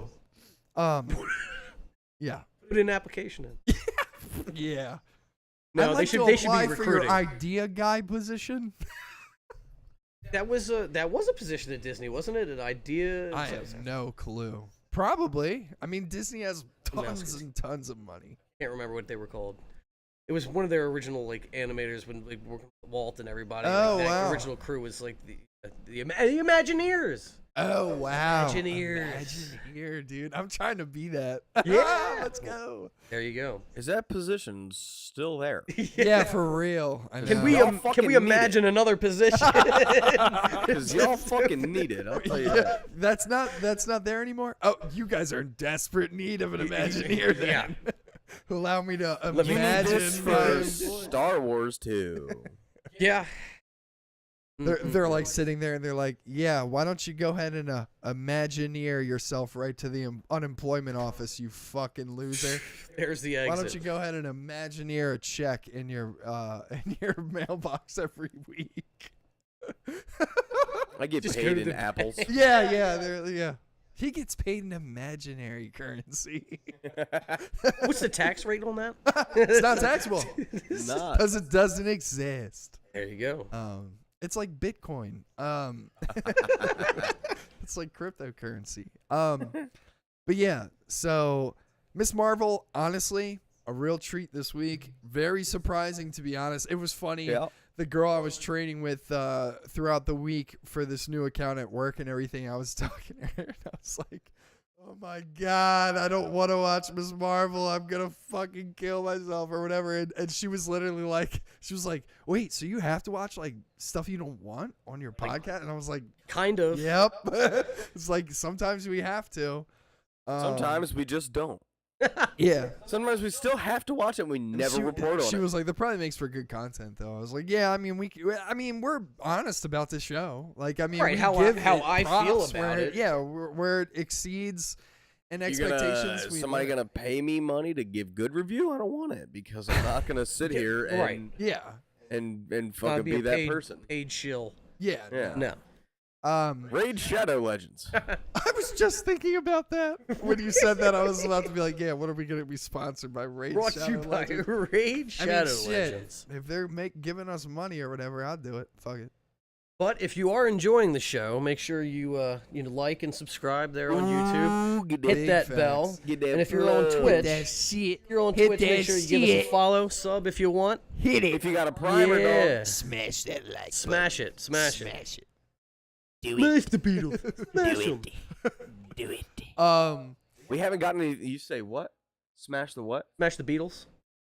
[SPEAKER 2] Yeah,
[SPEAKER 6] Put an application in.
[SPEAKER 2] yeah.
[SPEAKER 6] No,
[SPEAKER 2] I'd
[SPEAKER 6] they
[SPEAKER 2] like
[SPEAKER 6] should
[SPEAKER 2] to
[SPEAKER 6] they should
[SPEAKER 2] apply
[SPEAKER 6] be
[SPEAKER 2] for your
[SPEAKER 6] recruiting.
[SPEAKER 2] idea guy position.
[SPEAKER 6] That was a position at Disney, wasn't it? An idea.
[SPEAKER 2] I have no clue. Probably. I mean, Disney has
[SPEAKER 6] Who knows?
[SPEAKER 2] tons and tons of money.
[SPEAKER 6] Can't remember what they were called. It was one of their original like animators when like working with Walt and everybody.
[SPEAKER 2] Oh,
[SPEAKER 6] like, that
[SPEAKER 2] wow.
[SPEAKER 6] original crew was like the Imagineers.
[SPEAKER 2] Oh wow!
[SPEAKER 6] Imagineers.
[SPEAKER 2] Imagineer, dude. I'm trying to be that.
[SPEAKER 6] Yeah.
[SPEAKER 2] Let's go.
[SPEAKER 6] There you go.
[SPEAKER 7] Is that position still there?
[SPEAKER 2] Yeah, for real. I
[SPEAKER 6] Can
[SPEAKER 2] know.
[SPEAKER 6] we
[SPEAKER 7] Y'all
[SPEAKER 6] can
[SPEAKER 7] fucking
[SPEAKER 6] we
[SPEAKER 7] need
[SPEAKER 6] imagine another position?
[SPEAKER 7] Because y'all fucking need it. I'll tell you that.
[SPEAKER 2] That's not there anymore. Oh, you guys are in desperate need of an Imagineer. Then.
[SPEAKER 6] Yeah.
[SPEAKER 2] Allow me to
[SPEAKER 6] Let me
[SPEAKER 2] imagine.
[SPEAKER 7] This
[SPEAKER 2] my
[SPEAKER 7] for
[SPEAKER 2] employee.
[SPEAKER 7] Star Wars 2.
[SPEAKER 6] Yeah.
[SPEAKER 2] They're like sitting there and they're like, yeah, why don't you go ahead and Imagineer yourself right to the unemployment office, you fucking loser.
[SPEAKER 6] There's the exit.
[SPEAKER 2] Why don't you go ahead and Imagineer a check in your mailbox every week?
[SPEAKER 7] I get
[SPEAKER 6] Just
[SPEAKER 7] paid
[SPEAKER 6] go to
[SPEAKER 7] in
[SPEAKER 6] the
[SPEAKER 7] apples.
[SPEAKER 2] Yeah. He gets paid in imaginary currency.
[SPEAKER 6] What's the tax rate on that?
[SPEAKER 2] It's not taxable
[SPEAKER 7] Not.
[SPEAKER 2] because it doesn't exist.
[SPEAKER 6] There you go.
[SPEAKER 2] It's like Bitcoin. It's like cryptocurrency. But yeah, so Miss Marvel, honestly, a real treat this week. Very surprising, to be honest. It was funny.
[SPEAKER 7] Yeah.
[SPEAKER 2] The girl I was training with throughout the week for this new account at work and everything, I was talking to her and I was like, oh my God, I don't want to watch Miss Marvel. I'm going to fucking kill myself or whatever. And she was literally like, wait, so you have to watch like stuff you don't want on your podcast? And I was like,
[SPEAKER 6] Kind of.
[SPEAKER 2] yep. It's like sometimes we have to.
[SPEAKER 7] Sometimes we just don't.
[SPEAKER 2] Yeah.
[SPEAKER 7] Sometimes we still have to watch it and we never report on
[SPEAKER 2] She
[SPEAKER 7] it.
[SPEAKER 2] was like, that probably makes for good content, though. I was like, yeah, I mean, we're honest about this show. Like, I mean,
[SPEAKER 6] Right,
[SPEAKER 2] we
[SPEAKER 6] how
[SPEAKER 2] give
[SPEAKER 6] I
[SPEAKER 2] it
[SPEAKER 6] feel
[SPEAKER 2] props
[SPEAKER 6] about
[SPEAKER 2] where
[SPEAKER 6] it.
[SPEAKER 2] Yeah, where it exceeds an
[SPEAKER 7] You gonna-
[SPEAKER 2] expectations.
[SPEAKER 7] is somebody gonna pay me money to give good review? I don't want it because I'm not gonna sit here and
[SPEAKER 6] Right.
[SPEAKER 2] Yeah.
[SPEAKER 7] and
[SPEAKER 6] Gotta
[SPEAKER 7] fucking
[SPEAKER 6] be
[SPEAKER 7] be
[SPEAKER 6] a
[SPEAKER 7] that
[SPEAKER 6] paid,
[SPEAKER 7] person.
[SPEAKER 6] paid shill.
[SPEAKER 2] Yeah.
[SPEAKER 7] Yeah.
[SPEAKER 6] No.
[SPEAKER 7] Raid Shadow Legends.
[SPEAKER 2] I was just thinking about that when you said that. I was about to be like, yeah, what are we gonna be sponsored by? Raid
[SPEAKER 6] Brought
[SPEAKER 2] Shadow
[SPEAKER 6] to you by
[SPEAKER 2] Legends?
[SPEAKER 6] Raid
[SPEAKER 2] I mean,
[SPEAKER 6] Shadow
[SPEAKER 2] shit.
[SPEAKER 6] Legends.
[SPEAKER 2] If they're giving us money or whatever, I'll do it. Fuck it.
[SPEAKER 6] But if you are enjoying the show, make sure you like and subscribe there on YouTube.
[SPEAKER 7] Get
[SPEAKER 6] Hit
[SPEAKER 2] Big
[SPEAKER 6] that
[SPEAKER 2] facts.
[SPEAKER 6] bell.
[SPEAKER 7] Get that
[SPEAKER 6] And if you're on
[SPEAKER 7] plug.
[SPEAKER 6] Twitch,
[SPEAKER 2] That shit.
[SPEAKER 6] if you're on
[SPEAKER 2] Hit
[SPEAKER 6] Twitch, make
[SPEAKER 2] that
[SPEAKER 6] sure you give us
[SPEAKER 2] shit.
[SPEAKER 6] a follow, sub if you want.
[SPEAKER 2] Hit it.
[SPEAKER 7] If you got a primer,
[SPEAKER 6] Yeah.
[SPEAKER 7] dog.
[SPEAKER 2] Smash that like.
[SPEAKER 6] Smash it. Smash it.
[SPEAKER 2] Smash it.
[SPEAKER 6] Smash the Beatles. Smash them.
[SPEAKER 2] Do it.
[SPEAKER 7] We haven't gotten any. You say what? Smash the what?
[SPEAKER 6] Smash the Beatles.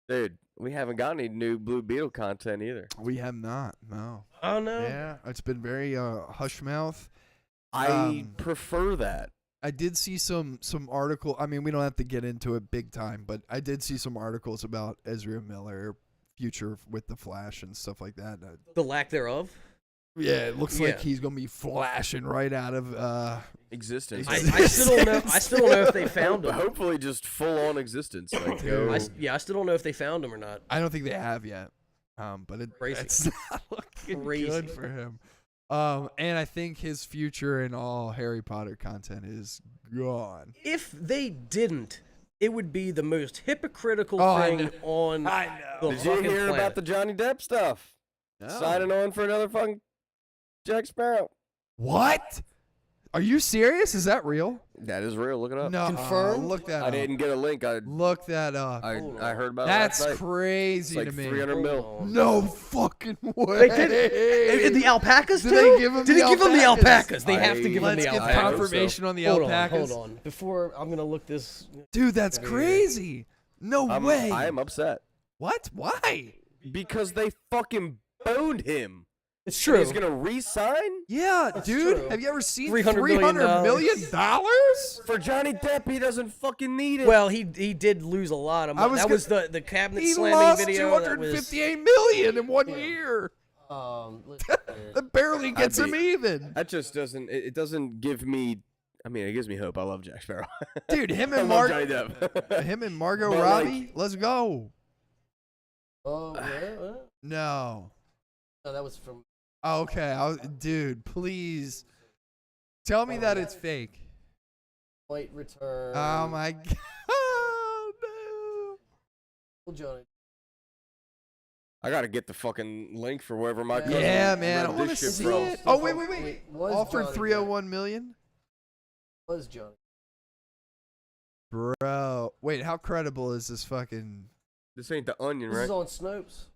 [SPEAKER 7] Dude, we haven't got any new Blue Beetle content either.
[SPEAKER 2] We have not. No.
[SPEAKER 6] Oh no.
[SPEAKER 2] Yeah, it's been very hush mouth.
[SPEAKER 7] I prefer that.
[SPEAKER 2] I did see some article. I mean, we don't have to get into it big time, but I did see some articles about Ezra Miller future with the Flash and stuff like that.
[SPEAKER 6] The lack thereof.
[SPEAKER 2] Yeah, it looks like
[SPEAKER 6] Yeah.
[SPEAKER 2] he's gonna be flashing right out of
[SPEAKER 7] Existence.
[SPEAKER 6] I still don't know. I still don't know if they found him.
[SPEAKER 7] Hopefully, just full on existence. Like,
[SPEAKER 6] I still don't know if they found him or not.
[SPEAKER 2] I don't think they have yet. But
[SPEAKER 6] Crazy.
[SPEAKER 2] it's not looking
[SPEAKER 6] Crazy.
[SPEAKER 2] good for him. And I think his future in all Harry Potter content is gone.
[SPEAKER 6] If they didn't, it would be the most hypocritical
[SPEAKER 2] I
[SPEAKER 6] thing
[SPEAKER 2] know.
[SPEAKER 6] on
[SPEAKER 2] I know.
[SPEAKER 6] the
[SPEAKER 7] Did you
[SPEAKER 6] fucking
[SPEAKER 7] hear
[SPEAKER 6] planet.
[SPEAKER 7] about the Johnny Depp stuff? Signing on for another fucking Jack Sparrow.
[SPEAKER 2] What? Are you serious? Is that real?
[SPEAKER 7] That is real. Look it up.
[SPEAKER 2] No,
[SPEAKER 6] Confirmed?
[SPEAKER 2] look that
[SPEAKER 7] I
[SPEAKER 2] up.
[SPEAKER 7] didn't get a link.
[SPEAKER 2] Look that up.
[SPEAKER 7] I heard about
[SPEAKER 2] That's
[SPEAKER 7] it last night.
[SPEAKER 2] crazy
[SPEAKER 7] It's like
[SPEAKER 2] to me.
[SPEAKER 7] 300 mil.
[SPEAKER 2] No fucking way.
[SPEAKER 6] And the alpacas
[SPEAKER 2] Did
[SPEAKER 6] too?
[SPEAKER 2] they give him
[SPEAKER 6] Did
[SPEAKER 2] the
[SPEAKER 6] he give them the
[SPEAKER 2] alpacas?
[SPEAKER 6] alpacas? They have to give him
[SPEAKER 2] Let's
[SPEAKER 6] the
[SPEAKER 2] get
[SPEAKER 6] alpacas.
[SPEAKER 2] confirmation on the
[SPEAKER 6] Hold
[SPEAKER 2] alpacas.
[SPEAKER 6] on. Before I'm gonna look this.
[SPEAKER 2] Dude, that's crazy. No way.
[SPEAKER 7] I am upset
[SPEAKER 2] What? Why?
[SPEAKER 7] because they fucking boned him.
[SPEAKER 6] It's
[SPEAKER 7] And
[SPEAKER 6] true.
[SPEAKER 7] He's gonna resign
[SPEAKER 2] Yeah, dude.
[SPEAKER 6] true.
[SPEAKER 2] Have you ever seen
[SPEAKER 6] $300
[SPEAKER 2] $300 million?
[SPEAKER 7] for Johnny Depp. He doesn't fucking need it.
[SPEAKER 6] Well, he did lose a lot of
[SPEAKER 2] I
[SPEAKER 6] money.
[SPEAKER 2] was
[SPEAKER 6] That
[SPEAKER 2] gonna-
[SPEAKER 6] was the cabinet
[SPEAKER 2] He
[SPEAKER 6] slamming
[SPEAKER 2] lost
[SPEAKER 6] video. That was,
[SPEAKER 2] $258 million in 1 year. That barely gets him even.
[SPEAKER 7] that just doesn't. It doesn't give me. I mean, it gives me hope. I love Jack Sparrow.
[SPEAKER 2] Dude, him
[SPEAKER 7] I
[SPEAKER 2] and
[SPEAKER 7] love Johnny Depp.
[SPEAKER 2] him and Margot
[SPEAKER 7] But,
[SPEAKER 2] Robbie, let's go.
[SPEAKER 6] Oh, yeah?
[SPEAKER 2] No.
[SPEAKER 6] No, that was from.
[SPEAKER 2] Okay, dude, please tell me that it's fake.
[SPEAKER 6] White Return.
[SPEAKER 2] Oh my god, no.
[SPEAKER 6] Johnny.
[SPEAKER 7] I gotta get the fucking link for wherever my cousin
[SPEAKER 2] Yeah, man, I
[SPEAKER 7] read
[SPEAKER 2] want to
[SPEAKER 7] this shit
[SPEAKER 2] see
[SPEAKER 7] from.
[SPEAKER 2] it. Oh wait.
[SPEAKER 6] Was
[SPEAKER 2] Offered
[SPEAKER 6] Johnny
[SPEAKER 2] 301 million.
[SPEAKER 6] Was Johnny.
[SPEAKER 2] Bro, wait, how credible is this fucking?
[SPEAKER 7] This ain't the Onion,
[SPEAKER 6] This
[SPEAKER 7] right?
[SPEAKER 6] is on Snopes.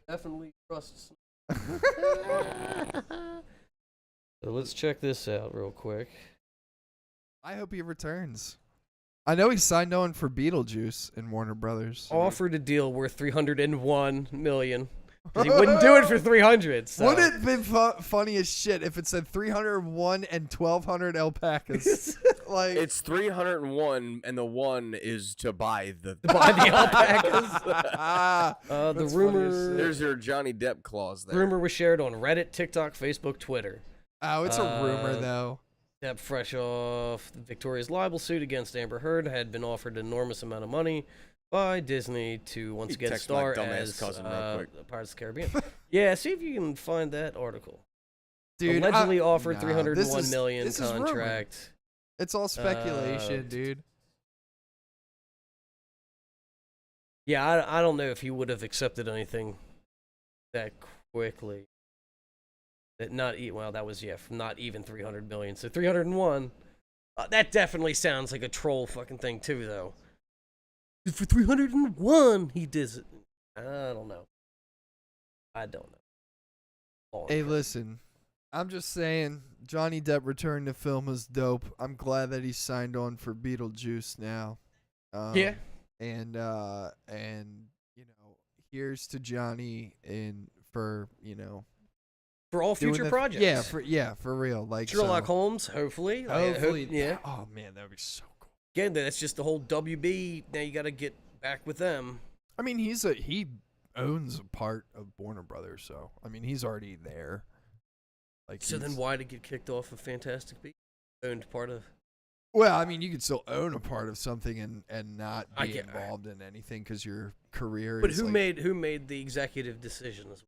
[SPEAKER 6] Definitely trust. So let's check this out real quick.
[SPEAKER 2] I hope he returns. I know he signed on for Beetlejuice in Warner Brothers.
[SPEAKER 6] Offered a deal worth $301 million. 'Cause he wouldn't do it for 300. So.
[SPEAKER 2] Would it have been funny as shit if it said 301 and 1,200 alpacas? Like
[SPEAKER 7] It's 301, and the one is to buy the.
[SPEAKER 6] Buy the alpacas. The
[SPEAKER 2] That's
[SPEAKER 6] rumor.
[SPEAKER 7] There's your Johnny Depp clause there.
[SPEAKER 6] Rumor was shared on Reddit, TikTok, Facebook, Twitter.
[SPEAKER 2] Oh, it's a rumor though.
[SPEAKER 6] Depp, fresh off Victoria's libel suit against Amber Heard, had been offered an enormous amount of money by Disney to once
[SPEAKER 7] You
[SPEAKER 6] again
[SPEAKER 7] text my
[SPEAKER 6] star
[SPEAKER 7] dumbass
[SPEAKER 6] as
[SPEAKER 7] cousin real quick.
[SPEAKER 6] Pirates of the Caribbean. Yeah, see if you can find that article.
[SPEAKER 2] Dude,
[SPEAKER 6] Allegedly offered
[SPEAKER 2] nah,
[SPEAKER 6] 301 million
[SPEAKER 2] this is rumor.
[SPEAKER 6] contract.
[SPEAKER 2] It's all speculation,
[SPEAKER 6] Uh,
[SPEAKER 2] dude.
[SPEAKER 6] Yeah, I don't know if he would have accepted anything that quickly. That that was not even 300 million. So 301. That definitely sounds like a troll fucking thing too, though. For 301, he did it. I don't know.
[SPEAKER 2] Hey, listen. I'm just saying, Johnny Depp return to film is dope. I'm glad that he signed on for Beetlejuice now.
[SPEAKER 6] Yeah.
[SPEAKER 2] And you know, here's to Johnny for
[SPEAKER 6] For all
[SPEAKER 2] doing
[SPEAKER 6] future
[SPEAKER 2] the-
[SPEAKER 6] projects.
[SPEAKER 2] for real. Like
[SPEAKER 6] Sherlock
[SPEAKER 2] so,
[SPEAKER 6] Holmes, hopefully.
[SPEAKER 2] Hopefully,
[SPEAKER 6] Yeah.
[SPEAKER 2] Oh man, that'd be so cool.
[SPEAKER 6] Again, that's just the whole WB. Now you got to get back with them.
[SPEAKER 2] I mean, he owns a part of Warner Brothers, so I mean, he's already there. Like,
[SPEAKER 6] So then why to get kicked off of Fantastic Beasts? Owned part of.
[SPEAKER 2] Well, I mean, you could still own a part of something and not
[SPEAKER 6] I
[SPEAKER 2] be
[SPEAKER 6] get-
[SPEAKER 2] involved in anything because your career.
[SPEAKER 6] But
[SPEAKER 2] is
[SPEAKER 6] who
[SPEAKER 2] like,
[SPEAKER 6] made the executive decisions?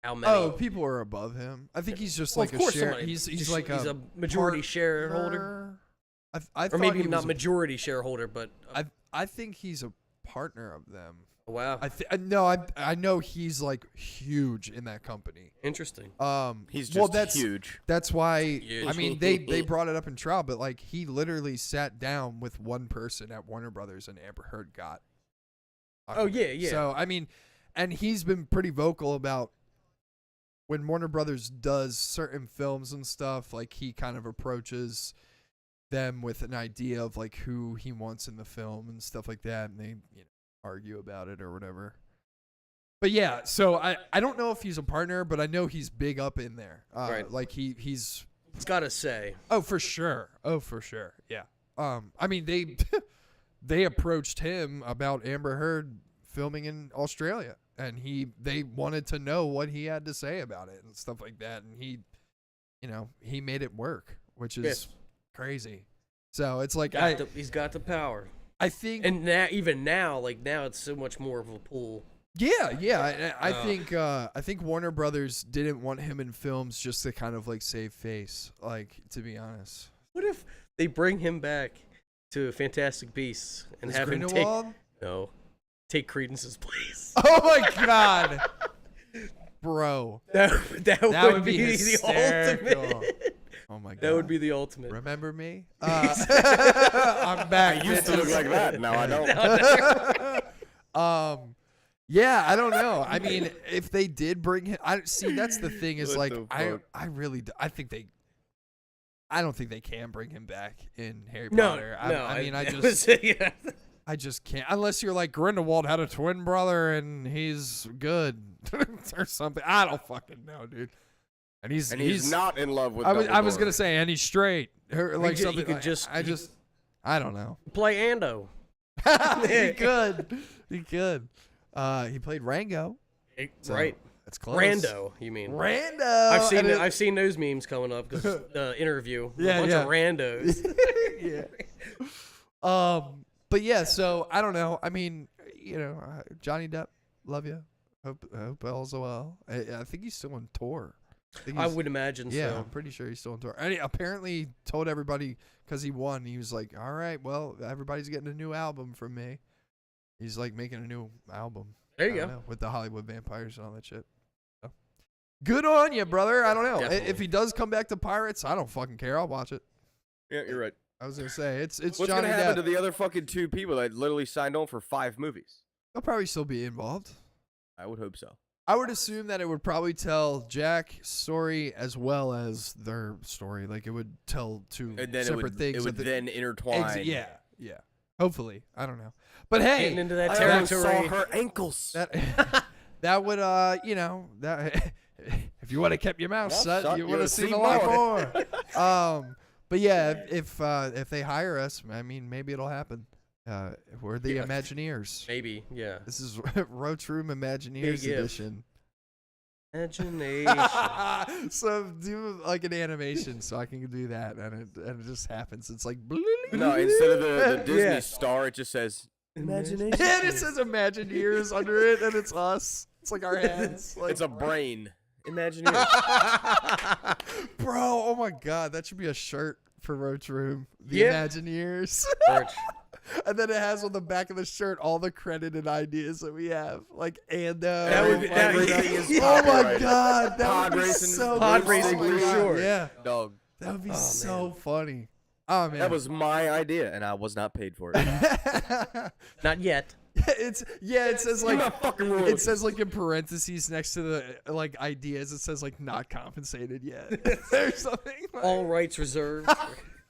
[SPEAKER 6] How many?
[SPEAKER 2] Oh, people are above him. I think he's just
[SPEAKER 6] Well,
[SPEAKER 2] like
[SPEAKER 6] of
[SPEAKER 2] a
[SPEAKER 6] course
[SPEAKER 2] share.
[SPEAKER 6] somebody-
[SPEAKER 2] He's like
[SPEAKER 6] he's a majority shareholder,
[SPEAKER 2] I
[SPEAKER 6] or
[SPEAKER 2] thought
[SPEAKER 6] maybe
[SPEAKER 2] he
[SPEAKER 6] not
[SPEAKER 2] was a-
[SPEAKER 6] majority shareholder, but
[SPEAKER 2] I think he's a partner of them.
[SPEAKER 6] wow,
[SPEAKER 2] I know he's like huge in that company.
[SPEAKER 6] interesting.
[SPEAKER 7] He's just
[SPEAKER 2] well, that's
[SPEAKER 7] huge.
[SPEAKER 2] That's why
[SPEAKER 6] Huge.
[SPEAKER 2] I mean they brought it up in trial, but like he literally sat down with one person at Warner Brothers and Amber Heard got.
[SPEAKER 6] Oh, yeah.
[SPEAKER 2] So I mean, and he's been pretty vocal about when Warner Brothers does certain films and stuff. Like he kind of approaches them with an idea of like who he wants in the film and stuff like that, and they argue about it or whatever. But yeah, so I don't know if he's a partner, but I know he's big up in there.
[SPEAKER 6] Right.
[SPEAKER 2] Like he's
[SPEAKER 6] It's gotta say.
[SPEAKER 2] Oh, for sure. Yeah. I mean, they approached him about Amber Heard filming in Australia, and they wanted to know what he had to say about it and stuff like that, and he made it work, which is crazy. So it's like
[SPEAKER 6] He's got the power.
[SPEAKER 2] I think,
[SPEAKER 6] and now it's so much more of a pull.
[SPEAKER 2] Yeah. I think Warner Brothers didn't want him in films just to kind of like save face, like, to be honest.
[SPEAKER 6] What if they bring him back to Fantastic Beasts and have him take Credence's place?
[SPEAKER 2] Oh my God, bro,
[SPEAKER 6] that would be the
[SPEAKER 2] hysterical.
[SPEAKER 6] ultimate.
[SPEAKER 2] Oh my God,
[SPEAKER 6] that would be the ultimate.
[SPEAKER 2] Remember me? I'm back.
[SPEAKER 7] I used to look like that. Now I don't.
[SPEAKER 2] Yeah, I don't know. I mean, if they did bring him, that's the thing is, like, I don't think they can bring him back in Harry Potter. I just can't, unless you're like Grindelwald had a twin brother and he's good or something. I don't fucking know, dude. And he's
[SPEAKER 7] not in love with.
[SPEAKER 2] I was gonna say, and he's straight. Like something.
[SPEAKER 6] He could
[SPEAKER 2] I don't know.
[SPEAKER 6] Play Ando.
[SPEAKER 2] He could. He played Rango.
[SPEAKER 6] Right.
[SPEAKER 2] That's close.
[SPEAKER 6] Rando, you mean?
[SPEAKER 2] Rando.
[SPEAKER 6] I've seen those memes coming up because interview.
[SPEAKER 2] Yeah,
[SPEAKER 6] a bunch of randos.
[SPEAKER 2] Yeah. But yeah, so I don't know. I mean, Johnny Depp, love you. Hope all's well. I think he's still on tour.
[SPEAKER 6] I would imagine so.
[SPEAKER 2] Yeah, I'm pretty sure he's still on tour. And he apparently told everybody, because he won, he was like, all right, well, everybody's getting a new album from me. He's like making a new album.
[SPEAKER 6] There you go.
[SPEAKER 2] With the Hollywood vampires and all that shit. So. Good on you, brother. I don't know.
[SPEAKER 6] Definitely.
[SPEAKER 2] If he does come back to Pirates, I don't fucking care. I'll watch it.
[SPEAKER 7] Yeah, you're right.
[SPEAKER 2] I was going to say, it's
[SPEAKER 7] What's
[SPEAKER 2] Johnny
[SPEAKER 7] gonna happen
[SPEAKER 2] Depp.
[SPEAKER 7] to the other fucking 2 people that literally signed on for 5 movies?
[SPEAKER 2] They'll probably still be involved.
[SPEAKER 7] I would hope so.
[SPEAKER 2] I would assume that it would probably tell Jack's story as well as their story. Like, it would tell 2 separate things.
[SPEAKER 7] It would then intertwine.
[SPEAKER 2] Yeah. Hopefully. I don't know. But hey,
[SPEAKER 6] getting into that
[SPEAKER 7] I
[SPEAKER 6] territory.
[SPEAKER 7] saw her ankles.
[SPEAKER 2] That would, that if you would have kept your mouth shut, you would have seen a lot more. But yeah, if they hire us, I mean, maybe it'll happen. We're the Imagineers.
[SPEAKER 6] Maybe, yeah.
[SPEAKER 2] This is Roach Room Imagineers edition.
[SPEAKER 6] Imagination.
[SPEAKER 2] So do like an animation so I can do that, and it just happens. It's like
[SPEAKER 7] no, instead of the Disney star, it just says
[SPEAKER 6] Imagination.
[SPEAKER 2] And it says Imagineers under it, and it's us. It's like our heads. Like,
[SPEAKER 7] it's a brain.
[SPEAKER 6] Imagineers.
[SPEAKER 2] Bro, oh my God, that should be a shirt for Roach Room. The Imagineers. And then it has on the back of the shirt all the credited ideas that we have, like Ando.
[SPEAKER 7] Everything is
[SPEAKER 2] oh my
[SPEAKER 7] copyrighted.
[SPEAKER 2] God, that
[SPEAKER 7] Pod
[SPEAKER 2] would be
[SPEAKER 7] racing,
[SPEAKER 2] so
[SPEAKER 6] pod
[SPEAKER 2] funny.
[SPEAKER 6] racing
[SPEAKER 2] Oh my
[SPEAKER 6] for
[SPEAKER 2] God,
[SPEAKER 6] sure.
[SPEAKER 2] Yeah,
[SPEAKER 7] Dog.
[SPEAKER 2] that would be so funny. Oh man,
[SPEAKER 7] That was my idea, and I was not paid for it.
[SPEAKER 6] Not yet.
[SPEAKER 2] it says like
[SPEAKER 7] fucking rules.
[SPEAKER 2] it says like in parentheses next to the like ideas, it says like not compensated yet. There's something. Like,
[SPEAKER 6] All rights reserved.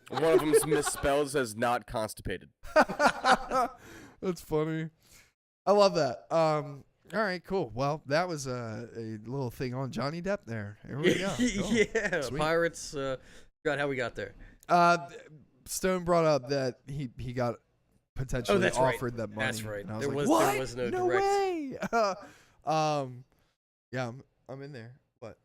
[SPEAKER 7] One of them's misspelled, says not constipated.
[SPEAKER 2] That's funny. I love that. All right, cool. Well, that was a little thing on Johnny Depp there. Here we go. Cool.
[SPEAKER 6] Yeah,
[SPEAKER 2] Sweet.
[SPEAKER 6] Pirates. Forgot how we got there.
[SPEAKER 2] Stone brought up that he got potentially offered that money.
[SPEAKER 6] That's right.
[SPEAKER 2] And I was
[SPEAKER 6] There
[SPEAKER 2] like,
[SPEAKER 6] was-
[SPEAKER 2] what?
[SPEAKER 6] there was no
[SPEAKER 2] no
[SPEAKER 6] direct-
[SPEAKER 2] way. Yeah, I'm in there. What?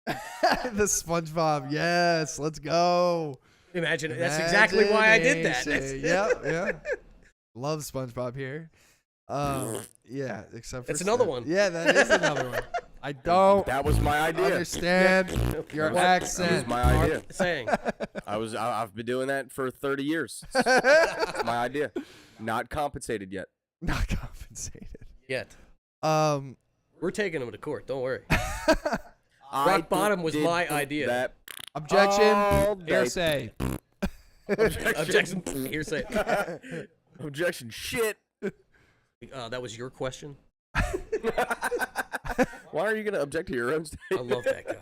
[SPEAKER 2] The SpongeBob. Yes, let's go.
[SPEAKER 6] Imagine. That's exactly why I did that.
[SPEAKER 2] Yeah. Love SpongeBob here. Yeah, except for
[SPEAKER 6] That's another one.
[SPEAKER 2] Yeah, that is another one. I don't
[SPEAKER 7] That was my idea.
[SPEAKER 2] understand your
[SPEAKER 7] That was
[SPEAKER 2] accent.
[SPEAKER 7] my idea.
[SPEAKER 6] Saying.
[SPEAKER 7] I've been doing that for 30 years. It's my idea. Not compensated yet.
[SPEAKER 2] Not compensated.
[SPEAKER 6] Yet.
[SPEAKER 2] We're
[SPEAKER 6] taking him to court. Don't worry.
[SPEAKER 7] I
[SPEAKER 6] Rock bottom was
[SPEAKER 7] did
[SPEAKER 6] my
[SPEAKER 7] put
[SPEAKER 6] idea.
[SPEAKER 7] That
[SPEAKER 2] objection.
[SPEAKER 7] all day.
[SPEAKER 2] Hearsay.
[SPEAKER 6] Objection. Hearsay.
[SPEAKER 7] Objection. Shit.
[SPEAKER 6] That was your question.
[SPEAKER 7] Why are you gonna object to your own
[SPEAKER 6] I
[SPEAKER 7] statement?
[SPEAKER 6] love that guy.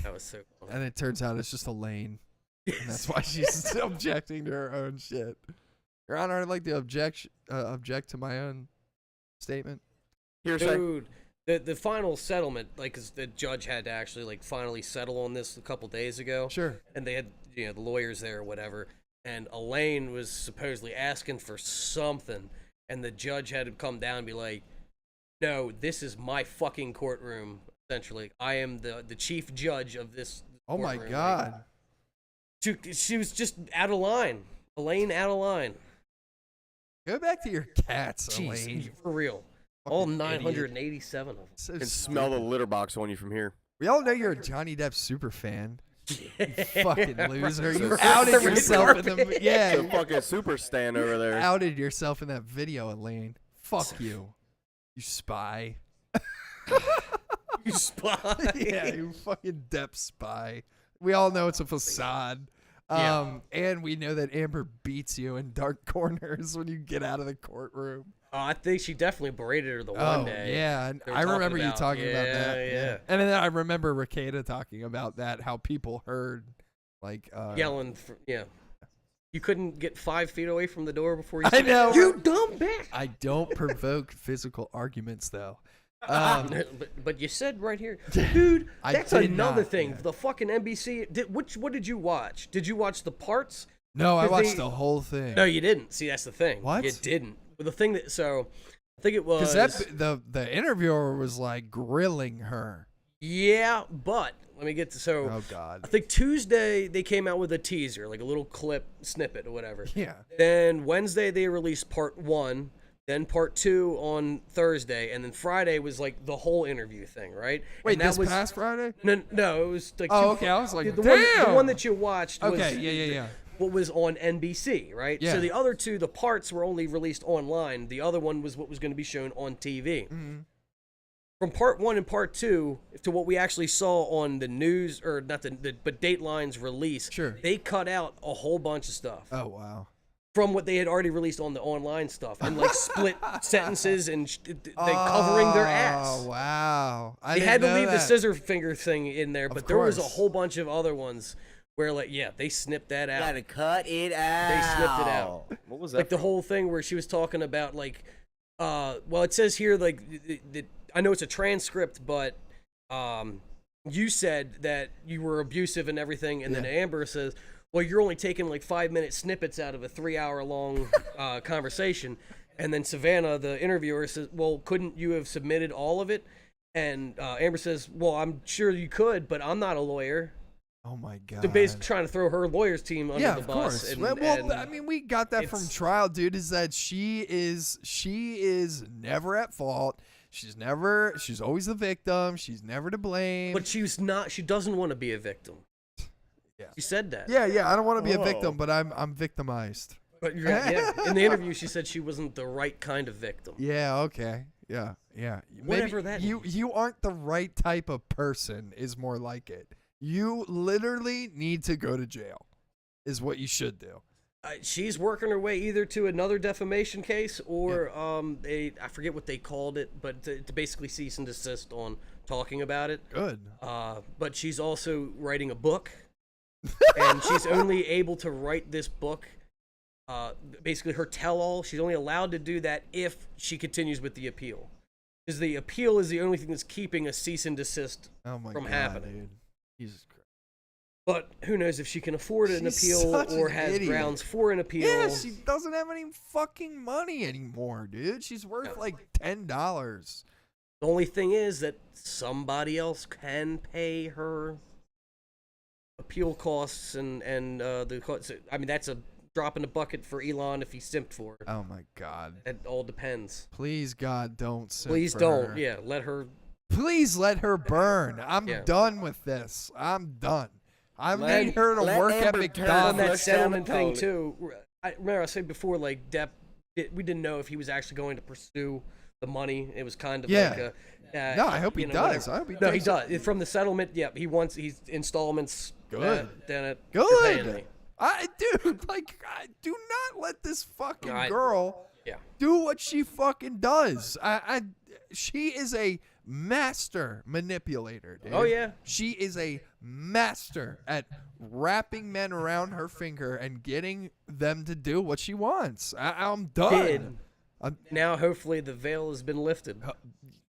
[SPEAKER 6] That was so cool.
[SPEAKER 2] And it turns out it's just Elaine. And that's why she's objecting to her own shit. Your Honor, I'd like to object to my own statement.
[SPEAKER 7] Hearsay.
[SPEAKER 6] Dude, the final settlement, like, 'cause the judge had to actually like finally settle on this a couple days ago.
[SPEAKER 2] Sure.
[SPEAKER 6] And they had the lawyers there or whatever, and Elaine was supposedly asking for something, and the judge had to come down and be like, "No, this is my fucking courtroom. Essentially, I am the chief judge of this."
[SPEAKER 2] Oh my
[SPEAKER 6] courtroom."
[SPEAKER 2] God.
[SPEAKER 6] She was just out of line. Elaine out of line.
[SPEAKER 2] Go back to your cats,
[SPEAKER 6] Jeez,
[SPEAKER 2] Elaine.
[SPEAKER 6] for real. All
[SPEAKER 2] Fucking idiot.
[SPEAKER 6] 987 of them.
[SPEAKER 2] So
[SPEAKER 7] I can
[SPEAKER 2] stupid.
[SPEAKER 7] smell the litter box on you from here.
[SPEAKER 2] We all know you're a Johnny Depp super fan. You fucking loser.
[SPEAKER 6] Right.
[SPEAKER 2] You
[SPEAKER 6] Right.
[SPEAKER 2] outed
[SPEAKER 6] Right.
[SPEAKER 2] yourself in the
[SPEAKER 7] The
[SPEAKER 2] yeah.
[SPEAKER 7] fucking super stand over there.
[SPEAKER 2] Outed yourself in that video, Elaine. Fuck you. You spy.
[SPEAKER 6] You spy.
[SPEAKER 2] Yeah, you fucking Depp spy. We all know it's a facade. And we know that Amber beats you in dark corners when you get out of the courtroom.
[SPEAKER 6] Oh, I think she definitely berated her the one
[SPEAKER 2] Oh,
[SPEAKER 6] day.
[SPEAKER 2] yeah. And
[SPEAKER 6] They were
[SPEAKER 2] I remember you
[SPEAKER 6] about-
[SPEAKER 2] talking about that.
[SPEAKER 6] Yeah.
[SPEAKER 2] And then I remember Rakeda talking about that, how people heard, like,
[SPEAKER 6] Yelling, You couldn't get 5 feet away from the door before you
[SPEAKER 2] I
[SPEAKER 6] said,
[SPEAKER 2] know.
[SPEAKER 6] "You dumb bitch."
[SPEAKER 2] I don't provoke physical arguments, though.
[SPEAKER 6] But you said right here, dude.
[SPEAKER 2] I
[SPEAKER 6] That's
[SPEAKER 2] did
[SPEAKER 6] another
[SPEAKER 2] not,
[SPEAKER 6] thing.
[SPEAKER 2] yeah.
[SPEAKER 6] The fucking NBC. What did you watch? Did you watch the parts?
[SPEAKER 2] No, I
[SPEAKER 6] 'Cause
[SPEAKER 2] watched
[SPEAKER 6] they-
[SPEAKER 2] the whole thing.
[SPEAKER 6] No, you didn't. See, that's the thing.
[SPEAKER 2] What?
[SPEAKER 6] You didn't. But the thing that I think it was.
[SPEAKER 2] Because the interviewer was like grilling her.
[SPEAKER 6] Yeah, but let me get to
[SPEAKER 2] Oh God.
[SPEAKER 6] I think Tuesday they came out with a teaser, like a little clip snippet or whatever.
[SPEAKER 2] Yeah.
[SPEAKER 6] Then Wednesday they released part 1, then part 2 on Thursday, and then Friday was like the whole interview thing, right?
[SPEAKER 2] Wait,
[SPEAKER 6] and that
[SPEAKER 2] this
[SPEAKER 6] was,
[SPEAKER 2] past Friday?
[SPEAKER 6] No, it was like
[SPEAKER 2] Oh,
[SPEAKER 6] two
[SPEAKER 2] okay. I was like,
[SPEAKER 6] the
[SPEAKER 2] damn.
[SPEAKER 6] one that you watched was
[SPEAKER 2] Okay. Yeah.
[SPEAKER 6] what was on NBC, right?
[SPEAKER 2] Yeah.
[SPEAKER 6] So the other two, the parts were only released online. The other one was what was going to be shown on TV.
[SPEAKER 2] Mm-hmm.
[SPEAKER 6] From part 1 and part 2 to what we actually saw on the news, or not but Dateline's release,
[SPEAKER 2] Sure.
[SPEAKER 6] they cut out a whole bunch of stuff
[SPEAKER 2] Oh wow.
[SPEAKER 6] from what they had already released on the online stuff, and like split sentences and they covering their ass.
[SPEAKER 2] Oh wow. I
[SPEAKER 6] They
[SPEAKER 2] didn't
[SPEAKER 6] had to
[SPEAKER 2] know
[SPEAKER 6] leave the
[SPEAKER 2] that.
[SPEAKER 6] scissor finger thing in there, but there was a
[SPEAKER 2] course.
[SPEAKER 6] whole bunch of other ones where, like, they snipped that out.
[SPEAKER 7] Gotta cut it out.
[SPEAKER 6] They snipped it out.
[SPEAKER 7] What was that?
[SPEAKER 6] Like the
[SPEAKER 7] from?
[SPEAKER 6] whole thing where she was talking about, like, well, it says here, like, I know it's a transcript, but you said that you were abusive and everything, and then Amber says, well, you're only taking like 5-minute snippets out of a 3-hour-long conversation. And then Savannah, the interviewer, says, well, couldn't you have submitted all of it? And Amber says, well, I'm sure you could, but I'm not a lawyer.
[SPEAKER 2] Oh my God.
[SPEAKER 6] So basically trying to throw her lawyer's team under
[SPEAKER 2] Yeah,
[SPEAKER 6] the
[SPEAKER 2] of
[SPEAKER 6] bus.
[SPEAKER 2] course.
[SPEAKER 6] And,
[SPEAKER 2] Well, I mean, we got that from
[SPEAKER 6] it's-
[SPEAKER 2] trial, dude. Is that she is never at fault. She's always the victim. She's never to blame.
[SPEAKER 6] but she doesn't want to be a victim.
[SPEAKER 2] Yeah.
[SPEAKER 6] She said that.
[SPEAKER 2] Yeah, I don't want to be a
[SPEAKER 7] Whoa.
[SPEAKER 2] victim, but I'm victimized.
[SPEAKER 6] But in the interview, she said she wasn't the right kind of victim.
[SPEAKER 2] Yeah, okay. Yeah.
[SPEAKER 6] Whatever
[SPEAKER 2] Maybe
[SPEAKER 6] that
[SPEAKER 2] you aren't the right type of person is more like it. You literally need to go to jail. Is what you should do.
[SPEAKER 6] She's working her way either to another defamation case or I forget what they called it, but to basically cease and desist on talking about it.
[SPEAKER 2] Good.
[SPEAKER 6] But she's also writing a book, and she's only able to write this book. Basically, her tell-all. She's only allowed to do that if she continues with the appeal, because the appeal is the only thing that's keeping a cease and desist
[SPEAKER 2] Oh my
[SPEAKER 6] from
[SPEAKER 2] God,
[SPEAKER 6] happening.
[SPEAKER 2] dude. Jesus Christ.
[SPEAKER 6] But who knows if she can afford an
[SPEAKER 2] She's
[SPEAKER 6] appeal
[SPEAKER 2] such
[SPEAKER 6] or
[SPEAKER 2] an
[SPEAKER 6] has
[SPEAKER 2] idiot.
[SPEAKER 6] grounds for an appeal.
[SPEAKER 2] Yeah, she doesn't have any fucking money anymore, dude. She's worth like $10.
[SPEAKER 6] The only thing is that somebody else can pay her appeal costs and the costs. I mean, that's a drop in the bucket for Elon if he simped for her.
[SPEAKER 2] Oh my God.
[SPEAKER 6] It all depends.
[SPEAKER 2] Please, God, don't simp
[SPEAKER 6] Please
[SPEAKER 2] for
[SPEAKER 6] don't.
[SPEAKER 2] her.
[SPEAKER 6] Yeah, let her.
[SPEAKER 2] Please let her burn. I'm
[SPEAKER 6] Yeah.
[SPEAKER 2] done with this. I'm done. I
[SPEAKER 7] Let-
[SPEAKER 2] need her to
[SPEAKER 7] let
[SPEAKER 2] work at
[SPEAKER 7] Amber turn
[SPEAKER 6] On
[SPEAKER 2] McDonald's.
[SPEAKER 6] that
[SPEAKER 7] Flush down
[SPEAKER 6] settlement
[SPEAKER 7] the
[SPEAKER 6] thing
[SPEAKER 7] toilet.
[SPEAKER 6] too. Remember I said before, like Depp, we didn't know if he was actually going to pursue the money. It was kind of
[SPEAKER 2] Yeah.
[SPEAKER 6] like a.
[SPEAKER 2] No, I hope he
[SPEAKER 6] you know,
[SPEAKER 2] does.
[SPEAKER 6] whatever.
[SPEAKER 2] I hope he
[SPEAKER 6] No, he
[SPEAKER 2] does.
[SPEAKER 6] does. From the settlement, yeah, he's installments.
[SPEAKER 2] Good.
[SPEAKER 6] Then you're paying me.
[SPEAKER 2] Dude, do not let this fucking
[SPEAKER 6] No,
[SPEAKER 2] girl
[SPEAKER 6] Yeah.
[SPEAKER 2] do what she fucking does. She is a master manipulator, dude.
[SPEAKER 6] Oh, yeah.
[SPEAKER 2] She is a master at wrapping men around her finger and getting them to do what she wants. I'm done.
[SPEAKER 6] Now hopefully the veil has been lifted.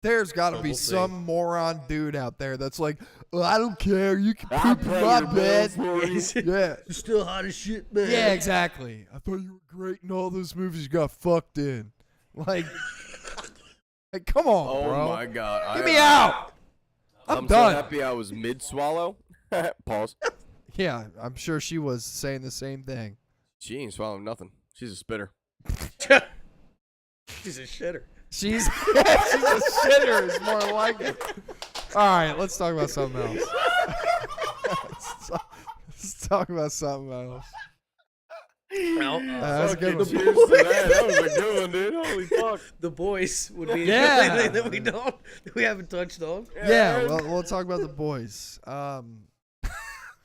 [SPEAKER 2] There's got to be
[SPEAKER 6] We'll see.
[SPEAKER 2] some moron dude out there that's like, well, I don't care. You can poop in my bed. Yeah.
[SPEAKER 6] You're still hot as shit, man.
[SPEAKER 2] Yeah, exactly. I thought you were great in all those movies you got fucked in. Like come on,
[SPEAKER 7] Oh
[SPEAKER 2] bro.
[SPEAKER 7] my god.
[SPEAKER 2] Get me out. I'm done.
[SPEAKER 7] so happy I was mid-swallow. Pause.
[SPEAKER 2] Yeah, I'm sure she was saying the same thing.
[SPEAKER 7] She ain't swallowing nothing. She's a spitter.
[SPEAKER 6] She's a shitter.
[SPEAKER 2] She's a shitter is more like it. All right, let's talk about something else. Let's talk about something else.
[SPEAKER 6] Well,
[SPEAKER 2] That's a good one.
[SPEAKER 7] Cheers to that. That was a good one, dude. Holy fuck.
[SPEAKER 6] the boys would be
[SPEAKER 2] Yeah.
[SPEAKER 6] the only thing that we haven't touched on.
[SPEAKER 2] Yeah, well, we'll talk about the boys.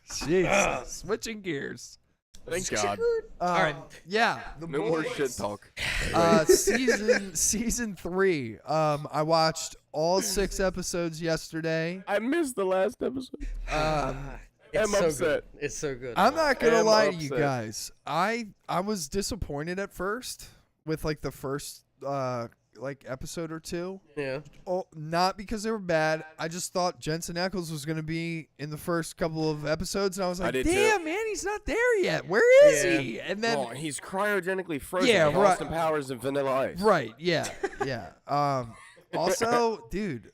[SPEAKER 2] Jeez, switching gears.
[SPEAKER 7] Thank God.
[SPEAKER 2] All right, yeah, the
[SPEAKER 7] No
[SPEAKER 2] boys.
[SPEAKER 7] more shit talk.
[SPEAKER 2] Season 3. I watched all 6 episodes yesterday.
[SPEAKER 7] I missed the last episode.
[SPEAKER 6] It's
[SPEAKER 7] I'm
[SPEAKER 6] so
[SPEAKER 7] upset.
[SPEAKER 6] good. It's so good.
[SPEAKER 2] I'm not gonna
[SPEAKER 7] am
[SPEAKER 2] lie to you
[SPEAKER 7] upset.
[SPEAKER 2] guys. I was disappointed at first with like the first like episode or 2.
[SPEAKER 6] Yeah.
[SPEAKER 2] Oh, not because they were bad. I just thought Jensen Ackles was gonna be in the first couple of episodes, and I was like,
[SPEAKER 7] did too.
[SPEAKER 2] damn, man, he's not there yet. Where is
[SPEAKER 6] Yeah.
[SPEAKER 2] he? And then
[SPEAKER 7] Oh, he's cryogenically frozen.
[SPEAKER 2] Yeah,
[SPEAKER 7] like
[SPEAKER 2] right.
[SPEAKER 7] Austin Powers and Vanilla Ice.
[SPEAKER 2] right, yeah, yeah. Also, dude,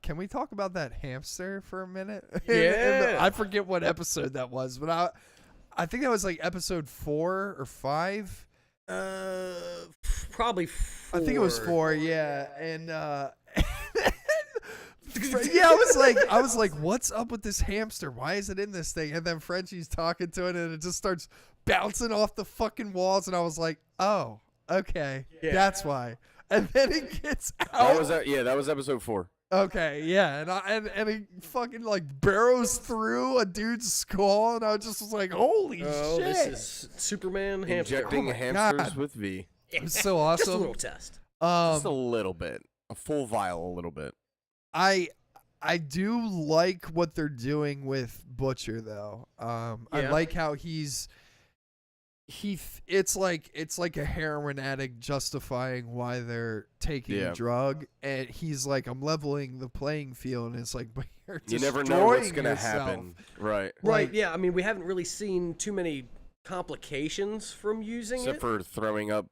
[SPEAKER 2] can we talk about that hamster for a minute?
[SPEAKER 6] Yeah.
[SPEAKER 2] I forget what episode that was, but I think that was like episode 4 or 5.
[SPEAKER 6] Probably 4.
[SPEAKER 2] I think it was 4, yeah. And yeah, I was like, what's up with this hamster? Why is it in this thing? And then Frenchie's talking to it, and it just starts bouncing off the fucking walls, and I was like, oh, okay,
[SPEAKER 6] Yeah.
[SPEAKER 2] that's why. And then it gets
[SPEAKER 7] That
[SPEAKER 2] out.
[SPEAKER 7] was that was episode 4.
[SPEAKER 2] Okay, yeah, and he fucking like barrows through a dude's skull, and I just was like, holy
[SPEAKER 6] Oh,
[SPEAKER 2] shit!
[SPEAKER 6] this is Superman hamster.
[SPEAKER 7] Injecting
[SPEAKER 2] my
[SPEAKER 7] hamsters
[SPEAKER 2] God.
[SPEAKER 7] with V.
[SPEAKER 2] It was so
[SPEAKER 6] Just a
[SPEAKER 2] awesome.
[SPEAKER 6] little test.
[SPEAKER 7] Just a little bit. A full vial a little bit.
[SPEAKER 2] I do like what they're doing with Butcher though. I
[SPEAKER 6] Yeah.
[SPEAKER 2] like how it's like a heroin addict justifying why they're taking a
[SPEAKER 7] Yeah.
[SPEAKER 2] drug, and he's like, I'm leveling the playing field, and it's like, but you're
[SPEAKER 7] You never know what's
[SPEAKER 2] destroying
[SPEAKER 7] gonna
[SPEAKER 2] yourself.
[SPEAKER 7] happen. Right.
[SPEAKER 6] Right,
[SPEAKER 2] Like-
[SPEAKER 6] yeah. I mean, we haven't really seen too many complications from using
[SPEAKER 7] Except
[SPEAKER 6] it.
[SPEAKER 7] for throwing up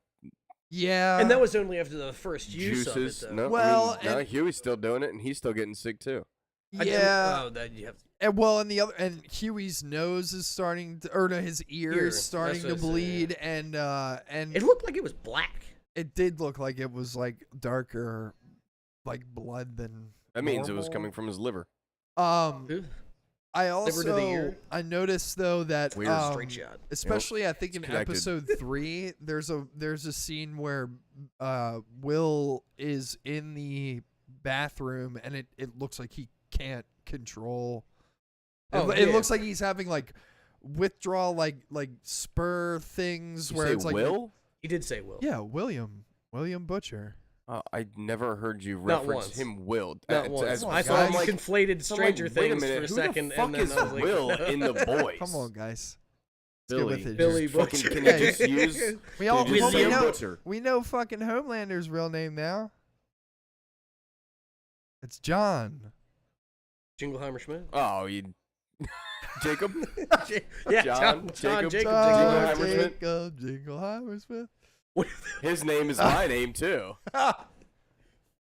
[SPEAKER 2] Yeah,
[SPEAKER 6] And that was only after the first use
[SPEAKER 7] juices.
[SPEAKER 6] of it, though.
[SPEAKER 7] No,
[SPEAKER 2] Well,
[SPEAKER 7] I mean, no,
[SPEAKER 2] and-
[SPEAKER 7] Huey's still doing it, and he's still getting sick too.
[SPEAKER 6] I didn't-
[SPEAKER 2] yeah.
[SPEAKER 6] Oh, that you have.
[SPEAKER 2] And Huey's nose is starting to, or no, his ear
[SPEAKER 6] Ear,
[SPEAKER 2] is starting
[SPEAKER 6] that's
[SPEAKER 2] to
[SPEAKER 6] what I said,
[SPEAKER 2] bleed, and
[SPEAKER 6] It looked like it was black.
[SPEAKER 2] it did look like it was like darker, like blood than.
[SPEAKER 7] That means it was
[SPEAKER 2] normal.
[SPEAKER 7] coming from his liver.
[SPEAKER 6] Ugh.
[SPEAKER 2] I
[SPEAKER 6] Liver to the
[SPEAKER 2] also
[SPEAKER 6] ear?
[SPEAKER 2] I noticed though that
[SPEAKER 7] Weird.
[SPEAKER 6] Straight shot.
[SPEAKER 2] especially I think in
[SPEAKER 7] It's connected.
[SPEAKER 2] episode 3, there's a scene where Will is in the bathroom, and it looks like he can't control.
[SPEAKER 6] Oh,
[SPEAKER 2] It
[SPEAKER 6] yeah.
[SPEAKER 2] looks like he's having like withdrawal, like spur things
[SPEAKER 7] You
[SPEAKER 2] where
[SPEAKER 7] say
[SPEAKER 2] it's like,
[SPEAKER 7] Will?
[SPEAKER 6] He did say Will.
[SPEAKER 2] yeah, William Butcher.
[SPEAKER 7] I never heard you
[SPEAKER 6] Not
[SPEAKER 7] reference
[SPEAKER 6] once.
[SPEAKER 7] him Will.
[SPEAKER 6] Not once.
[SPEAKER 2] on,
[SPEAKER 6] I
[SPEAKER 2] guys.
[SPEAKER 6] thought you
[SPEAKER 7] like,
[SPEAKER 6] conflated
[SPEAKER 7] so I'm like,
[SPEAKER 6] Stranger
[SPEAKER 7] wait a
[SPEAKER 6] Things
[SPEAKER 7] minute,
[SPEAKER 6] for a
[SPEAKER 7] who
[SPEAKER 6] second,
[SPEAKER 7] the fuck
[SPEAKER 6] and then
[SPEAKER 7] is
[SPEAKER 6] I was like,
[SPEAKER 7] Will in the boys?
[SPEAKER 2] Come on, guys. Let's
[SPEAKER 7] Billy.
[SPEAKER 2] get with it.
[SPEAKER 6] Billy
[SPEAKER 2] Just
[SPEAKER 7] Fucking,
[SPEAKER 6] Butcher.
[SPEAKER 7] can
[SPEAKER 2] Yeah,
[SPEAKER 7] you just use?
[SPEAKER 2] We all
[SPEAKER 7] can you just
[SPEAKER 2] we
[SPEAKER 7] say
[SPEAKER 2] know
[SPEAKER 7] Butcher?
[SPEAKER 2] we know fucking Homelander's real name now. It's John.
[SPEAKER 6] Jingleheimer Schmidt.
[SPEAKER 7] Oh, you,
[SPEAKER 6] Yeah,
[SPEAKER 7] Jacob.
[SPEAKER 6] John,
[SPEAKER 7] Jacob,
[SPEAKER 6] Jacob.
[SPEAKER 7] Jingleheimer
[SPEAKER 2] John
[SPEAKER 7] Smith.
[SPEAKER 2] Jacob Jingleheimer Smith.
[SPEAKER 7] His name is my name too.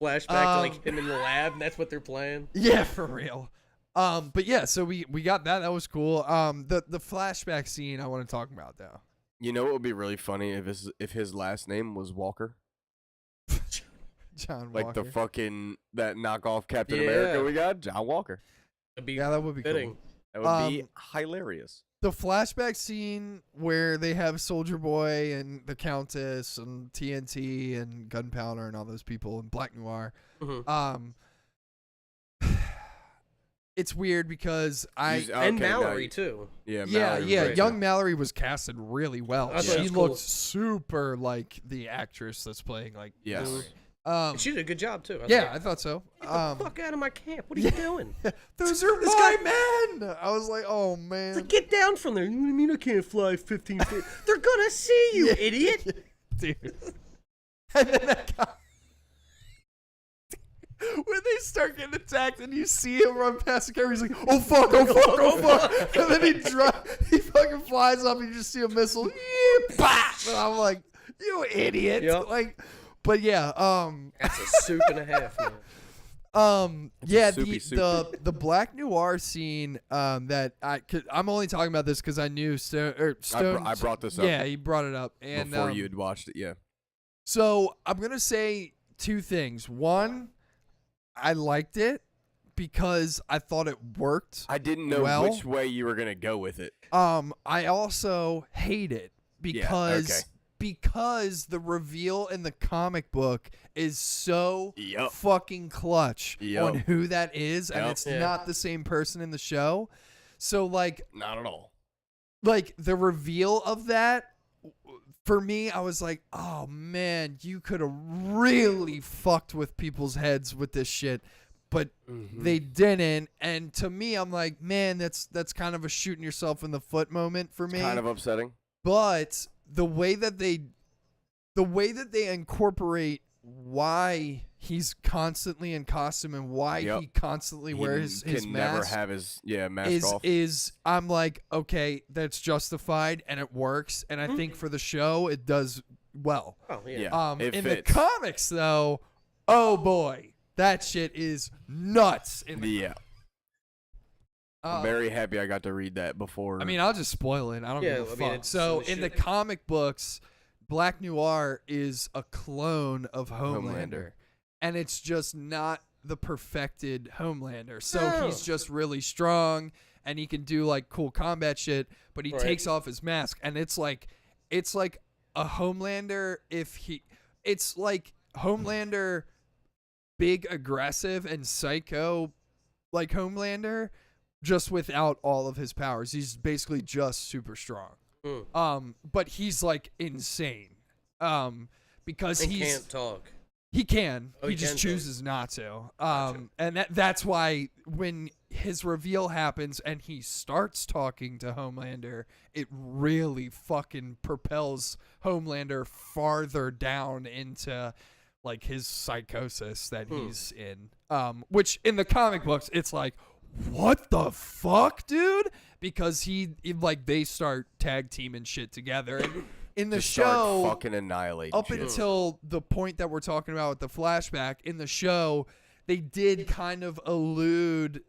[SPEAKER 6] Flashback to like him in the lab, and that's what they're playing.
[SPEAKER 2] Yeah, for real. But yeah, so we got that. That was cool. The flashback scene I want to talk about though.
[SPEAKER 7] You know what would be really funny if his last name was Walker,
[SPEAKER 2] John
[SPEAKER 7] like
[SPEAKER 2] Walker.
[SPEAKER 7] the fucking that knockoff Captain
[SPEAKER 6] Yeah.
[SPEAKER 7] America we got, John Walker.
[SPEAKER 6] That'd be
[SPEAKER 2] Yeah, that would be
[SPEAKER 6] fitting.
[SPEAKER 2] cool.
[SPEAKER 7] That would be
[SPEAKER 2] Um,
[SPEAKER 7] hilarious.
[SPEAKER 2] The flashback scene where they have Soldier Boy and the Countess and TNT and Gunpowder and all those people and Black Noir.
[SPEAKER 6] Mhm.
[SPEAKER 2] It's weird because
[SPEAKER 6] And
[SPEAKER 7] Okay, now
[SPEAKER 6] Mallory
[SPEAKER 7] you-
[SPEAKER 6] too.
[SPEAKER 7] Yeah,
[SPEAKER 2] yeah,
[SPEAKER 7] Mallory was
[SPEAKER 2] yeah,
[SPEAKER 7] great,
[SPEAKER 2] young
[SPEAKER 7] too.
[SPEAKER 2] Mallory was casted really well.
[SPEAKER 6] I thought
[SPEAKER 2] She
[SPEAKER 6] it was cool.
[SPEAKER 2] looked super like the actress that's playing like
[SPEAKER 7] Yes.
[SPEAKER 2] Mallory.
[SPEAKER 6] And she did a good job too. I was
[SPEAKER 2] Yeah,
[SPEAKER 6] like,
[SPEAKER 2] I thought so.
[SPEAKER 6] Get the fuck out of my camp! What are you doing?
[SPEAKER 2] Those are
[SPEAKER 6] This
[SPEAKER 2] my men. I was like, oh
[SPEAKER 6] It's
[SPEAKER 2] man.
[SPEAKER 6] like, get down from there. What do you mean I can't fly 15 feet? They're gonna see you, idiot.
[SPEAKER 2] Dude. And then that guy. when they start getting attacked and you see him run past the camera, he's like, oh fuck, oh fuck, oh fuck. And then he fucking flies up and you just see a missile. Yeah, bah! And I'm like, you idiot.
[SPEAKER 6] Yep.
[SPEAKER 2] Like, but yeah,
[SPEAKER 6] That's a soup and a half, man.
[SPEAKER 2] yeah,
[SPEAKER 7] soupy
[SPEAKER 2] the Black Noir scene, that I'm only talking about this because I knew Stone.
[SPEAKER 7] I brought this up.
[SPEAKER 2] Yeah, he brought it up. And
[SPEAKER 7] Before you had watched it, yeah.
[SPEAKER 2] So I'm gonna say two things. One, I liked it because I thought it worked.
[SPEAKER 7] I didn't know
[SPEAKER 2] well.
[SPEAKER 7] which way you were gonna go with it.
[SPEAKER 2] I also hate it because the reveal in the comic book is so fucking clutch on who that is, and it's not the same person in the show. So like,
[SPEAKER 7] not at all.
[SPEAKER 2] Like the reveal of that, for me, I was like, oh man, you could have really fucked with people's heads with this shit, but they didn't. And to me, I'm like, man, that's kind of a shooting yourself in the foot moment for me.
[SPEAKER 7] Kind of upsetting.
[SPEAKER 2] But the way that they incorporate why he's constantly in costume and why he constantly wears his
[SPEAKER 7] can
[SPEAKER 2] mask
[SPEAKER 7] never have his mask off.
[SPEAKER 2] is I'm like, okay, that's justified and it works, and I think for the show it does well.
[SPEAKER 6] Oh yeah.
[SPEAKER 2] In the comics though, oh boy, that shit is nuts.
[SPEAKER 7] I'm very happy I got to read that before.
[SPEAKER 2] I mean, I'll just spoil it. I don't give a fuck. So in the comic books, Black Noir is a clone of Homelander. And it's just not the perfected Homelander. So he's just really strong and he can do like cool combat shit, but he takes off his mask and it's like a Homelander it's like Homelander big aggressive and psycho like Homelander, just without all of his powers. He's basically just super strong. But he's like insane. Because he
[SPEAKER 6] can't talk.
[SPEAKER 2] He can.
[SPEAKER 6] Oh,
[SPEAKER 2] he just chooses not to. And that's why when his reveal happens and he starts talking to Homelander, it really fucking propels Homelander farther down into like his psychosis that he's in. Which in the comic books, it's like, what the fuck, dude? Because they start tag teaming shit together. And in the show,
[SPEAKER 7] fucking annihilate
[SPEAKER 2] up
[SPEAKER 7] shit.
[SPEAKER 2] Until the point that we're talking about with the flashback in the show, they did kind of allude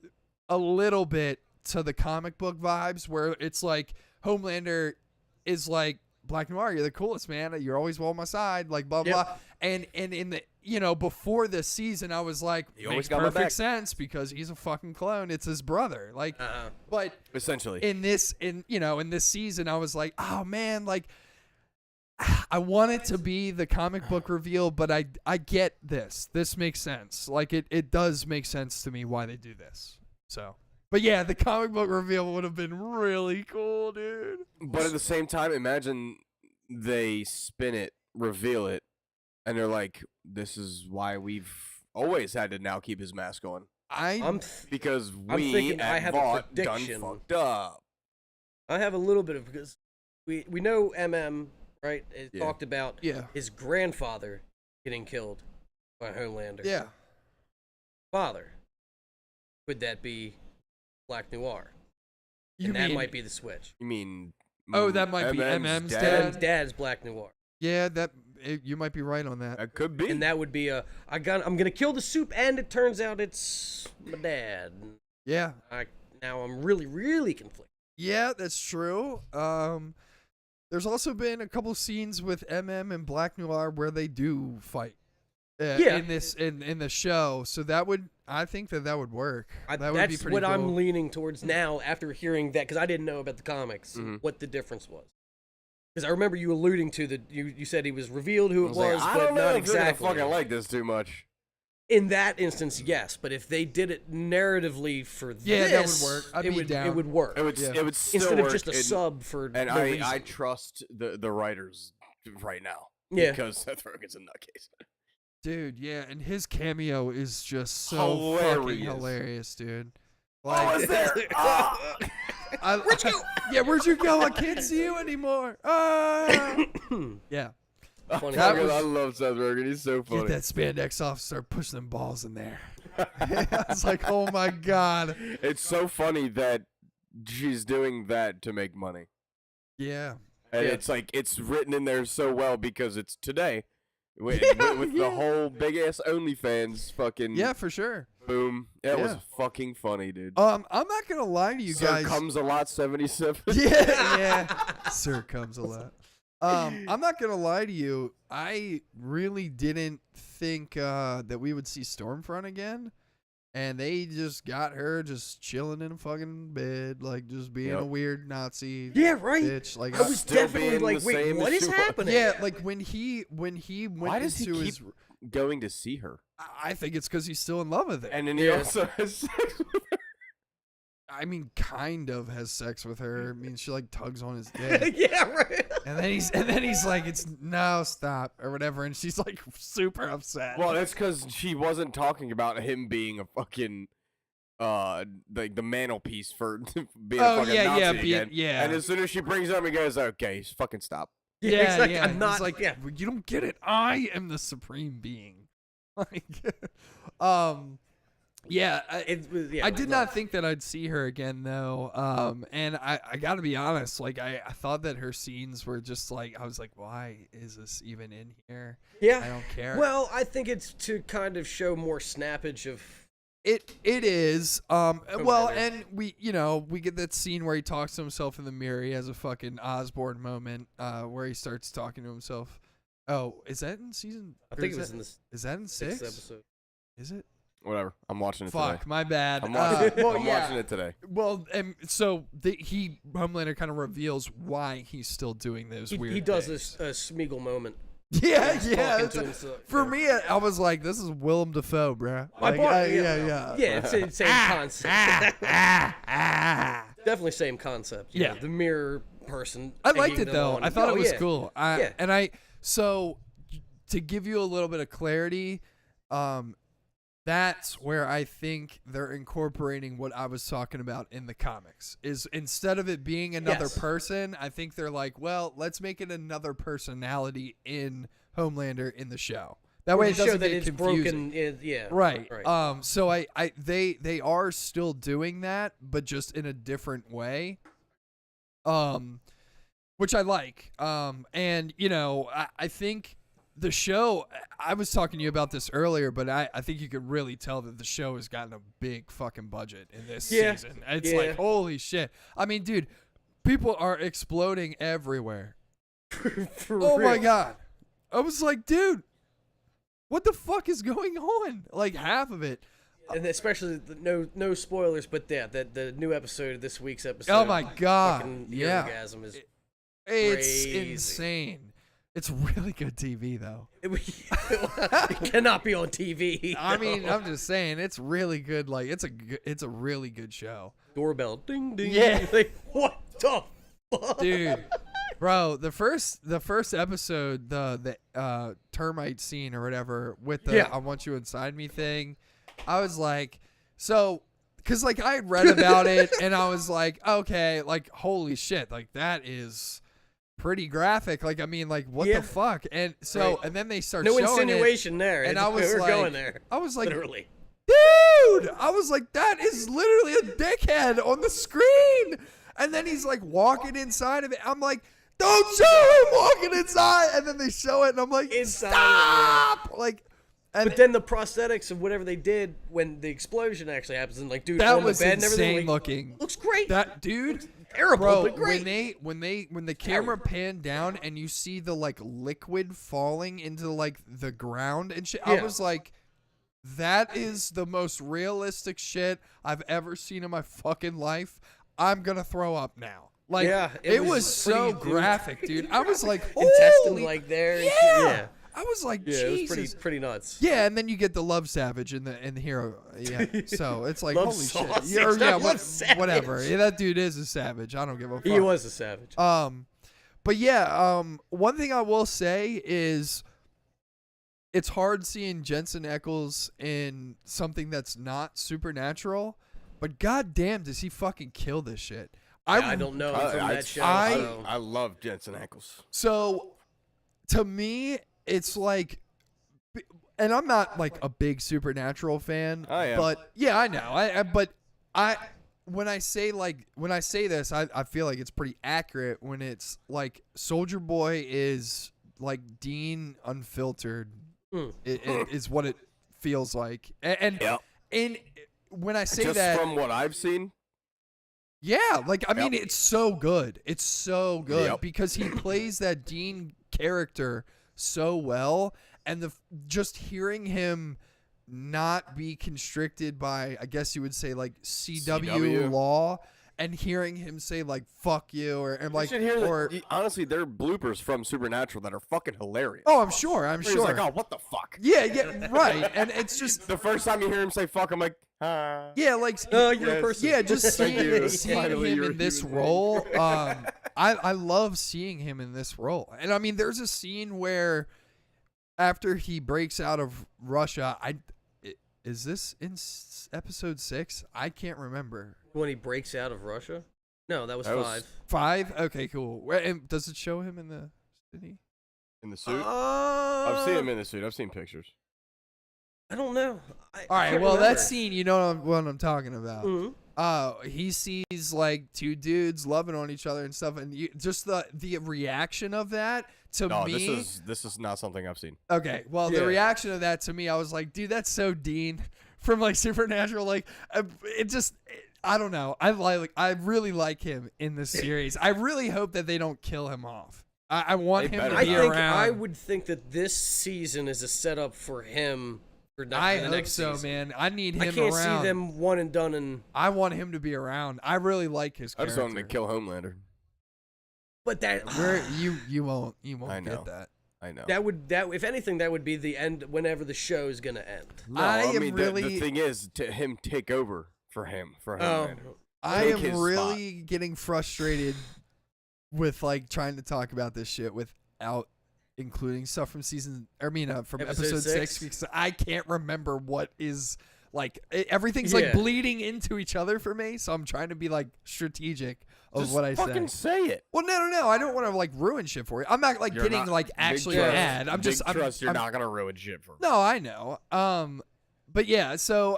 [SPEAKER 2] a little bit to the comic book vibes, where it's like Homelander is like, Black Noir, you're the coolest, man. You're always well on my side, like blah blah. And in the before this season, I was like, makes perfect sense because he's a fucking clone. It's his brother, like. But
[SPEAKER 7] essentially,
[SPEAKER 2] in this season, I was like, oh man, like. I want it to be the comic book reveal, but I get this. This makes sense. Like it does make sense to me why they do this. So, but yeah, the comic book reveal would have been really cool, dude.
[SPEAKER 7] But at the same time, imagine they spin it, reveal it, and they're like, "This is why we've always had to now keep his mask on." Because we at Vought done fucked up.
[SPEAKER 6] I have a little bit of because we know right? It talked about his grandfather getting killed by Homelander.
[SPEAKER 2] Yeah.
[SPEAKER 6] Father. Would that be Black Noir? That might be the switch.
[SPEAKER 7] You mean?
[SPEAKER 2] Oh, that might be MM's dad.
[SPEAKER 6] Dad's Black Noir.
[SPEAKER 2] Yeah, you might be right on that.
[SPEAKER 7] That could be.
[SPEAKER 6] And that would be I'm gonna kill the soup, and it turns out it's my dad.
[SPEAKER 2] Yeah.
[SPEAKER 6] Now I'm really, really conflicted.
[SPEAKER 2] Yeah, that's true. There's also been a couple scenes with and Black Noir where they do fight. In the show, so I think that would work. That would be pretty
[SPEAKER 6] what
[SPEAKER 2] cool.
[SPEAKER 6] I'm leaning towards now after hearing that, because I didn't know about the comics what the difference was. Because I remember you alluding to you said he was revealed who it was,
[SPEAKER 7] I
[SPEAKER 6] but
[SPEAKER 7] don't know
[SPEAKER 6] not
[SPEAKER 7] if
[SPEAKER 6] exactly.
[SPEAKER 7] I fucking like this too much.
[SPEAKER 6] In that instance, yes, but if they did it narratively for
[SPEAKER 2] that would work. I'd be down.
[SPEAKER 6] It would work.
[SPEAKER 7] It would still
[SPEAKER 6] instead
[SPEAKER 7] work
[SPEAKER 6] of just a sub for
[SPEAKER 7] and
[SPEAKER 6] no reason.
[SPEAKER 7] I trust the writers right now.
[SPEAKER 6] Yeah,
[SPEAKER 7] because Seth Rogen's a nutcase.
[SPEAKER 2] Dude, yeah, and his cameo is just so fucking hilarious, dude. Like,
[SPEAKER 7] is there?
[SPEAKER 2] Where'd you go? Yeah, where'd you go? I can't see you anymore. Yeah.
[SPEAKER 6] Funny.
[SPEAKER 2] That
[SPEAKER 7] I
[SPEAKER 2] was-
[SPEAKER 7] love Seth Rogen. He's so funny.
[SPEAKER 2] Get that spandex off, start pushing them balls in there. It's like, oh my god.
[SPEAKER 7] It's so funny that she's doing that to make money.
[SPEAKER 2] Yeah.
[SPEAKER 7] And
[SPEAKER 6] Yeah.
[SPEAKER 7] it's like, it's written in there so well because it's today. With the whole big ass OnlyFans fucking
[SPEAKER 2] Yeah, for sure.
[SPEAKER 7] boom. That was
[SPEAKER 2] Yeah.
[SPEAKER 7] fucking funny, dude.
[SPEAKER 2] I'm not gonna lie to you
[SPEAKER 7] Sir
[SPEAKER 2] guys.
[SPEAKER 7] comes a lot 77.
[SPEAKER 2] Yeah. Sir comes a lot. I'm not gonna lie to you. I really didn't think that we would see Stormfront again, and they just got her just chilling in a fucking bed, like just being a weird Nazi.
[SPEAKER 6] Yeah, right.
[SPEAKER 2] Bitch. Like
[SPEAKER 6] I was
[SPEAKER 7] Still
[SPEAKER 6] definitely
[SPEAKER 7] being
[SPEAKER 6] like,
[SPEAKER 7] the
[SPEAKER 6] wait,
[SPEAKER 7] same
[SPEAKER 6] what
[SPEAKER 7] as
[SPEAKER 6] is
[SPEAKER 7] she was.
[SPEAKER 6] happening?
[SPEAKER 2] yeah, like when he went
[SPEAKER 7] Why does he
[SPEAKER 2] into
[SPEAKER 7] keep
[SPEAKER 2] his.
[SPEAKER 7] going to see her?
[SPEAKER 2] I think it's because he's still in love with her.
[SPEAKER 7] And then he also has sex with her.
[SPEAKER 2] I mean, kind of has sex with her. I mean, she like tugs on his dick.
[SPEAKER 6] Yeah, right.
[SPEAKER 2] And then he's like, "It's no, stop," or whatever, and she's like super upset.
[SPEAKER 7] Well, that's because she wasn't talking about him being a fucking, like the mantelpiece for being
[SPEAKER 2] Oh,
[SPEAKER 7] a fucking
[SPEAKER 2] yeah,
[SPEAKER 7] Nazi
[SPEAKER 2] yeah,
[SPEAKER 7] again.
[SPEAKER 2] yeah.
[SPEAKER 7] And as soon as she brings it up, he goes, "Okay, fucking stop."
[SPEAKER 2] yeah,
[SPEAKER 6] exactly.
[SPEAKER 2] yeah.
[SPEAKER 6] I'm
[SPEAKER 2] He's
[SPEAKER 6] not
[SPEAKER 2] like,
[SPEAKER 6] yeah.
[SPEAKER 2] you don't get it. I am the supreme being. Like, yeah.
[SPEAKER 6] It was, yeah,
[SPEAKER 2] I
[SPEAKER 6] it was
[SPEAKER 2] did
[SPEAKER 6] nuts.
[SPEAKER 2] not think that I'd see her again though. And I gotta be honest, like I thought that her scenes were just like, I was like, why is this even in here?
[SPEAKER 6] Yeah.
[SPEAKER 2] I don't care.
[SPEAKER 6] Well, I think it's to kind of show more snappage of.
[SPEAKER 2] It is. Well,
[SPEAKER 6] Whatever.
[SPEAKER 2] and we get that scene where he talks to himself in the mirror. He has a fucking Osborne moment, where he starts talking to himself. Oh, is that in season?
[SPEAKER 6] I
[SPEAKER 2] or
[SPEAKER 6] think
[SPEAKER 2] is
[SPEAKER 6] it was
[SPEAKER 2] that-
[SPEAKER 6] in the
[SPEAKER 2] Is that in
[SPEAKER 6] sixth
[SPEAKER 2] 6?
[SPEAKER 6] episode.
[SPEAKER 2] Is it?
[SPEAKER 7] Whatever. I'm watching it
[SPEAKER 2] Fuck,
[SPEAKER 7] today.
[SPEAKER 2] my bad.
[SPEAKER 7] I'm watching,
[SPEAKER 2] well,
[SPEAKER 7] I'm
[SPEAKER 2] yeah.
[SPEAKER 7] watching it today.
[SPEAKER 2] Well, so Homelander kind of reveals why he's still doing those weird.
[SPEAKER 6] He does
[SPEAKER 2] things.
[SPEAKER 6] this Smeagol moment.
[SPEAKER 2] Yeah,
[SPEAKER 6] He's
[SPEAKER 2] yeah.
[SPEAKER 6] talking
[SPEAKER 2] it's
[SPEAKER 6] to
[SPEAKER 2] a-
[SPEAKER 6] himself,
[SPEAKER 2] For
[SPEAKER 6] yeah.
[SPEAKER 2] me, I was like, "This is Willem Dafoe, bruh."
[SPEAKER 6] I
[SPEAKER 2] Like,
[SPEAKER 6] bought-
[SPEAKER 2] yeah.
[SPEAKER 6] Yeah, it's the same concept. Definitely same concept. you
[SPEAKER 2] Yeah.
[SPEAKER 6] know, the mirror person.
[SPEAKER 2] I liked
[SPEAKER 6] egging
[SPEAKER 2] it
[SPEAKER 6] them
[SPEAKER 2] though.
[SPEAKER 6] on.
[SPEAKER 2] I thought
[SPEAKER 6] Oh,
[SPEAKER 2] it was
[SPEAKER 6] yeah.
[SPEAKER 2] cool.
[SPEAKER 6] Yeah.
[SPEAKER 2] So to give you a little bit of clarity, that's where I think they're incorporating what I was talking about in the comics. Is instead of it being another
[SPEAKER 6] Yes.
[SPEAKER 2] person, I think they're like, well, let's make it another personality in Homelander in the show. That
[SPEAKER 6] Or
[SPEAKER 2] way
[SPEAKER 6] to
[SPEAKER 2] it doesn't
[SPEAKER 6] show that
[SPEAKER 2] get
[SPEAKER 6] it's
[SPEAKER 2] confusing.
[SPEAKER 6] broken. Yeah.
[SPEAKER 2] Right.
[SPEAKER 6] Right.
[SPEAKER 2] So they are still doing that, but just in a different way. Which I like. And I think the show, I was talking to you about this earlier, but I think you could really tell that the show has gotten a big fucking budget in this season. It's
[SPEAKER 6] Yeah.
[SPEAKER 2] like, holy shit. I mean, dude, people are exploding everywhere.
[SPEAKER 6] For
[SPEAKER 2] Oh my
[SPEAKER 6] real.
[SPEAKER 2] god. I was like, dude, what the fuck is going on? Like half of it.
[SPEAKER 6] And especially no spoilers, but yeah, the new episode of this week's episode.
[SPEAKER 2] Oh my god.
[SPEAKER 6] fucking
[SPEAKER 2] Yeah.
[SPEAKER 6] orgasm is.
[SPEAKER 2] It's
[SPEAKER 6] crazy.
[SPEAKER 2] insane. It's really good TV though.
[SPEAKER 6] It cannot be on TV.
[SPEAKER 2] I mean, I'm just saying it's really good. Like it's a really good show.
[SPEAKER 6] Doorbell, ding ding.
[SPEAKER 2] Yeah.
[SPEAKER 6] Like, what the fuck?
[SPEAKER 2] Dude. Bro, the first episode, the termite scene or whatever with the
[SPEAKER 6] Yeah.
[SPEAKER 2] I want you inside me thing, I was like, so cuz like I had read about it and I was like, okay, like holy shit, like that is pretty graphic. Like I mean, like what
[SPEAKER 6] Yeah.
[SPEAKER 2] the fuck? And so
[SPEAKER 6] Right.
[SPEAKER 2] and then they start
[SPEAKER 6] No
[SPEAKER 2] showing
[SPEAKER 6] insinuation there.
[SPEAKER 2] and I was
[SPEAKER 6] we're
[SPEAKER 2] like,
[SPEAKER 6] going there.
[SPEAKER 2] I was like,
[SPEAKER 6] Literally.
[SPEAKER 2] dude, I was like, that is literally a dickhead on the screen. And then he's like walking inside of it. I'm like, don't show him walking inside. And then they show it, and I'm like,
[SPEAKER 6] Inside,
[SPEAKER 2] stop. Like, and
[SPEAKER 6] But then the prosthetics of whatever they did when the explosion actually happens, and like, dude,
[SPEAKER 2] that
[SPEAKER 6] on
[SPEAKER 2] was
[SPEAKER 6] the bed and everything,
[SPEAKER 2] insane
[SPEAKER 6] like,
[SPEAKER 2] looking.
[SPEAKER 6] looks great.
[SPEAKER 2] That dude,
[SPEAKER 6] Terrible,
[SPEAKER 2] bro,
[SPEAKER 6] but great.
[SPEAKER 2] when the camera panned down and you see the like liquid falling into like the ground and shit, I
[SPEAKER 6] Yeah.
[SPEAKER 2] was like, that is the most realistic shit I've ever seen in my fucking life. I'm gonna throw up now. Like,
[SPEAKER 6] Yeah,
[SPEAKER 2] it was so
[SPEAKER 6] pretty, dude.
[SPEAKER 2] graphic, dude. I was like,
[SPEAKER 6] Intestine
[SPEAKER 2] holy,
[SPEAKER 6] like there. and
[SPEAKER 2] yeah.
[SPEAKER 6] shit, yeah.
[SPEAKER 2] I was like,
[SPEAKER 6] Yeah, it
[SPEAKER 2] Jesus.
[SPEAKER 6] was pretty nuts.
[SPEAKER 2] Yeah, and then you get the Love Savage in the hero. Yeah, so it's like
[SPEAKER 6] Love
[SPEAKER 2] holy
[SPEAKER 6] Sausage,
[SPEAKER 2] shit. Yeah, or,
[SPEAKER 6] not
[SPEAKER 2] yeah,
[SPEAKER 6] Love Savage.
[SPEAKER 2] whatever. Yeah, that dude is a savage. I don't give a fuck.
[SPEAKER 6] He was a savage.
[SPEAKER 2] But yeah, one thing I will say is it's hard seeing Jensen Ackles in something that's not supernatural, but goddamn, does he fucking kill this shit?
[SPEAKER 6] I don't know from that show.
[SPEAKER 7] I love Jensen Ackles.
[SPEAKER 2] So to me, it's like, and I'm not like a big Supernatural fan,
[SPEAKER 7] I am.
[SPEAKER 2] but yeah, I know. But when I say this, I feel like it's pretty accurate when it's like Soldier Boy is like Dean unfiltered. It is what it feels like, and when I say
[SPEAKER 7] Just
[SPEAKER 2] that,
[SPEAKER 7] from what I've seen,
[SPEAKER 2] yeah, like I mean, it's so good. It's so good
[SPEAKER 7] Yep.
[SPEAKER 2] because he plays that Dean character so well, and just hearing him not be constricted by, I guess you would say, like CW law, and hearing him say like "fuck you" and like,
[SPEAKER 7] you should hear
[SPEAKER 2] or
[SPEAKER 7] honestly, there are bloopers from Supernatural that are fucking hilarious.
[SPEAKER 2] oh, I'm sure.
[SPEAKER 7] He's like, oh, what the fuck?
[SPEAKER 2] Yeah, right. And it's just
[SPEAKER 7] The first time you hear him say "fuck," I'm like, ah.
[SPEAKER 2] yeah, like
[SPEAKER 6] Oh, you're a person.
[SPEAKER 2] yeah, just
[SPEAKER 7] Thank you.
[SPEAKER 2] seeing
[SPEAKER 7] Finally,
[SPEAKER 2] him
[SPEAKER 7] you're a
[SPEAKER 2] in this
[SPEAKER 7] human being.
[SPEAKER 2] role. I love seeing him in this role, and I mean, there's a scene where after he breaks out of Russia, is this in episode 6? I can't remember.
[SPEAKER 6] When he breaks out of Russia? No, that was
[SPEAKER 7] That was-
[SPEAKER 6] 5.
[SPEAKER 2] 5? Okay, cool. And does it show him in the city?
[SPEAKER 7] In the suit? I've seen him in the suit. I've seen pictures.
[SPEAKER 6] I don't know.
[SPEAKER 2] All right,
[SPEAKER 6] can't
[SPEAKER 2] well,
[SPEAKER 6] remember.
[SPEAKER 2] that scene, you know what I'm talking about.
[SPEAKER 6] Mhm.
[SPEAKER 2] He sees like two dudes loving on each other and stuff, and just the reaction of that to
[SPEAKER 7] No,
[SPEAKER 2] me.
[SPEAKER 7] this is not something I've seen.
[SPEAKER 2] Okay, well,
[SPEAKER 6] Yeah.
[SPEAKER 2] the reaction of that to me, I was like, dude, that's so Dean from like Supernatural. Like, I don't know. I really like him in this series. I really hope that they don't kill him off. I want
[SPEAKER 7] They
[SPEAKER 2] him to
[SPEAKER 7] better
[SPEAKER 2] be
[SPEAKER 6] I think
[SPEAKER 2] around.
[SPEAKER 6] I would think that this season is a setup for him for the
[SPEAKER 2] I hope
[SPEAKER 6] next
[SPEAKER 2] so,
[SPEAKER 6] season.
[SPEAKER 2] man. I need him
[SPEAKER 6] I can't
[SPEAKER 2] around.
[SPEAKER 6] see them one and done and
[SPEAKER 2] I want him to be around. I really like his
[SPEAKER 7] I
[SPEAKER 2] character.
[SPEAKER 7] just want him to kill Homelander.
[SPEAKER 6] but that
[SPEAKER 2] You won't
[SPEAKER 7] I know.
[SPEAKER 2] get that.
[SPEAKER 7] I know.
[SPEAKER 6] that if anything that would be the end whenever the show is gonna end.
[SPEAKER 7] No,
[SPEAKER 2] I am
[SPEAKER 7] mean,
[SPEAKER 2] really-
[SPEAKER 7] the thing is to him take over for him for
[SPEAKER 6] Oh,
[SPEAKER 7] Homelander.
[SPEAKER 2] I
[SPEAKER 7] Take
[SPEAKER 2] am
[SPEAKER 7] his
[SPEAKER 2] really getting frustrated with like trying to talk about this shit without including stuff from from
[SPEAKER 6] Episode
[SPEAKER 2] episode 6
[SPEAKER 6] 6?
[SPEAKER 2] because I can't remember what is like everything's
[SPEAKER 6] Yeah.
[SPEAKER 2] like bleeding into each other for me, so I'm trying to be like strategic of
[SPEAKER 7] Just
[SPEAKER 2] what I
[SPEAKER 7] fucking
[SPEAKER 2] say.
[SPEAKER 7] say it.
[SPEAKER 2] Well, no, I don't want to like ruin shit for you. I'm not like
[SPEAKER 7] You're
[SPEAKER 2] getting
[SPEAKER 7] not-
[SPEAKER 2] like
[SPEAKER 7] big
[SPEAKER 2] actually
[SPEAKER 7] trust-
[SPEAKER 2] mad. I'm
[SPEAKER 7] big
[SPEAKER 2] just
[SPEAKER 7] trust you're
[SPEAKER 2] I'm,
[SPEAKER 7] not gonna ruin shit for him.
[SPEAKER 2] No, I know. But yeah, so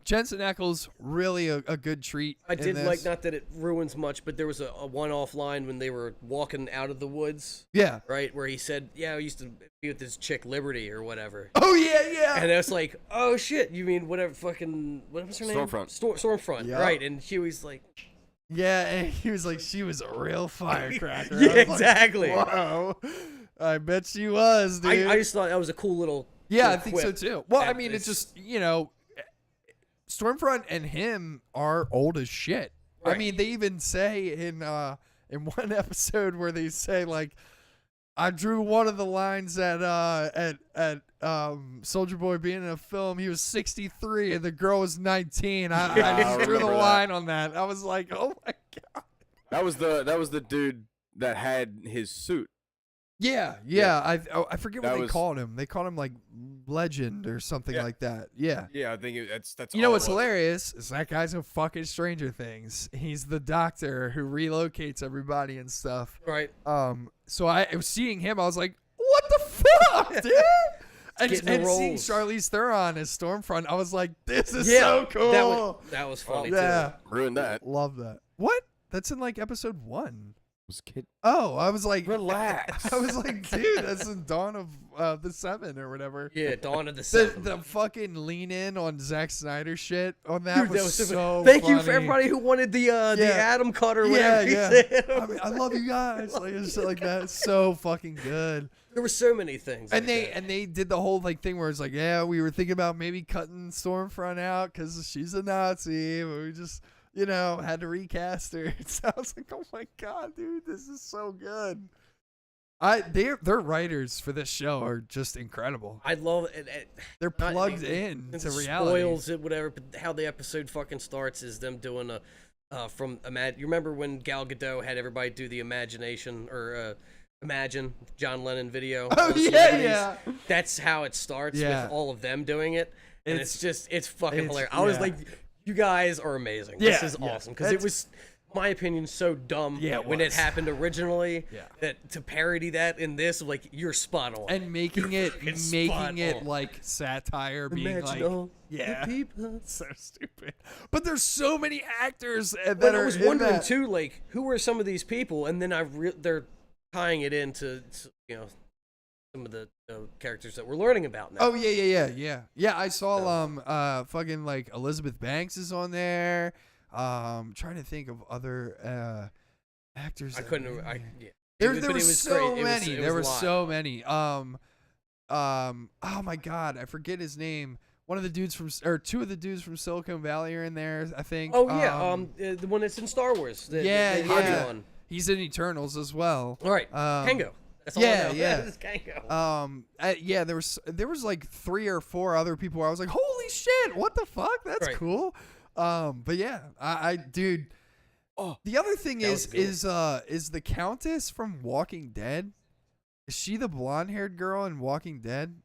[SPEAKER 2] Jensen Ackles really a good treat.
[SPEAKER 6] I
[SPEAKER 2] in
[SPEAKER 6] did
[SPEAKER 2] this.
[SPEAKER 6] like, not that it ruins much, but there was a one-off line when they were walking out of the woods,
[SPEAKER 2] Yeah.
[SPEAKER 6] right, where he said, "Yeah, I used to be with this chick Liberty or whatever."
[SPEAKER 2] Oh yeah.
[SPEAKER 6] And I was like, "Oh shit, you mean whatever fucking what was her name?
[SPEAKER 7] Stormfront.
[SPEAKER 6] Stormfront,
[SPEAKER 2] Yeah.
[SPEAKER 6] right?" And Huey's like,
[SPEAKER 2] Yeah, and he was like, she was a real firecracker.
[SPEAKER 6] "Yeah,
[SPEAKER 2] I was like,
[SPEAKER 6] exactly."
[SPEAKER 2] Whoa. I bet she was, dude.
[SPEAKER 6] I just thought that was a cool little.
[SPEAKER 2] yeah, I
[SPEAKER 6] little
[SPEAKER 2] think so
[SPEAKER 6] quip.
[SPEAKER 2] too. Well, I
[SPEAKER 6] that
[SPEAKER 2] mean, it's
[SPEAKER 6] is-
[SPEAKER 2] just, Stormfront and him are old as shit. I
[SPEAKER 6] Right.
[SPEAKER 2] mean, they even say in one episode where they say like, I drew one of the lines at Soldier Boy being in a film. He was 63 and the girl was 19. I
[SPEAKER 7] Yeah, I
[SPEAKER 2] just drew the
[SPEAKER 7] remember that.
[SPEAKER 2] line on that. I was like, oh my god.
[SPEAKER 7] That was the dude that had his suit.
[SPEAKER 2] Yeah. I forget what
[SPEAKER 7] That
[SPEAKER 2] they
[SPEAKER 7] was-
[SPEAKER 2] called him. They called him like Legend or something
[SPEAKER 7] Yeah.
[SPEAKER 2] like that. Yeah.
[SPEAKER 7] Yeah, I think that's.
[SPEAKER 2] You know
[SPEAKER 7] all
[SPEAKER 2] what's
[SPEAKER 7] it was.
[SPEAKER 2] hilarious is that guy's in fucking Stranger Things. He's the doctor who relocates everybody and stuff.
[SPEAKER 6] Right.
[SPEAKER 2] So I was seeing him. I was like, what the fuck, dude? And
[SPEAKER 6] Getting the
[SPEAKER 2] seeing
[SPEAKER 6] roles.
[SPEAKER 2] Charlize Theron as Stormfront, I was like, this is
[SPEAKER 6] Yeah,
[SPEAKER 2] so cool.
[SPEAKER 6] That was funny
[SPEAKER 2] yeah,
[SPEAKER 7] Ruined that.
[SPEAKER 2] love that. What? That's in like episode 1.
[SPEAKER 7] Was kid.
[SPEAKER 2] Oh, I was like,
[SPEAKER 7] Relax.
[SPEAKER 2] I was like, dude, that's in Dawn of the 7 or whatever.
[SPEAKER 6] too. Yeah, Dawn of the
[SPEAKER 2] The,
[SPEAKER 6] Seven.
[SPEAKER 2] the fucking lean in on Zack Snyder shit on that
[SPEAKER 6] Dude,
[SPEAKER 2] was so
[SPEAKER 6] Thank you for
[SPEAKER 2] funny.
[SPEAKER 6] everybody who wanted the
[SPEAKER 2] Yeah.
[SPEAKER 6] Adam cut or
[SPEAKER 2] Yeah,
[SPEAKER 6] whatever he
[SPEAKER 2] yeah.
[SPEAKER 6] said.
[SPEAKER 2] I mean, I love you guys. Like it's shit like that. It's so fucking good.
[SPEAKER 6] There were so many things.
[SPEAKER 2] And
[SPEAKER 6] like
[SPEAKER 2] they did the whole like thing where it's like, yeah, we were thinking about maybe cutting Stormfront out because she's a Nazi, but we just had to recast her. So I was like, oh my god, dude, this is so good. Their writers for this show are just incredible.
[SPEAKER 6] I love it.
[SPEAKER 2] They're plugged in
[SPEAKER 6] It
[SPEAKER 2] to reality.
[SPEAKER 6] spoils it, whatever. But how the episode fucking starts is them doing a You remember when Gal Gadot had everybody do the imagination or Imagine John Lennon video?
[SPEAKER 2] Oh,
[SPEAKER 6] all the
[SPEAKER 2] yeah,
[SPEAKER 6] celebrities?
[SPEAKER 2] yeah.
[SPEAKER 6] That's how it starts
[SPEAKER 2] Yeah.
[SPEAKER 6] with all of them doing it, and it's fucking
[SPEAKER 2] it's-
[SPEAKER 6] hilarious. I was
[SPEAKER 2] yeah.
[SPEAKER 6] like, you guys are amazing.
[SPEAKER 2] Yeah,
[SPEAKER 6] This is
[SPEAKER 2] yeah.
[SPEAKER 6] awesome because it
[SPEAKER 2] That's-
[SPEAKER 6] was. my opinion, so dumb
[SPEAKER 2] Yeah, it
[SPEAKER 6] when it
[SPEAKER 2] was.
[SPEAKER 6] happened originally.
[SPEAKER 2] Yeah.
[SPEAKER 6] That to parody that in this, like you're spot on.
[SPEAKER 2] And making it
[SPEAKER 6] spot on.
[SPEAKER 2] like satire, being
[SPEAKER 6] Imagine
[SPEAKER 2] like,
[SPEAKER 6] all
[SPEAKER 2] yeah,
[SPEAKER 6] the people.
[SPEAKER 2] so stupid. But there's so many actors that
[SPEAKER 6] But
[SPEAKER 2] are
[SPEAKER 6] I was
[SPEAKER 2] in
[SPEAKER 6] wondering
[SPEAKER 2] that.
[SPEAKER 6] too, like who are some of these people, and then they're tying it into some of the characters that we're learning about now.
[SPEAKER 2] Oh yeah. I saw fucking like Elizabeth Banks is on there. Trying to think of other actors.
[SPEAKER 6] I
[SPEAKER 2] that
[SPEAKER 6] couldn't.
[SPEAKER 2] were in
[SPEAKER 6] I
[SPEAKER 2] there.
[SPEAKER 6] yeah.
[SPEAKER 2] There,
[SPEAKER 6] But
[SPEAKER 2] there
[SPEAKER 6] it
[SPEAKER 2] were
[SPEAKER 6] was
[SPEAKER 2] so
[SPEAKER 6] great.
[SPEAKER 2] many.
[SPEAKER 6] It was
[SPEAKER 2] There
[SPEAKER 6] a
[SPEAKER 2] were
[SPEAKER 6] lot.
[SPEAKER 2] so many. Oh my God, I forget his name. One of the dudes two of the dudes from Silicon Valley are in there, I think.
[SPEAKER 6] Oh yeah, the one that's in Star Wars.
[SPEAKER 2] Yeah.
[SPEAKER 6] Obi-Wan.
[SPEAKER 2] He's in Eternals as well.
[SPEAKER 6] All right, Kango. That's all I know. It's Kango.
[SPEAKER 2] Yeah, there was like 3 or 4 other people where I was like, holy shit, what the fuck? That's
[SPEAKER 6] Right.
[SPEAKER 2] cool. But yeah, I dude. Oh, the other thing
[SPEAKER 6] That was
[SPEAKER 2] is the Countess from Walking Dead. Is she the blonde-haired girl in Walking Dead?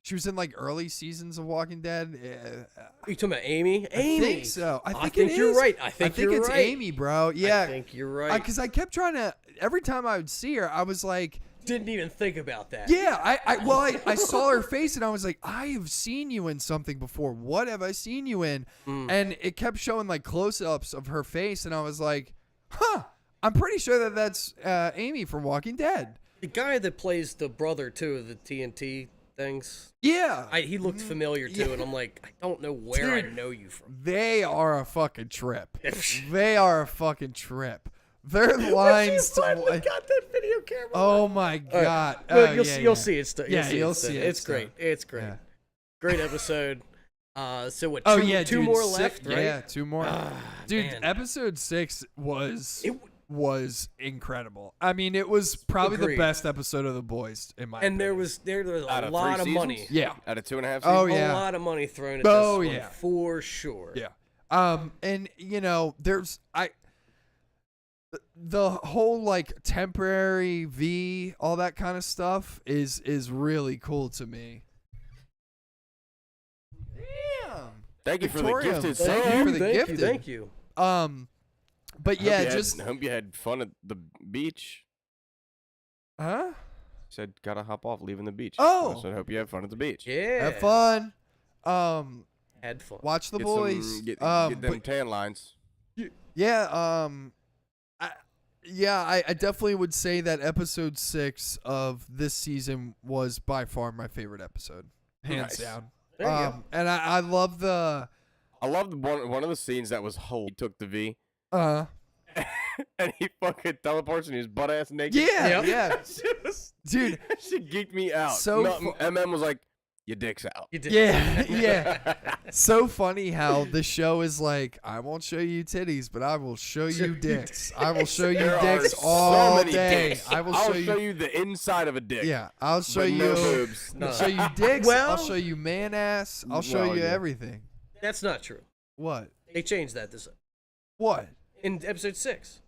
[SPEAKER 2] She was in like early seasons of Walking Dead.
[SPEAKER 6] Are you talking about Amy?
[SPEAKER 2] I think so. I think
[SPEAKER 6] you're
[SPEAKER 2] is.
[SPEAKER 6] right. I think you're
[SPEAKER 2] it's
[SPEAKER 6] right.
[SPEAKER 2] Amy, bro. Yeah.
[SPEAKER 6] I think you're right.
[SPEAKER 2] Because I kept trying to. Every time I would see her, I was like,
[SPEAKER 6] Didn't even think about that.
[SPEAKER 2] yeah, I saw her face and I was like, I have seen you in something before. What have I seen you in? And it kept showing like close-ups of her face, and I was like, huh, I'm pretty sure that's Amy from Walking Dead.
[SPEAKER 6] The guy that plays the brother too of the TNT things.
[SPEAKER 2] Yeah.
[SPEAKER 6] He looked familiar too, and I'm like, I don't know where I
[SPEAKER 2] Dude.
[SPEAKER 6] know you from.
[SPEAKER 2] They are a fucking trip. They are a fucking trip. Their lines to
[SPEAKER 6] finally got that video camera.
[SPEAKER 2] Oh my God.
[SPEAKER 6] Well,
[SPEAKER 2] Oh,
[SPEAKER 6] you'll
[SPEAKER 2] yeah,
[SPEAKER 6] see.
[SPEAKER 2] yeah.
[SPEAKER 6] You'll see it.
[SPEAKER 2] You'll see it.
[SPEAKER 6] It's great. It's great.
[SPEAKER 2] Yeah.
[SPEAKER 6] Great episode. So what?
[SPEAKER 2] Oh
[SPEAKER 6] two,
[SPEAKER 2] yeah,
[SPEAKER 6] two
[SPEAKER 2] dude,
[SPEAKER 6] more
[SPEAKER 2] 6
[SPEAKER 6] left, right?
[SPEAKER 2] Yeah, 2 more. Dude,
[SPEAKER 6] man.
[SPEAKER 2] episode 6 was
[SPEAKER 6] It-
[SPEAKER 2] incredible. I mean, it was probably
[SPEAKER 6] Agreed.
[SPEAKER 2] the best episode of The Boys in my
[SPEAKER 6] And
[SPEAKER 2] opinion.
[SPEAKER 6] there was
[SPEAKER 7] Out
[SPEAKER 6] a
[SPEAKER 7] of
[SPEAKER 6] lot
[SPEAKER 7] 3
[SPEAKER 6] of
[SPEAKER 7] seasons?
[SPEAKER 6] money.
[SPEAKER 2] Yeah.
[SPEAKER 7] Out of 2.5
[SPEAKER 2] Oh,
[SPEAKER 7] seasons?
[SPEAKER 2] yeah.
[SPEAKER 6] A lot of money thrown at
[SPEAKER 2] Oh,
[SPEAKER 6] this one,
[SPEAKER 2] yeah.
[SPEAKER 6] for sure.
[SPEAKER 2] Yeah. And there's the whole like temporary V, all that kind of stuff is really cool to me. Damn.
[SPEAKER 7] Thank you for the
[SPEAKER 2] Victoria,
[SPEAKER 7] gifted
[SPEAKER 2] thank
[SPEAKER 7] song.
[SPEAKER 2] you for the
[SPEAKER 6] Thank
[SPEAKER 2] gifted.
[SPEAKER 6] you. Thank you.
[SPEAKER 2] But yeah, just
[SPEAKER 7] hope you had fun at the beach.
[SPEAKER 2] huh?
[SPEAKER 7] Said gotta hop off, leaving the beach.
[SPEAKER 2] Oh.
[SPEAKER 7] I said hope you have fun at the beach.
[SPEAKER 6] Yeah.
[SPEAKER 2] Have fun.
[SPEAKER 6] Had fun.
[SPEAKER 2] Watch the
[SPEAKER 7] Get
[SPEAKER 2] boys.
[SPEAKER 7] Some, get
[SPEAKER 2] but
[SPEAKER 7] them tan lines.
[SPEAKER 2] yeah, I definitely would say that episode 6 of this season was by far my favorite episode, hands
[SPEAKER 7] Nice.
[SPEAKER 2] down.
[SPEAKER 6] There you go.
[SPEAKER 2] And I love the
[SPEAKER 7] I love one of the scenes that was whole. He took the V and he fucking teleports and he's butt ass naked.
[SPEAKER 2] yeah,
[SPEAKER 6] Yep.
[SPEAKER 2] yeah,
[SPEAKER 7] Shit was-
[SPEAKER 2] dude,
[SPEAKER 7] that shit geeked me out.
[SPEAKER 2] So
[SPEAKER 7] No, MM was like, your dick's out.
[SPEAKER 6] You did.
[SPEAKER 2] yeah, yeah. So funny how the show is like, I won't show you titties, but I will show you dicks. I will show you
[SPEAKER 7] There
[SPEAKER 2] dicks
[SPEAKER 7] are
[SPEAKER 2] all
[SPEAKER 7] so many
[SPEAKER 2] day.
[SPEAKER 7] dicks.
[SPEAKER 2] I will
[SPEAKER 7] I'll
[SPEAKER 2] show you.
[SPEAKER 7] the inside of a dick.
[SPEAKER 2] Yeah, I'll show
[SPEAKER 7] but
[SPEAKER 2] you.
[SPEAKER 7] no boobs.
[SPEAKER 2] I'll show you dicks.
[SPEAKER 6] Well-
[SPEAKER 2] I'll show you man ass. I'll show
[SPEAKER 7] Well,
[SPEAKER 2] you
[SPEAKER 7] yeah.
[SPEAKER 2] everything.
[SPEAKER 6] That's not true.
[SPEAKER 2] What?
[SPEAKER 6] They changed that
[SPEAKER 2] What?
[SPEAKER 6] in episode 6.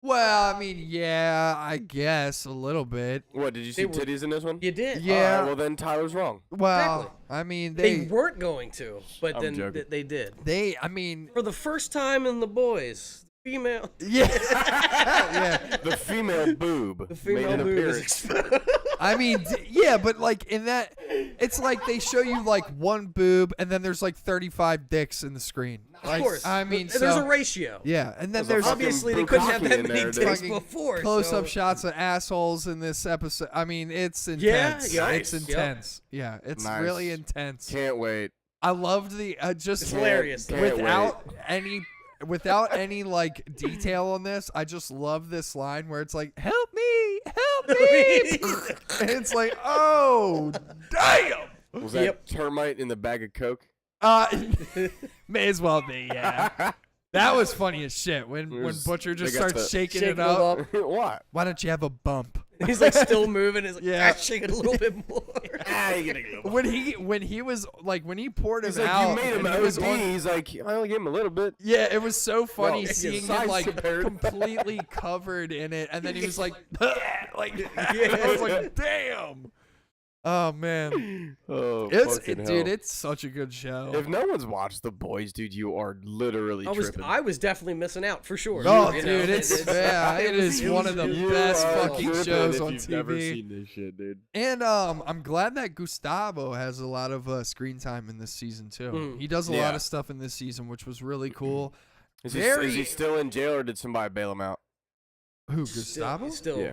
[SPEAKER 2] Well, I mean, yeah, I guess a little bit.
[SPEAKER 7] What, did you see
[SPEAKER 6] They were-
[SPEAKER 7] titties in this one?
[SPEAKER 6] You did.
[SPEAKER 2] Yeah.
[SPEAKER 7] Alright, well then Tyler's wrong.
[SPEAKER 2] Well,
[SPEAKER 6] Exactly.
[SPEAKER 2] I mean,
[SPEAKER 6] They
[SPEAKER 2] they,
[SPEAKER 6] weren't going to, but
[SPEAKER 7] I'm
[SPEAKER 6] then
[SPEAKER 7] joking.
[SPEAKER 6] they did.
[SPEAKER 2] I mean,
[SPEAKER 6] For the first time in The Boys, female.
[SPEAKER 2] yeah, yeah.
[SPEAKER 7] The female boob
[SPEAKER 6] The female
[SPEAKER 7] made an
[SPEAKER 6] boob is
[SPEAKER 7] appearance.
[SPEAKER 6] exposed.
[SPEAKER 2] I mean, yeah, but like in that, it's like they show you like one boob, and then there's like 35 dicks in the screen.
[SPEAKER 6] Of
[SPEAKER 2] Like,
[SPEAKER 6] course.
[SPEAKER 2] I mean,
[SPEAKER 6] there's
[SPEAKER 2] so,
[SPEAKER 6] a ratio.
[SPEAKER 2] yeah, and then
[SPEAKER 7] There's a
[SPEAKER 2] there's
[SPEAKER 7] fucking
[SPEAKER 6] Obviously, they couldn't have
[SPEAKER 7] bukkake
[SPEAKER 6] that
[SPEAKER 7] in
[SPEAKER 6] many
[SPEAKER 7] there, dude.
[SPEAKER 6] dicks
[SPEAKER 2] fucking
[SPEAKER 6] before.
[SPEAKER 2] close-up
[SPEAKER 6] so-
[SPEAKER 2] shots of assholes in this episode. I mean, it's
[SPEAKER 6] Yeah,
[SPEAKER 2] intense.
[SPEAKER 6] yeah,
[SPEAKER 2] It's
[SPEAKER 6] nice.
[SPEAKER 2] intense. Yeah, it's
[SPEAKER 7] Nice.
[SPEAKER 2] really intense.
[SPEAKER 7] Can't wait.
[SPEAKER 2] I loved the just
[SPEAKER 6] It's hilarious.
[SPEAKER 7] Can't
[SPEAKER 2] without any like detail on this. I just love this line where it's like, "Help me, help me," and it's like, "Oh, damn."
[SPEAKER 7] Was that
[SPEAKER 6] Yep.
[SPEAKER 7] termite in the bag of coke?
[SPEAKER 2] May as well be, yeah. That was funny as shit when
[SPEAKER 7] There's-
[SPEAKER 2] Butcher just
[SPEAKER 7] they got
[SPEAKER 2] starts
[SPEAKER 7] the-
[SPEAKER 2] shaking
[SPEAKER 6] Shaking
[SPEAKER 2] it up.
[SPEAKER 7] What?
[SPEAKER 2] Why don't you have a bump?
[SPEAKER 6] He's like still moving. He's like,
[SPEAKER 2] Yeah.
[SPEAKER 6] shake it a little bit more.
[SPEAKER 2] When he was like when he poured him
[SPEAKER 7] He's like,
[SPEAKER 2] out,
[SPEAKER 7] you made him
[SPEAKER 2] and he was
[SPEAKER 7] OD.
[SPEAKER 2] on-
[SPEAKER 7] He's like, I only gave him a little bit.
[SPEAKER 2] yeah, it was so funny
[SPEAKER 7] Well,
[SPEAKER 2] seeing him
[SPEAKER 7] size
[SPEAKER 2] like
[SPEAKER 7] compared.
[SPEAKER 2] completely covered in it, and then he was like, like,
[SPEAKER 6] Yeah.
[SPEAKER 2] I was like, damn. Oh man, dude, it's such a good show.
[SPEAKER 7] If no one's watched The Boys, dude, you are literally tripping.
[SPEAKER 6] I was definitely missing out for sure.
[SPEAKER 2] Oh,
[SPEAKER 6] You
[SPEAKER 2] dude,
[SPEAKER 6] know,
[SPEAKER 2] it is one of the best fucking shows on
[SPEAKER 7] You've
[SPEAKER 2] TV.
[SPEAKER 7] never seen this shit, dude.
[SPEAKER 2] And I'm glad that Gustavo has a lot of screen time in this season too. He does a lot of stuff in this season, which was really cool.
[SPEAKER 7] Is he still in jail, or did somebody bail him out?
[SPEAKER 2] Who, Gustavo?
[SPEAKER 6] Still
[SPEAKER 7] Yeah.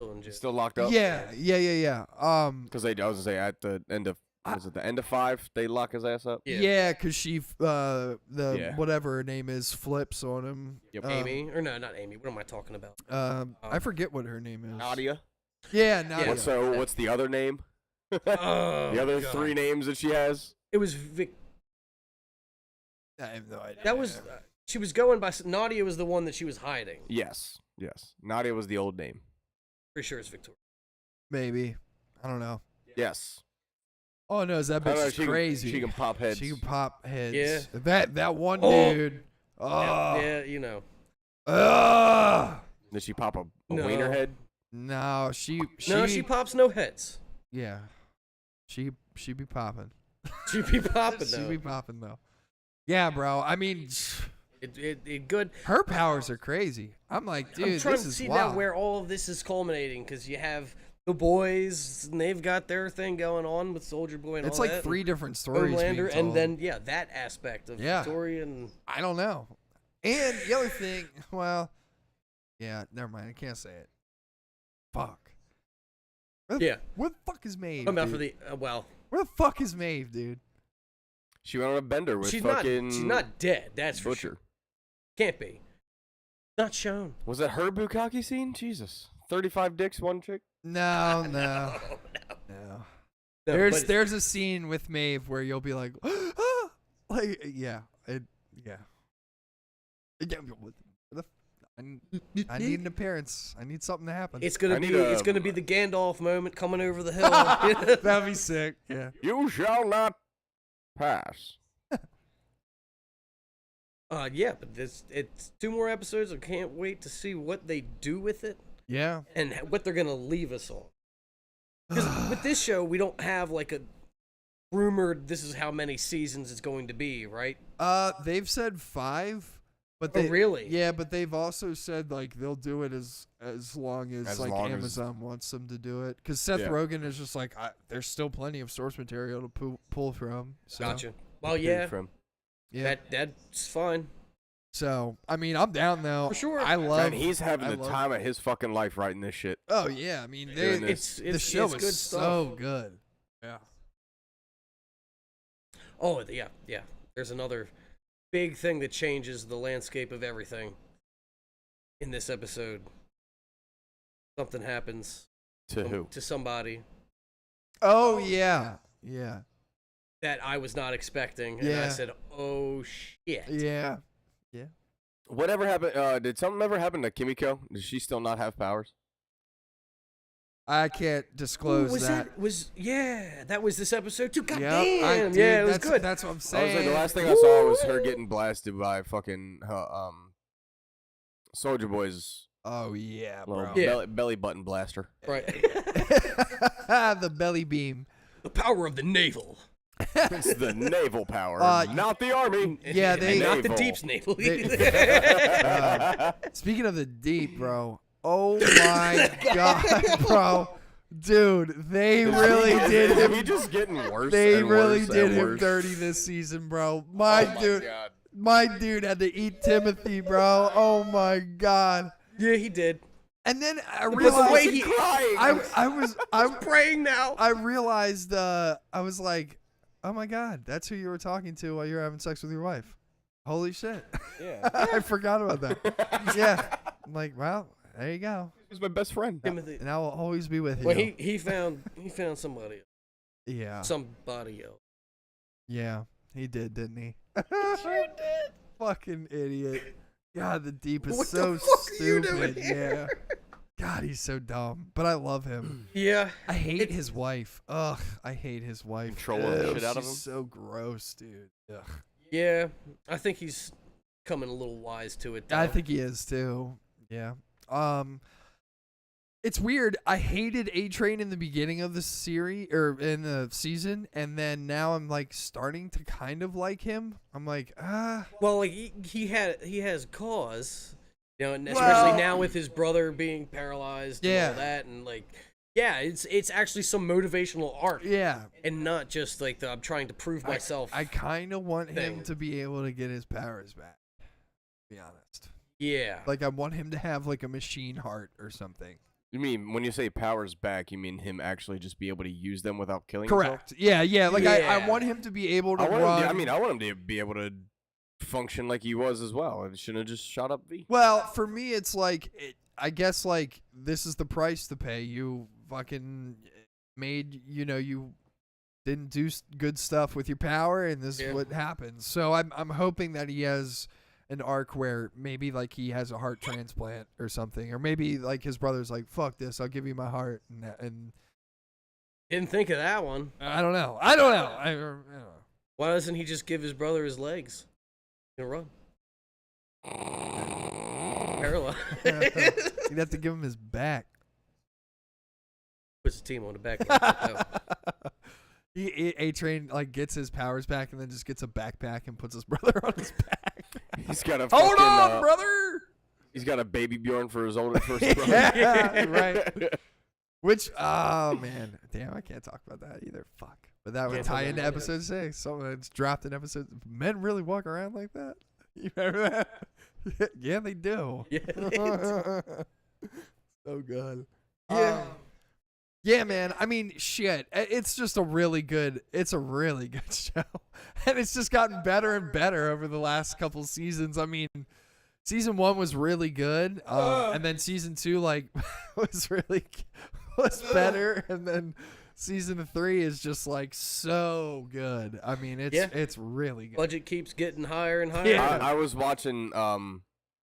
[SPEAKER 6] in jail.
[SPEAKER 7] Still locked up?
[SPEAKER 2] Yeah.
[SPEAKER 7] Because I was gonna say at the end of was it the end of 5 they lock his ass up?
[SPEAKER 2] Yeah, because she whatever her name is flips on him.
[SPEAKER 7] Yep.
[SPEAKER 6] Amy, or no, not Amy. What am I talking about?
[SPEAKER 2] I forget what her name is.
[SPEAKER 7] Nadia.
[SPEAKER 2] Yeah, Nadia.
[SPEAKER 7] What's the other name?
[SPEAKER 6] Oh,
[SPEAKER 7] The other
[SPEAKER 6] God.
[SPEAKER 7] 3 names that she has?
[SPEAKER 6] It was Vic.
[SPEAKER 2] I have no idea.
[SPEAKER 6] That was she was going by Nadia was the one that she was hiding.
[SPEAKER 7] Yes. Nadia was the old name.
[SPEAKER 6] Pretty sure it's Victoria.
[SPEAKER 2] Maybe. I don't know.
[SPEAKER 7] Yes.
[SPEAKER 2] Oh no, that bitch is crazy.
[SPEAKER 7] She can pop heads.
[SPEAKER 2] She can pop heads.
[SPEAKER 6] Yeah.
[SPEAKER 2] That one dude. Oh.
[SPEAKER 6] Yeah, you know.
[SPEAKER 7] Did she pop a wiener head?
[SPEAKER 2] No, she
[SPEAKER 6] pops no heads.
[SPEAKER 2] Yeah. She be popping.
[SPEAKER 6] She be popping
[SPEAKER 2] She
[SPEAKER 6] though.
[SPEAKER 2] be popping though. Yeah, bro. I mean,
[SPEAKER 6] It good.
[SPEAKER 2] her powers are crazy. I'm like, dude,
[SPEAKER 6] I'm trying
[SPEAKER 2] this
[SPEAKER 6] to
[SPEAKER 2] is
[SPEAKER 6] see
[SPEAKER 2] wild.
[SPEAKER 6] now where all of this is culminating because you have the boys and they've got their thing going on with Soldier Boy and
[SPEAKER 2] It's
[SPEAKER 6] all
[SPEAKER 2] like
[SPEAKER 6] that.
[SPEAKER 2] 3 different stories. being
[SPEAKER 6] Homelander,
[SPEAKER 2] told.
[SPEAKER 6] and then that aspect of Victoria and
[SPEAKER 2] I don't know. And the other thing, well, yeah, never mind. I can't say it. Fuck. Where the fuck is Maeve?
[SPEAKER 6] I'm out for
[SPEAKER 2] dude?
[SPEAKER 6] the well.
[SPEAKER 2] Where the fuck is Maeve, dude?
[SPEAKER 7] She went on a bender with
[SPEAKER 6] She's
[SPEAKER 7] fucking
[SPEAKER 6] not dead. That's for
[SPEAKER 7] Butcher.
[SPEAKER 6] sure. Can't be. Not shown.
[SPEAKER 7] Was that her bukkake scene? Jesus. 35 dicks, one chick?
[SPEAKER 2] No.
[SPEAKER 6] No,
[SPEAKER 2] There's a scene with Maeve where you'll be like, ah! like I need an appearance. I need something to happen.
[SPEAKER 6] It's gonna be the Gandalf moment coming over the hill.
[SPEAKER 2] That'd be sick. Yeah.
[SPEAKER 7] You shall not pass.
[SPEAKER 6] Yeah, but it's 2 more episodes. I can't wait to see what they do with it.
[SPEAKER 2] Yeah.
[SPEAKER 6] And what they're gonna leave us on. Because with this show, we don't have like a rumored this is how many seasons it's going to be, right?
[SPEAKER 2] They've said 5, but
[SPEAKER 6] really?
[SPEAKER 2] Yeah, but they've also said like they'll do it as long as Amazon wants them to do it. Because Seth Rogen is just like, there's still plenty of source material to pull from. So.
[SPEAKER 6] Gotcha. Well, yeah.
[SPEAKER 2] Yeah.
[SPEAKER 6] That's fine.
[SPEAKER 2] So, I mean, I'm down though.
[SPEAKER 6] For sure.
[SPEAKER 7] And he's having the time of his fucking life writing this shit.
[SPEAKER 2] Oh yeah, I mean, the show is
[SPEAKER 6] good
[SPEAKER 2] so
[SPEAKER 6] stuff.
[SPEAKER 2] good. Yeah.
[SPEAKER 6] Oh yeah. There's another big thing that changes the landscape of everything in this episode. Something happens
[SPEAKER 7] To who?
[SPEAKER 6] To somebody.
[SPEAKER 2] Oh yeah. Yeah.
[SPEAKER 6] That I was not expecting, and I said, "Oh shit!"
[SPEAKER 2] Yeah.
[SPEAKER 7] Whatever happened? Did something ever happen to Kimiko? Does she still not have powers?
[SPEAKER 2] I can't disclose that.
[SPEAKER 6] That was this episode too. God
[SPEAKER 2] Yep,
[SPEAKER 6] damn!
[SPEAKER 2] dude,
[SPEAKER 6] It was good.
[SPEAKER 2] That's what I'm
[SPEAKER 7] I was
[SPEAKER 2] saying.
[SPEAKER 7] like, the last thing I saw was her getting blasted by fucking Soldier Boy's
[SPEAKER 2] Oh yeah,
[SPEAKER 7] little
[SPEAKER 2] bro.
[SPEAKER 7] belly button blaster.
[SPEAKER 6] Right.
[SPEAKER 2] The belly beam.
[SPEAKER 6] The power of the navel.
[SPEAKER 7] It's the naval power, not the army.
[SPEAKER 2] Yeah, they
[SPEAKER 6] not the
[SPEAKER 7] Naval.
[SPEAKER 6] deep's navel.
[SPEAKER 2] Speaking of the deep, bro. Oh my god, bro. Dude, they really did
[SPEAKER 7] Is
[SPEAKER 2] him.
[SPEAKER 7] he just getting worse?
[SPEAKER 2] They
[SPEAKER 7] and
[SPEAKER 2] really
[SPEAKER 7] worse
[SPEAKER 2] did
[SPEAKER 7] and
[SPEAKER 2] him
[SPEAKER 7] worse?
[SPEAKER 2] dirty this season, bro.
[SPEAKER 7] Oh my God.
[SPEAKER 2] My dude had to eat Timothy, bro. Oh my god.
[SPEAKER 6] Yeah, he did.
[SPEAKER 2] And then I
[SPEAKER 6] But
[SPEAKER 2] realized
[SPEAKER 6] the way he
[SPEAKER 2] I'm
[SPEAKER 6] praying now.
[SPEAKER 2] I realized I was like, oh my god, that's who you were talking to while you were having sex with your wife. Holy shit.
[SPEAKER 7] Yeah.
[SPEAKER 2] I forgot about that. Yeah. I'm like, well, there you go.
[SPEAKER 7] He's my best friend.
[SPEAKER 6] Timothy.
[SPEAKER 2] And I will always be with you.
[SPEAKER 6] Well, he found somebody.
[SPEAKER 2] Yeah.
[SPEAKER 6] Somebody else.
[SPEAKER 2] Yeah. He did, didn't he?
[SPEAKER 6] Sure did.
[SPEAKER 2] Fucking idiot. God, the deep is
[SPEAKER 6] What
[SPEAKER 2] so
[SPEAKER 6] the fuck are you
[SPEAKER 2] stupid.
[SPEAKER 6] doing here?
[SPEAKER 2] Yeah. God, he's so dumb. But I love him.
[SPEAKER 6] Yeah.
[SPEAKER 2] I hate his wife. Ugh, I hate his wife.
[SPEAKER 7] Controlling the
[SPEAKER 2] Ew,
[SPEAKER 7] shit out of
[SPEAKER 2] she's
[SPEAKER 7] him?
[SPEAKER 2] so gross, dude. Ugh.
[SPEAKER 6] Yeah. I think he's coming a little wise to it. Though.
[SPEAKER 2] I think he is too. Yeah. It's weird. I hated A-Train in the beginning of the series or in the season, and then now I'm like starting to kind of like him. I'm like,
[SPEAKER 6] Well, like he has cause, you know, and especially now with his brother being paralyzed and all that, and like, yeah, it's actually some motivational arc.
[SPEAKER 2] Yeah.
[SPEAKER 6] And not just like I'm trying to prove myself.
[SPEAKER 2] I kind of want him to be able to get his powers back. To be honest.
[SPEAKER 6] Yeah.
[SPEAKER 2] Like I want him to have like a machine heart or something.
[SPEAKER 7] You mean when you say powers back, you mean him actually just be able to use them without killing
[SPEAKER 2] Correct.
[SPEAKER 7] himself?
[SPEAKER 2] Yeah. Like I want him to be able to run.
[SPEAKER 7] I want him to be able to function like he was as well. It shouldn't have just shot up V.
[SPEAKER 2] Well, for me, it's like I guess like this is the price to pay. You fucking made you didn't do good stuff with your power, and this is what happens. So I'm hoping that he has an arc where maybe like he has a heart transplant or something, or maybe like his brother's like, fuck this, I'll give you my heart, and
[SPEAKER 6] Didn't think of that one.
[SPEAKER 2] I don't know. I don't know.
[SPEAKER 6] Why doesn't he just give his brother his legs and run? Paralyzed.
[SPEAKER 2] You'd have to give him his back.
[SPEAKER 6] Puts the team on the back.
[SPEAKER 2] A-Train like gets his powers back and then just gets a backpack and puts his brother on his back.
[SPEAKER 7] He's got a
[SPEAKER 2] hold
[SPEAKER 7] fucking,
[SPEAKER 2] on, brother.
[SPEAKER 7] He's got a baby Bjorn for his older first brother.
[SPEAKER 2] Yeah, right. Which, oh man, damn, I can't talk about that either. Fuck. But that would tie into episode 6. Something that's dropped in episode. Men really walk around like that? You remember that? Yeah, they do.
[SPEAKER 6] Yeah, they do.
[SPEAKER 2] So good. Yeah. Yeah, man. I mean, shit. It's just a really good show. And it's just gotten better and better over the last couple seasons. I mean, season 1 was really good. And then season 2, like, was better. And then season 3 is just, like, so good. I mean, it's really good.
[SPEAKER 6] Budget keeps getting higher and higher.
[SPEAKER 2] Yeah.
[SPEAKER 7] I was watching, I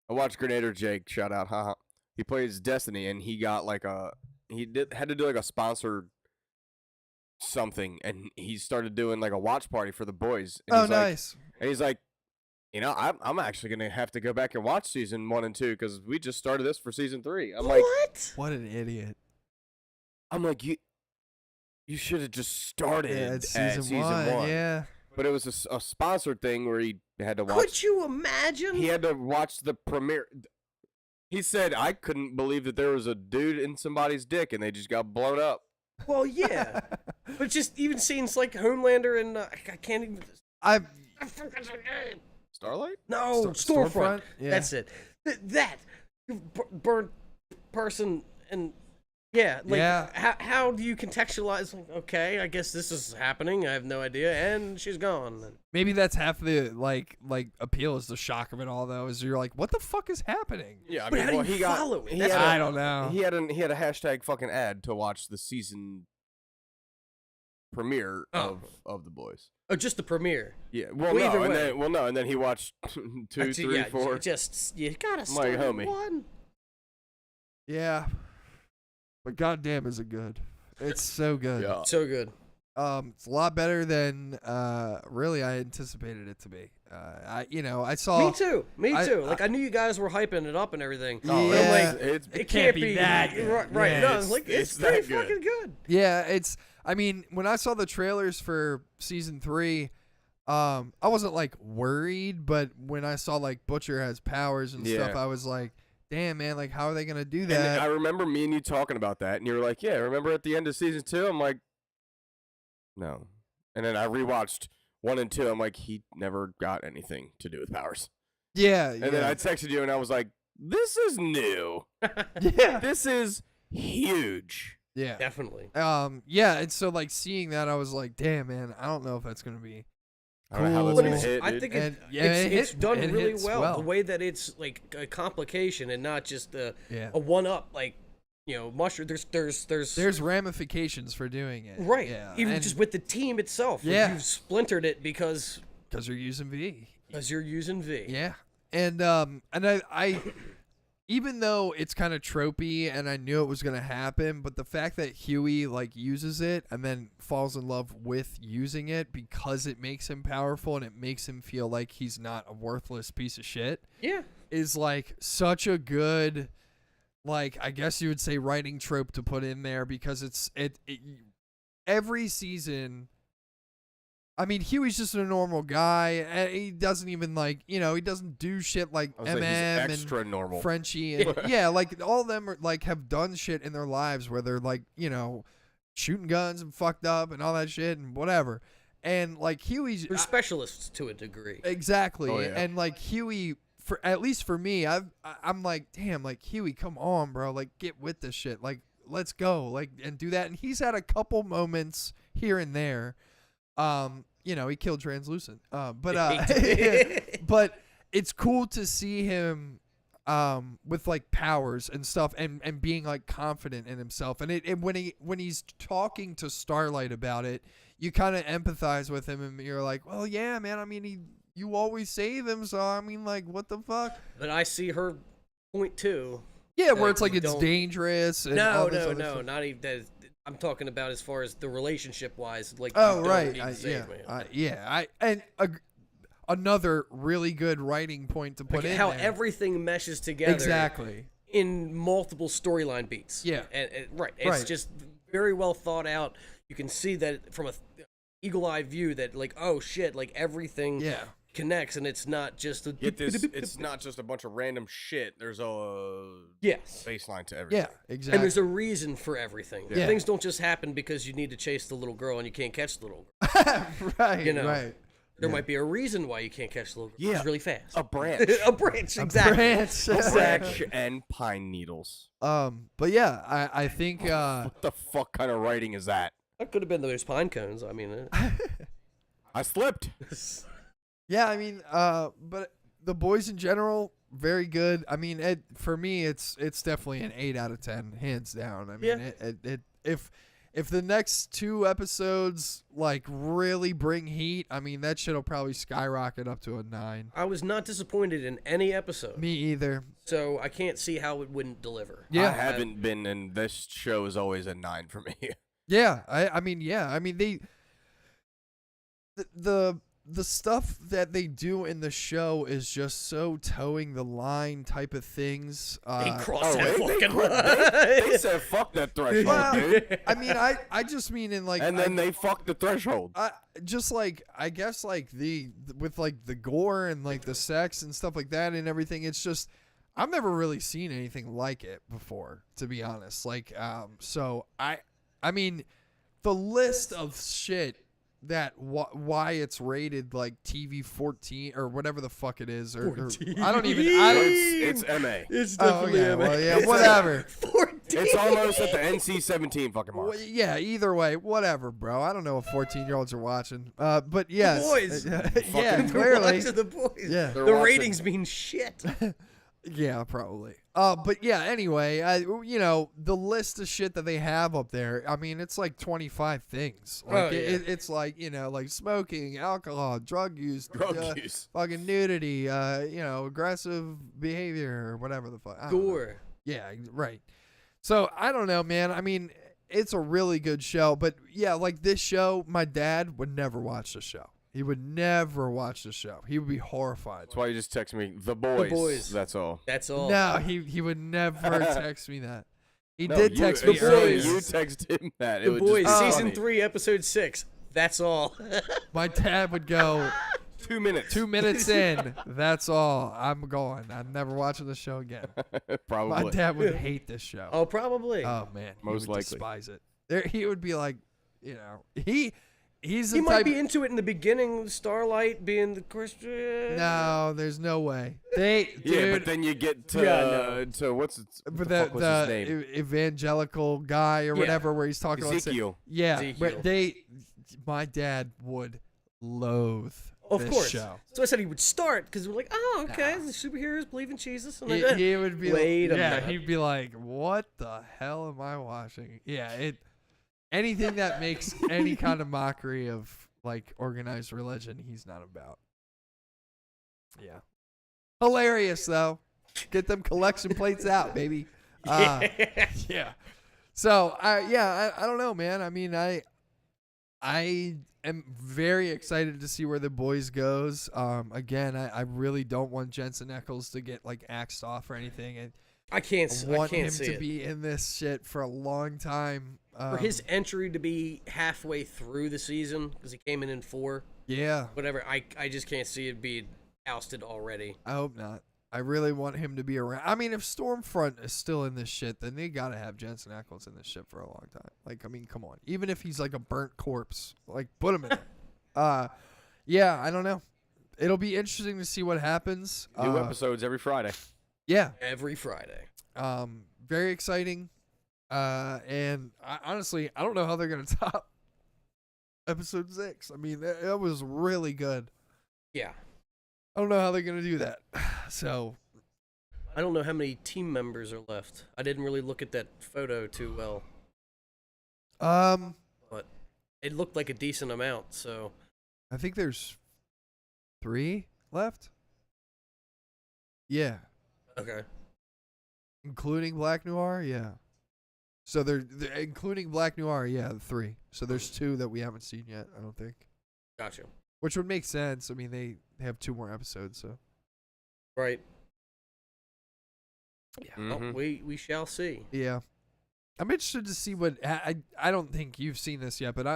[SPEAKER 7] watched Grenader Jake, shout out, haha. He plays Destiny, and he got, like, had to do like a sponsored something, and he started doing like a watch party for the boys. And
[SPEAKER 2] Oh,
[SPEAKER 7] he's
[SPEAKER 2] nice.
[SPEAKER 7] Like, and he's like, I'm actually gonna have to go back and watch season 1 and 2 because we just started this for season 3. I'm like,
[SPEAKER 2] what an idiot.
[SPEAKER 7] I'm like, you should have just started
[SPEAKER 2] at
[SPEAKER 7] season one.
[SPEAKER 2] Yeah.
[SPEAKER 7] But it was a sponsored thing where he had to watch.
[SPEAKER 6] Could you imagine?
[SPEAKER 7] He had to watch the premiere. He said, I couldn't believe that there was a dude in somebody's dick and they just got blown up.
[SPEAKER 6] Well, yeah. But just even scenes like Homelander and I can't even.
[SPEAKER 7] Starlight?
[SPEAKER 6] No, Storefront.
[SPEAKER 2] Yeah.
[SPEAKER 6] That's it. That burnt person and like how do you contextualize? Like, okay, I guess this is happening. I have no idea, and she's gone.
[SPEAKER 2] Maybe that's half the like appeal is the shock of it all, though. Is you're like, what the fuck is happening?
[SPEAKER 7] Yeah, I
[SPEAKER 6] But
[SPEAKER 7] mean,
[SPEAKER 6] how do
[SPEAKER 7] well,
[SPEAKER 6] you
[SPEAKER 7] he got.
[SPEAKER 6] follow it?
[SPEAKER 7] He
[SPEAKER 6] That's
[SPEAKER 7] had
[SPEAKER 2] I don't know.
[SPEAKER 7] He had a hashtag fucking ad to watch the season premiere of The Boys.
[SPEAKER 6] Oh, just the premiere.
[SPEAKER 7] Yeah, well,
[SPEAKER 6] Well, either
[SPEAKER 7] no, and then he watched 2, 3, 4.
[SPEAKER 6] Just you gotta
[SPEAKER 7] My
[SPEAKER 6] start
[SPEAKER 7] homie.
[SPEAKER 6] one.
[SPEAKER 2] Yeah. But goddamn, is it good? It's so good.
[SPEAKER 7] Yeah.
[SPEAKER 6] So good.
[SPEAKER 2] It's a lot better than really I anticipated it to be. I saw.
[SPEAKER 6] Me too. Like I knew you guys were hyping it up and everything. But I'm like, it can't be
[SPEAKER 2] that good.
[SPEAKER 6] Right.
[SPEAKER 2] Yeah,
[SPEAKER 6] No, it's like it's pretty
[SPEAKER 7] that good.
[SPEAKER 6] fucking good.
[SPEAKER 2] Yeah, I mean, when I saw the trailers for season 3, I wasn't like worried, but when I saw like Butcher has powers and stuff, I was like, damn, man, like how are they gonna do that?
[SPEAKER 7] And I remember me and you talking about that, and you were like, yeah, remember at the end of season 2? I'm like, no. And then I rewatched 1 and 2. I'm like, he never got anything to do with powers.
[SPEAKER 2] Yeah.
[SPEAKER 7] And then I texted you, and I was like, this is new.
[SPEAKER 2] Yeah.
[SPEAKER 7] This is huge.
[SPEAKER 2] Yeah.
[SPEAKER 6] Definitely.
[SPEAKER 2] Yeah, and so like seeing that, I was like, damn, man, I don't know if that's gonna be.
[SPEAKER 7] I don't know how
[SPEAKER 2] Cool.
[SPEAKER 7] that's
[SPEAKER 6] But
[SPEAKER 7] gonna
[SPEAKER 6] it's,
[SPEAKER 7] hit,
[SPEAKER 6] I
[SPEAKER 7] dude.
[SPEAKER 6] think
[SPEAKER 2] And,
[SPEAKER 6] it's done
[SPEAKER 2] it
[SPEAKER 6] really
[SPEAKER 2] hits
[SPEAKER 6] well.
[SPEAKER 2] well.
[SPEAKER 6] The way that it's like a complication and not just a
[SPEAKER 2] Yeah.
[SPEAKER 6] one up, like mushroom.
[SPEAKER 2] There's ramifications for doing it.
[SPEAKER 6] right.
[SPEAKER 2] Yeah.
[SPEAKER 6] Even
[SPEAKER 2] and
[SPEAKER 6] just with the team itself. where
[SPEAKER 2] Yeah.
[SPEAKER 6] You've splintered it because
[SPEAKER 2] you're using V.
[SPEAKER 6] you're using V.
[SPEAKER 2] Yeah. And I even though it's kind of tropey and I knew it was going to happen, but the fact that Huey like uses it and then falls in love with using it because it makes him powerful and it makes him feel like he's not a worthless piece of shit
[SPEAKER 6] Yeah.
[SPEAKER 2] is like such a good like, I guess you would say writing trope to put in there, because it every season. I mean, Huey's just a normal guy, and he doesn't even, like, he doesn't do shit like
[SPEAKER 7] I was like,
[SPEAKER 2] MM
[SPEAKER 7] he's extra
[SPEAKER 2] and
[SPEAKER 7] normal.
[SPEAKER 2] Frenchie, and yeah, like, all of them are, like, have done shit in their lives where they're, like, shooting guns and fucked up and all that shit and whatever, and, like, Huey's
[SPEAKER 6] They're specialists to a degree.
[SPEAKER 2] exactly,
[SPEAKER 7] Oh, yeah.
[SPEAKER 2] and, like, Huey, for at least for me, I'm like, damn, like, Huey, come on, bro, like, get with this shit, like, let's go, like, and do that, and he's had a couple moments here and there. He killed Translucent. But but it's cool to see him with like powers and stuff, and being like confident in himself. And when he's talking to Starlight about it, you kind of empathize with him, and you're like, well, yeah, man. I mean, you always save him, so I mean, like, what the fuck?
[SPEAKER 6] But I see her point too.
[SPEAKER 2] Yeah, where it's like
[SPEAKER 6] you
[SPEAKER 2] it's
[SPEAKER 6] don't-
[SPEAKER 2] dangerous. And all this other stuff.
[SPEAKER 6] not even that. I'm talking about as far as the relationship wise. Like,
[SPEAKER 2] Oh,
[SPEAKER 6] you don't
[SPEAKER 2] right.
[SPEAKER 6] need to save me.
[SPEAKER 2] Another really good writing point to put
[SPEAKER 6] Like
[SPEAKER 2] in
[SPEAKER 6] how
[SPEAKER 2] there.
[SPEAKER 6] everything meshes together.
[SPEAKER 2] Exactly.
[SPEAKER 6] In multiple storyline beats.
[SPEAKER 2] Yeah.
[SPEAKER 6] And right. It's
[SPEAKER 2] Right.
[SPEAKER 6] just very well thought out. You can see that from a eagle-eye view that, like, oh shit, like everything
[SPEAKER 2] Yeah.
[SPEAKER 6] connects, and it's not just a
[SPEAKER 7] Get this, it's not just a bunch of random shit. There's a
[SPEAKER 6] yes.
[SPEAKER 7] baseline to everything.
[SPEAKER 2] Yeah, exactly.
[SPEAKER 6] And there's a reason for everything.
[SPEAKER 2] Yeah.
[SPEAKER 6] Things don't just happen because you need to chase the little girl and you can't catch the little girl.
[SPEAKER 2] right,
[SPEAKER 6] you know.
[SPEAKER 2] right.
[SPEAKER 6] There might be a reason why you can't catch the little girl.
[SPEAKER 7] Yeah.
[SPEAKER 6] It's really fast.
[SPEAKER 7] A branch.
[SPEAKER 6] A branch, exactly.
[SPEAKER 2] Branch.
[SPEAKER 7] Branch and pine needles.
[SPEAKER 2] But yeah, I think
[SPEAKER 7] What the fuck kind of writing is that?
[SPEAKER 6] That could have been those pine cones. I mean,
[SPEAKER 7] I slipped.
[SPEAKER 2] yeah, I mean, but the boys in general, very good. I mean, for me, it's definitely an 8 out of 10, hands down. I mean,
[SPEAKER 6] Yeah.
[SPEAKER 2] if the next 2 episodes like really bring heat, I mean, that shit'll probably skyrocket up to a 9.
[SPEAKER 6] I was not disappointed in any episode.
[SPEAKER 2] Me either.
[SPEAKER 6] So I can't see how it wouldn't deliver.
[SPEAKER 2] Yeah.
[SPEAKER 7] I haven't been, and this show is always a 9 for me.
[SPEAKER 2] Yeah, I mean, the stuff that they do in the show is just so towing the line type of things.
[SPEAKER 6] They crossed that
[SPEAKER 7] they
[SPEAKER 6] fucking
[SPEAKER 7] They said fuck that threshold,
[SPEAKER 2] Well,
[SPEAKER 7] dude.
[SPEAKER 2] I mean, I just mean in like,
[SPEAKER 7] And then they fucked the threshold.
[SPEAKER 2] just like, I guess like with like the gore and like the sex and stuff like that and everything. It's just, I've never really seen anything like it before, to be honest. Like, so I mean, the list of shit that why it's rated like TV 14 or whatever the fuck it is, or I don't even.
[SPEAKER 7] It's MA.
[SPEAKER 6] It's
[SPEAKER 2] Oh,
[SPEAKER 6] definitely
[SPEAKER 2] okay,
[SPEAKER 6] a
[SPEAKER 2] well, yeah, whatever.
[SPEAKER 6] 14.
[SPEAKER 7] It's almost at the NC-17 fucking mark.
[SPEAKER 2] Well, yeah, either way, whatever, bro. I don't know if 14-year-olds are watching. But yes.
[SPEAKER 6] boys.
[SPEAKER 2] yeah, clearly.
[SPEAKER 6] To the boys.
[SPEAKER 2] Yeah.
[SPEAKER 6] The
[SPEAKER 7] They're watching.
[SPEAKER 6] ratings mean shit.
[SPEAKER 2] Yeah, probably. But yeah, anyway, the list of shit that they have up there, I mean, it's like 25 things. Like, it's like, like smoking, alcohol, drug use, fucking nudity, aggressive behavior, or whatever the fuck. I don't know.
[SPEAKER 6] Gore.
[SPEAKER 2] Yeah, right. So, I don't know, man. I mean, it's a really good show. But yeah, like this show, my dad would never watch the show. He would never watch the show. He would be horrified.
[SPEAKER 7] That's why you just text me, the boys.
[SPEAKER 6] boys.
[SPEAKER 7] That's all.
[SPEAKER 6] That's all.
[SPEAKER 2] No, he would never text me that. He
[SPEAKER 7] No,
[SPEAKER 2] did
[SPEAKER 7] you-
[SPEAKER 2] text
[SPEAKER 6] The
[SPEAKER 2] me
[SPEAKER 6] boys.
[SPEAKER 2] earlier.
[SPEAKER 7] You text him that. It
[SPEAKER 6] The
[SPEAKER 7] would
[SPEAKER 6] Boys,
[SPEAKER 7] just be
[SPEAKER 6] season
[SPEAKER 7] funny.
[SPEAKER 6] 3, episode 6. That's all.
[SPEAKER 2] My dad would go
[SPEAKER 7] 2 minutes.
[SPEAKER 2] 2 minutes in. That's all. I'm going. I'm never watching the show again.
[SPEAKER 7] Probably.
[SPEAKER 2] My dad would hate this show.
[SPEAKER 6] Oh, probably.
[SPEAKER 2] Oh man,
[SPEAKER 7] Most
[SPEAKER 2] he would
[SPEAKER 7] likely.
[SPEAKER 2] despise it. He would be like, he's the
[SPEAKER 6] he might
[SPEAKER 2] type.
[SPEAKER 6] be into it in the beginning, Starlight being the Christian.
[SPEAKER 2] No, there's no way. Dude,
[SPEAKER 7] Yeah, but then you get to,
[SPEAKER 6] Yeah,
[SPEAKER 7] to what's it?
[SPEAKER 2] but
[SPEAKER 7] What the fuck was his name?
[SPEAKER 2] evangelical guy or
[SPEAKER 6] Yeah.
[SPEAKER 2] whatever, where he's talking
[SPEAKER 7] Ezekiel.
[SPEAKER 2] about yeah,
[SPEAKER 6] Ezekiel.
[SPEAKER 2] but my dad would loathe
[SPEAKER 6] Of
[SPEAKER 2] this
[SPEAKER 6] course.
[SPEAKER 2] show.
[SPEAKER 6] So I said he would start because we're like, oh, okay, the superheroes believe in Jesus. And
[SPEAKER 2] He would be
[SPEAKER 6] Wait a
[SPEAKER 2] yeah,
[SPEAKER 6] minute.
[SPEAKER 2] he'd be like, "What the hell am I watching?" Yeah, anything that makes any kind of mockery of like organized religion, he's not about. Yeah, hilarious though. Get them collection plates out, baby. Yeah. So I don't know, man. I mean, I am very excited to see where the boys goes. Again, I really don't want Jensen Ackles to get like axed off or anything. And
[SPEAKER 6] I can't
[SPEAKER 2] want him
[SPEAKER 6] see
[SPEAKER 2] to
[SPEAKER 6] it.
[SPEAKER 2] be in this shit for a long time.
[SPEAKER 6] For his entry to be halfway through the season, because he came in 4.
[SPEAKER 2] Yeah.
[SPEAKER 6] Whatever. I just can't see it being ousted already.
[SPEAKER 2] I hope not. I really want him to be around. I mean, if Stormfront is still in this shit, then they gotta have Jensen Ackles in this shit for a long time. Like, I mean, come on. Even if he's like a burnt corpse, like, put him in it. Yeah, I don't know. It'll be interesting to see what happens.
[SPEAKER 7] New episodes every Friday.
[SPEAKER 2] Yeah.
[SPEAKER 6] Every Friday.
[SPEAKER 2] Very exciting. And honestly, I don't know how they're gonna top episode 6. I mean, it was really good.
[SPEAKER 6] Yeah.
[SPEAKER 2] I don't know how they're gonna do that. So,
[SPEAKER 6] I don't know how many team members are left. I didn't really look at that photo too well. But it looked like a decent amount. So,
[SPEAKER 2] I think there's 3 left. Yeah.
[SPEAKER 6] Okay.
[SPEAKER 2] Including Black Noir, yeah. So they're including Black Noir, yeah, 3. So there's 2 that we haven't seen yet, I don't think.
[SPEAKER 6] Gotcha.
[SPEAKER 2] Which would make sense. I mean, they have 2 more episodes, so.
[SPEAKER 6] Right.
[SPEAKER 2] Yeah.
[SPEAKER 6] Well, we shall see.
[SPEAKER 2] Yeah. I'm interested to see what I don't think you've seen this yet, but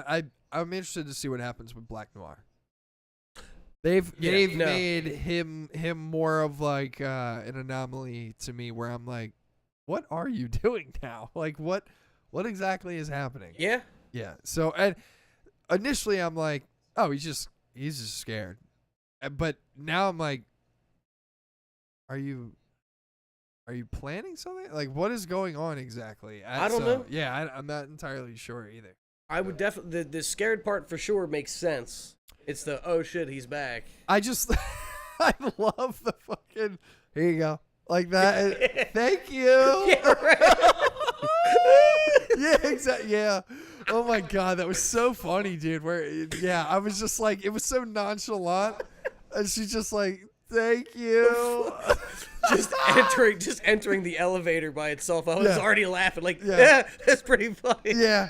[SPEAKER 2] I'm interested to see what happens with Black Noir. They've made him more of like an anomaly to me, where I'm like, what are you doing now? Like, what exactly is happening?
[SPEAKER 6] Yeah.
[SPEAKER 2] Yeah. So, and initially I'm like, oh, he's just scared. But now I'm like, are you planning something? Like, what is going on exactly?
[SPEAKER 6] I don't know.
[SPEAKER 2] Yeah, I'm not entirely sure either.
[SPEAKER 6] I would definitely the scared part for sure makes sense. It's the oh shit, he's back.
[SPEAKER 2] I just I love the fucking here you go. Like that. Thank you.
[SPEAKER 6] Yeah, right.
[SPEAKER 2] Yeah, exactly. Yeah. Oh my god, that was so funny, dude. I was just like, it was so nonchalant, and she's just like, thank you.
[SPEAKER 6] just entering the elevator by itself. I was already laughing. Like,
[SPEAKER 2] Yeah.
[SPEAKER 6] That's pretty funny.
[SPEAKER 2] Yeah.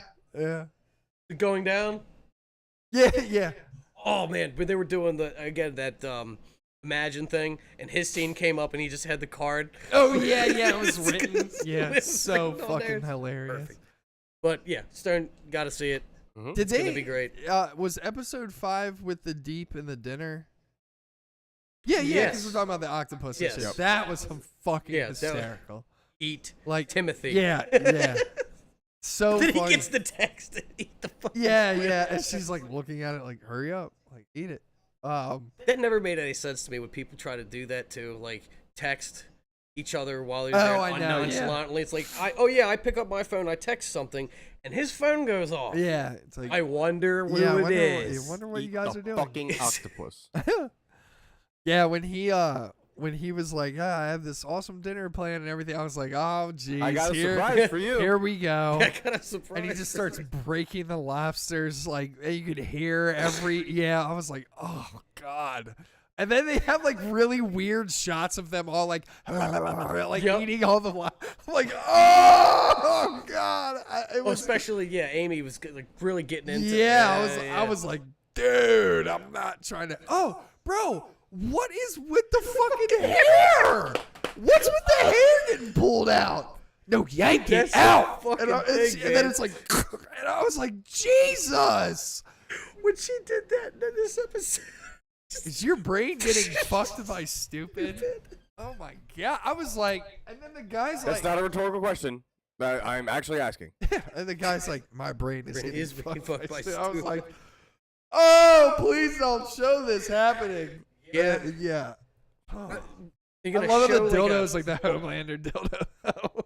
[SPEAKER 6] Going down.
[SPEAKER 2] Yeah.
[SPEAKER 6] Oh man, but they were doing that Imagine thing, and his scene came up, and he just had the card.
[SPEAKER 2] Oh yeah, it was written. Yeah,
[SPEAKER 6] It was
[SPEAKER 2] so
[SPEAKER 6] written on there.
[SPEAKER 2] fucking hilarious.
[SPEAKER 6] Perfect. But yeah, Stern, gotta see it.
[SPEAKER 2] Did
[SPEAKER 6] It's gonna be great.
[SPEAKER 2] Was episode 5 with the deep and the dinner? Yeah, because
[SPEAKER 6] Yes.
[SPEAKER 2] we're talking about the octopus.
[SPEAKER 6] Yes.
[SPEAKER 2] And shit.
[SPEAKER 6] Yep.
[SPEAKER 2] That was some fucking
[SPEAKER 6] Yeah, that was-
[SPEAKER 2] hysterical.
[SPEAKER 6] Eat
[SPEAKER 2] Like
[SPEAKER 6] Timothy.
[SPEAKER 2] Yeah. So
[SPEAKER 6] Then
[SPEAKER 2] funny.
[SPEAKER 6] he gets the text to eat the fucking
[SPEAKER 2] Yeah, and she's like looking at it like, hurry up, like eat it.
[SPEAKER 6] That never made any sense to me when people try to do that too, like text each other while they're
[SPEAKER 2] I know,
[SPEAKER 6] nonchalantly. It's like, I pick up my phone, I text something, and his phone goes off.
[SPEAKER 2] Yeah, it's like
[SPEAKER 6] I wonder who
[SPEAKER 2] I
[SPEAKER 6] it is.
[SPEAKER 2] I wonder what
[SPEAKER 7] Eat
[SPEAKER 2] you guys
[SPEAKER 7] the
[SPEAKER 2] are doing.
[SPEAKER 7] fucking octopus.
[SPEAKER 2] Yeah, when he was like, I have this awesome dinner plan and everything, I was like, oh jeez,
[SPEAKER 7] I got a surprise for you.
[SPEAKER 2] Here we go.
[SPEAKER 6] I got a surprise.
[SPEAKER 2] And he just starts breaking the lobsters, like, and you could hear I was like, oh god. And then they have like really weird shots of them all like
[SPEAKER 6] Yep.
[SPEAKER 2] eating all the I'm like, oh god. It was
[SPEAKER 6] especially Amy was like really getting into it.
[SPEAKER 2] I was like, dude, I'm not trying to. Oh, bro, what is with the fucking hair? What's with the hair getting pulled out? No, yank it
[SPEAKER 6] That's
[SPEAKER 2] out.
[SPEAKER 6] so fucking
[SPEAKER 2] And
[SPEAKER 6] big,
[SPEAKER 2] then
[SPEAKER 6] man.
[SPEAKER 2] it's like, and I was like, Jesus.
[SPEAKER 6] when she did that in this episode.
[SPEAKER 2] Is your brain getting fucked by stupid? Oh my god. I was like, and then the guy's
[SPEAKER 7] That's
[SPEAKER 2] like,
[SPEAKER 7] not a rhetorical question. I'm actually asking.
[SPEAKER 2] and the guy's like, my brain is
[SPEAKER 6] Brain
[SPEAKER 2] getting
[SPEAKER 6] is being
[SPEAKER 2] fucked by
[SPEAKER 6] fucked by
[SPEAKER 2] stupid. I was
[SPEAKER 6] stupid.
[SPEAKER 2] like, oh, please don't show this happening. Yeah. Oh.
[SPEAKER 6] You're
[SPEAKER 2] I
[SPEAKER 6] gonna
[SPEAKER 2] love it,
[SPEAKER 6] show
[SPEAKER 2] the
[SPEAKER 6] like
[SPEAKER 2] dildo's like the Homelander dildo.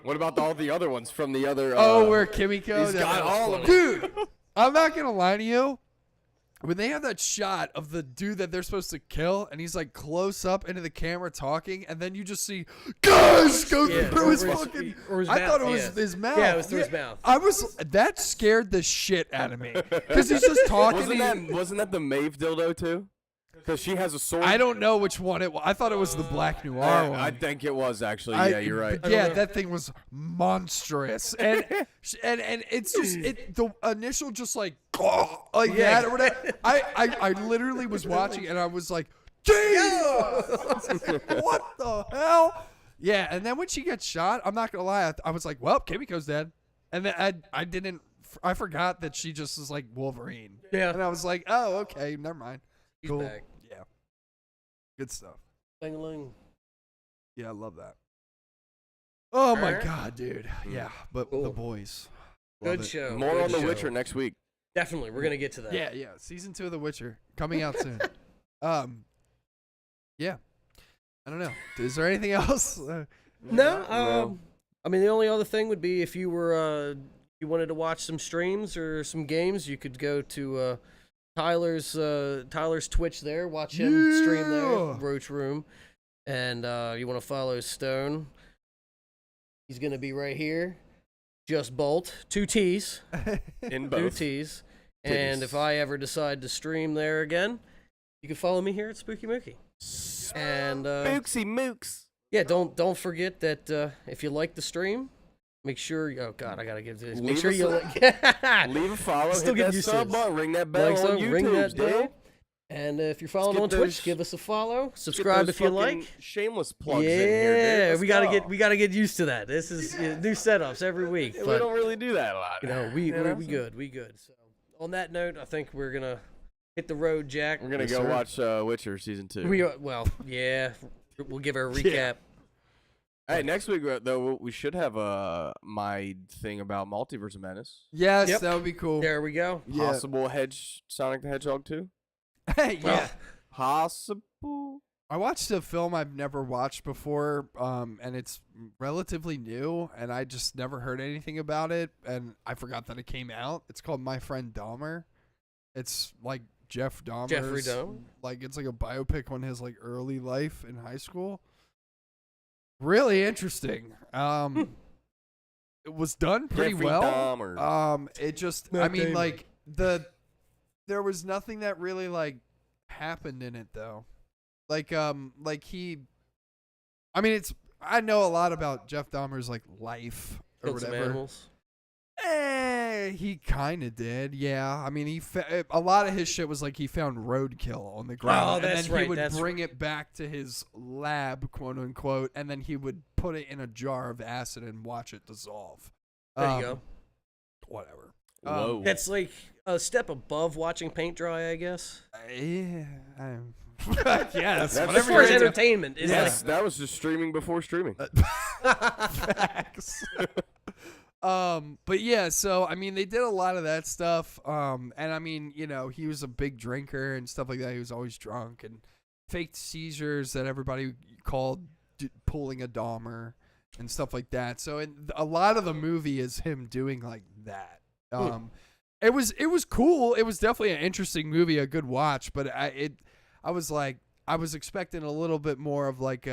[SPEAKER 7] What about all the other ones from the other?
[SPEAKER 2] Where Kimiko?
[SPEAKER 7] he's got all of them.
[SPEAKER 2] Dude, I'm not gonna lie to you. When they have that shot of the dude that they're supposed to kill, and he's like close up into the camera talking, and then you just see guys go through his fucking.
[SPEAKER 6] or his
[SPEAKER 2] I
[SPEAKER 6] mouth,
[SPEAKER 2] thought it was his mouth.
[SPEAKER 6] Yeah, it was through his mouth.
[SPEAKER 2] That scared the shit out of me because he's just talking.
[SPEAKER 7] Wasn't that the Maeve dildo too? Because she has a sword.
[SPEAKER 2] I don't know which one it was. I thought it was the Black Noir one.
[SPEAKER 7] I think it was actually. Yeah, you're right.
[SPEAKER 2] Yeah, that thing was monstrous, and it's just the initial just like that or whatever. I literally was watching and I was like, Jesus, what the hell? Yeah, and then when she gets shot, I'm not gonna lie, I was like, well, Kimiko's dead, and then I forgot that she just is like Wolverine.
[SPEAKER 6] Yeah.
[SPEAKER 2] And I was like, oh, okay, never mind.
[SPEAKER 6] He's
[SPEAKER 2] Cool.
[SPEAKER 6] back.
[SPEAKER 2] Yeah. Good stuff.
[SPEAKER 6] Ling-a-ling.
[SPEAKER 2] Yeah, I love that. Oh my
[SPEAKER 6] Alright.
[SPEAKER 2] God, dude. Yeah, but
[SPEAKER 6] Cool.
[SPEAKER 2] The Boys. Love
[SPEAKER 6] Good
[SPEAKER 2] it.
[SPEAKER 6] show.
[SPEAKER 7] More
[SPEAKER 6] good
[SPEAKER 7] on The
[SPEAKER 6] show.
[SPEAKER 7] Witcher next week.
[SPEAKER 6] Definitely, we're gonna get to that.
[SPEAKER 2] Yeah, yeah. Season 2 of The Witcher coming out soon. Yeah. I don't know. Is there anything else?
[SPEAKER 6] No. I mean, the only other thing would be if you were you wanted to watch some streams or some games, you could go to Tyler's Twitch there, watch him stream there,
[SPEAKER 2] Yeah.
[SPEAKER 6] Roach Room, and you want to follow Stone. He's gonna be right here. Just Bolt, 2 T's,
[SPEAKER 7] In
[SPEAKER 6] 2
[SPEAKER 7] both.
[SPEAKER 6] T's. And if I ever decide to stream there again, you can follow me here at Spooky Mookie. And
[SPEAKER 7] Mooksy Mooks.
[SPEAKER 6] yeah, don't forget that if you like the stream, make sure. Oh God, I gotta get to this. Make
[SPEAKER 7] Leave
[SPEAKER 6] sure
[SPEAKER 7] us
[SPEAKER 6] you
[SPEAKER 7] a- Leave a follow,
[SPEAKER 6] Still
[SPEAKER 7] hit
[SPEAKER 6] getting
[SPEAKER 7] that
[SPEAKER 6] used to
[SPEAKER 7] sub
[SPEAKER 6] this.
[SPEAKER 7] button, ring that bell
[SPEAKER 6] Like so,
[SPEAKER 7] on YouTube,
[SPEAKER 6] ring that
[SPEAKER 7] dude.
[SPEAKER 6] bell. And if you're following
[SPEAKER 7] get
[SPEAKER 6] on Twitch,
[SPEAKER 7] those-
[SPEAKER 6] give us a follow.
[SPEAKER 7] Get
[SPEAKER 6] Subscribe
[SPEAKER 7] those
[SPEAKER 6] if you
[SPEAKER 7] fucking
[SPEAKER 6] like.
[SPEAKER 7] Shameless plugs
[SPEAKER 6] Yeah,
[SPEAKER 7] in here, dude. Let's go.
[SPEAKER 6] we gotta get used to that. This is new setups every week.
[SPEAKER 7] We
[SPEAKER 6] But
[SPEAKER 7] don't really do that a lot.
[SPEAKER 6] you know, we good. So on that note, I think we're gonna hit the road, Jack.
[SPEAKER 7] We're gonna
[SPEAKER 2] Yes,
[SPEAKER 7] go
[SPEAKER 2] sir.
[SPEAKER 7] watch Witcher season 2.
[SPEAKER 6] Yeah, we'll give her a recap.
[SPEAKER 7] Hey, next week though we should have my thing about Multiverse of Menace.
[SPEAKER 2] Yes,
[SPEAKER 6] Yep.
[SPEAKER 2] that would be cool.
[SPEAKER 6] There we go.
[SPEAKER 2] Yeah.
[SPEAKER 7] Possible Sonic the Hedgehog 2.
[SPEAKER 2] Hey, yeah.
[SPEAKER 7] Possible.
[SPEAKER 2] I watched a film I've never watched before, and it's relatively new, and I just never heard anything about it, and I forgot that it came out. It's called My Friend Dahmer. It's like Jeff Dahmer.
[SPEAKER 6] Jeffrey Dahmer?
[SPEAKER 2] Like, it's like a biopic on his like early life in high school. Really interesting. It was done pretty
[SPEAKER 7] Jeffrey
[SPEAKER 2] well.
[SPEAKER 7] Dahmer.
[SPEAKER 2] It just,
[SPEAKER 6] Matt
[SPEAKER 2] I mean,
[SPEAKER 6] Damon.
[SPEAKER 2] like there was nothing that really like happened in it though. Like he, I mean, I know a lot about Jeff Dahmer's like life or
[SPEAKER 6] Killed some
[SPEAKER 2] whatever.
[SPEAKER 6] animals.
[SPEAKER 2] He kind of did, yeah. I mean, a lot of his shit was like he found roadkill on the ground,
[SPEAKER 6] Oh,
[SPEAKER 2] and
[SPEAKER 6] that's
[SPEAKER 2] then
[SPEAKER 6] right,
[SPEAKER 2] he would
[SPEAKER 6] that's
[SPEAKER 2] bring it back to his lab, quote unquote, and then he would put it in a jar of acid and watch it dissolve.
[SPEAKER 6] There you go.
[SPEAKER 2] Whatever.
[SPEAKER 7] Whoa.
[SPEAKER 6] That's like a step above watching paint dry, I guess.
[SPEAKER 2] Yeah.
[SPEAKER 7] That's
[SPEAKER 2] Yes. Whatever
[SPEAKER 6] As far
[SPEAKER 2] you're
[SPEAKER 6] as
[SPEAKER 2] into.
[SPEAKER 6] entertainment, it's
[SPEAKER 7] Yes, that was just streaming before streaming.
[SPEAKER 2] Facts. But yeah, so I mean, they did a lot of that stuff. And I mean, you know, he was a big drinker and stuff like that. He was always drunk and faked seizures that everybody called pulling a Dahmer and stuff like that. So a lot of the movie is him doing like that. It was cool. It was definitely an interesting movie, a good watch. But I was expecting a little bit more of like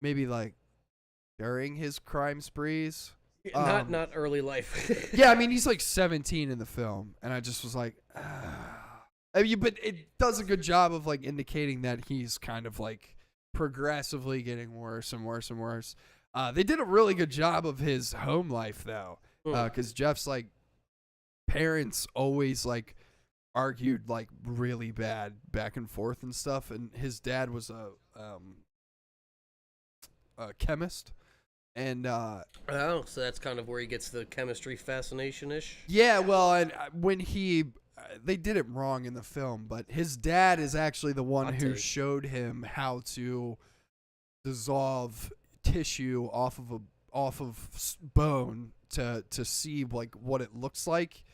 [SPEAKER 2] maybe like during his crime sprees.
[SPEAKER 6] not early life.
[SPEAKER 2] Yeah, I mean, he's like 17 in the film, and I just was like, I mean, but it does a good job of like indicating that he's kind of like progressively getting worse and worse and worse. They did a really good job of his home life though, because Jeff's like parents always like argued like really bad back and forth and stuff, and his dad was a chemist. And
[SPEAKER 6] Oh, so that's kind of where he gets the chemistry fascination-ish.
[SPEAKER 2] yeah, well, and when they did it wrong in the film, but his dad is actually the one who showed him how to dissolve tissue off of bone to see like what it looks like.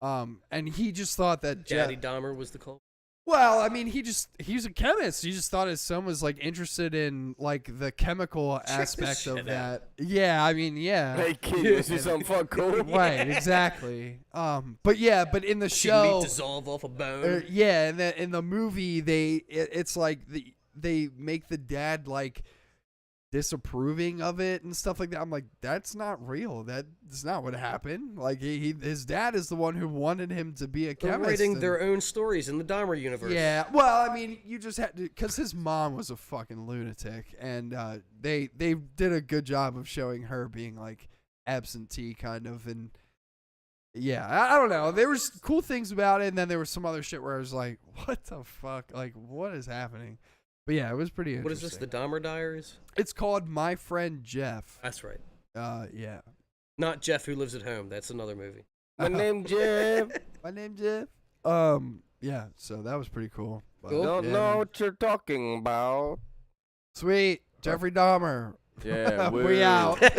[SPEAKER 2] And he just thought that
[SPEAKER 6] Daddy Dahmer was the culprit.
[SPEAKER 2] Well, I mean, he's a chemist. He just thought his son was like interested in like the chemical aspect
[SPEAKER 6] shit
[SPEAKER 2] of that. Yeah, I mean, yeah.
[SPEAKER 7] Hey kid, you see something fuck cool?
[SPEAKER 2] Right, exactly. But in the
[SPEAKER 6] See
[SPEAKER 2] show,
[SPEAKER 6] meat dissolve off a bone.
[SPEAKER 2] yeah, in the movie, it's like they make the dad like disapproving of it and stuff like that. I'm like, that's not real. That's not what happened. Like his dad is the one who wanted him to be a
[SPEAKER 6] They're
[SPEAKER 2] chemist.
[SPEAKER 6] writing
[SPEAKER 2] and-
[SPEAKER 6] their own stories in the Dahmer universe.
[SPEAKER 2] Yeah, well, I mean, you just had to, because his mom was a fucking lunatic, and they did a good job of showing her being like absentee kind of, and yeah, I don't know. There was cool things about it, and then there was some other shit where I was like, what the fuck, like what is happening? But yeah, it was pretty interesting.
[SPEAKER 6] What is this? The Dahmer Diaries?
[SPEAKER 2] It's called My Friend Jeff.
[SPEAKER 6] That's right.
[SPEAKER 2] Yeah.
[SPEAKER 6] Not Jeff Who Lives at Home. That's another movie.
[SPEAKER 7] My name Jeff.
[SPEAKER 2] My name Jeff. Yeah. So that was pretty cool. But,
[SPEAKER 6] Cool.
[SPEAKER 7] Don't
[SPEAKER 2] yeah,
[SPEAKER 7] know
[SPEAKER 2] man.
[SPEAKER 7] what you're talking about.
[SPEAKER 2] Sweet. Jeffrey Dahmer.
[SPEAKER 7] Yeah,
[SPEAKER 2] We out.
[SPEAKER 7] Boo.